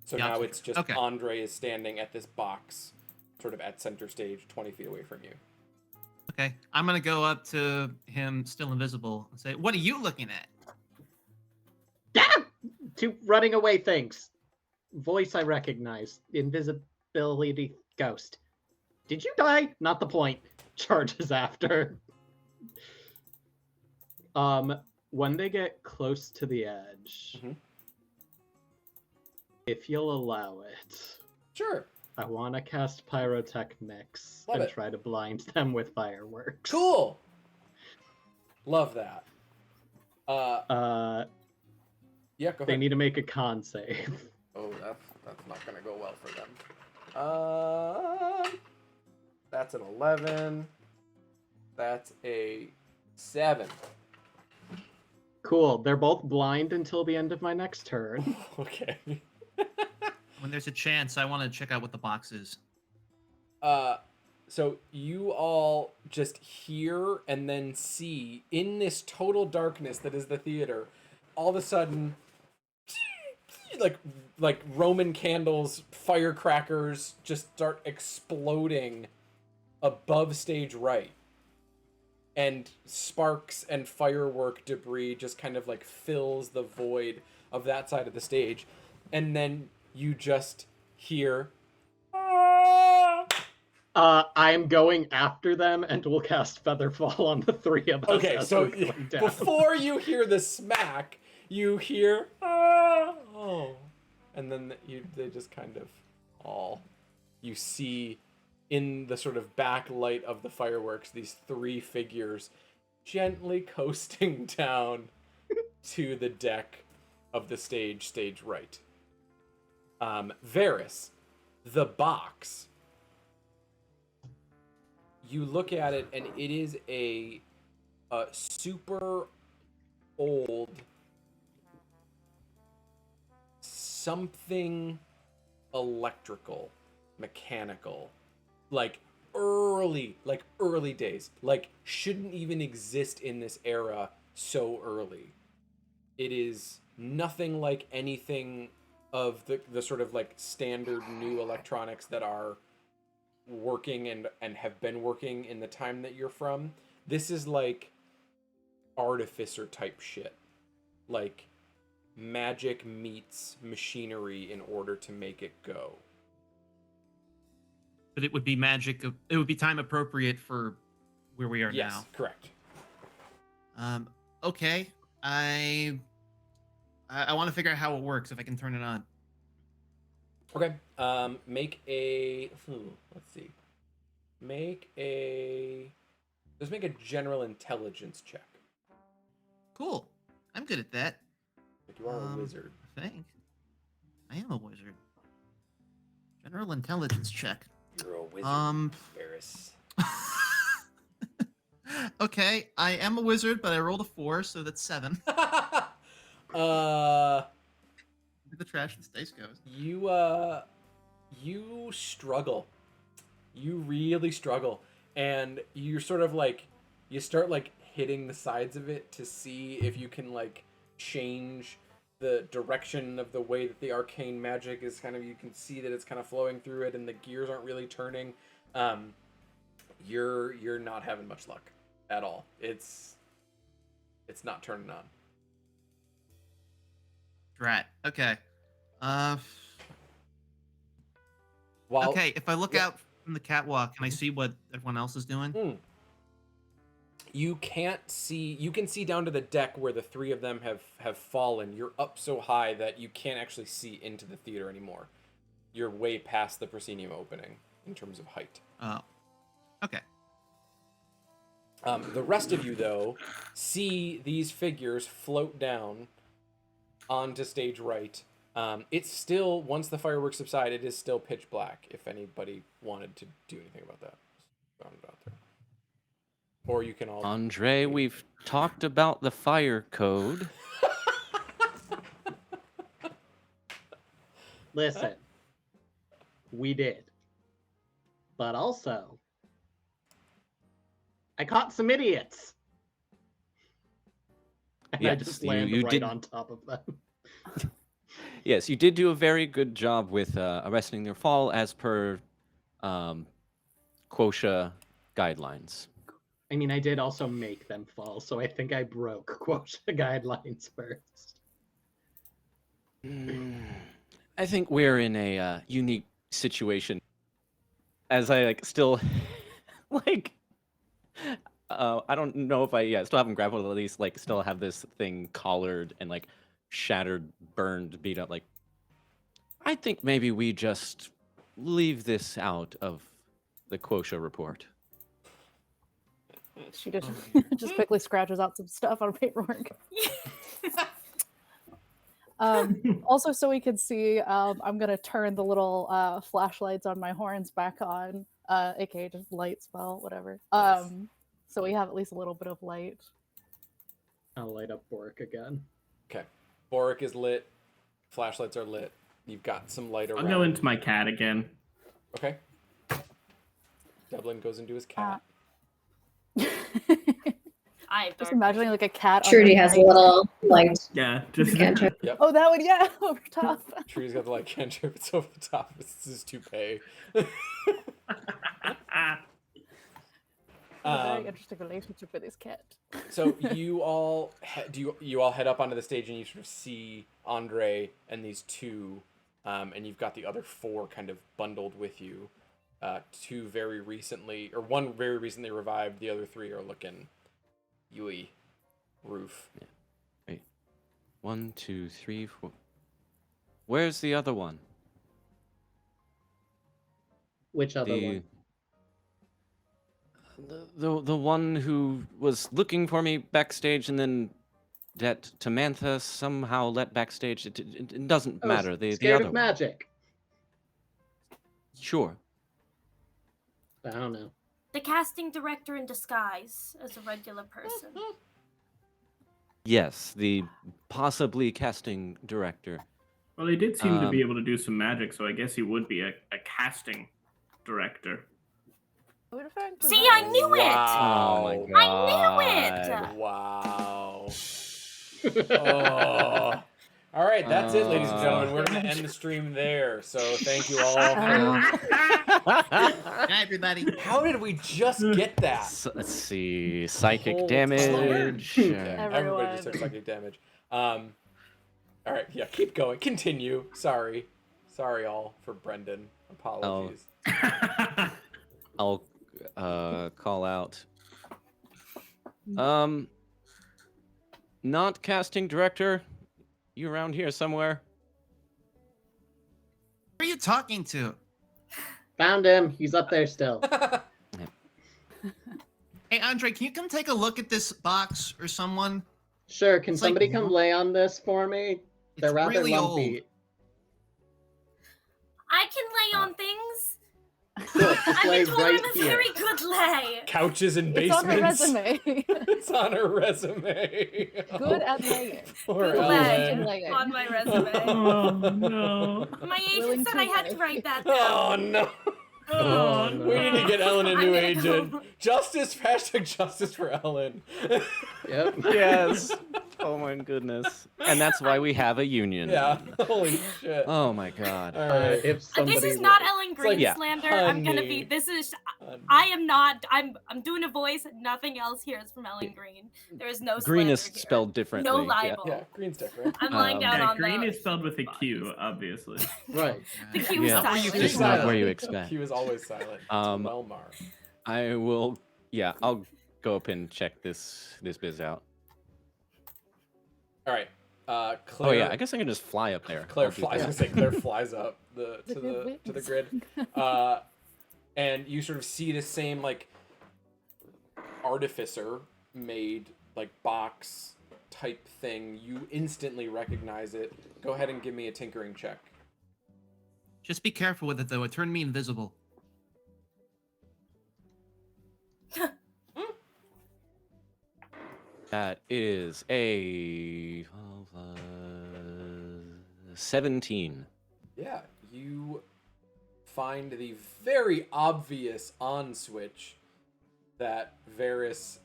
So Gotcha. now it's just Okay. Andre is standing at this box, sort of at center stage, 20 feet away from you. Okay, I'm gonna go up to him, still invisible, and say, "What are you looking at?" Yeah! 2 running away things. Voice I recognize. Invisibility ghost. Did you die? Not the point. Charges after. When they get close to the edge, if you'll allow it, Sure. I want to cast Pyrotechnics Love and it. try to blind them with fireworks. Cool. Love that. Yeah, go They ahead. need to make a con save. Oh, that's not gonna go well for them. That's an 11. That's a 7. Cool. They're both blind until the end of my next turn. Okay. When there's a chance, I want to check out what the box is. So you all just hear and then see in this total darkness that is the theater, all of a sudden, like Roman candles, firecrackers just start exploding above stage right. And sparks and firework debris just kind of like fills the void of that side of the stage. And then you just hear, I'm going after them and will cast Featherfall on the 3 of us. okay, as so we're going down. before you hear the smack, you hear, oh. And then they just kind of all, you see in the sort of backlight of the fireworks, these 3 figures gently coasting down to the deck of the stage right. Varys, the box. You look at it, and it is a super old something electrical, mechanical, like early days, like shouldn't even exist in this era so early. It is nothing like anything of the sort of like standard new electronics that are working and have been working in the time that you're from. This is like artificer type shit. Like magic meets machinery in order to make it go. But it would be magic. It would be time appropriate for where we are Yes, now. correct. Okay. I want to figure out how it works, if I can turn it on. Okay. Make a. Let's see. Let's make a general intelligence check. Cool. I'm good at that. Like you are a wizard. I think. I am a wizard. General intelligence check. You're a wizard, Varys. Okay, I am a wizard, but I rolled a 4, so that's 7. The trash this dice goes. You struggle. You really struggle, and you're sort of like you start like hitting the sides of it to see if you can like change the direction of the way that the arcane magic is kind of, you can see that it's kind of flowing through it, and the gears aren't really turning. You're not having much luck at all. It's not turning on. Drat. Okay. While, okay, if I look out from the catwalk, can I see what everyone else is doing? You can't see. You can see down to the deck where the three of them have fallen. You're up so high that you can't actually see into the theater anymore. You're way past the proscenium opening in terms of height. Oh. Okay. The rest of you, though, see these figures float down onto stage right. It's still, once the fireworks subside, it is still pitch black, if anybody wanted to do anything about that. Just throwing it out there. Or you can all... Andre, we've talked about the fire code. Listen, we did. But also, I caught some idiots. And I just land you right did... on top of them. Yes, you did do a very good job with arresting their fall as per Quosha guidelines. I mean, I did also make them fall, so I think I broke Quosha guidelines first. I think we're in a unique situation. As I still I don't know if I still haven't grappled, at least still have this thing collared and shattered, burned, beat up. I think maybe we just leave this out of the Quosha report. She just quickly scratches out some stuff on paperwork. Also, so we can see, I'm gonna turn the little flashlights on my horns back on, aka just light spell, whatever. So we have at least a little bit of light. I'll light up Boric again. Okay. Boric is lit. Flashlights are lit. You've got some light around. I'll go into my cat again. Okay. Dublin goes into his cat. Just imagining a cat. Trudy has a little light. Yeah, just cantrip. Yep. Oh, that one, yeah, over top. Trudy's got the light cantrip. It's over the top. This is toupee. A very interesting relationship with his cat. So you all you all head up onto the stage, and you sort of see Andre and these two, and you've got the other four kind of bundled with you. Two very recently, or one very recently revived. The other three are looking Yui, roof. Yeah. Wait. 1, 2, 3, 4. Where's the other one? Which other one? The one who was looking for me backstage and then that Tamantha somehow let backstage. It doesn't I was matter. The scared other of one. magic. Sure. I don't know. The casting director in disguise as a regular person. Yes, the possibly casting director. Well, he did seem to be Um, able to do some magic, so I guess he would be a casting director. Are we referring to See, her? I knew it! Oh my Wow. god. I knew it! Wow. Oh. All right, that's it, ladies and gentlemen. We're going to end the stream there. So thank you all for. Hi, everybody. How did we just get that? Let's see. Psychic Whole damage. time. Yeah, everybody Everyone. just took psychic damage. All right, yeah, keep going. Continue. Sorry all for Brendan. Apologies. I'll call out. Not casting director. You around here somewhere? Who are you talking to? Found him. He's up there still. Hey, Andre, can you come take a look at this box or someone? Sure, can It's like somebody come lay on this for me? They're It's rather really lumpy. old. I can lay on things. Cool, just I've lay been told right I'm a here. very good lay. Couches and It's on her basements. resume. It's on her resume. Good at laying. Poor Good Ellen. lay on my resume. Oh no. My Willing agent said to I had to lay. write that down. Oh no. Oh no. We need to get Ellen a I'm new gonna agent. go. Justice, hashtag justice for Ellen. Yep. Yes. Oh my goodness. And that's why we have a union. Yeah. Holy shit. Oh my god. All right. If somebody This is not Ellen like, Green yeah. slander. I'm gonna honey. be. This is. I am not. I'm doing a voice. Nothing else here is from Ellen Green. There is no Green is slander here. spelled differently. No yeah. libel. Yeah, green's different. I'm lying down Yeah, on green the. is spelled with a Q, obviously. Right. The Q is Yeah. silent. It's not where you expect. He was always silent. It's Quelmar. I will. Yeah, I'll go up and check this biz out. All right. Claire. Oh yeah, I guess I can just fly up there. Claire I'll do flies. I that. was gonna say Claire flies up to The good the wings. grid, and you sort of see the same like artificer made like box type thing. You instantly recognize it. Go ahead and give me a tinkering check. Just be careful with it, though. It turned me invisible. That is a 17. Yeah, you find the very obvious on switch that Varys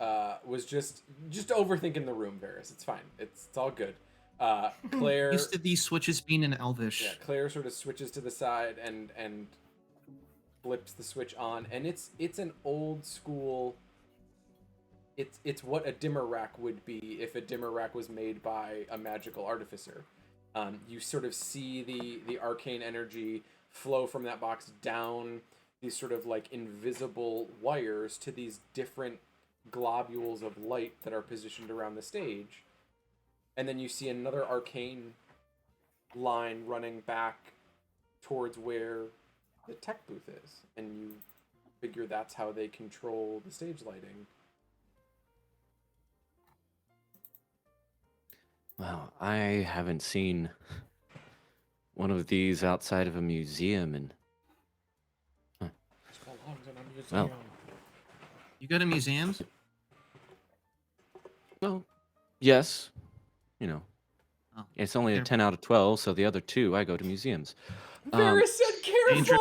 was just overthinking the room. Varys, it's fine. It's all good. Claire. Used to these switches being in Elvish. Yeah, Claire sort of switches to the side and flips the switch on, and it's an old school. It's what a dimmer rack would be if a dimmer rack was made by a magical artificer. You sort of see the arcane energy flow from that box down these sort of like invisible wires to these different globules of light that are positioned around the stage. And then you see another arcane line running back towards where the tech booth is. And you figure that's how they control the stage lighting. Wow, I haven't seen one of these outside of a museum in. Well, You go to museums? well, yes. You know, Oh, it's only a careful. 10 out of 12, so the other 2 I go to museums. Varys said careful! Dangerous.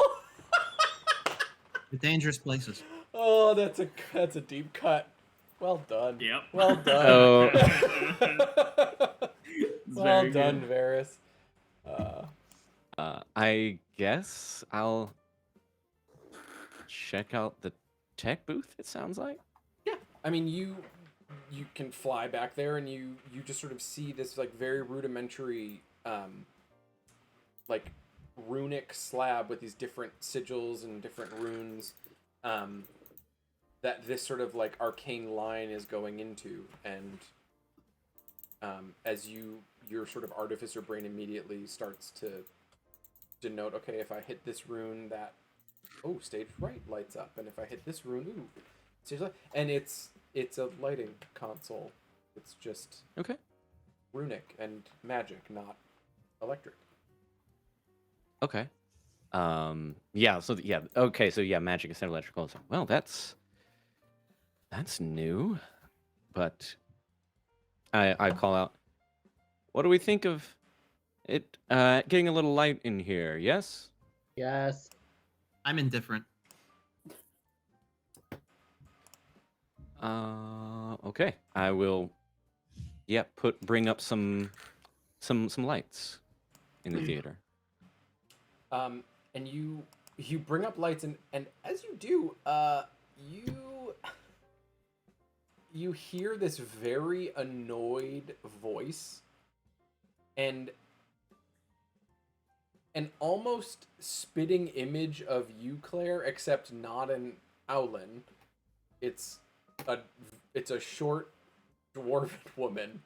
The dangerous places. Oh, that's a deep cut. Well done. Yep. Well done. Oh. Well very done, good. Varys. I guess I'll check out the tech booth, it sounds like. Yeah. I mean, you can fly back there, and you just sort of see this like very rudimentary like runic slab with these different sigils and different runes that this sort of like arcane line is going into. And as your sort of artificer brain immediately starts to denote, okay, if I hit this rune, that stage right lights up, and if I hit this rune, stage light, and it's a lighting console. It's just Okay. runic and magic, not electric. Okay. Yeah. So yeah. Okay. So yeah, magic instead of electrical. So, well, that's new, but I call out. What do we think of it getting a little light in here? Yes. Yes. I'm indifferent. Okay. I will. Yeah. Bring up some lights in the theater. And you bring up lights, and as you do, you hear this very annoyed voice, and an almost spitting image of you, Claire, except not an Owlin. It's a short dwarven woman,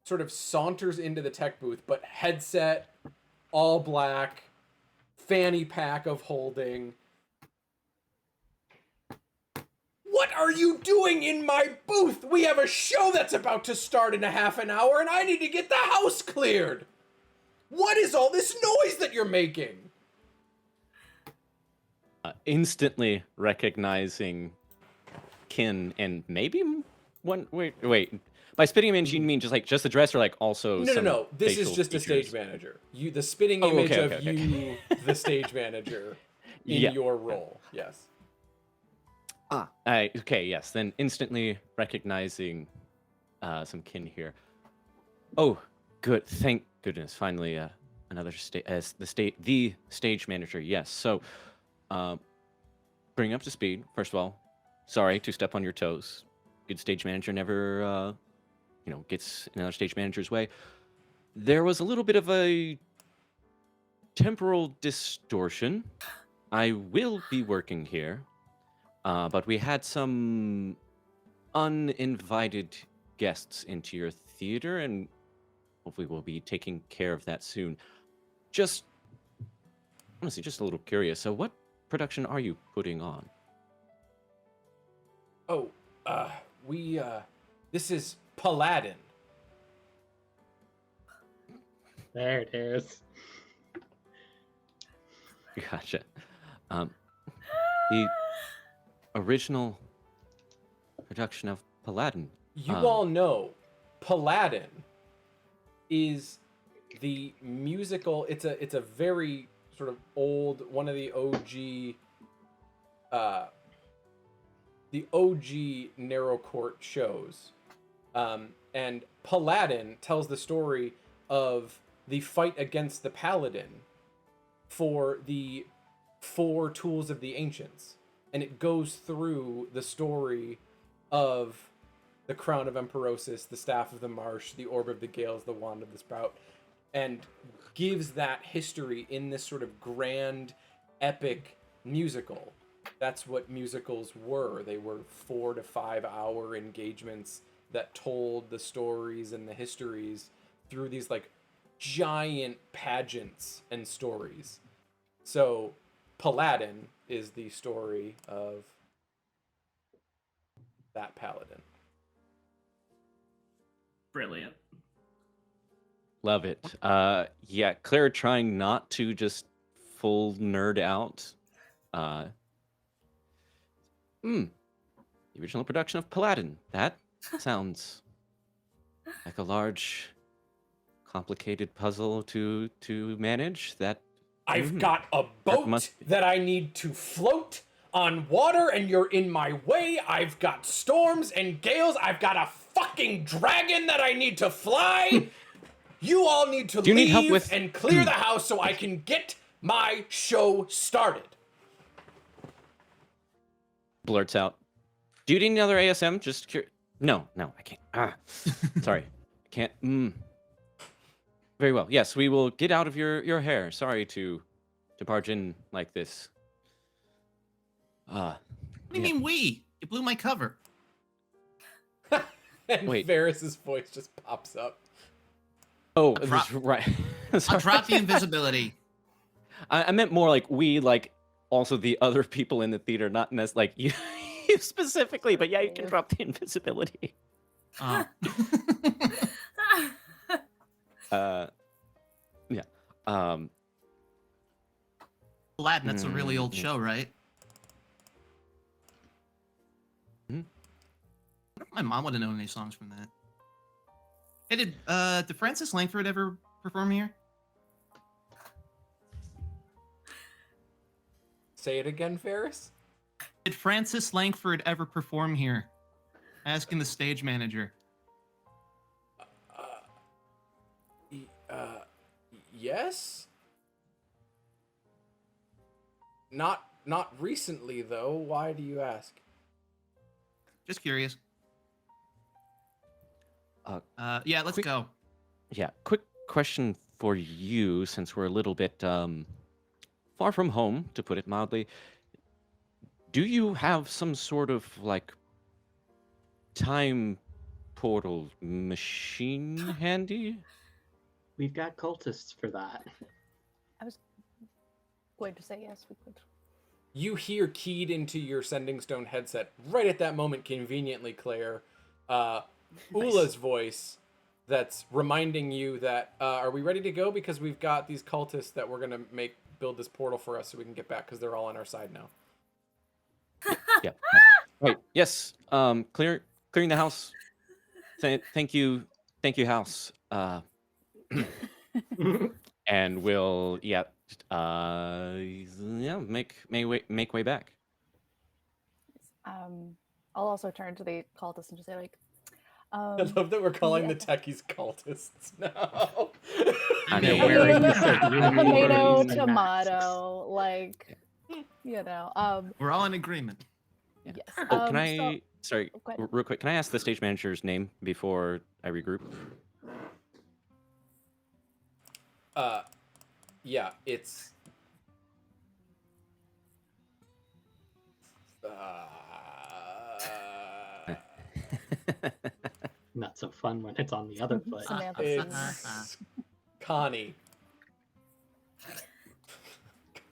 sort of saunters into the tech booth, but headset, all black, fanny pack of holding. What are you doing in my booth? We have a show that's about to start in a half an hour, and I need to get the house cleared. What is all this noise that you're making? Instantly recognizing Kin, and maybe one. Wait. By spitting image, you mean just the dress, or like also? No. This is facial just a features? stage manager. The spitting Oh, image okay, of okay. you, the stage manager, in Yeah. your role. Yes. Okay, yes. Then instantly recognizing some Kin here. Oh, good. Thank goodness. Finally, another the stage manager. Yes. So, bring up to speed. First of all, sorry to step on your toes. Good stage manager never, gets in another stage manager's way. There was a little bit of a temporal distortion. I will be working here. But we had some uninvited guests into your theater, and hopefully we'll be taking care of that soon. Honestly, just a little curious. So what production are you putting on? Oh, this is Paladin. There it is. Gotcha. The original production of Paladin. You all know Paladin is the musical. It's a very sort of old, one of the OG narrow court shows. And Paladin tells the story of the fight against the Paladin for the 4 tools of the ancients. And it goes through the story of the Crown of Emperosis, the Staff of the Marsh, the Orb of the Gales, the Wand of the Sprout, and gives that history in this sort of grand, epic musical. That's what musicals were. They were 4 to 5 hour engagements that told the stories and the histories through these like giant pageants and stories. So Paladin is the story of that paladin. Brilliant. Love it. Yeah, Claire trying not to just full nerd out. The original production of Paladin. That sounds like a large, complicated puzzle to manage. I've got a boat that I need to float on water, and you're in my way. I've got storms and gales. I've got a fucking dragon that I need to fly. You all need to leave and clear the house so I can get my show started. Blurts out. Do you need another ASM? Just No, I can't. Sorry. I can't. Very well. Yes, we will get out of your hair. Sorry to barge in like this. What do you mean we? You blew my cover. And Wait. Varys's voice just pops up. Oh, right. I'll drop the invisibility. I meant more like we, like also the other people in the theater, not necessarily like you specifically, but yeah, you can drop the invisibility. Yeah. Um, Aladdin, that's a really old Mm, show, right? Hmm? My mom would have known any songs from that. Hey, did Francis Langford ever perform here? Say it again, Ferris. Did Francis Langford ever perform here? Asking the stage manager. Y- uh, yes. Not recently though. Why do you ask? Just curious. Yeah, let's quick- go. Yeah, quick question for you, since we're a little bit far from home, to put it mildly. Do you have some sort of like time portal machine handy? We've got cultists for that. I was going to say yes, we could. You hear keyed into your sending stone headset right at that moment, conveniently, Claire, Ula's voice that's reminding you that are we ready to go, because we've got these cultists that we're gonna build this portal for us so we can get back, because they're all on our side now. Yeah. Right. Yes. Clearing the house. Thank you, house. And we'll make way back. I'll also turn to the cultists and just say like, I love that we're calling yeah. the techies cultists now. I They're mean, wearing the tomato, and tomato, like, We're all in agreement. yes. Oh, can I? Sorry, go ahead. real quick. Can I ask the stage manager's name before I regroup? Yeah, it's Not so fun when it's on the other foot. Samantha. it's Connie.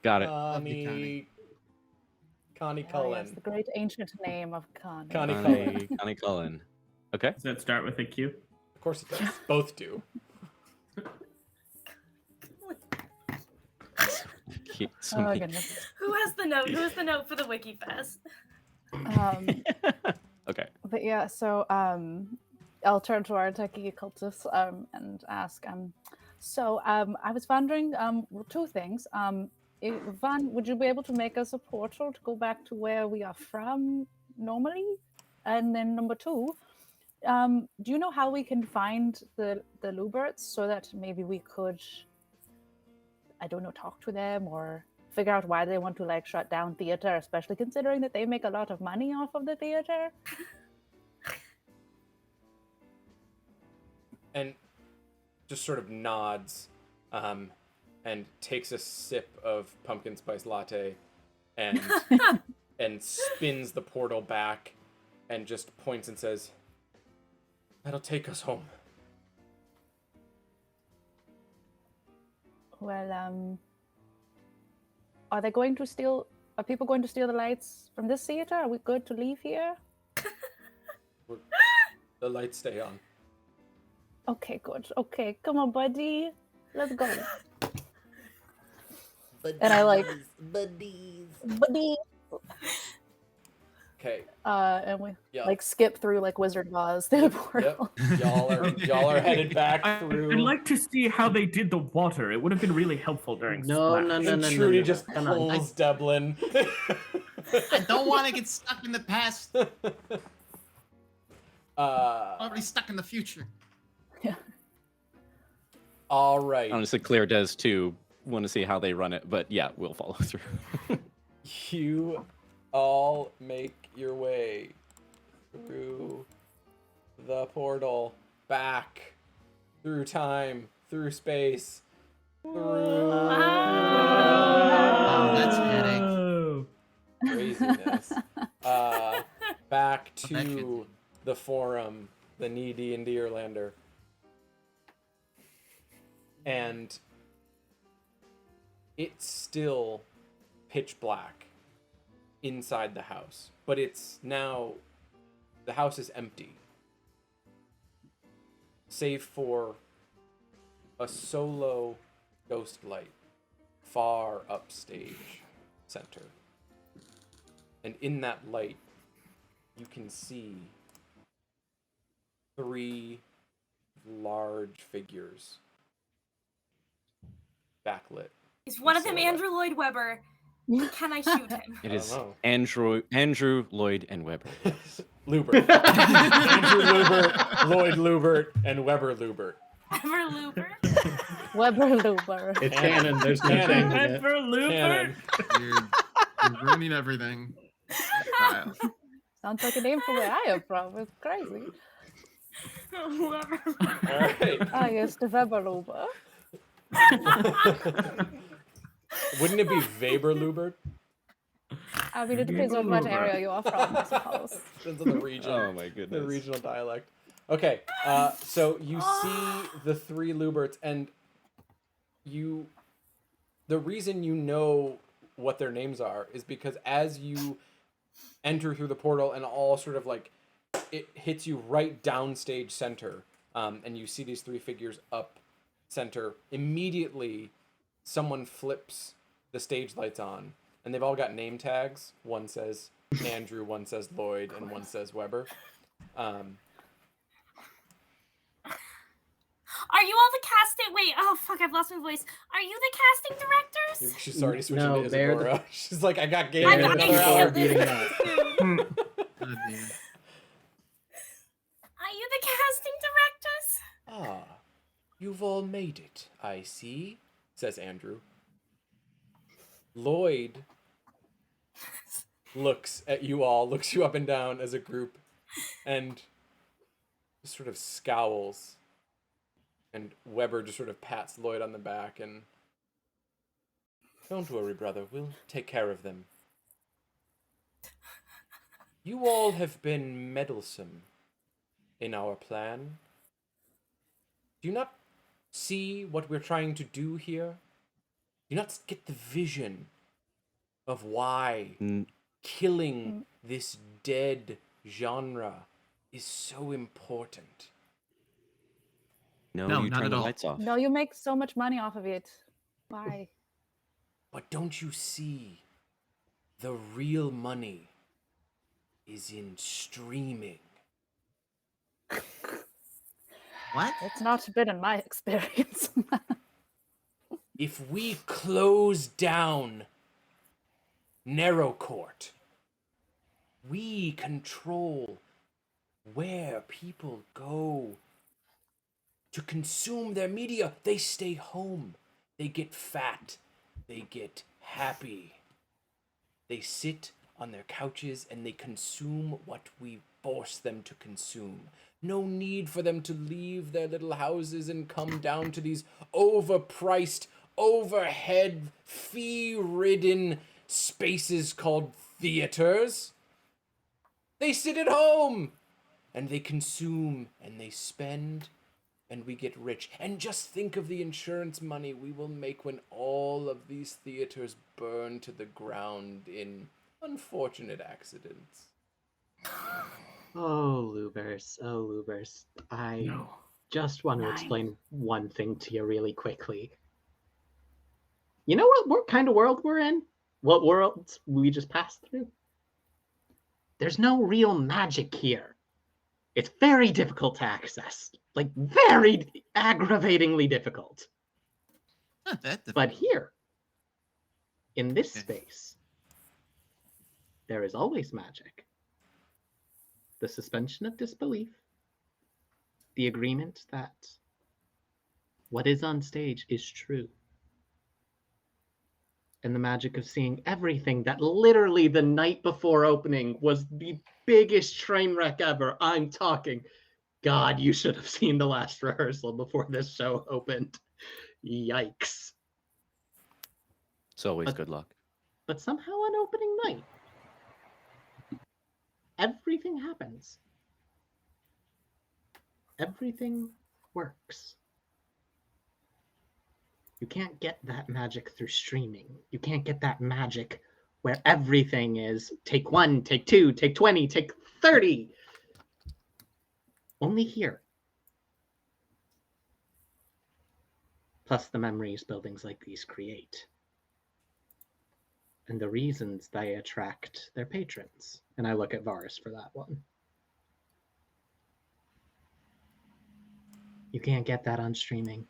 Got it. Connie Yes, Cullen. the great ancient name of Connie. Connie Cullen. Connie Cullen. Okay. Does that start with a Q? Of course it does. Both do. So Oh many- goodness. Who has the note? Who has the note for the WikiFest? Okay. But yeah, so I'll turn to our techie cultists and ask. I was wondering two things. Van, would you be able to make us a portal to go back to where we are from normally? And then number two, do you know how we can find the Luberts so that maybe we could, I don't know, talk to them or figure out why they want to like shut down theater, especially considering that they make a lot of money off of the theater? And just sort of nods and takes a sip of pumpkin spice latte and and spins the portal back and just points and says, "That'll take us home." Well, are people going to steal the lights from this theater? Are we good to leave here? The lights stay on. Okay, good. Okay, come on, buddy. Let's go. And I like buddy. Okay. And we Yeah. like skip through like Wizard of Oz through the portal. Yep. Y'all are headed back through. I'd like to see how they did the water. It would have been really helpful during Splash. And Trudy just pulls Devlin. I don't want to get stuck in the past. Already stuck in the future. All right. Honestly, Claire does too. Want to see how they run it, but yeah, we'll follow through. You all make your way through the portal, back, through time, through space, through Oh, that's headache. craziness. Back to the forum, the needy and Deerlander. And it's still pitch black inside the house, but it's now, the house is empty, save for a solo ghost light far upstage center. And in that light, you can see 3 large figures backlit. Is one in of them silhouette. Andrew Lloyd Webber? Can I shoot him? It I is don't Andrew Lloyd and Webber. Lubert. Andrew Lubert, Lloyd Lubert, and Weber Lubert. Ever Luber? Weber Luber. It's canon. There's no Canon. changing it. Pepper Looper. Canon. You're ruining everything. Wow. Sounds like a name from where I am from. It's crazy. Whoever. All right. I used to Weber Luber. Wouldn't it be Weber Lubert? I mean, it depends on what area you are from, I suppose. Depends on the region. Oh my The goodness. regional dialect. Okay, so you see the 3 Luberts, and the reason you know what their names are is because as you enter through the portal and all sort of like, it hits you right downstage center, and you see these 3 figures up center, immediately someone flips the stage lights on, and they've all got name tags. One says Andrew, one says Lloyd, and one says Weber. Are you all the casting? Wait, oh fuck, I've lost my voice. Are you the casting directors? She's already switching No, to they're Isadora. She's like, I got game I in got another people hour. are beating it up. Oh, dear. Are you the casting directors? Ah, you've all made it, I see, says Andrew. Lloyd looks at you all, looks you up and down as a group, and just sort of scowls. And Weber just sort of pats Lloyd on the back and, don't worry, brother, we'll take care of them. You all have been meddlesome in our plan. Do you not see what we're trying to do here? Do you not get the vision of why killing this dead genre is so important? No, you not turn at the all. lights off. No, you make so much money off of it. Why? But don't you see? The real money is in streaming. What? It's not been in my experience. If we close down Narrow Court, we control where people go to consume their media. They stay home. They get fat. They get happy. They sit on their couches and they consume what we force them to consume. No need for them to leave their little houses and come down to these overpriced, overhead, fee-ridden spaces called theaters. They sit at home and they consume and they spend and we get rich. And just think of the insurance money we will make when all of these theaters burn to the ground in unfortunate accidents. Oh, Lubers. I just want to explain one thing to you really quickly. You know what kind of world we're in? What worlds we just passed through? There's no real magic here. It's very difficult to access. Like, very aggravatingly difficult. Not that difficult. But here, in this space, there is always magic. The suspension of disbelief, the agreement that what is on stage is true, and the magic of seeing everything that literally the night before opening was the biggest train wreck ever. I'm talking, God, you should have seen the last rehearsal before this show opened. Yikes. It's always good luck. But somehow on opening night, everything happens. Everything works. You can't get that magic through streaming. You can't get that magic where everything is take 1, take 2, take 20, take 30. Only here. plus the memories buildings like these create, and the reasons they attract their patrons. And I look at Varus for that one. You can't get that on streaming.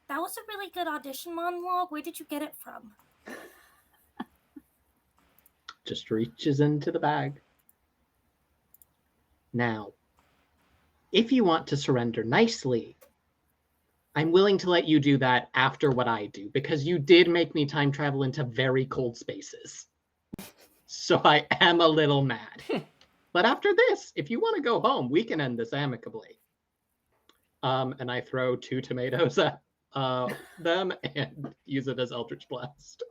That was a really good audition monologue. Where did you get it from? Just reaches into the bag. Now, if you want to surrender nicely, I'm willing to let you do that after what I do, because you did make me time travel into very cold spaces. So I am a little mad. But after this, if you want to go home, we can end this amicably. And I throw 2 tomatoes at them and use it as Eldritch Blast.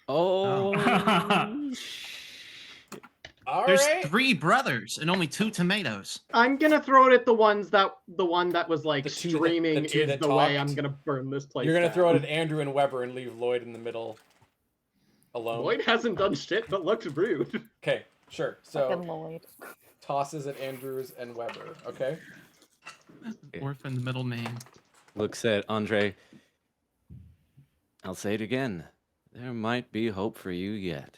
Oh, All There's right. 3 brothers and only 2 tomatoes. I'm gonna throw it at the one that was like The two that- streaming the two is that the way talked. I'm gonna burn this place. You're gonna down. throw it at Andrew and Weber and leave Lloyd in the middle alone. Lloyd hasn't done shit but looked rude. Okay, sure. Fucking So Lloyd. tosses at Andrews and Weber. Okay. Orphan the middle name. looks at Andre. I'll say it again. There might be hope for you yet.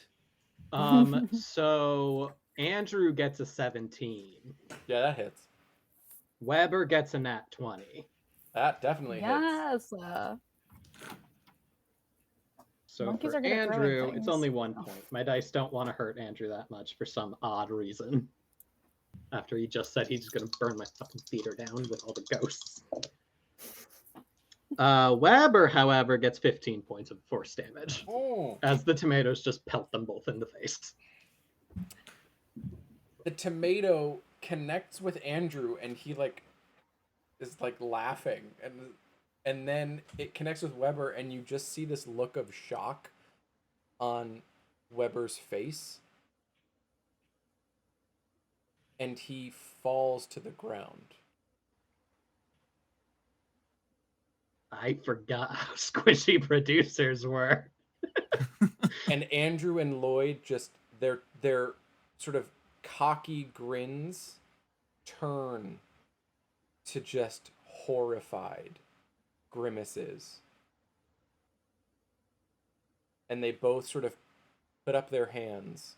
So Andrew gets a 17. Yeah, that hits. Weber gets a nat 20. That definitely hits. Yes. So Monkeys for are good at throwing Andrew, it's things. only 1 point. My dice don't want to hurt Andrew that much for some odd reason. After he just said he's going to burn my fucking theater down with all the ghosts. Weber, however, gets 15 points of force damage. Oh. As the tomatoes just pelt them both in the face. The tomato connects with Andrew and he is laughing and then it connects with Weber and you just see this look of shock on Weber's face and he falls to the ground. I forgot how squishy producers were. And Andrew and Lloyd just their sort of cocky grins turn to just horrified grimaces. And they both sort of put up their hands.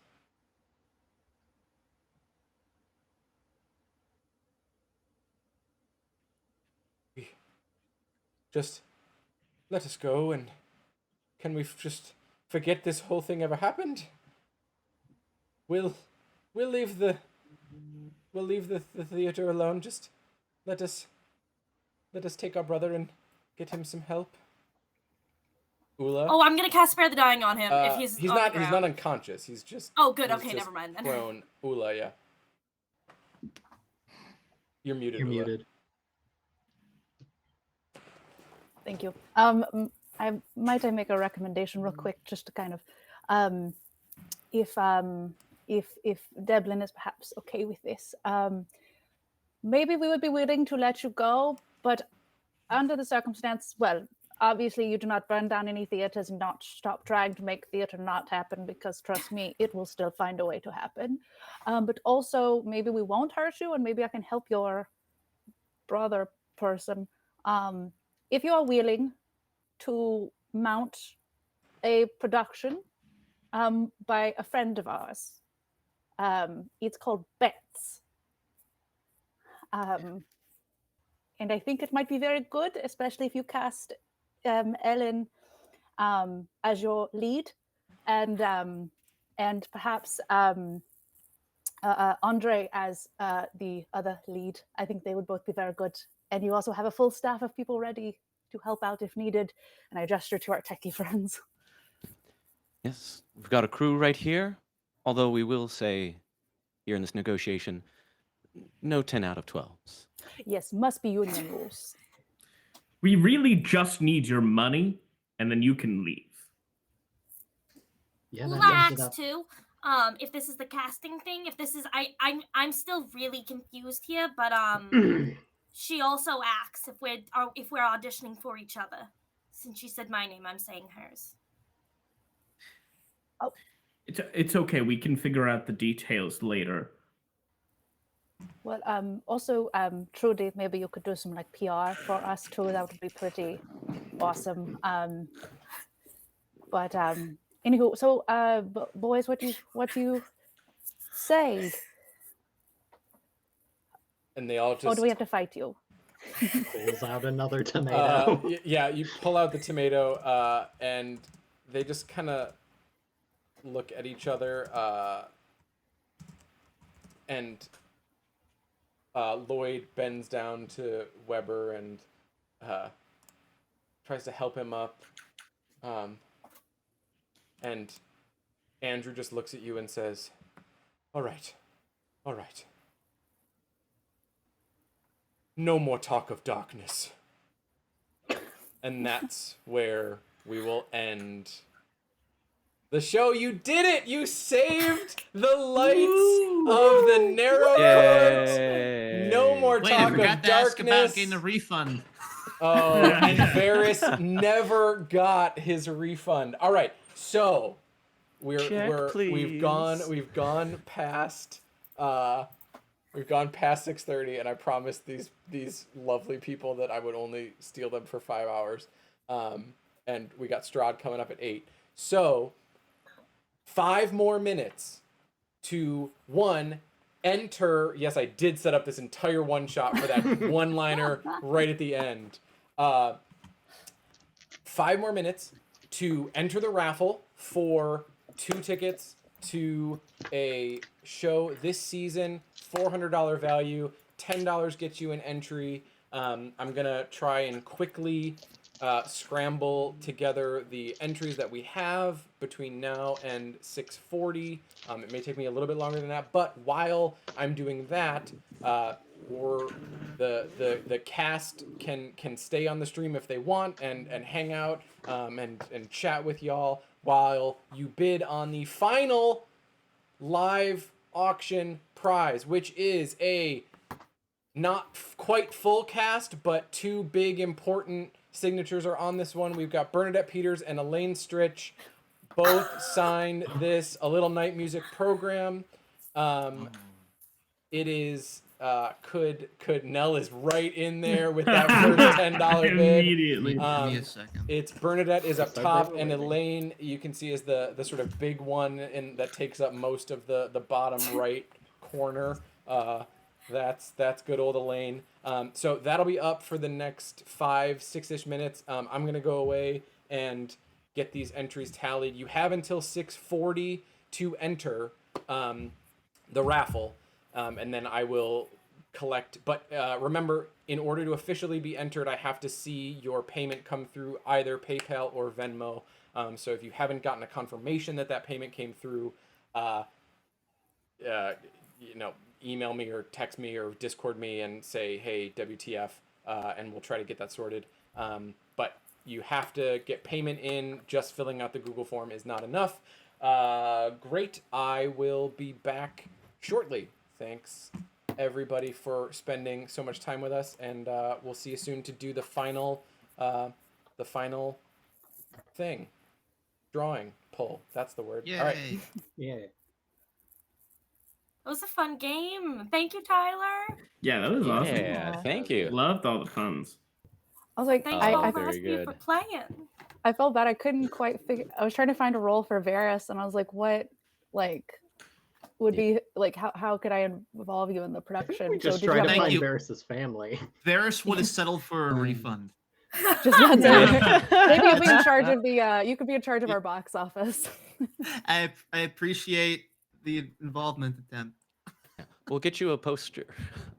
Just let us go, and can we just forget this whole thing ever happened? We'll leave the theater alone. Just let us take our brother and get him some help. Ula. Oh, I'm gonna cast Spare the Dying on him if he's on the he's ground. not unconscious. He's just Oh, good. he's Okay, just never mind then. Prone. Ula, yeah. You're muted. You're Ula. muted. Thank you. I make a recommendation real quick, just to kind of, if Devlin is perhaps okay with this, maybe we would be willing to let you go, but under the circumstance, well, obviously you do not burn down any theaters and not stop trying to make theater not happen, because trust me, it will still find a way to happen. But also, maybe we won't hurt you, and maybe I can help your brother person. If you are willing to mount a production by a friend of ours, it's called Bets. And I think it might be very good, especially if you cast Ellen as your lead, and perhaps Andre as the other lead. I think they would both be very good. And you also have a full staff of people ready to help out if needed. And I gesture to our techie friends. Yes, we've got a crew right here. Although we will say here in this negotiation, no 10 out of 12s. Yes, must be union rules. We really just need your money, and then you can leave. Yeah, that Ula sums it asks up. too, if this is the casting thing, if this is I'm still really confused here, but she also asks if we're auditioning for each other. Since she said my name, I'm saying hers. It's okay. We can figure out the details later. Well, also, Trudy, maybe you could do some like PR for us too. That would be pretty awesome. But anywho, so boys, what do you say? And they all Or just do we have to fight you? Pulls out another tomato. yeah, you pull out the tomato, and they just kind of look at each other, and Lloyd bends down to Weber and tries to help him up, and Andrew just looks at you and says, all right. No more talk of darkness. And that's where we will end the show. You did it! You saved the lights of the narrow court. Yay. No more Wait, I talk forgot of to ask about darkness. getting a refund. Oh, and Varys never got his refund. All right, so Check, we've gone past 6:30, and I promised these lovely people that I would only steal them for 5 hours. And we got Strahd coming up at 8. So 5 more minutes to enter. Yes, I did set up this entire one shot for that one-liner right at the end. 5 more minutes to enter the raffle for 2 tickets to a show this season. $400 value. $10 gets you an entry. I'm gonna try and quickly scramble together the entries that we have between now and 6:40. It may take me a little bit longer than that, but while I'm doing that, or the cast can stay on the stream if they want and hang out and chat with y'all while you bid on the final live auction prize, which is a not quite full cast, but 2 big important signatures are on this one. We've got Bernadette Peters and Elaine Stritch. Both signed this A Little Night Music program. It is could Nell is right in there with that first $10 bid. Immediately. Give me a second. It's Bernadette is up top, and waiting. Elaine you can see is the sort of big one that takes up most of the bottom right corner. That's good old Elaine. So that'll be up for the next 5-6-ish minutes. I'm gonna go away and get these entries tallied. You have until 6:40 to enter the raffle, and then I will collect. But remember, in order to officially be entered, I have to see your payment come through either PayPal or Venmo. So if you haven't gotten a confirmation that payment came through, email me or text me or Discord me and say, hey, WTF, and we'll try to get that sorted. But you have to get payment in. Just filling out the Google form is not enough. Great. I will be back shortly. Thanks, everybody, for spending so much time with us, and we'll see you soon to do the final thing. Drawing. Pull. That's the word. Yay. All right. Yeah. It was a fun game. Thank you, Tyler. Yeah, that was awesome. Yeah, thank you. Loved all the puns. I was like, Thank Oh, you all very of you for good. playing. I felt bad. I couldn't quite figure. I was trying to find a role for Varys, and I was like, what, would be like? How could I involve you in the production? We just did you try have, to Thank find you. Varys's family. Varys would have settled for a refund. just maybe you'll be in charge of the. You could be in charge of our box office. I appreciate the involvement attempt. We'll get you a poster.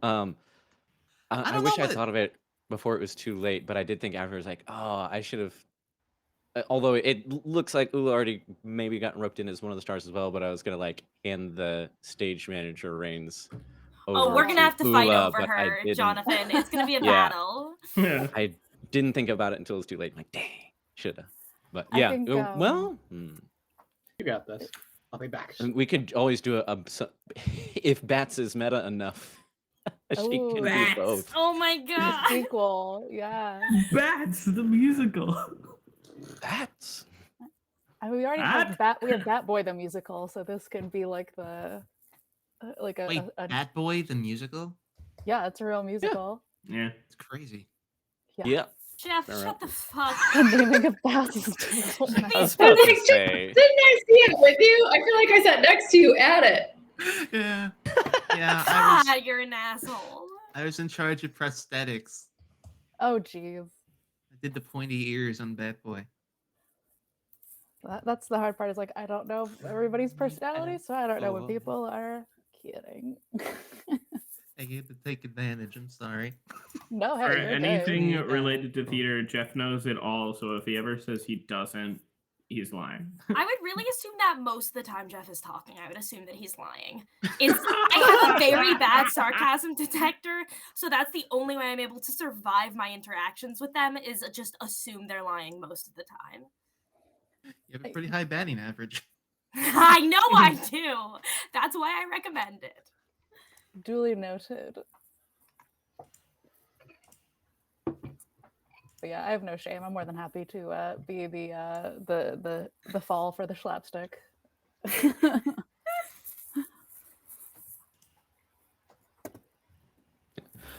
I don't wish know I what- thought of it before it was too late, but I did think afterwards, like, oh, I should have. Although it looks like Ula already maybe got roped in as one of the stars as well, but I was gonna hand the stage manager reins. Oh, over we're gonna have to fight Ula, over but I her, didn't- Jonathan. It's gonna be a Yeah. battle. Yeah. I didn't think about it until it was too late. I'm like, dang, shoulda. But I yeah, think, well, You got this. I'll be back. we could always do if Bats is meta enough, she Ooh. can do Bats. both. Oh my god. Sequel, yeah. Bats, the musical. Bats. I mean, we already have we have Bat Boy the musical, so this could be like the like Wait, Bad Boy the musical? yeah, it's a real musical. Yeah. It's crazy. Yeah. Jeff, Fair shut enough. the fuck. The naming of baths is terrible. I was about to say. Didn't I see it with you? I feel like I sat next to you at it. Yeah. Yeah, I God, you're an asshole. was in charge of prosthetics. Oh, jeez. I did the pointy ears on Bad Boy. That's the hard part. Is like I don't know everybody's personality, so I don't know when people are kidding. I had to take advantage. I'm sorry. No, For hey, you're anything good. related to theater, Jeff knows it all. So if he ever says he doesn't, he's lying. I would really assume that most of the time Jeff is talking. I would assume that he's lying. I have a very bad sarcasm detector, so that's the only way I'm able to survive my interactions with them is just assume they're lying most of the time. You have a pretty high batting average. I know I do. That's why I recommend it. Duly noted. But yeah, I have no shame. I'm more than happy to be the fall for the slapstick.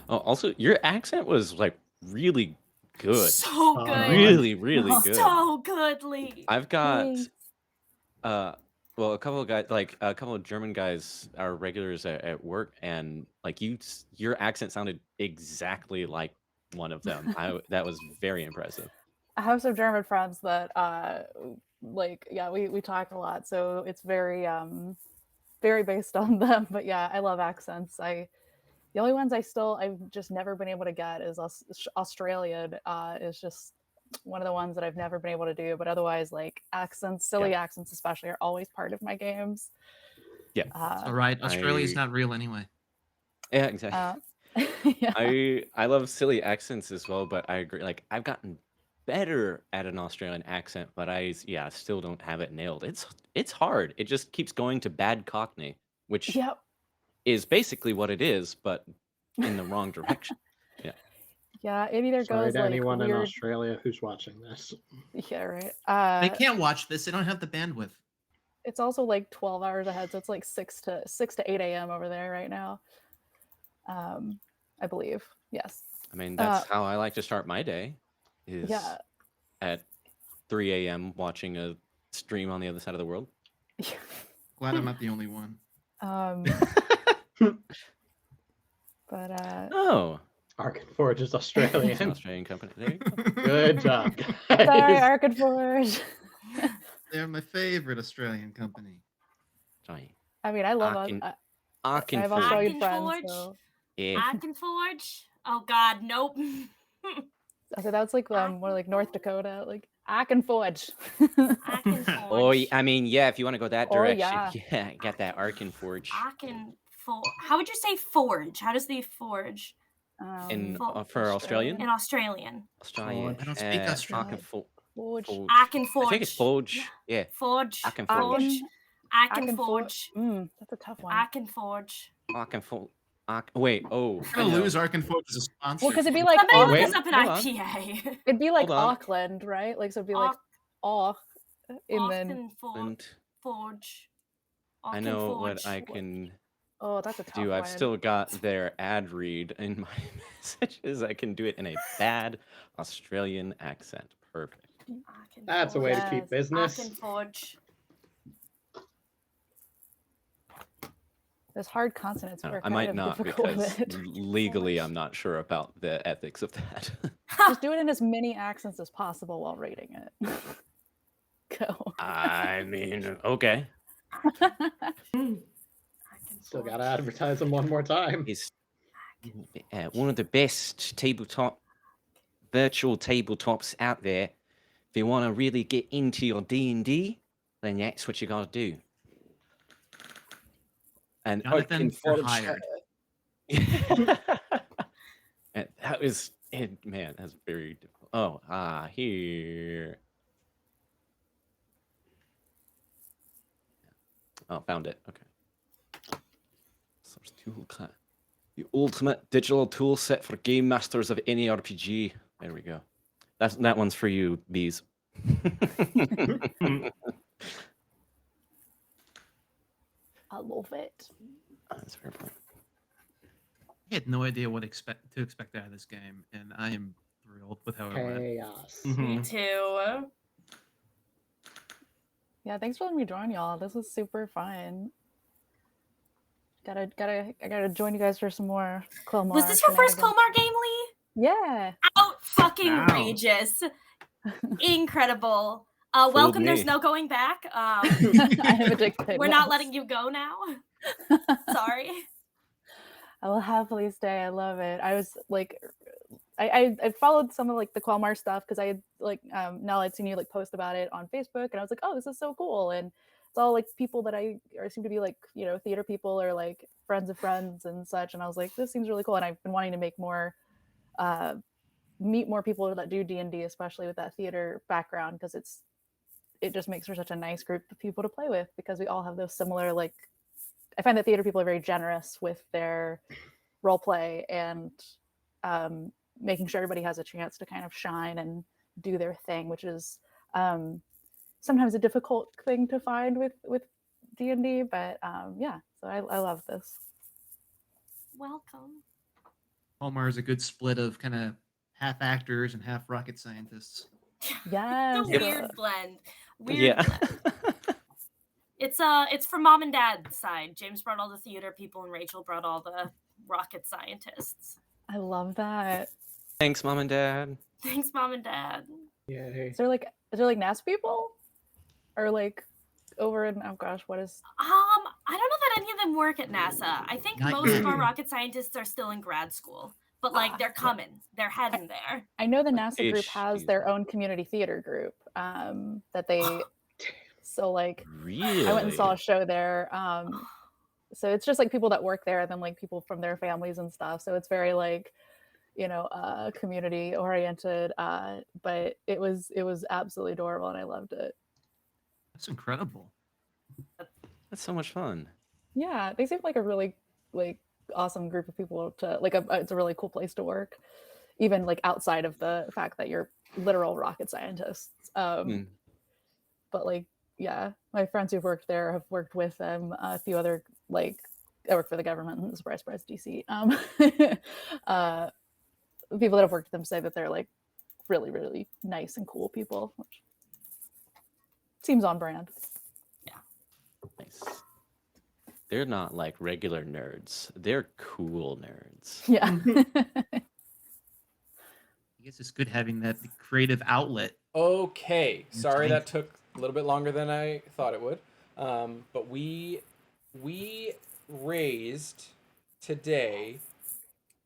Oh, also, your accent was like really good. So good. Really, really good. So good, Lee. I've got Thanks. well, a couple of guys, like a couple of German guys, are regulars at work, and like your accent sounded exactly like one of them. That was very impressive. I have some German friends that like yeah, we talk a lot, so it's very very based on them. But yeah, I love accents. The only ones I've just never been able to get is Australian. Is just one of the ones that I've never been able to do. But otherwise, like accents, silly accents especially, are always part of my games. Yeah. All right, Australia's not real anyway. Yeah, exactly. Yeah. I love silly accents as well, but I agree. Like I've gotten better at an Australian accent, but I still don't have it nailed. It's hard. It just keeps going to bad Cockney, which Yep. is basically what it is, but in the wrong direction. Yeah. Yeah, it either Sorry goes to like anyone in weird. Australia who's watching this. Yeah, right. They can't watch this. They don't have the bandwidth. It's also like 12 hours ahead, so it's like 6 to 8 a.m. over there right now. I believe. Yes. I mean, that's how I like to start my day. Is at 3 a.m. watching a stream on the other side of the world. Glad I'm not the only one. But Oh, Arkenforge is Australian. it's an Australian company. There you go. Good job, guys. sorry, Arkenforge. They're my favorite Australian company. Sorry. I mean, I love I have Australian friends. Arkenforge. So. Yeah. Arkenforge. Oh God, nope. Okay, that's like more like North Dakota, like Arkenforge. Arkenforge. Oh, I mean, yeah. If you want to go that Oh, direction, yeah. get that Arkenforge. Arkenforge. How would you say forge? How does the forge? For Australian? In Australian. Australian. I don't speak Australian. Forge. Arkenforge. I think it's Forge. Yeah. Forge. Arkenforge. Arkenforge. That's a tough one. Arkenforge. Arkenforge. Wait. Oh. We're gonna lose Arkenforge as a sponsor. Well, because it'd be like Somebody look wait, this up in hold on. IPA. it'd be like Hold on. Auckland, right? Like so, it'd be like Auk, and then Forge. I know what I can oh, that's a tough do. one. I've still got their ad read in my messages. I can do it in a bad Australian accent. Perfect. That's a way to keep business. Arkenforge. Those hard consonants No, are I kind might of not difficult because with it. legally I'm not sure about the ethics of that. Just do it in as many accents as possible while reading it. Go. I mean, okay. Still gotta advertise them one more time. It's one of the best virtual tabletops out there. If you want to really get into your D&D, then that's what you got to do. And Jonathan, you're hired. And that was man, that's very difficult. Oh, here. Oh, found it. Okay. Source tool cut. The ultimate digital tool set for game masters of any RPG. There we go. That one's for you, bees. I love it. That's a fair point. I had no idea what to expect out of this game, and I am thrilled with how it went. Chaos. Me too. Yeah, thanks for letting me join y'all. This was super fun. I gotta join you guys for some more Quelmar. Was this your first shenanigans. Quelmar game, Lee? Yeah. Out fucking Wow. rageous. Incredible. Fooled Welcome, me. there's no going back. I am addicted. We're not letting you go now. Sorry. I will happily stay. I love it. I was like, I followed some of like the Quelmar stuff because I had like now I'd seen you like post about it on Facebook, and I was like, oh, this is so cool. And it's all like people that I seem to be like, you know, theater people or like friends of friends and such. And I was like, this seems really cool. And I've been wanting to make more, meet more people that do D&D, especially with that theater background, because it just makes for such a nice group of people to play with, because we all have those similar, like, I find that theater people are very generous with their role play and making sure everybody has a chance to kind of shine and do their thing, which is sometimes a difficult thing to find with D&D, but yeah, so I love this. Welcome. Quelmar is a good split of kind of half actors and half rocket scientists. Yes. It's a weird blend. Weird Yeah. blend. It's from mom and dad's side. James brought all the theater people and Rachel brought all the rocket scientists. I love that. Thanks, Mom and Dad. Thanks, mom and dad. Yay. Is there like NASA people? Or like over in, oh gosh, what is? I don't know that any of them work at NASA. I think Not most yet. of our rocket scientists are still in grad school. But like they're coming. They're heading there. I know the NASA group Ish, has excuse their me. own community theater group that they, so like Really? I went and saw a show there. So it's just like people that work there and then like people from their families and stuff. So it's very like, you know, community oriented. But it was absolutely adorable and I loved it. That's incredible. That's so much fun. Yeah, they seem like a really like awesome group of people to like. It's a really cool place to work, even like outside of the fact that you're literal rocket scientists. But like, yeah, my friends who've worked there have worked with them. A few other like, I work for the government. Surprise, surprise, DC. People that have worked with them say that they're like really, really nice and cool people, which seems on brand. Nice. They're not like regular nerds. They're cool nerds. Yeah. I guess it's good having that creative outlet. Okay, sorry Thank that took a little bit longer than I thought it would. But we raised today.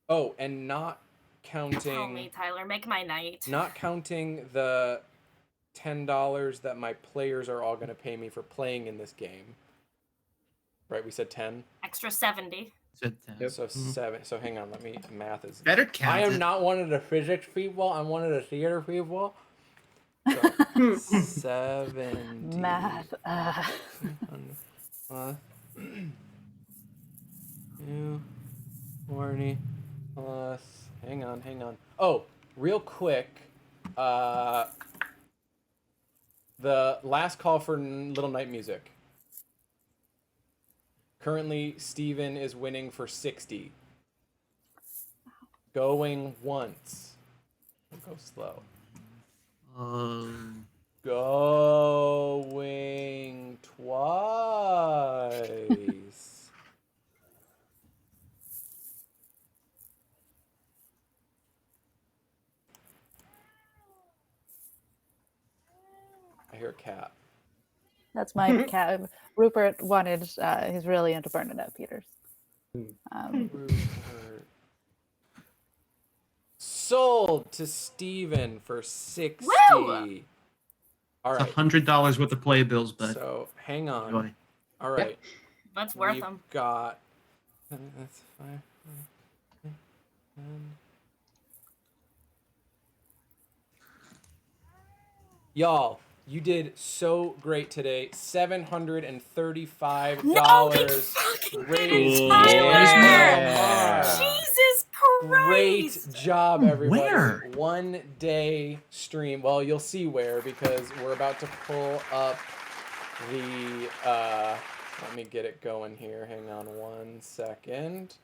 Oh, and not Tell counting me, Tyler, make my night. not counting the $10 that my players are all going to pay me for playing in this game. Right, we said 10. Extra 70. Said 10. So 7. So hang on, let me. Math is. Better count I am it. not one of the physics people. I'm one of the theater people. So 70. Math. Plus 240 plus. Hang on. Oh, real quick. The last call for Little Night Music. Currently, Steven is winning for 60. Going once. Go slow. Going twice. I hear a cat. That's my cat. Rupert wanted, he's really into Bernadette Peters. Rupert. Sold to Steven for 60. Woo! All It's right. $100 worth of playbills, but So hang on. enjoy. All right. That's worth We've them. got. That's 5. 10. Y'all, you did so great today. $735 No, big fucking raised. goodness, Tyler! Yeah. Jesus Great Christ! job, everybody. Where? 1 day stream. Well, you'll see where, because we're about to pull up the Let me get it going here. Hang on 1 second.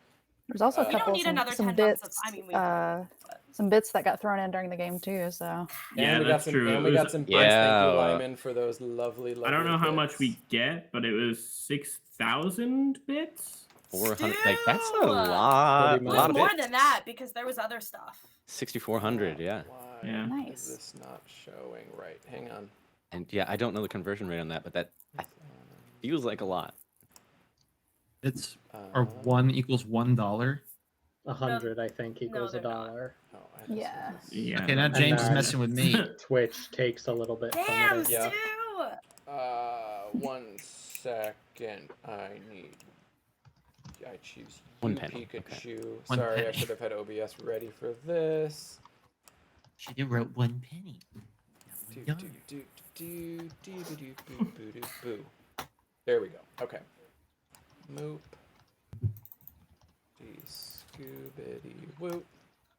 There's also a We don't couple need another some 10 bucks bits. I mean, we do, but... Some bits that got thrown in during the game too. So Yeah, and we that's got some, true. And It we was- got some bits. Yeah. Thank you, Lyman, for those lovely, lovely I don't know how much bits. we get, but it was 6,000 bits. 400. Like that's a Still, lot. Pretty It A was lot of more bits. than that because there was other stuff. 6,400. Yeah. Why Yeah. Nice. is this not showing right? Hang on. And yeah, I don't know the conversion rate on that, but that feels like a lot. It's or one equals $1. 100, I think, equals they're not. $1. Oh, I just Yeah. missed. Yeah. Okay, now And James is then- messing with me. Twitch takes a little bit Damn, from it. Yeah. Stu! 1 second. I choose One you, penny, okay. Pikachu. One Sorry, I penny. should have had OBS ready for this. She did wrote 1 penny. Do, do, do, do, do, do, do, boo, boo, do, boo. There we go. Okay. Moop. Scoobity whoop.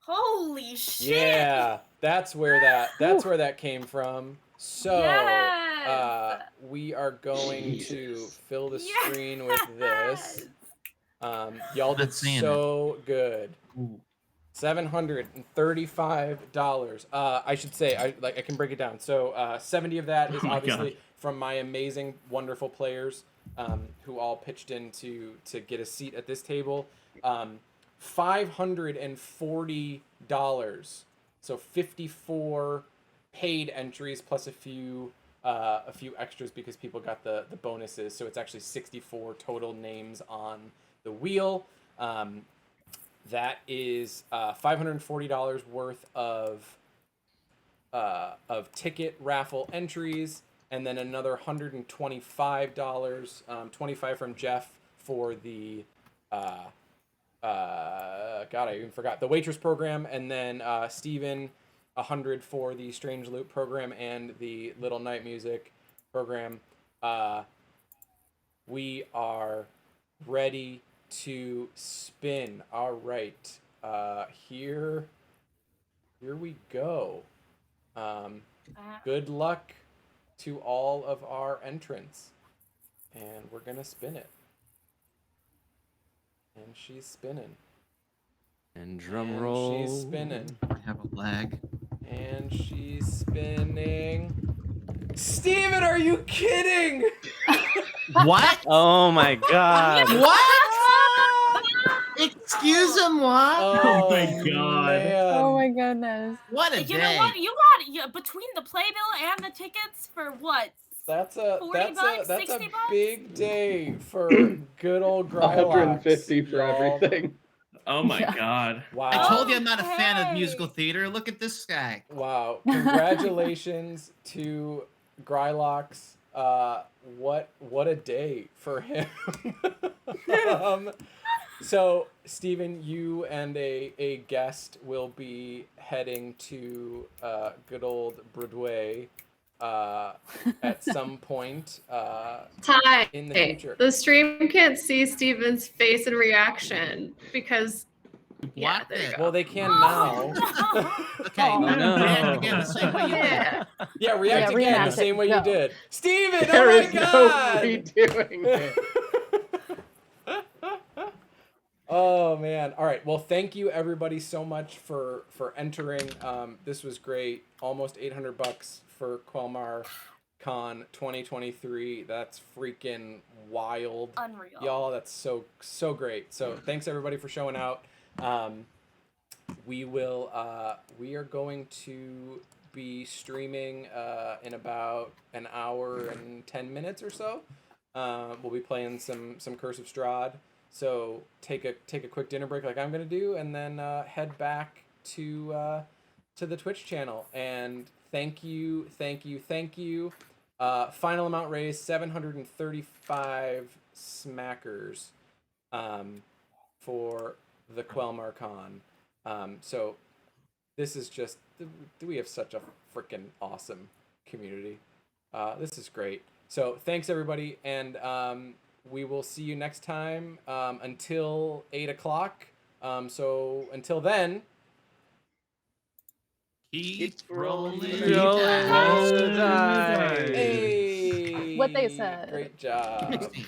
Holy shit! Yeah, that's where that came from. So Yes! we are going to fill the screen with this. Y'all did Not seeing so good. Ooh. $735. I should say, I can break it down. So 70 of that is Oh my obviously God. from my amazing, wonderful players who all pitched in to get a seat at this table. $540. So 54 paid entries plus a few extras because people got the bonuses. So it's actually 64 total names on the wheel. That is $540 worth of ticket raffle entries, and then another $125, 25 from Jeff for the God, I even forgot the waitress program, and then Steven 100 for the Strange Loop program and the Little Night Music program. We are ready to spin. All right, here we go. Good luck to all of our entrants, and we're gonna spin it. And she's spinning. And drum And roll. she's spinning. I have a lag. And she's spinning. Steven, are you kidding? What? Oh my god. What? Excuse him, what? Oh my God. Man. oh my goodness. What a You day. know what? You got between the playbill and the tickets for what? That's a 40 bucks, that's 60 a bucks? big day for good old Grylox. 150 for y'all. everything. Oh my Yeah. God. Wow. I told you I'm not a fan of Okay. musical theater. Look at this guy. Wow. Congratulations to Grylox. What a day for him. So, Steven, you and a guest will be heading to good old Broadway at some point Ty, in the future. the stream can't see Steven's face and reaction because yeah, Blocked there you it. go. Well, they can Oh, now. no. Okay, Oh, now no. react again the same way you did. Yeah. Yeah, react Yeah, again reenact the same it. way you Go. did. Steven, There oh is my no god! redoing it. Oh man. All right. Well, thank you everybody so much for entering. This was great. Almost $800 for Quelmar Con 2023. That's freaking wild. Unreal. Y'all, that's so great. So thanks everybody for showing out. We are going to be streaming in about an hour and 10 minutes or so. We'll be playing some Curse of Strahd. So take a quick dinner break like I'm gonna do, and then head back to the Twitch channel. And thank you. Final amount raised 735 smackers for the Quelmar Con. So this is just, we have such a freaking awesome community. This is great. So thanks everybody, and we will see you next time until 8 o'clock. So until then, Keep rolling rolling the Roll dice. the dice. hey, What they said. great job. 16.